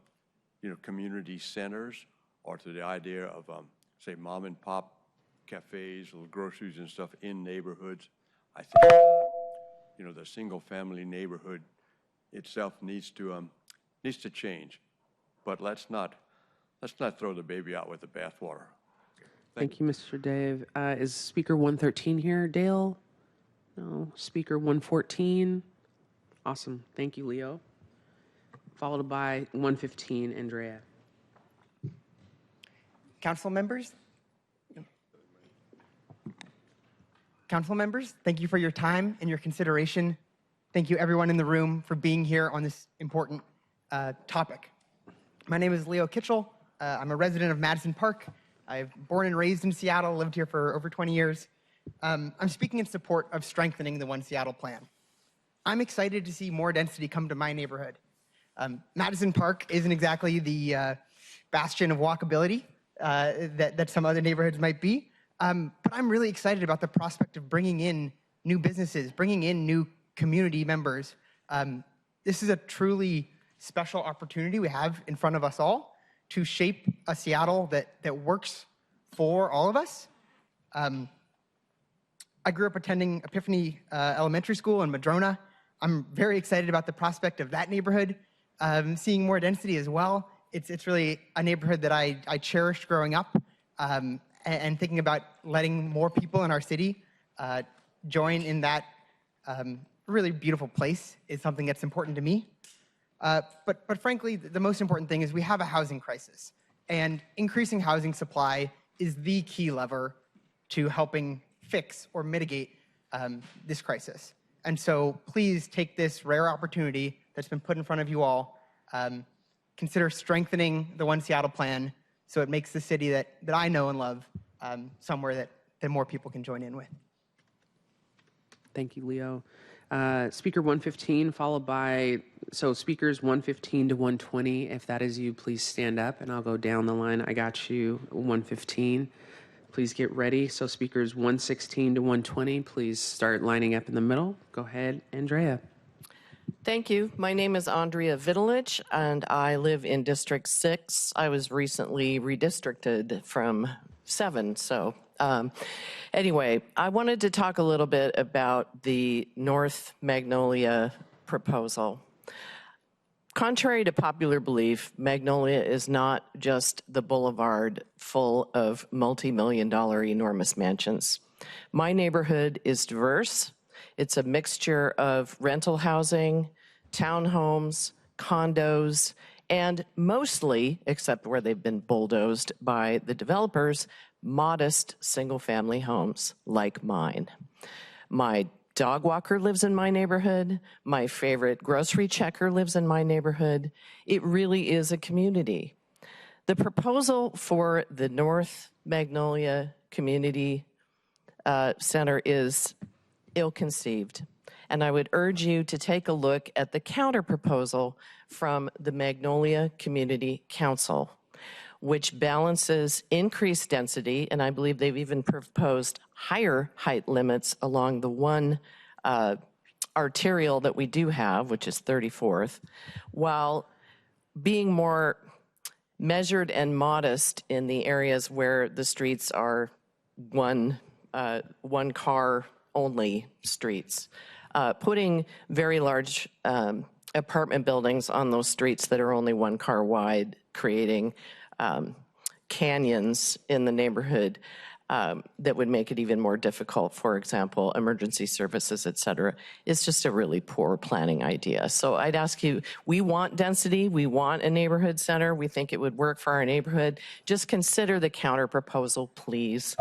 you know, community centers or to the idea of say mom and pop cafes, little groceries and stuff in neighborhoods. I think you know, the single-family neighborhood itself needs to change, but let's not throw the baby out with the bathwater. Thank you, Mr. Dave. Is Speaker 113 here, Dale? No. Speaker 114? Awesome. Thank you, Leo. Followed by 115, Andrea. Council members, thank you for your time and your consideration. Thank you, everyone in the room, for being here on this important topic. My name is Leo Kitchell. I'm a resident of Madison Park. I've born and raised in Seattle, lived here for over 20 years. I'm speaking in support of strengthening the One Seattle plan. I'm excited to see more density come to my neighborhood. Madison Park isn't exactly the bastion of walkability that some other neighborhoods might be, but I'm really excited about the prospect of bringing in new businesses, bringing in new community members. This is a truly special opportunity we have in front of us all to shape a Seattle that works for all of us. I grew up attending Epiphany Elementary School in Madrona. I'm very excited about the prospect of that neighborhood seeing more density as well. It's really a neighborhood that I cherished growing up, and thinking about letting more people in our city join in that really beautiful place is something that's important to me. But frankly, the most important thing is we have a housing crisis, and increasing housing supply is the key lever to helping fix or mitigate this crisis. And so please take this rare opportunity that's been put in front of you all. Consider strengthening the One Seattle plan so it makes the city that I know and love somewhere that more people can join in with. Thank you, Leo. Speaker 115, followed by, so speakers 115 to 120. If that is you, please stand up and I'll go down the line. I got you, 115. Please get ready. So speakers 116 to 120, please start lining up in the middle. Go ahead, Andrea. Thank you. My name is Andrea Vitalich, and I live in District 6. I was recently redistricted from 7, so anyway, I wanted to talk a little bit about the North Magnolia proposal. Contrary to popular belief, Magnolia is not just the boulevard full of multi-million-dollar enormous mansions. My neighborhood is diverse. It's a mixture of rental housing, townhomes, condos, and mostly, except where they've been bulldozed by the developers, modest single-family homes like mine. My dog walker lives in my neighborhood. My favorite grocery checker lives in my neighborhood. It really is a community. The proposal for the North Magnolia Community Center is ill-conceived, and I would urge you to take a look at the counter-proposal from the Magnolia Community Council, which balances increased density, and I believe they've even proposed higher height limits along the one arterial that we do have, which is 34th, while being more measured and modest in the areas where the streets are one car only streets, putting very large apartment buildings on those streets that are only one car wide, creating canyons in the neighborhood that would make it even more difficult, for example, emergency services, et cetera, is just a really poor planning idea. So I'd ask you, we want density, we want a neighborhood center, we think it would work for our neighborhood. Just consider the counter proposal, please.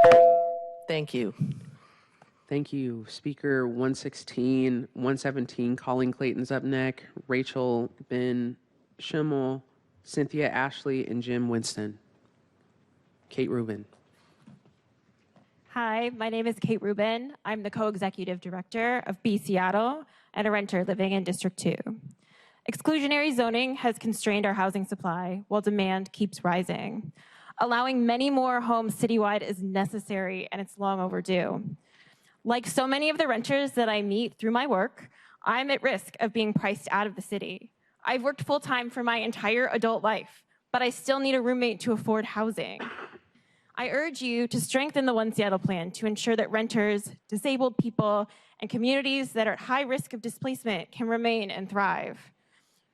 Thank you. Thank you. Speaker 117, Colleen Clayton's up next, Rachel Ben Schimmel, Cynthia Ashley, and Jim Winston. Kate Rubin. Hi, my name is Kate Rubin. I'm the co-executive director of Be Seattle and a renter living in District 2. Exclusionary zoning has constrained our housing supply while demand keeps rising. Allowing many more homes citywide is necessary and it's long overdue. Like so many of the renters that I meet through my work, I'm at risk of being priced out of the city. I've worked full-time for my entire adult life, but I still need a roommate to afford housing. I urge you to strengthen the One Seattle plan to ensure that renters, disabled people, and communities that are at high risk of displacement can remain and thrive.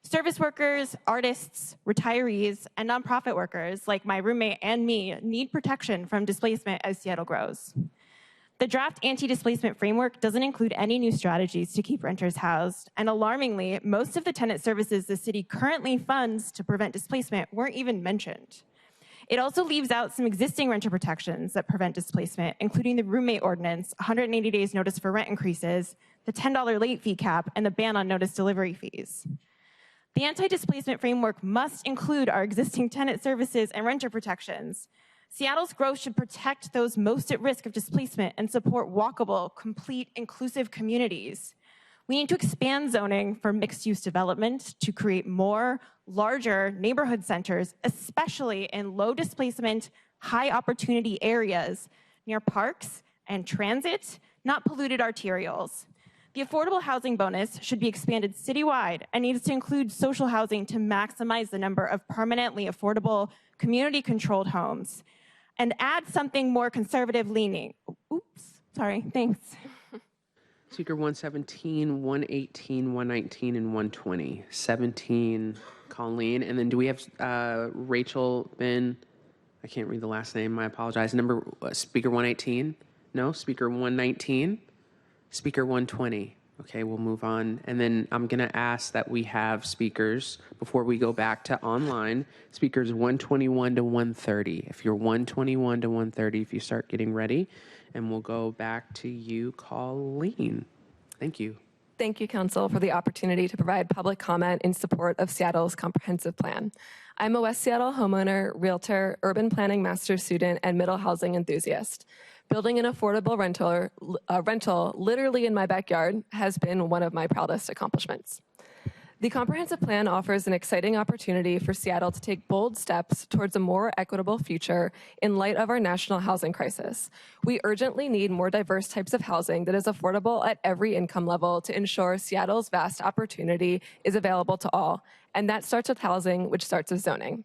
Service workers, artists, retirees, and nonprofit workers like my roommate and me need protection from displacement as Seattle grows. The draft anti-displacement framework doesn't include any new strategies to keep renters housed, and alarmingly, most of the tenant services the city currently funds to prevent displacement weren't even mentioned. It also leaves out some existing renter protections that prevent displacement, including the roommate ordinance, 180 days notice for rent increases, the $10 late fee cap, and the ban on notice delivery fees. The anti-displacement framework must include our existing tenant services and renter protections. Seattle's growth should protect those most at risk of displacement and support walkable, complete, inclusive communities. We need to expand zoning for mixed-use development to create more, larger neighborhood centers, especially in low displacement, high opportunity areas near parks and transit, not polluted arterials. The affordable housing bonus should be expanded citywide and needs to include social housing to maximize the number of permanently affordable, community-controlled homes. And add something more conservative leaning. Oops, sorry, thanks. Speaker 117, 118, 119, and 120. 17, Colleen. And then do we have Rachel Ben? I can't read the last name. I apologize. Speaker 118? No. Speaker 119? Speaker 120. Okay, we'll move on. And then I'm going to ask that we have speakers, before we go back to online, speakers 121 to 130. If you're 121 to 130, if you start getting ready, and we'll go back to you, Colleen. Thank you. Thank you, Council, for the opportunity to provide public comment in support of Seattle's comprehensive plan. I'm a West Seattle homeowner, realtor, urban planning master's student, and middle housing enthusiast. Building an affordable rental literally in my backyard has been one of my proudest accomplishments. The comprehensive plan offers an exciting opportunity for Seattle to take bold steps towards a more equitable future in light of our national housing crisis. We urgently need more diverse types of housing that is affordable at every income level to ensure Seattle's vast opportunity is available to all, and that starts with housing, which starts with zoning.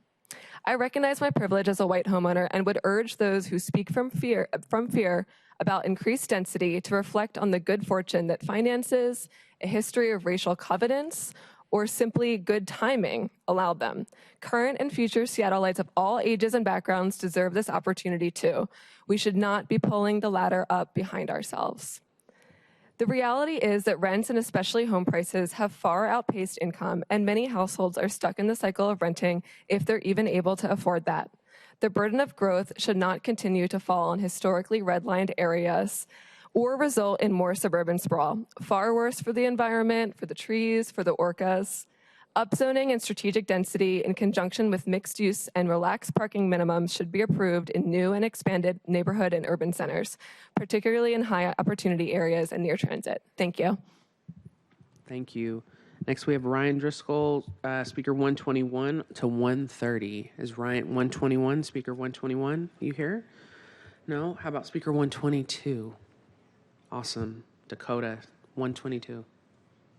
I recognize my privilege as a white homeowner and would urge those who speak from fear about increased density to reflect on the good fortune that finances, a history of racial covenants, or simply good timing allowed them. Current and future Seattleites of all ages and backgrounds deserve this opportunity too. We should not be pulling the ladder up behind ourselves. The reality is that rents and especially home prices have far outpaced income, and many households are stuck in the cycle of renting if they're even able to afford that. The burden of growth should not continue to fall on historically redlined areas or result in more suburban sprawl. Far worse for the environment, for the trees, for the orcas. Upzoning and strategic density in conjunction with mixed use and relaxed parking minimums should be approved in new and expanded neighborhood and urban centers, particularly in high opportunity areas and near transit. Thank you. Thank you. Next, we have Ryan Driscoll, speaker 121 to 130. Is Ryan 121, speaker 121, you here? No? How about speaker 122? Awesome. Dakota, 122.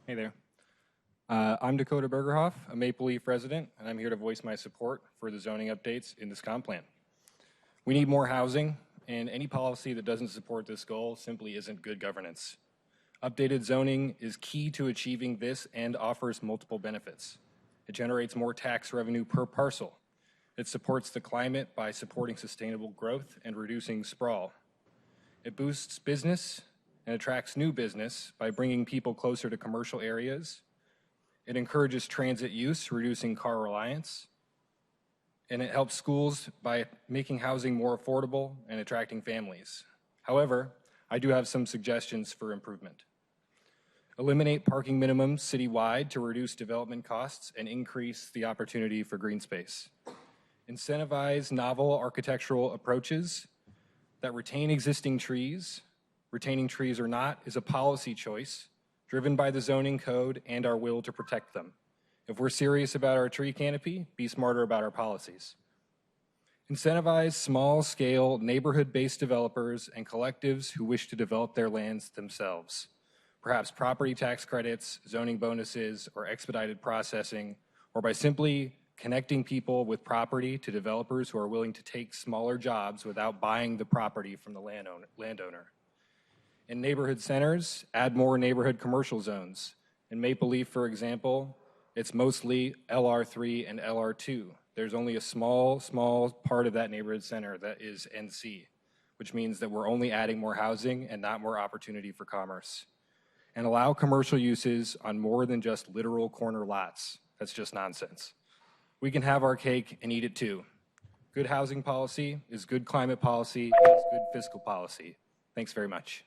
Hey there. I'm Dakota Bergerhoff, a Maple Leaf resident, and I'm here to voice my support for the zoning updates in this comp plan. We need more housing, and any policy that doesn't support this goal simply isn't good governance. Updated zoning is key to achieving this and offers multiple benefits. It generates more tax revenue per parcel. It supports the climate by supporting sustainable growth and reducing sprawl. It boosts business and attracts new business by bringing people closer to commercial areas. It encourages transit use, reducing car reliance. And it helps schools by making housing more affordable and attracting families. However, I do have some suggestions for improvement. Eliminate parking minimums citywide to reduce development costs and increase the opportunity for green space. Incentivize novel architectural approaches that retain existing trees. Retaining trees or not is a policy choice driven by the zoning code and our will to protect them. If we're serious about our tree canopy, be smarter about our policies. Incentivize small-scale, neighborhood-based developers and collectives who wish to develop their lands themselves. Perhaps property tax credits, zoning bonuses, or expedited processing, or by simply connecting people with property to developers who are willing to take smaller jobs without buying the property from the landowner. In neighborhood centers, add more neighborhood commercial zones. In Maple Leaf, for example, it's mostly LR3 and LR2. There's only a small part of that neighborhood center that is NC, which means that we're only adding more housing and not more opportunity for commerce. And allow commercial uses on more than just literal corner lots. That's just nonsense. We can have our cake and eat it too. Good housing policy is good climate policy, is good fiscal policy. Thanks very much.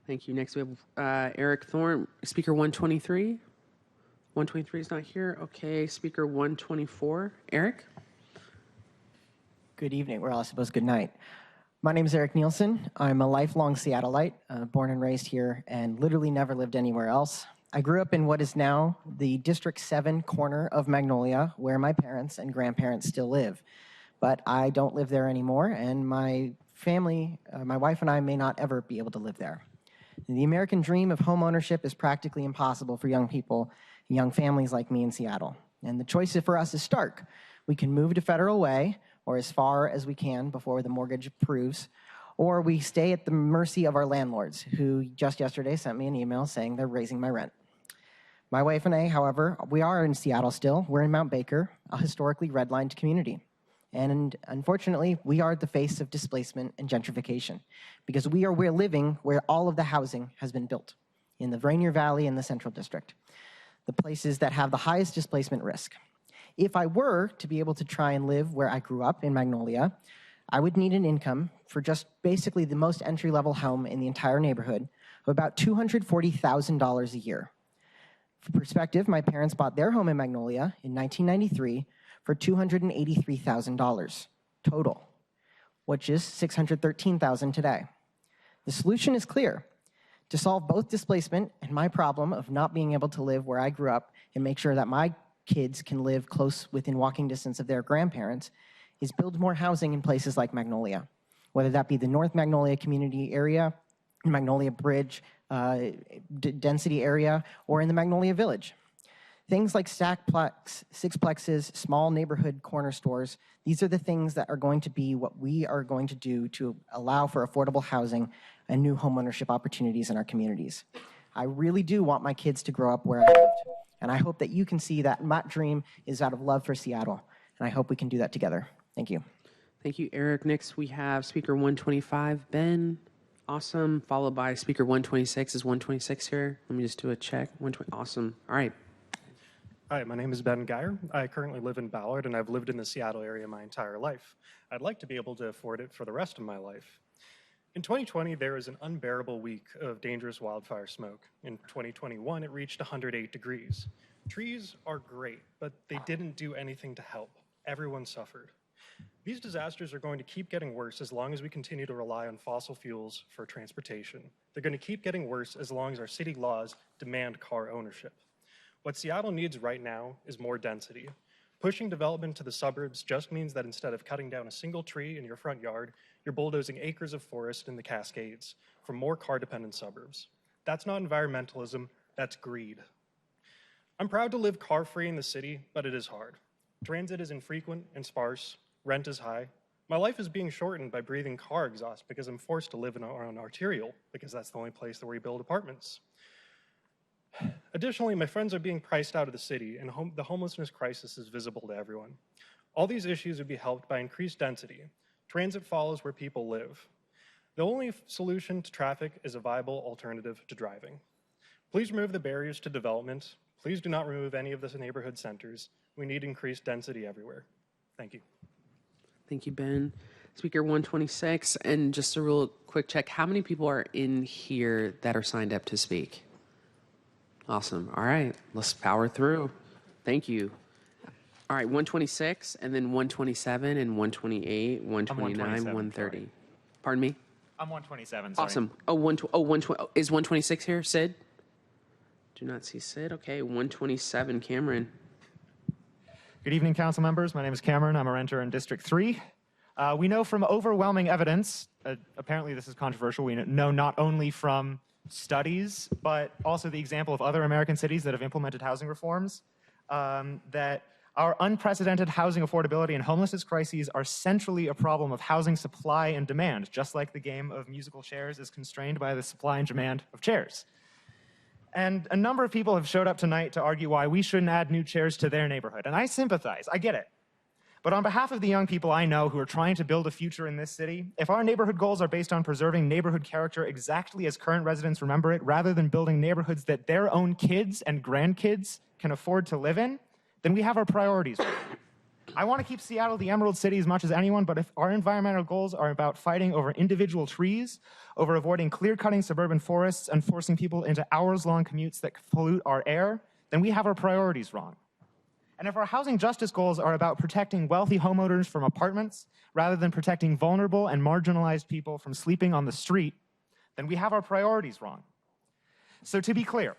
Thank you. Next we have Eric Thorne, speaker 123. 123 is not here. Okay, speaker 124. Eric? Good evening. We're all supposed good night. My name is Eric Nielsen. I'm a lifelong Seattleite, born and raised here, and literally never lived anywhere else. I grew up in what is now the District 7 corner of Magnolia, where my parents and grandparents still live. But I don't live there anymore, and my family, my wife and I may not ever be able to live there. The American dream of home ownership is practically impossible for young people, young families like me in Seattle. And the choice for us is stark. We can move to Federal Way, or as far as we can before the mortgage approves, or we stay at the mercy of our landlords, who just yesterday sent me an email saying they're raising my rent. My wife and I, however, we are in Seattle still. We're in Mount Baker, a historically redlined community. And unfortunately, we are the face of displacement and gentrification because we're living where all of the housing has been built, in the Rainier Valley and the Central District, the places that have the highest displacement risk. If I were to be able to try and live where I grew up in Magnolia, I would need an income for just basically the most entry-level home in the entire neighborhood of about $240,000 a year. For perspective, my parents bought their home in Magnolia in 1993 for $283,000 total, which is $613,000 today. The solution is clear. To solve both displacement and my problem of not being able to live where I grew up and make sure that my kids can live close within walking distance of their grandparents is build more housing in places like Magnolia, whether that be the North Magnolia community area, Magnolia Bridge density area, or in the Magnolia Village. Things like stackplex, sixplexes, small neighborhood corner stores, these are the things that are going to be what we are going to do to allow for affordable housing and new homeownership opportunities in our communities. I really do want my kids to grow up where I lived, and I hope that you can see that my dream is out of love for Seattle, and I hope we can do that together. Thank you. Thank you, Eric. Next we have speaker 125, Ben. Awesome. Followed by speaker 126. Is 126 here? Let me just do a check. 120. Awesome. All right. Hi, my name is Ben Geyer. I currently live in Ballard, and I've lived in the Seattle area my entire life. I'd like to be able to afford it for the rest of my life. In 2020, there was an unbearable week of dangerous wildfire smoke. In 2021, it reached 108 degrees. Trees are great, but they didn't do anything to help. Everyone suffered. These disasters are going to keep getting worse as long as we continue to rely on fossil fuels for transportation. They're going to keep getting worse as long as our city laws demand car ownership. What Seattle needs right now is more density. Pushing development to the suburbs just means that instead of cutting down a single tree in your front yard, you're bulldozing acres of forest in the Cascades for more car-dependent suburbs. That's not environmentalism, that's greed. I'm proud to live car-free in the city, but it is hard. Transit is infrequent and sparse, rent is high. My life is being shortened by breathing car exhaust because I'm forced to live on Arterial because that's the only place where we build apartments. Additionally, my friends are being priced out of the city, and the homelessness crisis is visible to everyone. All these issues would be helped by increased density. Transit follows where people live. The only solution to traffic is a viable alternative to driving. Please remove the barriers to development. Please do not remove any of the neighborhood centers. We need increased density everywhere. Thank you. Thank you, Ben. Speaker 126, and just a real quick check, how many people are in here that are signed up to speak? Awesome. All right, let's power through. Thank you. All right, 126, and then 127, and 128, 129, 130. Sorry. Pardon me? I'm 127, sorry. Awesome. Is 126 here? Sid? Do not see Sid. Okay, 127, Cameron. Good evening, council members. My name is Cameron. I'm a renter in District 3. We know from overwhelming evidence, apparently this is controversial, we know not only from studies, but also the example of other American cities that have implemented housing reforms, that our unprecedented housing affordability and homelessness crises are centrally a problem of housing supply and demand, just like the game of musical chairs is constrained by the supply and demand of chairs. And a number of people have showed up tonight to argue why we shouldn't add new chairs to their neighborhood. And I sympathize, I get it. But on behalf of the young people I know who are trying to build a future in this city, if our neighborhood goals are based on preserving neighborhood character exactly as current residents remember it, rather than building neighborhoods that their own kids and grandkids can afford to live in, then we have our priorities wrong. I want to keep Seattle the Emerald City as much as anyone, but if our environmental goals are about fighting over individual trees, over avoiding clear-cutting suburban forests and forcing people into hours-long commutes that pollute our air, then we have our priorities wrong. And if our housing justice goals are about protecting wealthy homeowners from apartments, rather than protecting vulnerable and marginalized people from sleeping on the street, then we have our priorities wrong. So to be clear,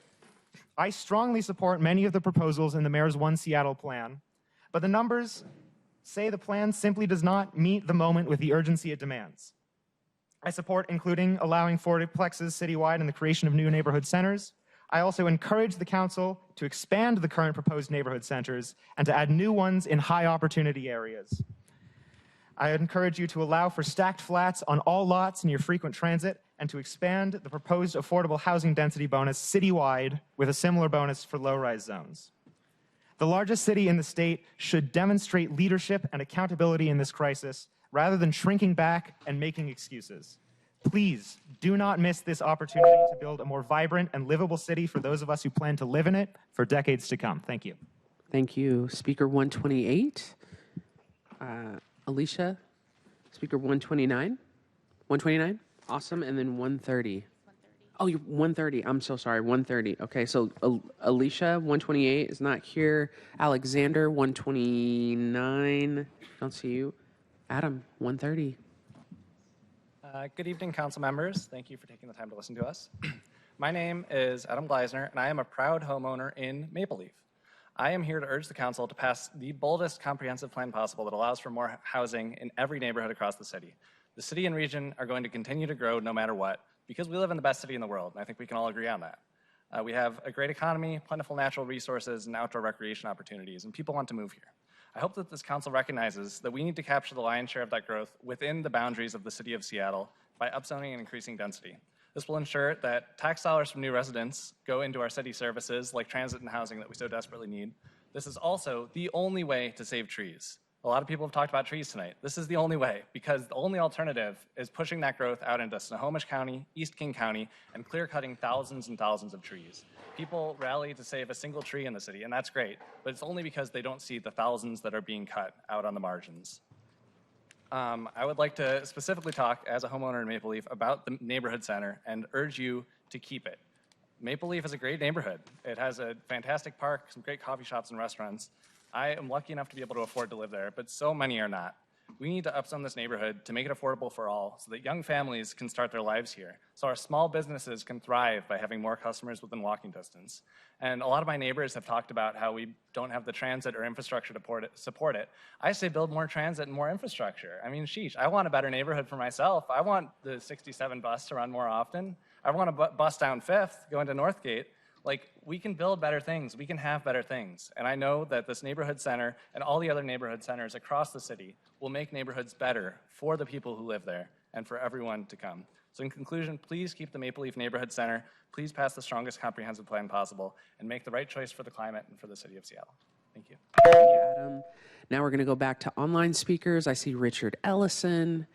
I strongly support many of the proposals in the Mayor's One Seattle plan, but the numbers say the plan simply does not meet the moment with the urgency it demands. I support including allowing fourplexes citywide and the creation of new neighborhood centers. I also encourage the council to expand the current proposed neighborhood centers and to add new ones in high opportunity areas. I encourage you to allow for stacked flats on all lots near frequent transit and to expand the proposed affordable housing density bonus citywide with a similar bonus for low-rise zones. The largest city in the state should demonstrate leadership and accountability in this crisis rather than shrinking back and making excuses. Please do not miss this opportunity to build a more vibrant and livable city for those of us who plan to live in it for decades to come. Thank you. Thank you. Speaker 128, Alicia. Speaker 129. 129? Awesome. And then 130. Oh, you're 130. I'm so sorry. 130. Okay, so Alicia, 128 is not here. Alexander, 129. Don't see you. Adam, 130. Good evening, council members. Thank you for taking the time to listen to us. My name is Adam Gleisner, and I am a proud homeowner in Maple Leaf. I am here to urge the council to pass the boldest comprehensive plan possible that allows for more housing in every neighborhood across the city. The city and region are going to continue to grow no matter what, because we live in the best city in the world, and I think we can all agree on that. We have a great economy, plentiful natural resources, and outdoor recreation opportunities, and people want to move here. I hope that this council recognizes that we need to capture the lion's share of that growth within the boundaries of the city of Seattle by upzoning and increasing density. This will ensure that tax dollars from new residents go into our city services like transit and housing that we so desperately need. This is also the only way to save trees. A lot of people have talked about trees tonight. This is the only way, because the only alternative is pushing that growth out into Snohomish County, East King County, and clear-cutting thousands and thousands of trees. People rally to save a single tree in the city, and that's great, but it's only because they don't see the thousands that are being cut out on the margins. I would like to specifically talk, as a homeowner in Maple Leaf, about the neighborhood center and urge you to keep it. Maple Leaf is a great neighborhood. It has a fantastic park, some great coffee shops and restaurants. I am lucky enough to be able to afford to live there, but so many are not. We need to upzone this neighborhood to make it affordable for all so that young families can start their lives here, so our small businesses can thrive by having more customers within walking distance. And a lot of my neighbors have talked about how we don't have the transit or infrastructure to support it. I say build more transit and more infrastructure. I mean, sheesh, I want a better neighborhood for myself. I want the 67 bus to run more often. I want a bus down 5th, go into Northgate. Like, we can build better things, we can have better things. And I know that this neighborhood center and all the other neighborhood centers across the city will make neighborhoods better for the people who live there and for everyone to come. So in conclusion, please keep the Maple Leaf Neighborhood Center, please pass the strongest comprehensive plan possible, and make the right choice for the climate and for the city of Seattle. Thank you. Thank you, Adam. Now we're going to go back to online speakers. I see Richard Ellison.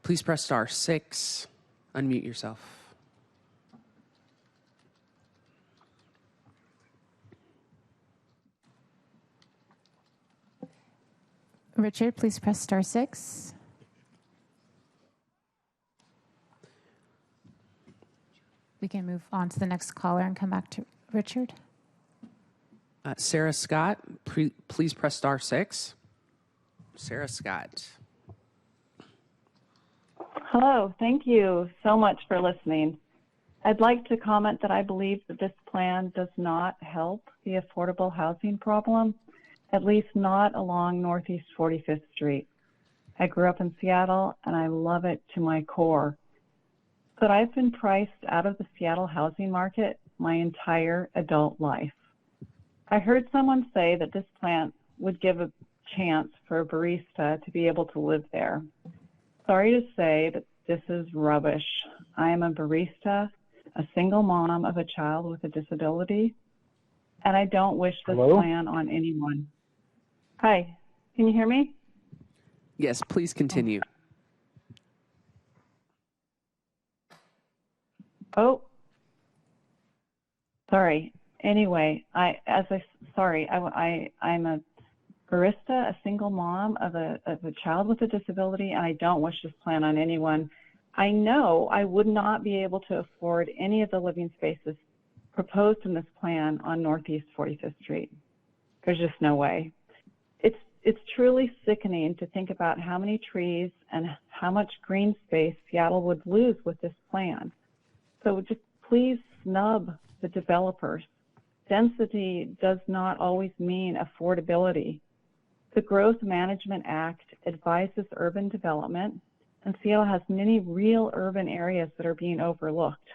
Please press *6. Unmute yourself. Richard, please press *6. We can move on to the next caller and come back to Richard. Sarah Scott, please press *6. Sarah Scott. Hello, thank you so much for listening. I'd like to comment that I believe that this plan does not help the affordable housing problem, at least not along Northeast 45th Street. I grew up in Seattle and I love it to my core. But I've been priced out of the Seattle housing market my entire adult life. I heard someone say that this plan would give a chance for a barista to be able to live there. Sorry to say that this is rubbish. I am a barista, a single mom of a child with a disability, and I don't wish this plan on anyone. Hi, can you hear me? Yes, please continue. Oh, sorry. Anyway, I'm a barista, a single mom of a child with a disability, and I don't wish this plan on anyone. I know I would not be able to afford any of the living spaces proposed in this plan on Northeast 45th Street. There's just no way. It's truly sickening to think about how many trees and how much green space Seattle would lose with this plan. So just please snub the developers. Density does not always mean affordability. The Growth Management Act advises urban development, and Seattle has many real urban areas that are being overlooked.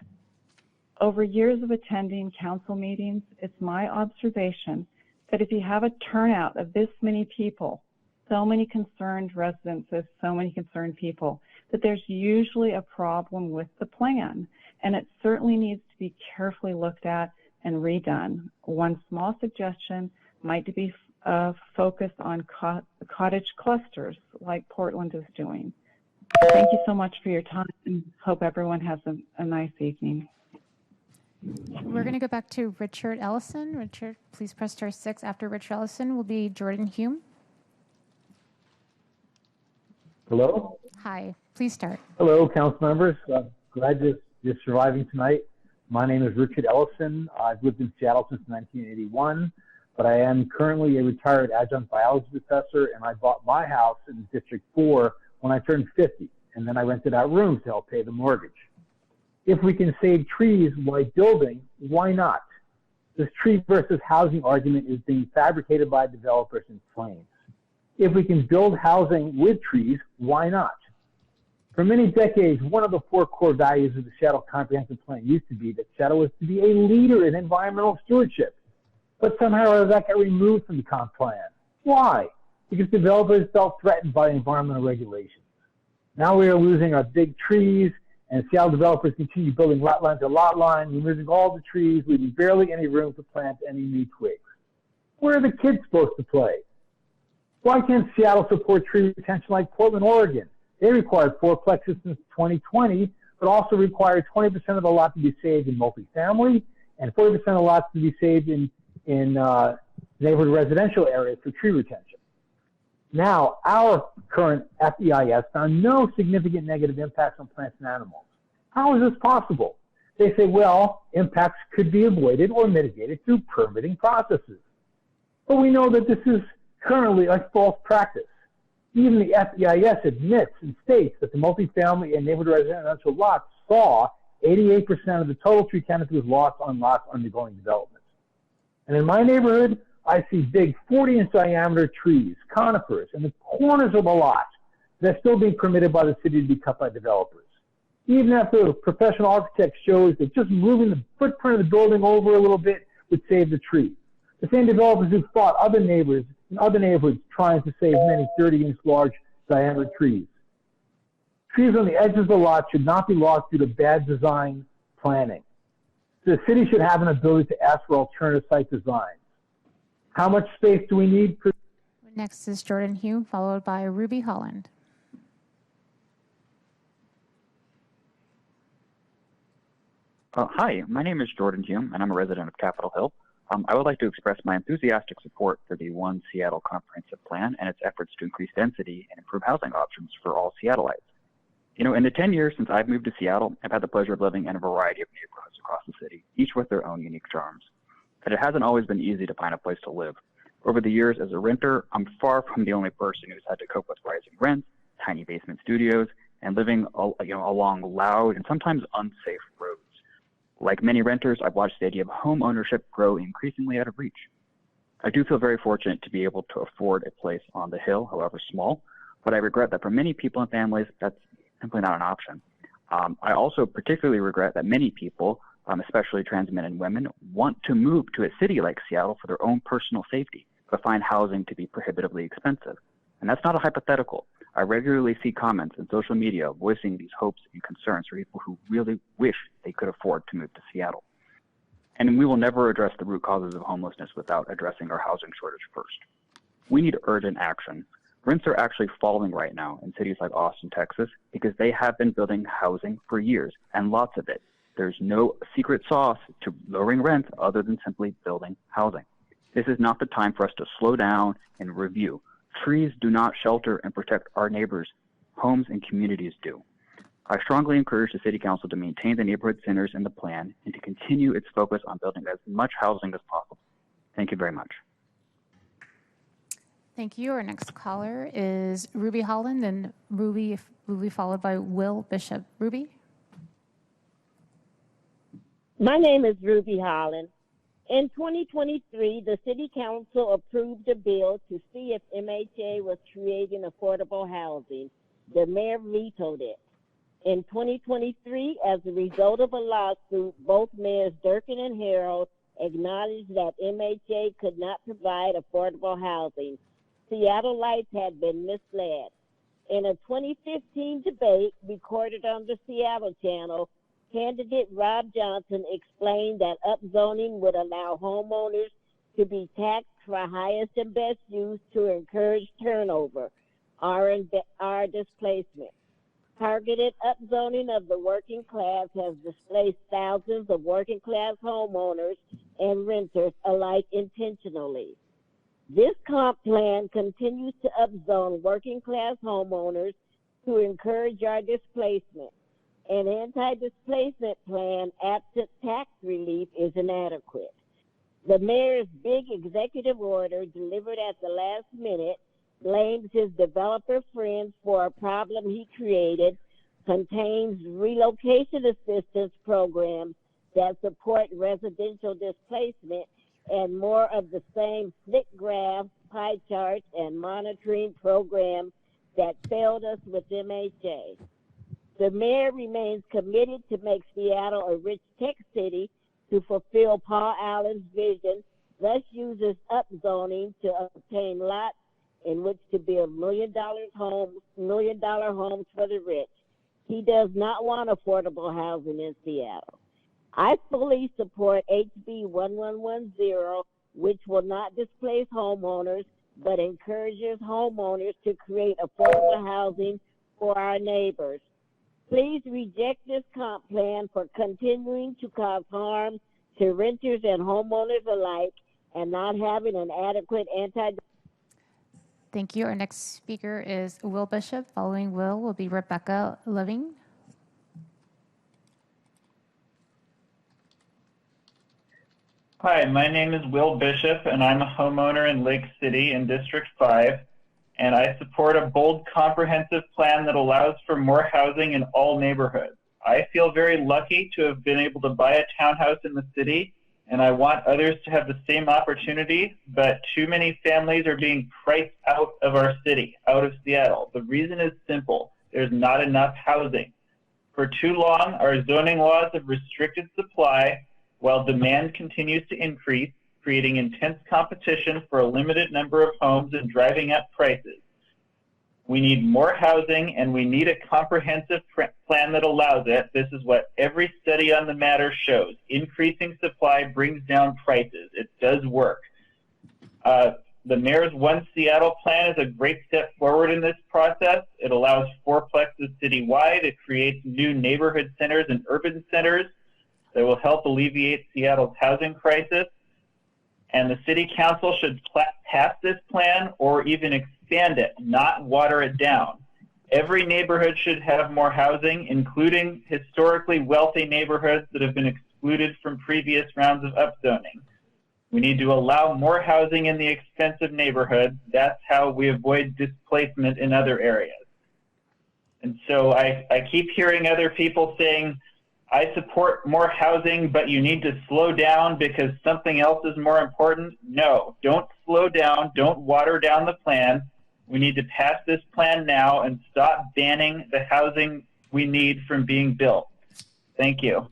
Over years of attending council meetings, it's my observation that if you have a turnout of this many people, so many concerned residents, so many concerned people, that there's usually a problem with the plan, and it certainly needs to be carefully looked at and redone. One small suggestion might be focused on cottage clusters like Portland is doing. Thank you so much for your time, and hope everyone has a nice evening. We're going to go back to Richard Ellison. Richard, please press *6. After Richard Ellison will be Jordan Hume. Hello? Hi, please start. Hello, council members. Glad you're surviving tonight. My name is Richard Ellison. I've lived in Seattle since 1981, but I am currently a retired adjunct biology professor, and I bought my house in District 4 when I turned 50, and then I rented out rooms to help pay the mortgage. If we can save trees while building, why not? This tree versus housing argument is being fabricated by developers in flames. If we can build housing with trees, why not? For many decades, one of the 4 core values of the Seattle Comprehensive Plan used to be that Seattle was to be a leader in environmental stewardship. But somehow that got removed from the comp plan. Why? Because developers felt threatened by environmental regulations. Now we are losing our big trees, and Seattle developers continue building lot line to lot line, removing all the trees, leaving barely any room to plant any new twigs. Where are the kids supposed to play? Why can't Seattle support tree retention like Portland, Oregon? They required 4plexes since 2020, but also required 20% of the lot to be saved in multifamily and 40% of the lots to be saved in neighborhood residential areas for tree retention. Now, our current FEIS found no significant negative impacts on plants and animals. How is this possible? They say, well, impacts could be avoided or mitigated through permitting processes. But we know that this is currently a false practice. Even the FEIS admits and states that the multifamily and neighborhood residential lots saw 88% of the total tree canopy was lost on lots undergoing development. And in my neighborhood, I see big 40-inch diameter trees, conifers, in the corners of the lot that are still being permitted by the city to be cut by developers. Even after a professional architect shows that just moving the footprint of the building over a little bit would save the tree. The same developers who fought other neighbors in other neighborhoods trying to save many 30-inch large diameter trees. Trees on the edges of the lot should not be lost due to bad design planning. The city should have an ability to ask for alternative site designs. How much space do we need? Next is Jordan Hume, followed by Ruby Holland. Hi, my name is Jordan Hume, and I'm a resident of Capitol Hill. I would like to express my enthusiastic support for the One Seattle Comprehensive Plan and its efforts to increase density and improve housing options for all Seattleites. You know, in the 10 years since I've moved to Seattle, I've had the pleasure of living in a variety of neighborhoods across the city, each with their own unique charms. But it hasn't always been easy to find a place to live. Over the years as a renter, I'm far from the only person who's had to cope with rising rents, tiny basement studios, and living along loud and sometimes unsafe roads. Like many renters, I've watched the idea of home ownership grow increasingly out of reach. I do feel very fortunate to be able to afford a place on the hill, however small, but I regret that for many people and families, that's simply not an option. I also particularly regret that many people, especially trans men and women, want to move to a city like Seattle for their own personal safety, but find housing to be prohibitively expensive. And that's not a hypothetical. I regularly see comments in social media voicing these hopes and concerns for people who really wish they could afford to move to Seattle. And we will never address the root causes of homelessness without addressing our housing shortage first. We need urgent action. Rents are actually falling right now in cities like Austin, Texas, because they have been building housing for years, and lots of it. There's no secret sauce to lowering rents other than simply building housing. This is not the time for us to slow down and review. Trees do not shelter and protect our neighbors. Homes and communities do. I strongly encourage the City Council to maintain the neighborhood centers in the plan and to continue its focus on building as much housing as possible. Thank you very much. Thank you. Our next caller is Ruby Holland, and Ruby followed by Will Bishop. Ruby? My name is Ruby Holland. In 2023, the City Council approved a bill to see if MHA was creating affordable housing. The mayor vetoed it. In 2023, as a result of a lawsuit, both mayors Durkin and Harold acknowledged that MHA could not provide affordable housing. Seattleites had been misled. In a 2015 debate recorded on the Seattle Channel, candidate Rob Johnson explained that upzoning would allow homeowners to be taxed for highest and best use to encourage turnover, or displacement. Targeted upzoning of the working class has displaced thousands of working class homeowners and renters alike intentionally. This comp plan continues to upzone working class homeowners to encourage our displacement. An anti-displacement plan absent tax relief is inadequate. The mayor's big executive order delivered at the last minute blames his developer friends for a problem he created, contains relocation assistance programs that support residential displacement, and more of the same slick graphs, pie charts, and monitoring programs that failed us with MHA. The mayor remains committed to make Seattle a rich tech city to fulfill Paul Allen's vision, thus uses upzoning to obtain lots in which to build $1 million homes for the rich. He does not want affordable housing in Seattle. I fully support HB 1110, which will not displace homeowners, but encourages homeowners to create affordable housing for our neighbors. Please reject this comp plan for continuing to cause harm to renters and homeowners alike and not having an adequate Thank you. Our next speaker is Will Bishop. Following Will will be Rebecca Loving. Hi, my name is Will Bishop, and I'm a homeowner in Lake City in District 5, and I support a bold, comprehensive plan that allows for more housing in all neighborhoods. I feel very lucky to have been able to buy a townhouse in the city, and I want others to have the same opportunity, but too many families are being priced out of our city, out of Seattle. The reason is simple. There's not enough housing. For too long, our zoning laws have restricted supply while demand continues to increase, creating intense competition for a limited number of homes and driving up prices. We need more housing, and we need a comprehensive plan that allows it. This is what every study on the matter shows. Increasing supply brings down prices. It does work. The mayor's One Seattle plan is a great step forward in this process. It allows fourplexes citywide. It creates new neighborhood centers and urban centers that will help alleviate Seattle's housing crisis. And the city council should pass this plan or even expand it, not water it down. Every neighborhood should have more housing, including historically wealthy neighborhoods that have been excluded from previous rounds of upzoning. We need to allow more housing in the expensive neighborhoods. That's how we avoid displacement in other areas. And so I keep hearing other people saying, I support more housing, but you need to slow down because something else is more important. No, don't slow down. Don't water down the plan. We need to pass this plan now and stop banning the housing we need from being built. Thank you.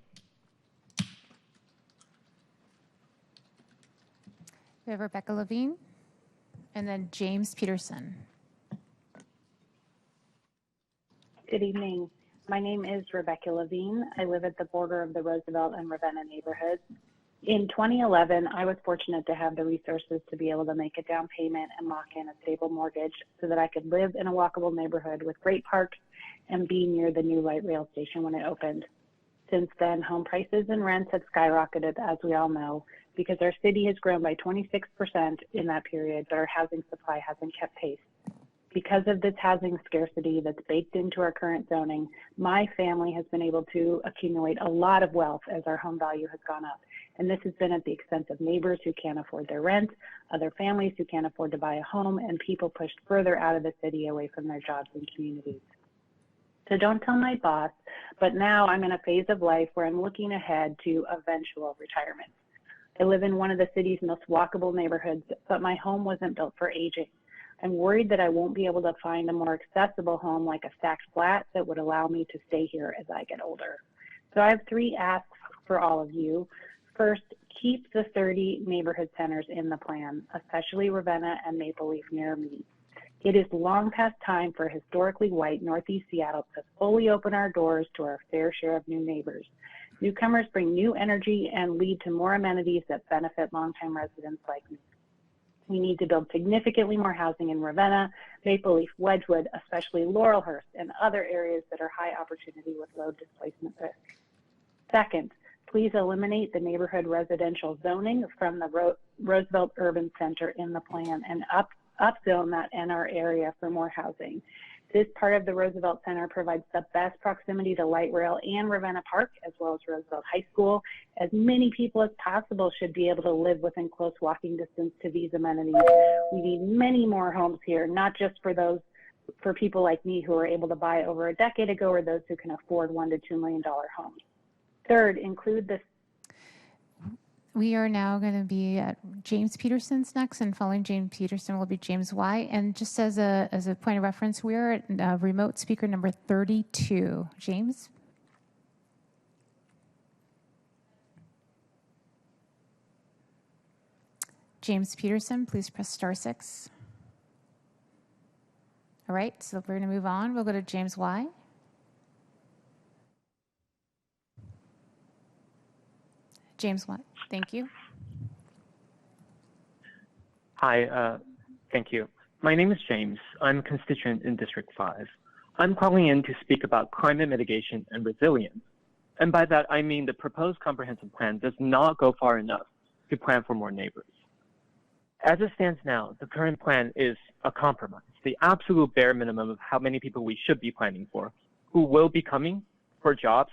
We have Rebecca Levine and then James Peterson. Good evening. My name is Rebecca Levine. I live at the border of the Roosevelt and Ravenna neighborhoods. In 2011, I was fortunate to have the resources to be able to make a down payment and lock in a stable mortgage so that I could live in a walkable neighborhood with great parks and be near the new light rail station when it opened. Since then, home prices and rents have skyrocketed, as we all know, because our city has grown by 26% in that period, but our housing supply hasn't kept pace. Because of this housing scarcity that's baked into our current zoning, my family has been able to accumulate a lot of wealth as our home value has gone up. And this has been at the expense of neighbors who can't afford their rent, other families who can't afford to buy a home, and people pushed further out of the city away from their jobs and communities. So don't tell my boss, but now I'm in a phase of life where I'm looking ahead to eventual retirement. I live in one of the city's most walkable neighborhoods, but my home wasn't built for aging. I'm worried that I won't be able to find a more accessible home like a stacked flat that would allow me to stay here as I get older. So I have 3 asks for all of you. First, keep the 30 neighborhood centers in the plan, especially Ravenna and Maple Leaf near me. It is long past time for historically white Northeast Seattle to fully open our doors to our fair share of new neighbors. Newcomers bring new energy and lead to more amenities that benefit longtime residents like me. We need to build significantly more housing in Ravenna, Maple Leaf, Wedgwood, especially Laurelhurst, and other areas that are high opportunity with low displacement risk. Second, please eliminate the neighborhood residential zoning from the Roosevelt Urban Center in the plan and upzone that NR area for more housing. This part of the Roosevelt Center provides the best proximity to light rail and Ravenna Park, as well as Roosevelt High School. As many people as possible should be able to live within close walking distance to these amenities. We need many more homes here, not just for people like me who were able to buy over a decade ago, or those who can afford $1 to $2 million homes. Third, include this. We are now going to be at James Peterson's next, and following James Peterson will be James Y. And just as a point of reference, we're at remote speaker number 32. James? James Peterson, please press *6. All right, so we're going to move on. We'll go to James Y. James Y. Thank you. Hi, thank you. My name is James. I'm a constituent in District 5. I'm calling in to speak about climate mitigation and resilience. And by that, I mean the proposed comprehensive plan does not go far enough to plan for more neighbors. As it stands now, the current plan is a compromise, the absolute bare minimum of how many people we should be planning for, who will be coming for jobs,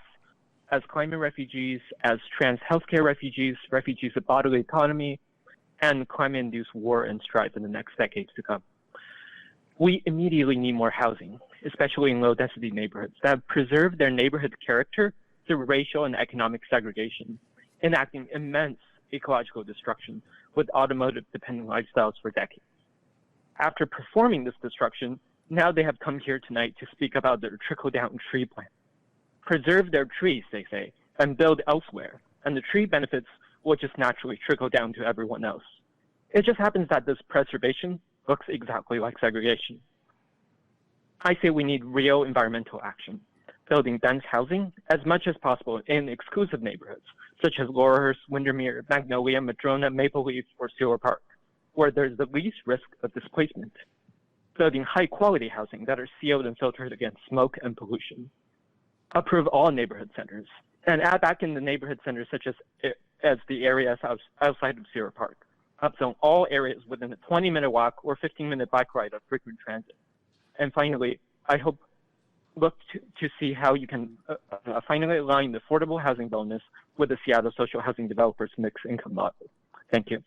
as climate refugees, as trans healthcare refugees, refugees of bodily autonomy, and climate-induced war and strife in the next decades to come. We immediately need more housing, especially in low-density neighborhoods that have preserved their neighborhood character through racial and economic segregation, enacting immense ecological destruction with automotive-dependent lifestyles for decades. After performing this destruction, now they have come here tonight to speak about their trickle-down tree plan. Preserve their trees, they say, and build elsewhere, and the tree benefits will just naturally trickle down to everyone else. It just happens that this preservation looks exactly like segregation. I say we need real environmental action, building dense housing as much as possible in exclusive neighborhoods, such as Laurelhurst, Windermere, Magnolia, Madrona, Maple Leaf, or Sewer Park. where there's the least risk of displacement, building high-quality housing that are sealed and filtered against smoke and pollution. Approve all neighborhood centers, and add back in the neighborhood centers such as the areas outside of Sierra Park. Upzone all areas within a 20-minute walk or 15-minute bike ride of frequent transit. And finally, I hope look to see how you can finally align the affordable housing bonus with the Seattle social housing developers mixed income model. Thank you.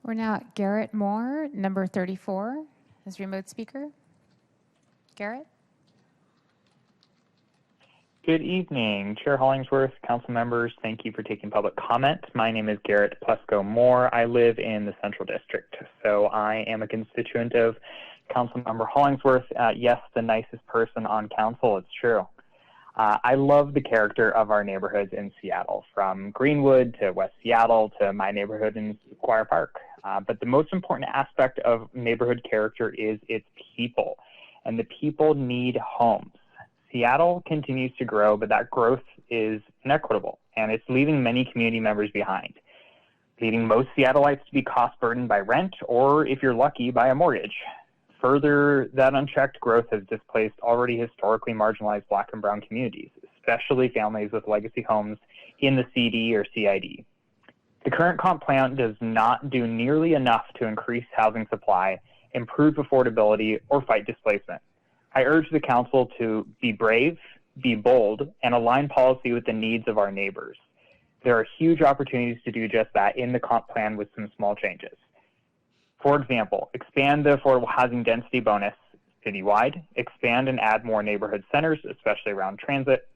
We're now at Garrett Moore, number 34, as remote speaker. Garrett? Good evening, Chair Hollingsworth, council members. Thank you for taking public comment. My name is Garrett Plesko Moore. I live in the Central District, so I am a constituent of Councilmember Hollingsworth. Yes, the nicest person on council, it's true. I love the character of our neighborhoods in Seattle, from Greenwood to West Seattle to my neighborhood in Squire Park. But the most important aspect of neighborhood character is its people, and the people need homes. Seattle continues to grow, but that growth is inequitable, and it's leaving many community members behind, leading most Seattleites to be cost-burdened by rent or, if you're lucky, by a mortgage. Further, that unchecked growth has displaced already historically marginalized Black and Brown communities, especially families with legacy homes in the CD or CID. The current comp plan does not do nearly enough to increase housing supply, improve affordability, or fight displacement. I urge the council to be brave, be bold, and align policy with the needs of our neighbors. There are huge opportunities to do just that in the comp plan with some small changes. For example, expand the affordable housing density bonus citywide, expand and add more neighborhood centers, especially around transit,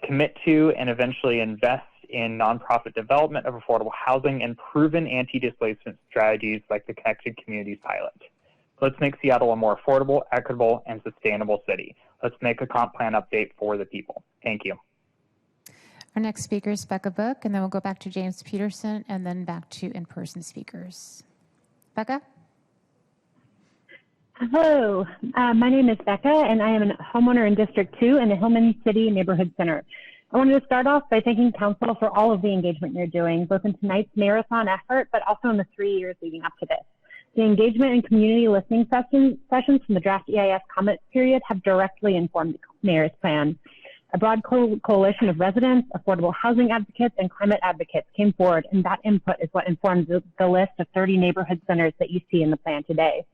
commit to and eventually invest in nonprofit development of affordable housing and proven anti-displacement strategies like the Connected Communities pilot. Let's make Seattle a more affordable, equitable, and sustainable city. Let's make a comp plan update for the people. Thank you. Our next speaker is Becca Book, and then we'll go back to James Peterson and then back to in-person speakers. Becca? Hello, my name is Becca, and I am a homeowner in District 2 in the Hillman City Neighborhood Center. I wanted to start off by thanking Council for all of the engagement you're doing, both in tonight's marathon effort, but also in the 3 years leading up to this. The engagement and community listening sessions from the draft EIS comment period have directly informed the Mayor's plan. A broad coalition of residents, affordable housing advocates, and climate advocates came forward, and that input is what informs the list of 30 neighborhood centers that you see in the plan today.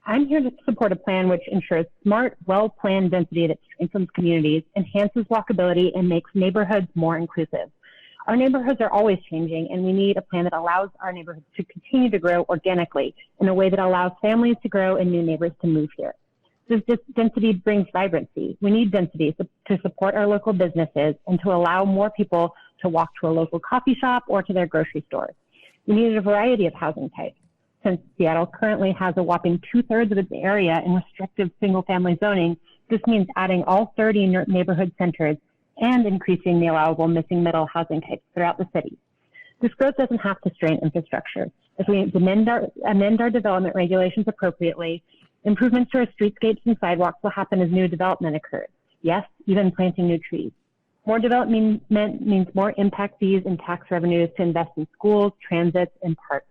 I'm here to support a plan which ensures smart, well-planned density that strengthens communities, enhances walkability, and makes neighborhoods more inclusive. Our neighborhoods are always changing, and we need a plan that allows our neighborhoods to continue to grow organically in a way that allows families to grow and new neighbors to move here. This density brings vibrancy. We need density to support our local businesses and to allow more people to walk to a local coffee shop or to their grocery store. We need a variety of housing types. Since Seattle currently has a whopping 2/3 of its area in restrictive single-family zoning, this means adding all 30 neighborhood centers and increasing the allowable missing middle housing types throughout the city. This growth doesn't have to strain infrastructure. If we amend our development regulations appropriately, improvements to our streetscapes and sidewalks will happen as new development occurs. Yes, even planting new trees. More development means more impact fees and tax revenues to invest in schools, transits, and parks.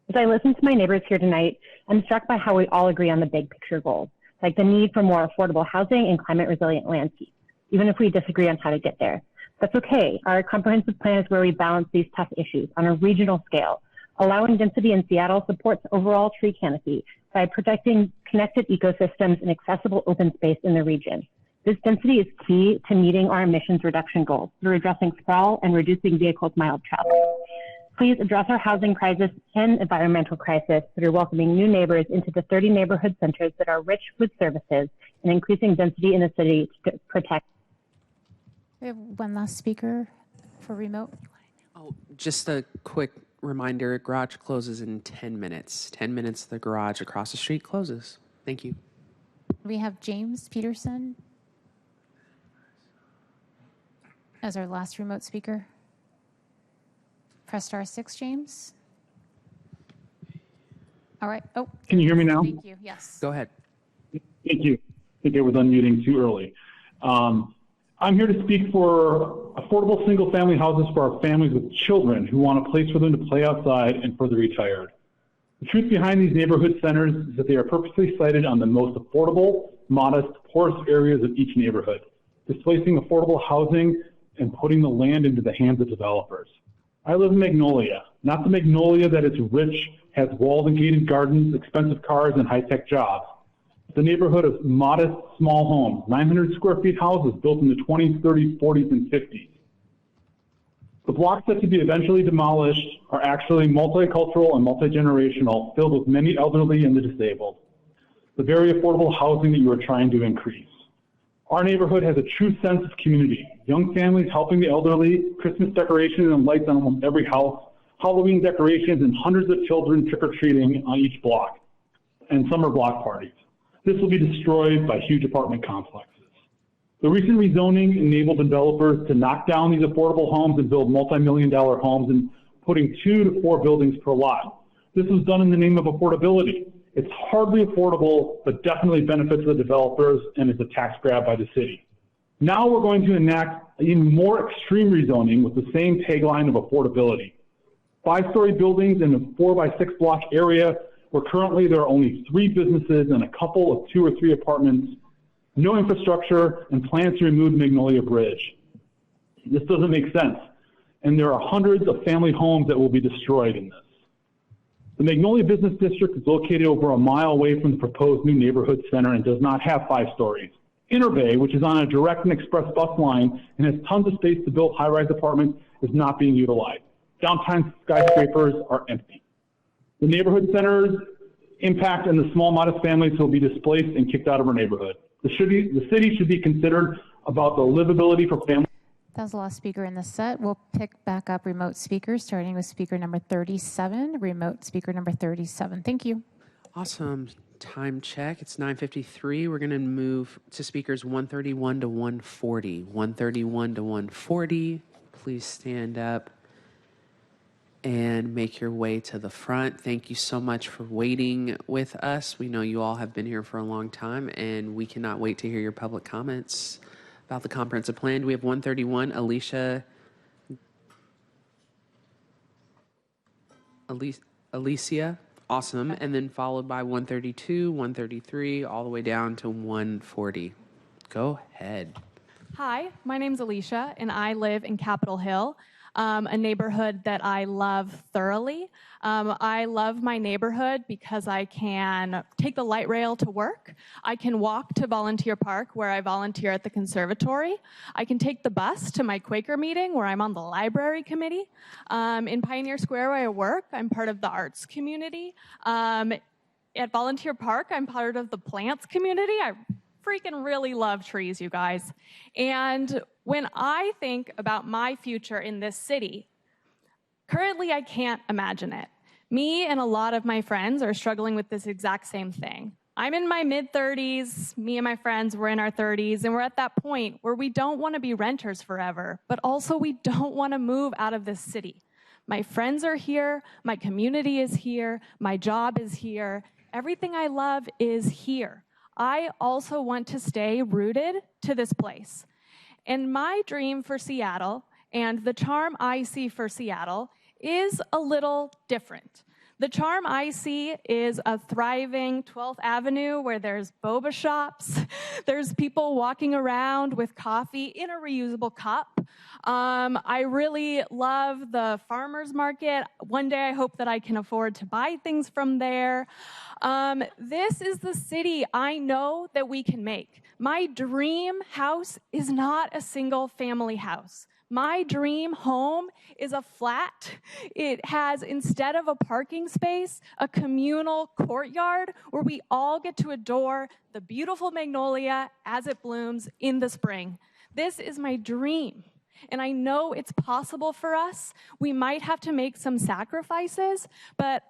As I listen to my neighbors here tonight, I'm struck by how we all agree on the big picture goals, like the need for more affordable housing and climate resilient landscapes, even if we disagree on how to get there. That's okay. Our comprehensive plan is where we balance these tough issues on a regional scale. Allowing density in Seattle supports overall tree canopy by protecting connected ecosystems and accessible open space in the region. This density is key to meeting our emissions reduction goals through addressing sprawl and reducing vehicles' mild travel. Please address our housing crisis and environmental crisis through welcoming new neighbors into the 30 neighborhood centers that are rich with services and increasing density in the city to protect. We have one last speaker for remote. Oh, just a quick reminder, garage closes in 10 minutes. 10 minutes, the garage across the street closes. Thank you. We have James Peterson as our last remote speaker. Press *6, James. All right. Oh. Can you hear me now? Thank you. Yes. Go ahead. Thank you. I think I was unmuting too early. I'm here to speak for affordable single-family houses for our families with children who want a place for them to play outside and for the retired. The truth behind these neighborhood centers is that they are purposely sited on the most affordable, modest, poorest areas of each neighborhood, displacing affordable housing and putting the land into the hands of developers. I live in Magnolia, not the Magnolia that is rich, has walled and gated gardens, expensive cars, and high-tech jobs. The neighborhood of modest, small homes, 900 square feet houses built in the 20s, 30s, 40s, and 50s. The blocks that to be eventually demolished are actually multicultural and multi-generational, filled with many elderly and the disabled. The very affordable housing that you are trying to increase. Our neighborhood has a true sense of community. Young families helping the elderly, Christmas decorations and lights on almost every house, Halloween decorations, and hundreds of children trick-or-treating on each block, and summer block parties. This will be destroyed by huge apartment complexes. The recent rezoning enabled developers to knock down these affordable homes and build multi-million-dollar homes and putting 2 to 4 buildings per lot. This was done in the name of affordability. It's hardly affordable, but definitely benefits the developers and is a tax grab by the city. Now we're going to enact even more extreme rezoning with the same tagline of affordability. 5-story buildings in a 4x6 block area where currently there are only 3 businesses and a couple of 2 or 3 apartments, no infrastructure, and plans to remove Magnolia Bridge. This doesn't make sense, and there are hundreds of family homes that will be destroyed in this. The Magnolia Business District is located over a mile away from the proposed new neighborhood center and does not have 5 stories. Inner Bay, which is on a direct and express bus line and has tons of space to build high-rise apartments, is not being utilized. Downtown skyscrapers are empty. The neighborhood centers impact and the small, modest families will be displaced and kicked out of our neighborhood. The city should be considered about the livability for families. That was the last speaker in the set. We'll pick back up remote speakers, starting with speaker number 37, remote speaker number 37. Thank you. Awesome. Time check. It's 9:53. We're going to move to speakers 131 to 140. 131 to 140. Please stand up and make your way to the front. Thank you so much for waiting with us. We know you all have been here for a long time, and we cannot wait to hear your public comments about the comprehensive plan. We have 131, Alicia, awesome, and then followed by 132, 133, all the way down to 140. Go ahead. Hi, my name's Alicia, and I live in Capitol Hill, a neighborhood that I love thoroughly. I love my neighborhood because I can take the light rail to work. I can walk to Volunteer Park, where I volunteer at the conservatory. I can take the bus to my Quaker meeting, where I'm on the library committee. In Pioneer Square, where I work, I'm part of the arts community. At Volunteer Park, I'm part of the plants community. I freaking really love trees, you guys. And when I think about my future in this city, currently I can't imagine it. Me and a lot of my friends are struggling with this exact same thing. I'm in my mid-30s, me and my friends were in our 30s, and we're at that point where we don't want to be renters forever, but also we don't want to move out of this city. My friends are here, my community is here, my job is here, everything I love is here. I also want to stay rooted to this place. And my dream for Seattle and the charm I see for Seattle is a little different. The charm I see is a thriving 12th Avenue where there's boba shops, there's people walking around with coffee in a reusable cup. I really love the farmers market. One day I hope that I can afford to buy things from there. This is the city I know that we can make. My dream house is not a single family house. My dream home is a flat. It has, instead of a parking space, a communal courtyard where we all get to adore the beautiful magnolia as it blooms in the spring. This is my dream. And I know it's possible for us. We might have to make some sacrifices, but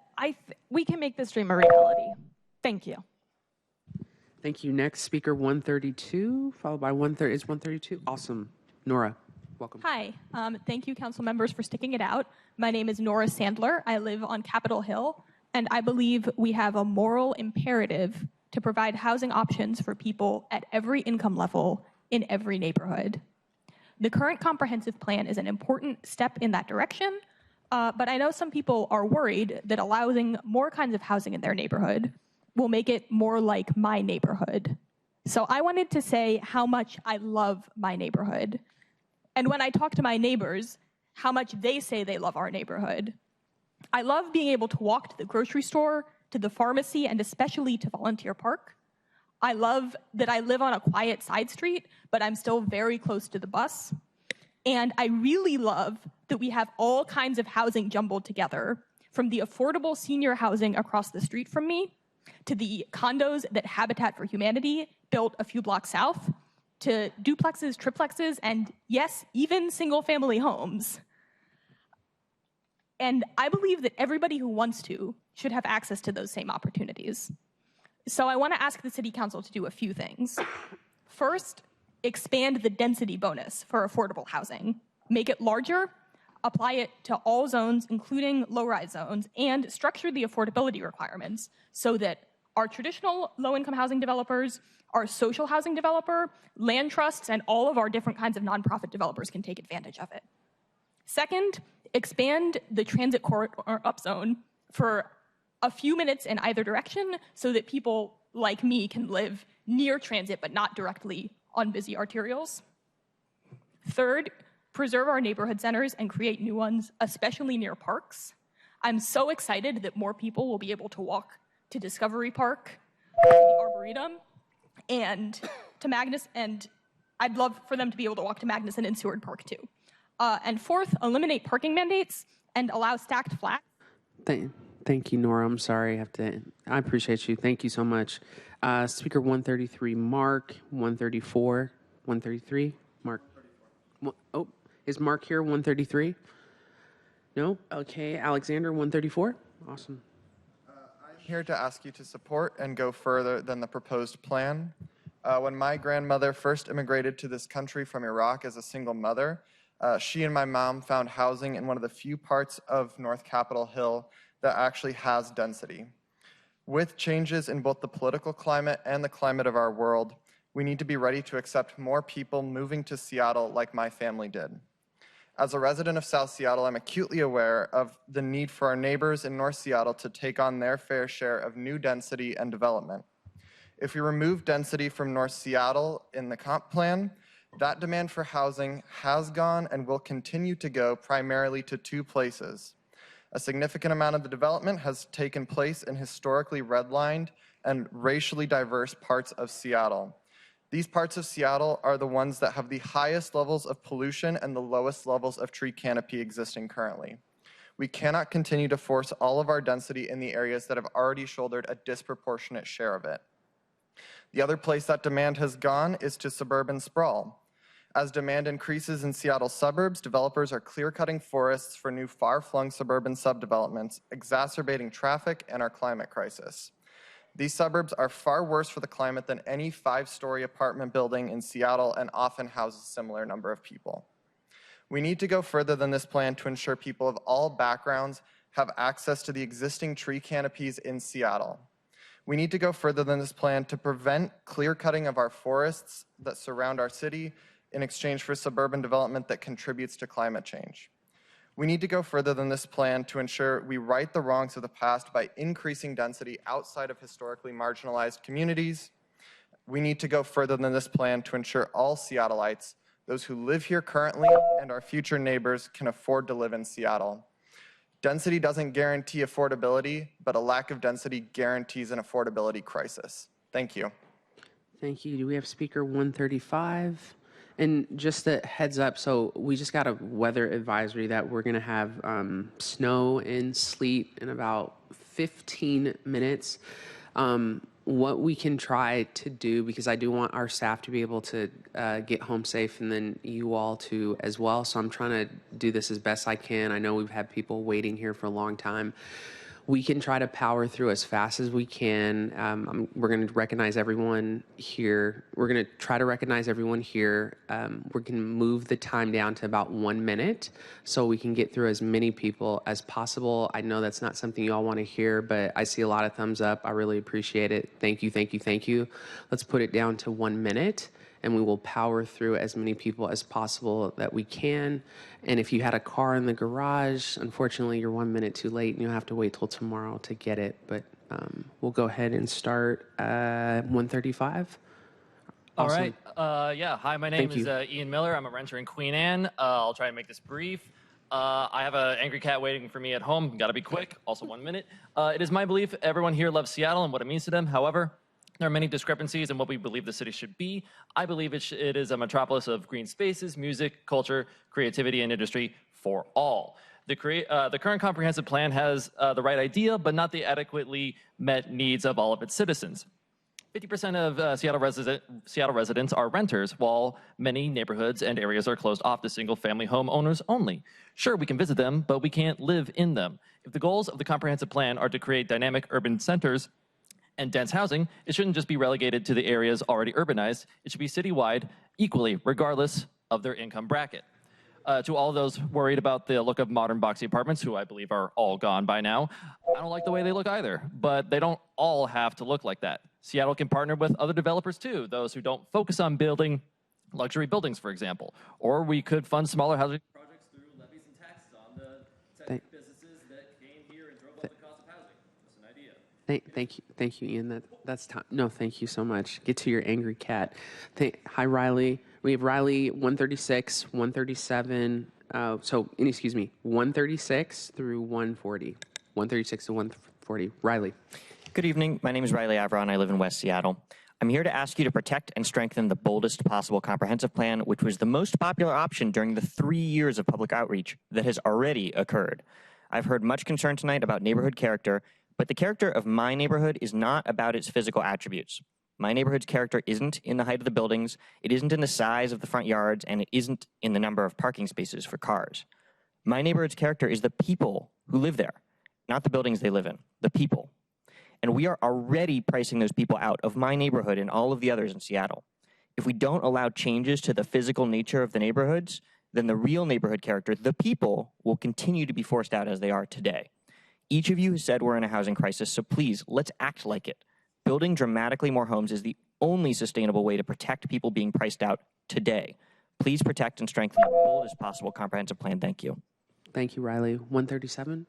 we can make this dream a reality. Thank you. Thank you. Next speaker 132, followed by 130. Is 132? Awesome. Nora. Welcome. Hi, thank you council members for sticking it out. My name is Nora Sandler. I live on Capitol Hill, and I believe we have a moral imperative to provide housing options for people at every income level in every neighborhood. The current comprehensive plan is an important step in that direction, but I know some people are worried that allowing more kinds of housing in their neighborhood will make it more like my neighborhood. So I wanted to say how much I love my neighborhood. And when I talk to my neighbors, how much they say they love our neighborhood. I love being able to walk to the grocery store, to the pharmacy, and especially to Volunteer Park. I love that I live on a quiet side street, but I'm still very close to the bus. And I really love that we have all kinds of housing jumbled together, from the affordable senior housing across the street from me, to the condos that Habitat for Humanity built a few blocks south, to duplexes, triplexes, and yes, even single-family homes. And I believe that everybody who wants to should have access to those same opportunities. So I want to ask the City Council to do a few things. First, expand the density bonus for affordable housing. Make it larger, apply it to all zones, including low-rise zones, and structure the affordability requirements so that our traditional low-income housing developers, our social housing developer, land trusts, and all of our different kinds of nonprofit developers can take advantage of it. Second, expand the transit corridor upzone for a few minutes in either direction so that people like me can live near transit but not directly on busy arterials. Third, preserve our neighborhood centers and create new ones, especially near parks. I'm so excited that more people will be able to walk to Discovery Park, to the Arboretum, and to Magnus, and I'd love for them to be able to walk to Magnuson and Seward Park too. And fourth, eliminate parking mandates and allow stacked flats. Thank you, Nora. I'm sorry. I appreciate you. Thank you so much. Speaker 133, Mark. 134, 133, Mark. Oh, is Mark here? 133? No? Okay. Alexander, 134. Awesome. I'm here to ask you to support and go further than the proposed plan. When my grandmother first immigrated to this country from Iraq as a single mother, she and my mom found housing in one of the few parts of North Capitol Hill that actually has density. With changes in both the political climate and the climate of our world, we need to be ready to accept more people moving to Seattle like my family did. As a resident of South Seattle, I'm acutely aware of the need for our neighbors in North Seattle to take on their fair share of new density and development. If we remove density from North Seattle in the comp plan, that demand for housing has gone and will continue to go primarily to two places. A significant amount of the development has taken place in historically redlined and racially diverse parts of Seattle. These parts of Seattle are the ones that have the highest levels of pollution and the lowest levels of tree canopy existing currently. We cannot continue to force all of our density in the areas that have already shouldered a disproportionate share of it. The other place that demand has gone is to suburban sprawl. As demand increases in Seattle suburbs, developers are clear-cutting forests for new far-flung suburban subdevelopments, exacerbating traffic and our climate crisis. These suburbs are far worse for the climate than any 5-story apartment building in Seattle and often house a similar number of people. We need to go further than this plan to ensure people of all backgrounds have access to the existing tree canopies in Seattle. We need to go further than this plan to prevent clear-cutting of our forests that surround our city in exchange for suburban development that contributes to climate change. We need to go further than this plan to ensure we right the wrongs of the past by increasing density outside of historically marginalized communities. We need to go further than this plan to ensure all Seattleites, those who live here currently and our future neighbors, can afford to live in Seattle. Density doesn't guarantee affordability, but a lack of density guarantees an affordability crisis. Thank you. Thank you. Do we have speaker 135? And just a heads up, so we just got a weather advisory that we're going to have snow and sleet in about 15 minutes. What we can try to do, because I do want our staff to be able to get home safe and then you all to as well. So I'm trying to do this as best I can. I know we've had people waiting here for a long time. We can try to power through as fast as we can. We're going to recognize everyone here. We're going to try to recognize everyone here. We're going to move the time down to about 1 minute so we can get through as many people as possible. I know that's not something you all want to hear, but I see a lot of thumbs up. I really appreciate it. Thank you, thank you, thank you. Let's put it down to 1 minute. and we will power through as many people as possible that we can. And if you had a car in the garage, unfortunately, you're 1 minute too late, and you'll have to wait till tomorrow to get it. But we'll go ahead and start at 1:35. All Awesome. right. Yeah. Hi, my name Thank is you. Ian Miller. I'm a renter in Queen Anne. I'll try and make this brief. I have an angry cat waiting for me at home. Got to be quick. Also 1 minute. It is my belief everyone here loves Seattle and what it means to them. However, there are many discrepancies in what we believe the city should be. I believe it is a metropolis of green spaces, music, culture, creativity, and industry for all. The current comprehensive plan has the right idea, but not the adequately met needs of all of its citizens. 50% of Seattle residents are renters, while many neighborhoods and areas are closed off to single-family homeowners only. Sure, we can visit them, but we can't live in them. If the goals of the comprehensive plan are to create dynamic urban centers and dense housing, it shouldn't just be relegated to the areas already urbanized. It should be citywide equally, regardless of their income bracket. To all those worried about the look of modern boxy apartments, who I believe are all gone by now, I don't like the way they look either, but they don't all have to look like that. Seattle can partner with other developers too, those who don't focus on building luxury buildings, for example. Or we could fund smaller housing projects through levies and taxes on the businesses that came here and drove up the cost of housing. Just an idea. Thank you, Ian. That's time. No, thank you so much. Get to your angry cat. Hi, Riley. We have Riley 136, 137. 136 through 140. 136 to 140. Riley. Good evening. My name is Riley Avron. I live in West Seattle. I'm here to ask you to protect and strengthen the boldest possible comprehensive plan, which was the most popular option during the 3 years of public outreach that has already occurred. I've heard much concern tonight about neighborhood character, but the character of my neighborhood is not about its physical attributes. My neighborhood's character isn't in the height of the buildings, it isn't in the size of the front yards, and it isn't in the number of parking spaces for cars. My neighborhood's character is the people who live there, not the buildings they live in, the people. And we are already pricing those people out of my neighborhood and all of the others in Seattle. If we don't allow changes to the physical nature of the neighborhoods, then the real neighborhood character, the people, will continue to be forced out as they are today. Each of you has said we're in a housing crisis, so please, let's act like it. Building dramatically more homes is the only sustainable way to protect people being priced out today. Please protect and strengthen the boldest possible comprehensive plan. Thank you. Thank you, Riley. 137.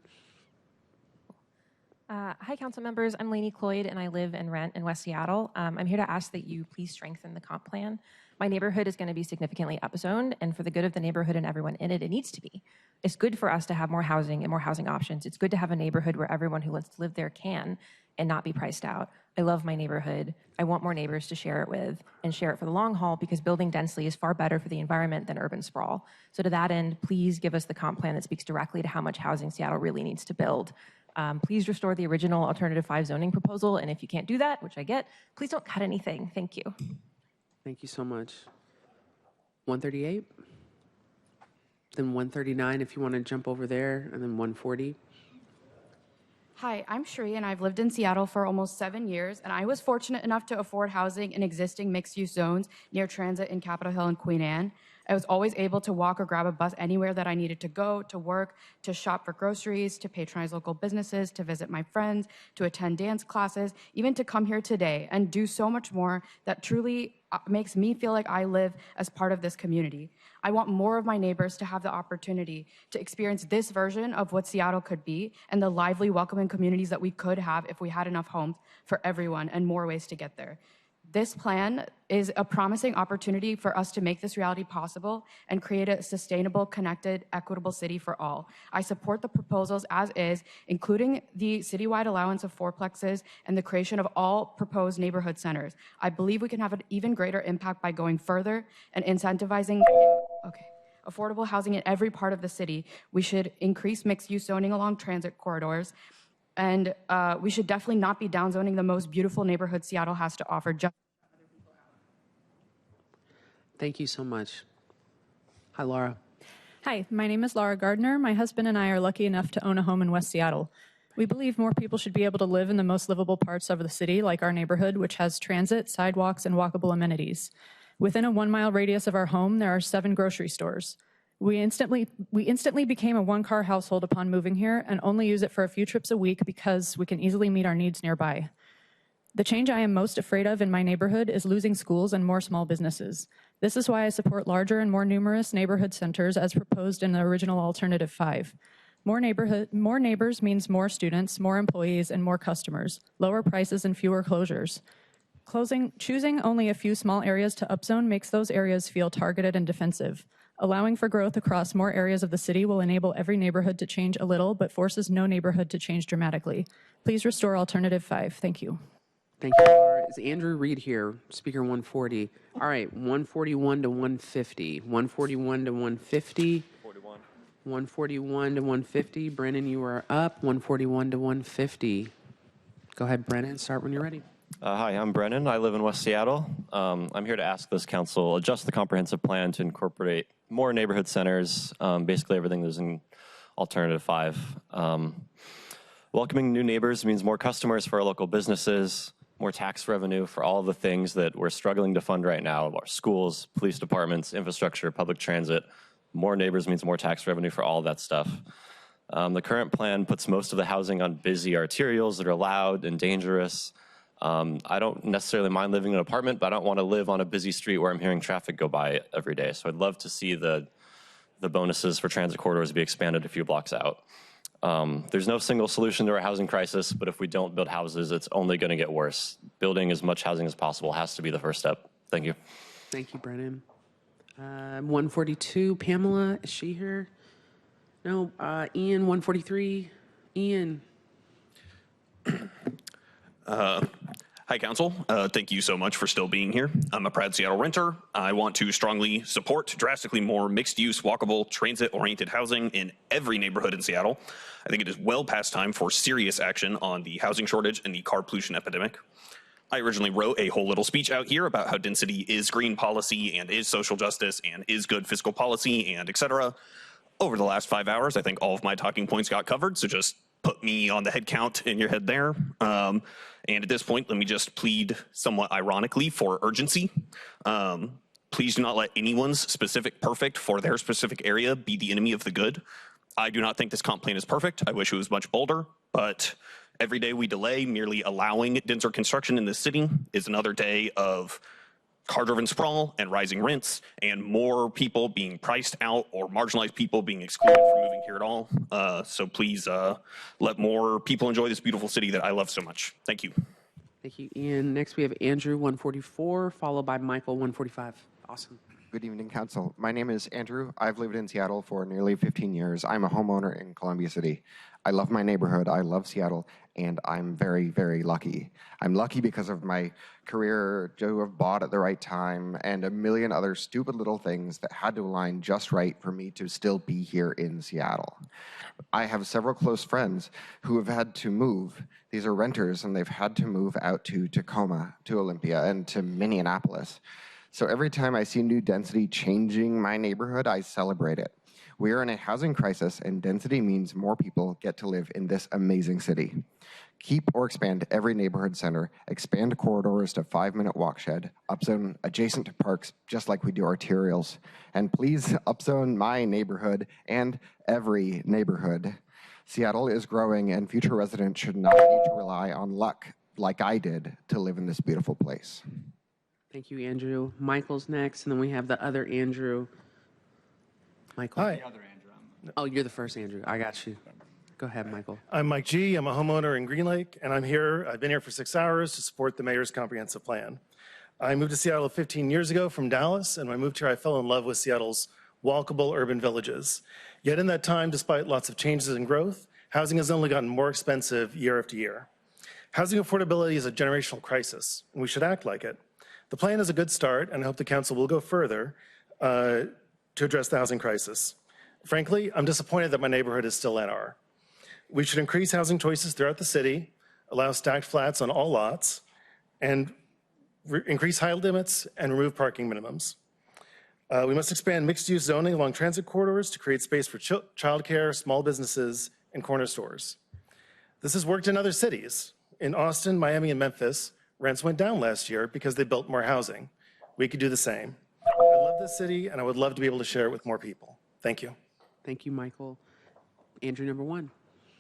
Hi, council members. I'm Lainey Cloyd, and I live and rent in West Seattle. I'm here to ask that you please strengthen the comp plan. My neighborhood is going to be significantly upzoned, and for the good of the neighborhood and everyone in it, it needs to be. It's good for us to have more housing and more housing options. It's good to have a neighborhood where everyone who wants to live there can and not be priced out. I love my neighborhood. I want more neighbors to share it with and share it for the long haul because building densely is far better for the environment than urban sprawl. So to that end, please give us the comp plan that speaks directly to how much housing Seattle really needs to build. Please restore the original Alternative 5 zoning proposal, and if you can't do that, which I get, please don't cut anything. Thank you. Thank you so much. 138. Then 139 if you want to jump over there, and then 140. Hi, I'm Shri, and I've lived in Seattle for almost 7 years, and I was fortunate enough to afford housing in existing mixed-use zones near transit in Capitol Hill and Queen Anne. I was always able to walk or grab a bus anywhere that I needed to go, to work, to shop for groceries, to patronize local businesses, to visit my friends, to attend dance classes, even to come here today and do so much more that truly makes me feel like I live as part of this community. I want more of my neighbors to have the opportunity to experience this version of what Seattle could be and the lively, welcoming communities that we could have if we had enough homes for everyone and more ways to get there. This plan is a promising opportunity for us to make this reality possible and create a sustainable, connected, equitable city for all. I support the proposals as is, including the citywide allowance of fourplexes and the creation of all proposed neighborhood centers. I believe we can have an even greater impact by going further and incentivizing affordable housing in every part of the city. We should increase mixed-use zoning along transit corridors, and we should definitely not be downzoning the most beautiful neighborhood Seattle has to offer. Thank you so much. Hi, Laura. Hi, my name is Laura Gardner. My husband and I are lucky enough to own a home in West Seattle. We believe more people should be able to live in the most livable parts of the city, like our neighborhood, which has transit, sidewalks, and walkable amenities. Within a 1-mile radius of our home, there are 7 grocery stores. We instantly became a 1-car household upon moving here and only use it for a few trips a week because we can easily meet our needs nearby. The change I am most afraid of in my neighborhood is losing schools and more small businesses. This is why I support larger and more numerous neighborhood centers as proposed in the original Alternative 5. More neighbors means more students, more employees, and more customers, lower prices and fewer closures. Choosing only a few small areas to upzone makes those areas feel targeted and defensive. Allowing for growth across more areas of the city will enable every neighborhood to change a little, but forces no neighborhood to change dramatically. Please restore Alternative 5. Thank you. Thank you, Laura. Is Andrew Reed here, speaker 140? All right, 141 to 150. 141 to 150. 141 to 150. Brennan, you are up. 141 to 150. Go ahead, Brennan. Start when you're ready. Hi, I'm Brennan. I live in West Seattle. I'm here to ask this council adjust the comprehensive plan to incorporate more neighborhood centers, basically everything that's in Alternative 5. Welcoming new neighbors means more customers for our local businesses, more tax revenue for all of the things that we're struggling to fund right now, our schools, police departments, infrastructure, public transit. More neighbors means more tax revenue for all of that stuff. The current plan puts most of the housing on busy arterials that are loud and dangerous. I don't necessarily mind living in an apartment, but I don't want to live on a busy street where I'm hearing traffic go by every day. So I'd love to see the bonuses for transit corridors be expanded a few blocks out. There's no single solution to our housing crisis, but if we don't build houses, it's only going to get worse. Building as much housing as possible has to be the first step. Thank you. Thank you, Brennan. 142, Pamela, is she here? No, Ian, 143. Ian. Hi, Council. Thank you so much for still being here. I'm a proud Seattle renter. I want to strongly support drastically more mixed-use, walkable, transit-oriented housing in every neighborhood in Seattle. I think it is well past time for serious action on the housing shortage and the car pollution epidemic. I originally wrote a whole little speech out here about how density is green policy and is social justice and is good fiscal policy and et cetera. Over the last 5 hours, I think all of my talking points got covered, so just put me on the head count in your head there. And at this point, let me just plead somewhat ironically for urgency. Please do not let anyone's specific perfect for their specific area be the enemy of the good. I do not think this comp plan is perfect. I wish it was much bolder, but every day we delay merely allowing denser construction in this city is another day of car-driven sprawl and rising rents and more people being priced out or marginalized people being excluded from moving here at all. So please let more people enjoy this beautiful city that I love so much. Thank you. Thank you, Ian. Next, we have Andrew, 144, followed by Michael, 145. Awesome. Good evening, Council. My name is Andrew. I've lived in Seattle for nearly 15 years. I'm a homeowner in Columbia City. I love my neighborhood. I love Seattle, and I'm very, very lucky. I'm lucky because of my career to have bought at the right time and a million other stupid little things that had to align just right for me to still be here in Seattle. I have several close friends who have had to move. These are renters, and they've had to move out to Tacoma, to Olympia, and to Minneapolis. So every time I see new density changing my neighborhood, I celebrate it. We are in a housing crisis, and density means more people get to live in this amazing city. Keep or expand every neighborhood center, expand corridors to 5-minute walk shed, upzone adjacent to parks, just like we do arterials. And please upzone my neighborhood and every neighborhood. Seattle is growing, and future residents should not need to rely on luck like I did to live in this beautiful place. Thank you, Andrew. Michael's next, and then we have the other Andrew. Michael. Hi. Oh, you're the first Andrew. I got you. Go ahead, Michael. I'm Mike G. I'm a homeowner in Green Lake, and I've been here for 6 hours to support the mayor's comprehensive plan. I moved to Seattle 15 years ago from Dallas, and when I moved here, I fell in love with Seattle's walkable urban villages. Yet in that time, despite lots of changes and growth, housing has only gotten more expensive year after year. Housing affordability is a generational crisis, and we should act like it. The plan is a good start, and I hope the council will go further to address the housing crisis. Frankly, I'm disappointed that my neighborhood is still NR. We should increase housing choices throughout the city, allow stacked flats on all lots, and increase height limits and remove parking minimums. We must expand mixed-use zoning along transit corridors to create space for childcare, small businesses, and corner stores. This has worked in other cities. In Austin, Miami, and Memphis, rents went down last year because they built more housing. We could do the same. I love this city, and I would love to be able to share it with more people. Thank you. Thank you, Michael. Andrew, number 1.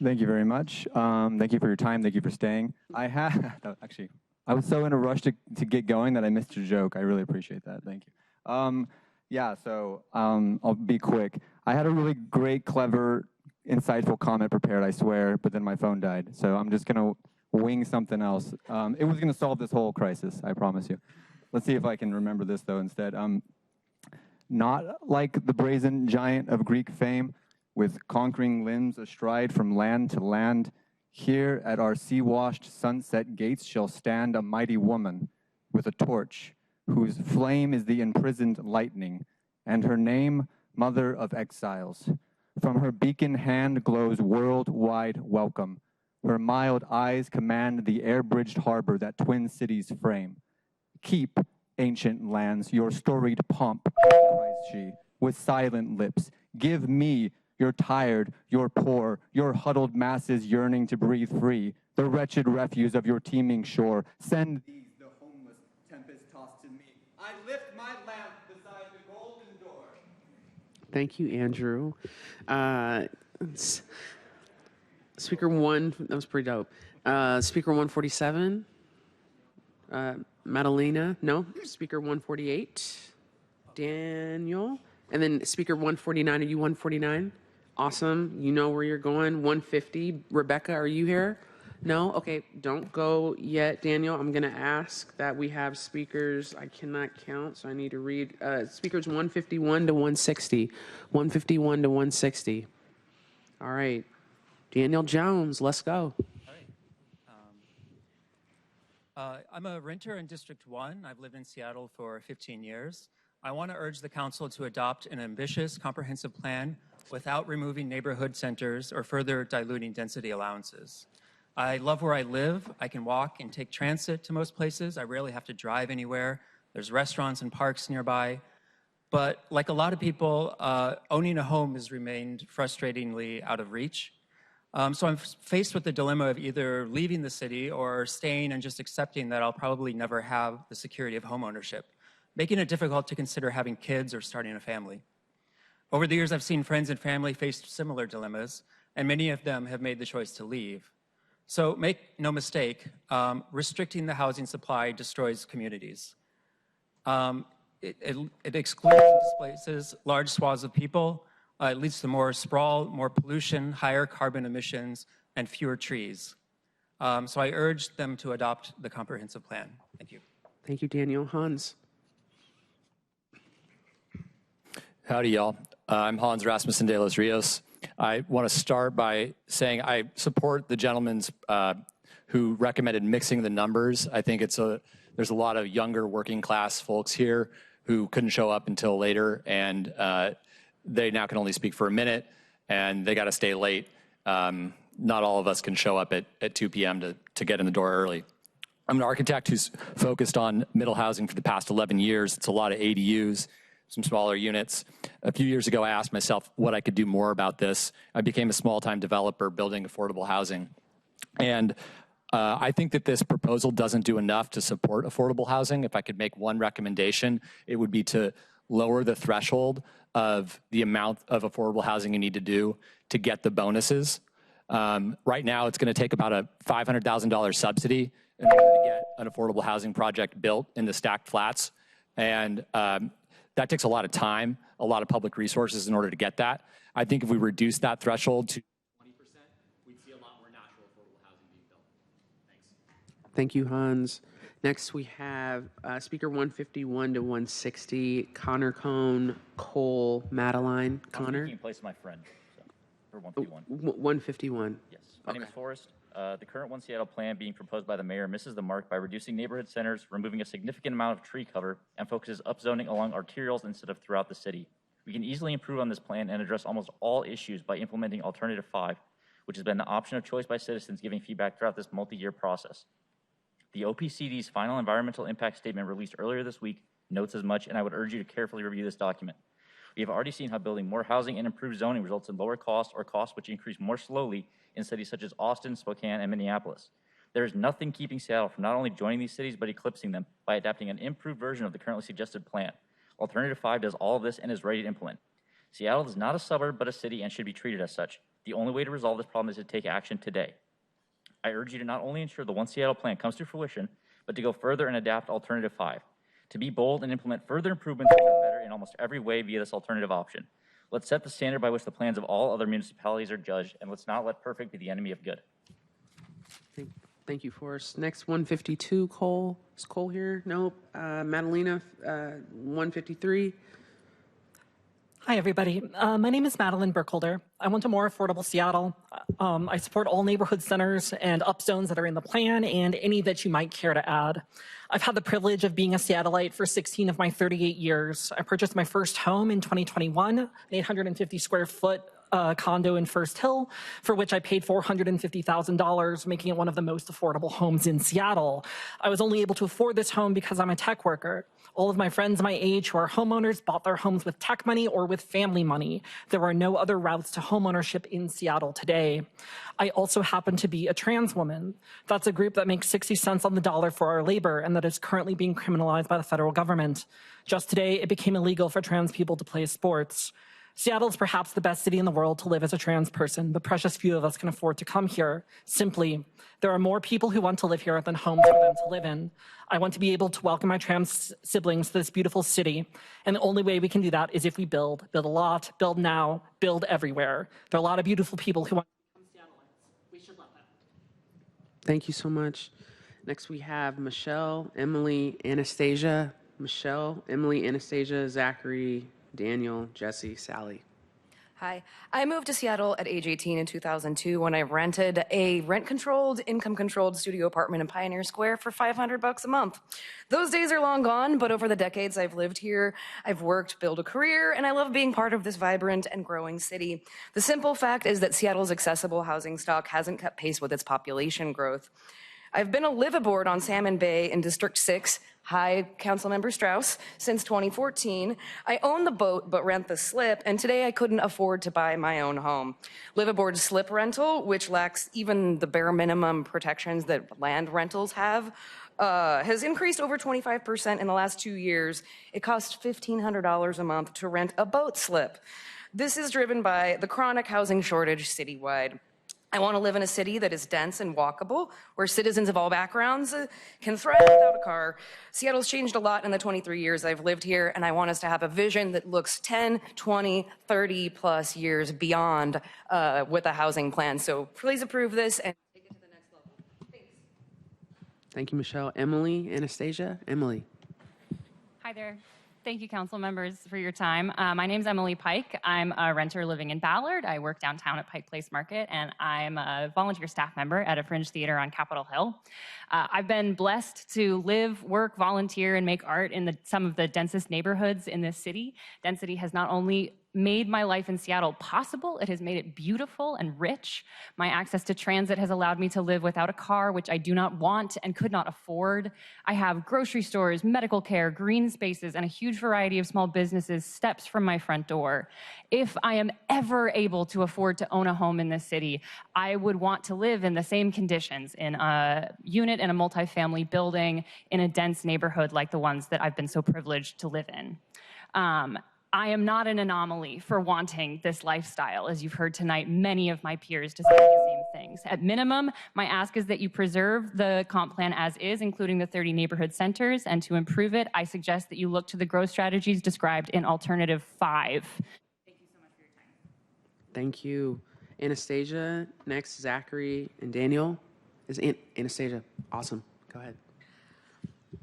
Thank you very much. Thank you for your time. Thank you for staying. I have, actually, I was so in a rush to get going that I missed your joke. I really appreciate that. Thank you. Yeah, so I'll be quick. I had a really great, clever, insightful comment prepared, I swear, but then my phone died. So I'm just going to wing something else. It was going to solve this whole crisis, I promise you. Let's see if I can remember this, though, instead. Not like the brazen giant of Greek fame, with conquering limbs astride from land to land, here at our sea-washed sunset gates shall stand a mighty woman with a torch, whose flame is the imprisoned lightning, and her name, Mother of Exiles. From her beacon hand glows worldwide welcome. Her mild eyes command the air-bridged harbor that twin cities frame. Keep, ancient lands, your storied pomp, cries she, with silent lips. Give me, your tired, your poor, your huddled masses yearning to breathe free, the wretched refuse of your teeming shore. Send these, the homeless, tempest-tossed to me. I lift my lamp beside the golden door. Thank you, Andrew. Speaker 1, that was pretty dope. Speaker 147, Madalena, no. Speaker 148, Daniel. And then Speaker 149, are you 149? Awesome. You know where you're going. 150. Rebecca, are you here? No? Okay, don't go yet, Daniel. I'm going to ask that we have speakers. I cannot count, so I need to read. Speakers 151 to 160. 151 to 160. All right. Daniel Jones, let's go. I'm a renter in District 1. I've lived in Seattle for 15 years. I want to urge the council to adopt an ambitious, comprehensive plan without removing neighborhood centers or further diluting density allowances. I love where I live. I can walk and take transit to most places. I rarely have to drive anywhere. There's restaurants and parks nearby. But like a lot of people, owning a home has remained frustratingly out of reach. So I'm faced with the dilemma of either leaving the city or staying and just accepting that I'll probably never have the security of home ownership, making it difficult to consider having kids or starting a family. Over the years, I've seen friends and family face similar dilemmas, and many of them have made the choice to leave. So make no mistake, restricting the housing supply destroys communities. It excludes and displaces large swaths of people. It leads to more sprawl, more pollution, higher carbon emissions, and fewer trees. So I urge them to adopt the comprehensive plan. Thank you. Thank you, Daniel. Hans. Howdy, y'all. I'm Hans Rasmussen de los Rios. I want to start by saying I support the gentleman's who recommended mixing the numbers. I think there's a lot of younger working class folks here who couldn't show up until later, and they now can only speak for a minute, and they got to stay late. Not all of us can show up at 2 p.m. to get in the door early. I'm an architect who's focused on middle housing for the past 11 years. It's a lot of ADUs, some smaller units. A few years ago, I asked myself what I could do more about this. I became a small-time developer building affordable housing. And I think that this proposal doesn't do enough to support affordable housing. If I could make one recommendation, it would be to lower the threshold of the amount of affordable housing you need to do to get the bonuses. Right now, it's going to take about a $500,000 subsidy in order to get an affordable housing project built in the stacked flats. And that takes a lot of time, a lot of public resources in order to get that. I think if we reduce that threshold to 20%, we'd see a lot more natural affordable housing being built. Thanks. Thank you, Hans. Next, we have Speaker 151 to 160, Connor Cone, Cole, Madeline. Connor? I'm taking place of my friend, so, for 151. 151. Yes. My name is Forrest. The current One Seattle plan being proposed by the mayor misses the mark by reducing neighborhood centers, removing a significant amount of tree cover, and focuses upzoning along arterials instead of throughout the city. We can easily improve on this plan and address almost all issues by implementing Alternative 5, which has been the option of choice by citizens giving feedback throughout this multi-year process. The OPCD's final environmental impact statement released earlier this week notes as much, and I would urge you to carefully review this document. We have already seen how building more housing and improved zoning results in lower costs or costs which increase more slowly in cities such as Austin, Spokane, and Minneapolis. There is nothing keeping Seattle from not only joining these cities, but eclipsing them by adapting an improved version of the currently suggested plan. Alternative 5 does all of this and is ready to implement. Seattle is not a suburb, but a city and should be treated as such. The only way to resolve this problem is to take action today. I urge you to not only ensure the One Seattle plan comes to fruition, but to go further and adapt Alternative 5. To be bold and implement further improvements that are better in almost every way via this alternative option. Let's set the standard by which the plans of all other municipalities are judged, and let's not let perfect be the enemy of good. Thank you, Forrest. Next, 152, Cole. Is Cole here? Nope. Madalena, 153. Hi, everybody. My name is Madeline Burkholder. I want a more affordable Seattle. I support all neighborhood centers and upzones that are in the plan and any that you might care to add. I've had the privilege of being a Seattleite for 16 of my 38 years. I purchased my first home in 2021, an 850 square foot condo in First Hill, for which I paid $450,000, making it one of the most affordable homes in Seattle. I was only able to afford this home because I'm a tech worker. All of my friends my age who are homeowners bought their homes with tech money or with family money. There are no other routes to homeownership in Seattle today. I also happen to be a trans woman. That's a group that makes 60 cents on the dollar for our labor and that is currently being criminalized by the federal government. Just today, it became illegal for trans people to play sports. Seattle is perhaps the best city in the world to live as a trans person, but precious few of us can afford to come here. Simply, there are more people who want to live here than homes for them to live in. I want to be able to welcome my trans siblings to this beautiful city, and the only way we can do that is if we build a lot, build now, build everywhere. There are a lot of beautiful people who want to become Seattleites. We should let them. Thank you so much. Next, we have Michelle, Emily, Anastasia. Michelle, Emily, Anastasia, Zachary, Daniel, Jesse, Sally. Hi, I moved to Seattle at age 18 in 2002 when I rented a rent-controlled, income-controlled studio apartment in Pioneer Square for $500 a month. Those days are long gone, but over the decades I've lived here, I've worked, built a career, and I love being part of this vibrant and growing city. The simple fact is that Seattle's accessible housing stock hasn't kept pace with its population growth. I've been a liveaboard on Salmon Bay in District 6, hi, Councilmember Strauss, since 2014. I own the boat but rent the slip, and today I couldn't afford to buy my own home. Liveaboard slip rental, which lacks even the bare minimum protections that land rentals have, has increased over 25% in the last 2 years. It costs $1,500 a month to rent a boat slip. This is driven by the chronic housing shortage citywide. I want to live in a city that is dense and walkable, where citizens of all backgrounds can thrive without a car. Seattle's changed a lot in the 23 years I've lived here, and I want us to have a vision that looks 10, 20, 30 plus years beyond with a housing plan. So please approve this and take it to the next level. Thanks. Thank you, Michelle. Emily, Anastasia, Emily. Hi there. Thank you, council members, for your time. My name is Emily Pike. I'm a renter living in Ballard. I work downtown at Pike Place Market, and I'm a volunteer staff member at a fringe theater on Capitol Hill. I've been blessed to live, work, volunteer, and make art in some of the densest neighborhoods in this city. Density has not only made my life in Seattle possible, it has made it beautiful and rich. My access to transit has allowed me to live without a car, which I do not want and could not afford. I have grocery stores, medical care, green spaces, and a huge variety of small businesses steps from my front door. If I am ever able to afford to own a home in this city, I would want to live in the same conditions in a unit in a multifamily building in a dense neighborhood like the ones that I've been so privileged to live in. I am not an anomaly for wanting this lifestyle. As you've heard tonight, many of my peers decide the same things. At minimum, my ask is that you preserve the comp plan as is, including the 30 neighborhood centers, and to improve it, I suggest that you look to the growth strategies described in Alternative 5. Thank you so much for your time. Thank you. Anastasia, next, Zachary and Daniel. Anastasia, awesome. Go ahead.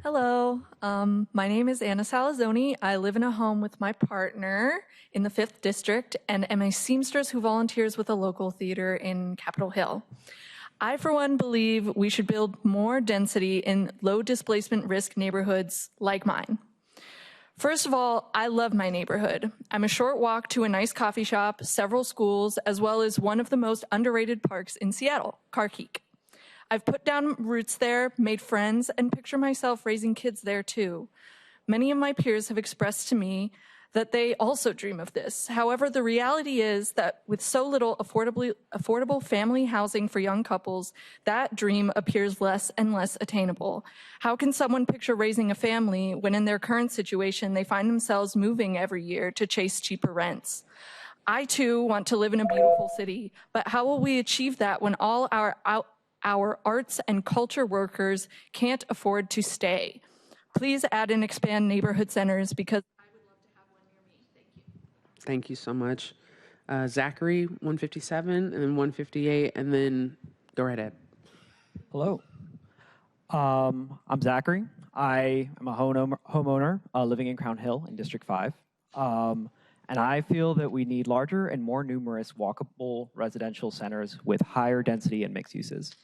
Hello, my name is Anna Salazzoni. I live in a home with my partner in the 5th District and am a seamstress who volunteers with a local theater in Capitol Hill. I, for one, believe we should build more density in low displacement risk neighborhoods like mine. First of all, I love my neighborhood. I'm a short walk to a nice coffee shop, several schools, as well as one of the most underrated parks in Seattle, Carkeek. I've put down roots there, made friends, and picture myself raising kids there too. Many of my peers have expressed to me that they also dream of this. However, the reality is that with so little affordable family housing for young couples, that dream appears less and less attainable. How can someone picture raising a family when in their current situation they find themselves moving every year to chase cheaper rents? I too want to live in a beautiful city, but how will we achieve that when all our our arts and culture workers can't afford to stay. Please add and expand neighborhood centers because I would love to have one near me. Thank you. Thank you so much. Zachary, 157, and then 158, and then go right ahead. Hello. I'm Zachary. I am a homeowner living in Crown Hill in District 5. And I feel that we need larger and more numerous walkable residential centers with higher density and mixed uses.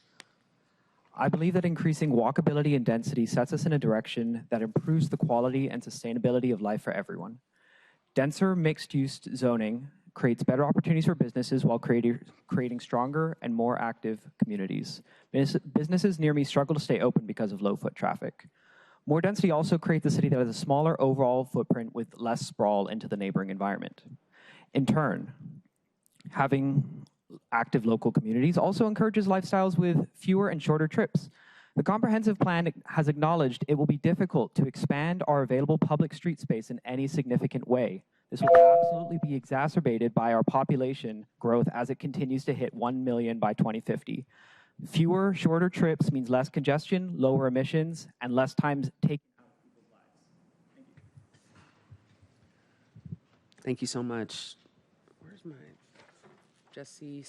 I believe that increasing walkability and density sets us in a direction that improves the quality and sustainability of life for everyone. Denser mixed-use zoning creates better opportunities for businesses while creating stronger and more active communities. Businesses near me struggle to stay open because of low foot traffic. More density also creates a city that has a smaller overall footprint with less sprawl into the neighboring environment. In turn, having active local communities also encourages lifestyles with fewer and shorter trips. The comprehensive plan has acknowledged it will be difficult to expand our available public street space in any significant way. This will absolutely be exacerbated by our population growth as it continues to hit 1 million by 2050. Fewer, shorter trips means less congestion, lower emissions, and less time taken out of people's lives. Thank you so much. Where's my Jesse?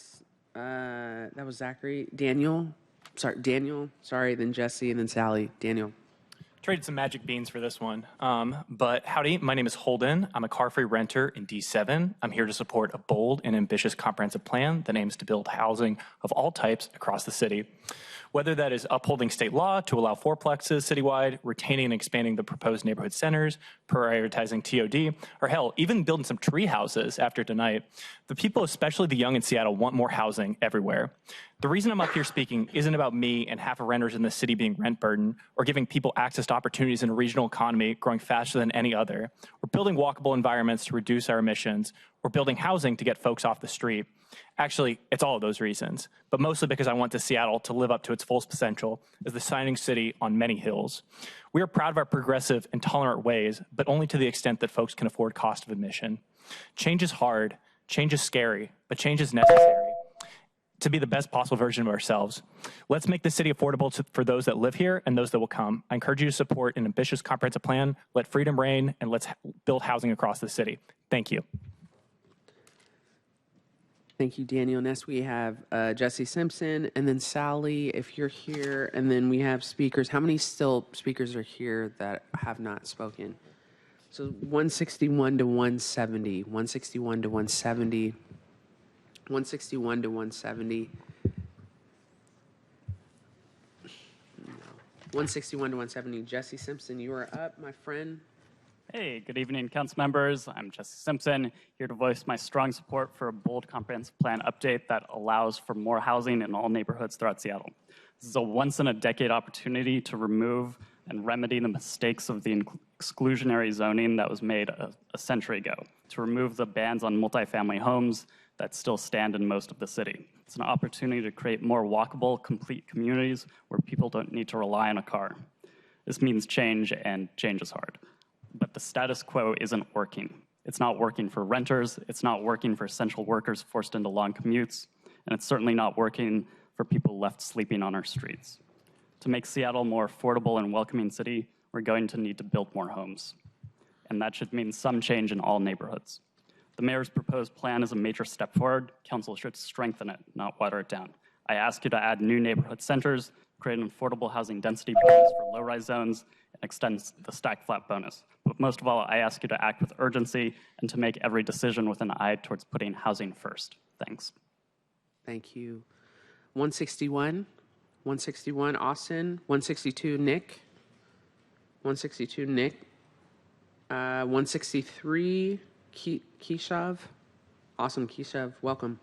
That was Zachary. Daniel. Sorry, then Jesse, and then Sally. Daniel. Traded some magic beans for this one. But howdy, my name is Holden. I'm a car-free renter in D7. I'm here to support a bold and ambitious comprehensive plan that aims to build housing of all types across the city. Whether that is upholding state law to allow fourplexes citywide, retaining and expanding the proposed neighborhood centers, prioritizing TOD, or hell, even building some tree houses after tonight, the people, especially the young in Seattle, want more housing everywhere. The reason I'm up here speaking isn't about me and half of renters in the city being rent burdened or giving people access to opportunities in a regional economy growing faster than any other, or building walkable environments to reduce our emissions, or building housing to get folks off the street. Actually, it's all of those reasons, but mostly because I want Seattle to live up to its full potential as the shining city on many hills. We are proud of our progressive and tolerant ways, but only to the extent that folks can afford cost of admission. Change is hard, change is scary, but change is necessary to be the best possible version of ourselves. Let's make the city affordable for those that live here and those that will come. I encourage you to support an ambitious comprehensive plan, let freedom reign, and let's build housing across the city. Thank you. Thank you, Daniel. Next, we have Jesse Simpson, and then Sally, if you're here, and then we have speakers. How many still speakers are here that have not spoken? So 161 to 170, 161 to 170, 161 to 170. No. 161 to 170. Jesse Simpson, you are up, my friend. Hey, good evening, council members. I'm Jesse Simpson, here to voice my strong support for a bold comprehensive plan update that allows for more housing in all neighborhoods throughout Seattle. This is a once-in-a-decade opportunity to remove and remedy the mistakes of the exclusionary zoning that was made a century ago, to remove the bans on multifamily homes that still stand in most of the city. It's an opportunity to create more walkable, complete communities where people don't need to rely on a car. This means change, and change is hard. But the status quo isn't working. It's not working for renters, it's not working for essential workers forced into long commutes, and it's certainly not working for people left sleeping on our streets. To make Seattle a more affordable and welcoming city, we're going to need to build more homes. And that should mean some change in all neighborhoods. The mayor's proposed plan is a major step forward. Council should strengthen it, not water it down. I ask you to add new neighborhood centers, create an affordable housing density bonus for low-rise zones, and extend the stack flat bonus. But most of all, I ask you to act with urgency and to make every decision with an eye towards putting housing first. Thanks. Thank you. 161, Austin. 162, Nick. 162, Nick. 163, Keshav. Awesome, Keshav, welcome.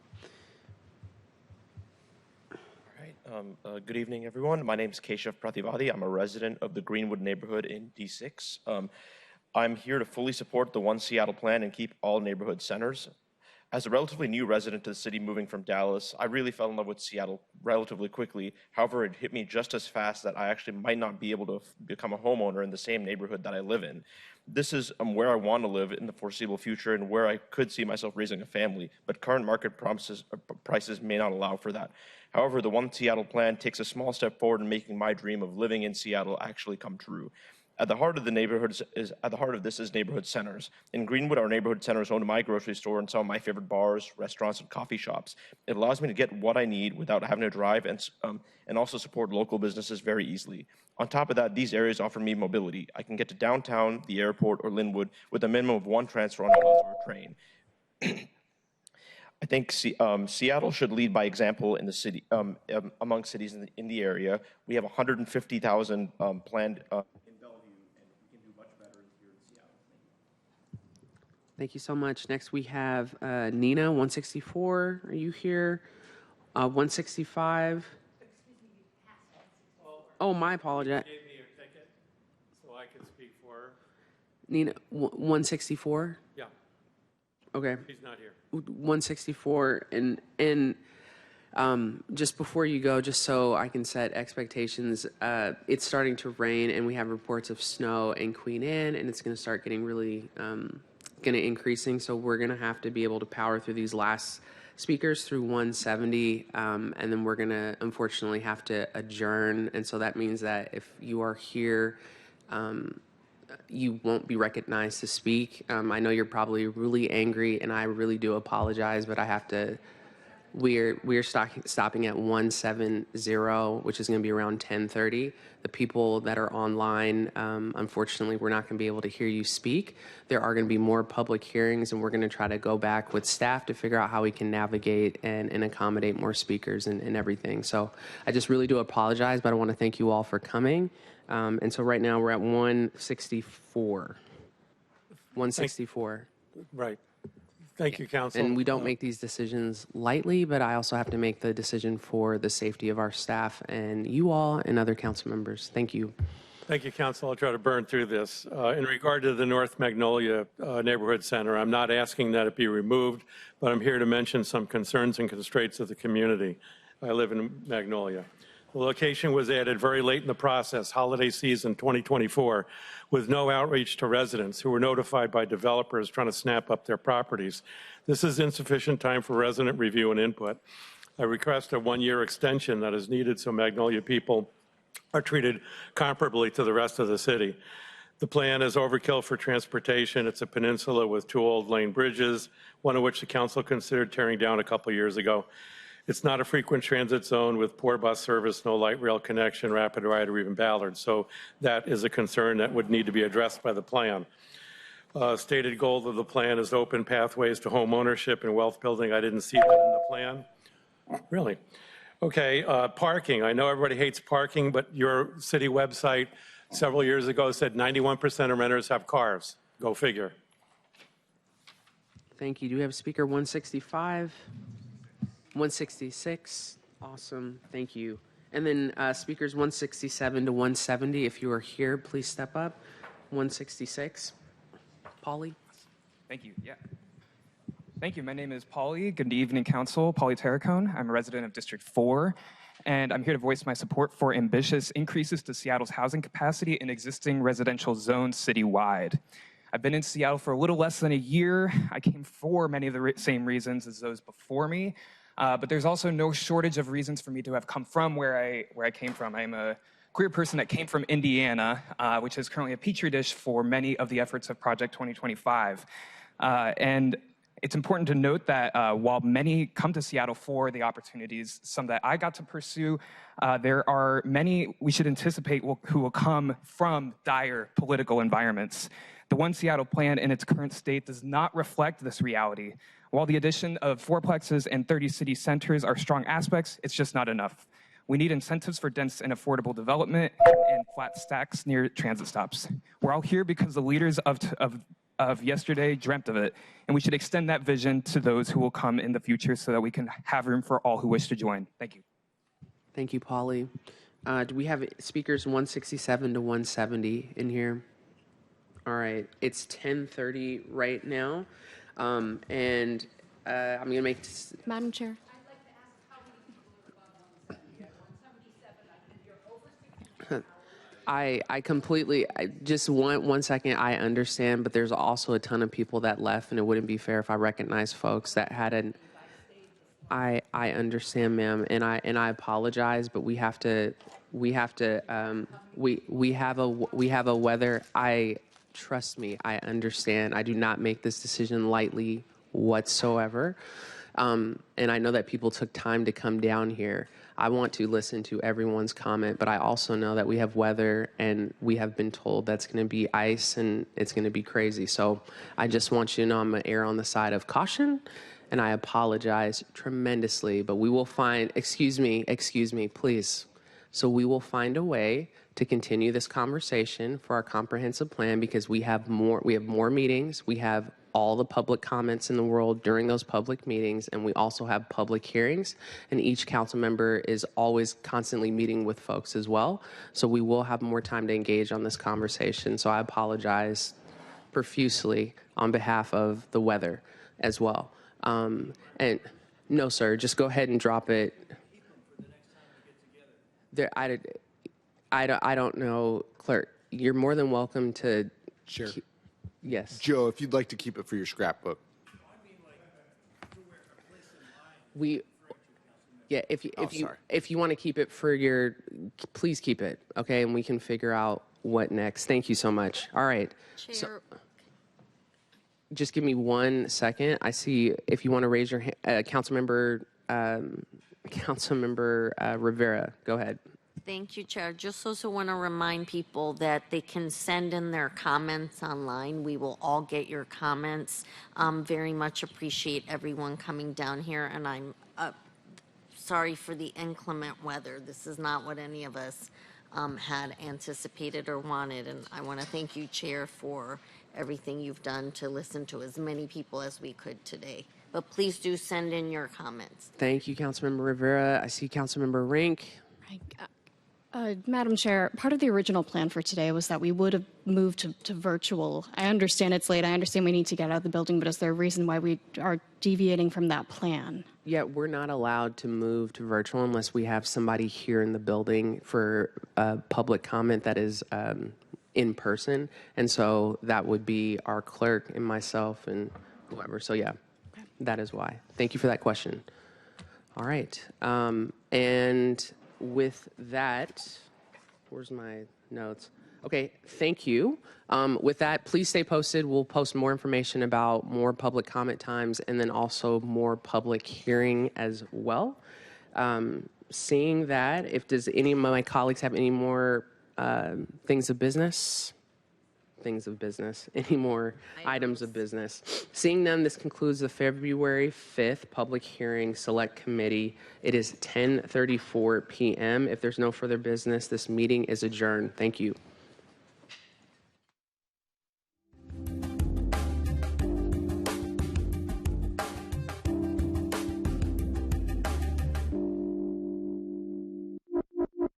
Good evening, everyone. My name is Keshav Prativadi. I'm a resident of the Greenwood neighborhood in D6. I'm here to fully support the One Seattle plan and keep all neighborhood centers. As a relatively new resident to the city moving from Dallas, I really fell in love with Seattle relatively quickly. However, it hit me just as fast that I actually might not be able to become a homeowner in the same neighborhood that I live in. This is where I want to live in the foreseeable future and where I could see myself raising a family, but current market prices may not allow for that. However, the One Seattle plan takes a small step forward in making my dream of living in Seattle actually come true. At the heart of this is neighborhood centers. In Greenwood, our neighborhood center is home to my grocery store and some of my favorite bars, restaurants, and coffee shops. It allows me to get what I need without having to drive and also support local businesses very easily. On top of that, these areas offer me mobility. I can get to downtown, the airport, or Linwood with a minimum of one transfer on a bus or a train. I think Seattle should lead by example in the city, among cities in the area. We have 150,000 planned. Thank you so much. Next, we have Nina, 164. Are you here? 165. Oh, my apologies. Gave me your ticket so I could speak for her. Nina, 164? Yeah. Okay. She's not here. 164. And just before you go, just so I can set expectations, it's starting to rain, and we have reports of snow in Queen Anne, and it's going to start getting really... going to increasing, so we're going to have to be able to power through these last speakers through 170, and then we're going to unfortunately have to adjourn, and so that means that if you are here, you won't be recognized to speak. I know you're probably really angry, and I really do apologize, but I have to. We're stopping at 170, which is going to be around 10:30. The people that are online, unfortunately, we're not going to be able to hear you speak. There are going to be more public hearings, and we're going to try to go back with staff to figure out how we can navigate and accommodate more speakers and everything. So I just really do apologize, but I want to thank you all for coming. And so right now we're at 164. 164. Right. Thank you, Council. And we don't make these decisions lightly, but I also have to make the decision for the safety of our staff and you all and other council members. Thank you. Thank you, Council. I'll try to burn through this. In regard to the North Magnolia Neighborhood Center, I'm not asking that it be removed, but I'm here to mention some concerns and constraints of the community. I live in Magnolia. The location was added very late in the process, holiday season 2024, with no outreach to residents who were notified by developers trying to snap up their properties. This is insufficient time for resident review and input. I request a one-year extension that is needed so Magnolia people are treated comparably to the rest of the city. The plan is overkill for transportation. It's a peninsula with two old lane bridges, one of which the council considered tearing down a couple years ago. It's not a frequent transit zone with poor bus service, no light rail connection, rapid ride, or even Ballard. So that is a concern that would need to be addressed by the plan. Stated goal of the plan is to open pathways to home ownership and wealth building. I didn't see that in the plan. Really? Okay, parking. I know everybody hates parking, but your city website several years ago said 91% of renters have cars. Go figure. Thank you. Do we have speaker 165? 166. Awesome. Thank you. And then speakers 167 to 170, if you are here, please step up. 166. Pauly. Thank you. Yeah. Thank you. My name is Pauly. Good evening, Council. Pauly Terracone. I'm a resident of District 4, and I'm here to voice my support for ambitious increases to Seattle's housing capacity in existing residential zones citywide. I've been in Seattle for a little less than a year. I came for many of the same reasons as those before me. But there's also no shortage of reasons for me to have come from where I came from. I'm a queer person that came from Indiana, which is currently a petri dish for many of the efforts of Project 2025. And it's important to note that while many come to Seattle for the opportunities, some that I got to pursue, there are many we should anticipate who will come from dire political environments. The One Seattle plan in its current state does not reflect this reality. While the addition of fourplexes and 30 city centers are strong aspects, it's just not enough. We need incentives for dense and affordable development and flat stacks near transit stops. We're all here because the leaders of yesterday dreamt of it, and we should extend that vision to those who will come in the future so that we can have room for all who wish to join. Thank you. Thank you, Pauly. Do we have speakers 167 to 170 in here? All right, it's 10:30 right now, and I'm going to make... Madam Chair. I completely, just one second, I understand, but there's also a ton of people that left, and it wouldn't be fair if I recognize folks that hadn't. I understand, ma'am, and I apologize, but we have to we have a weather. Trust me, I understand. I do not make this decision lightly whatsoever. And I know that people took time to come down here. I want to listen to everyone's comment, but I also know that we have weather and we have been told that's going to be ice and it's going to be crazy. So I just want you to know I'm going to err on the side of caution, and I apologize tremendously, but we will find, excuse me, please. So we will find a way to continue this conversation for our comprehensive plan, because we have more meetings. We have all the public comments in the world during those public meetings, and we also have public hearings, and each council member is always constantly meeting with folks as well. So we will have more time to engage on this conversation. So I apologize profusely on behalf of the weather as well. And no, sir, just go ahead and drop it. There, I don't know, clerk. You're more than welcome to. Sure. Yes. Joe, if you'd like to keep it for your scrapbook. If you want to keep it for your, please keep it, okay, and we can figure out what next. Thank you so much. All right. Chair. So, just give me 1 second. I see if you want to raise your hand, Councilmember Rivera. Go ahead. Thank you, Chair. Just also want to remind people that they can send in their comments online. We will all get your comments. Very much appreciate everyone coming down here, and I'm sorry for the inclement weather. This is not what any of us had anticipated or wanted, and I want to thank you, Chair, for everything you've done to listen to as many people as we could today. But please do send in your comments. Thank you, Councilmember Rivera. I see Councilmember Rink. Madam Chair, part of the original plan for today was that we would have moved to virtual. I understand it's late. I understand we need to get out of the building, but is there a reason why we are deviating from that plan? Yeah, we're not allowed to move to virtual unless we have somebody here in the building for public comment that is in person. And so that would be our clerk and myself and whoever. So yeah, that is why. Thank you for that question. All right. And with that, where's my notes? Okay, thank you. With that, please stay posted. We'll post more information about more public comment times and then also more public hearing as well. Seeing that, does any of my colleagues have any more things of business? Any more items of business? Seeing none, this concludes the February 5th Public Hearing Select Committee. It is 10:34 p.m. If there's no further business, this meeting is adjourned. Thank you.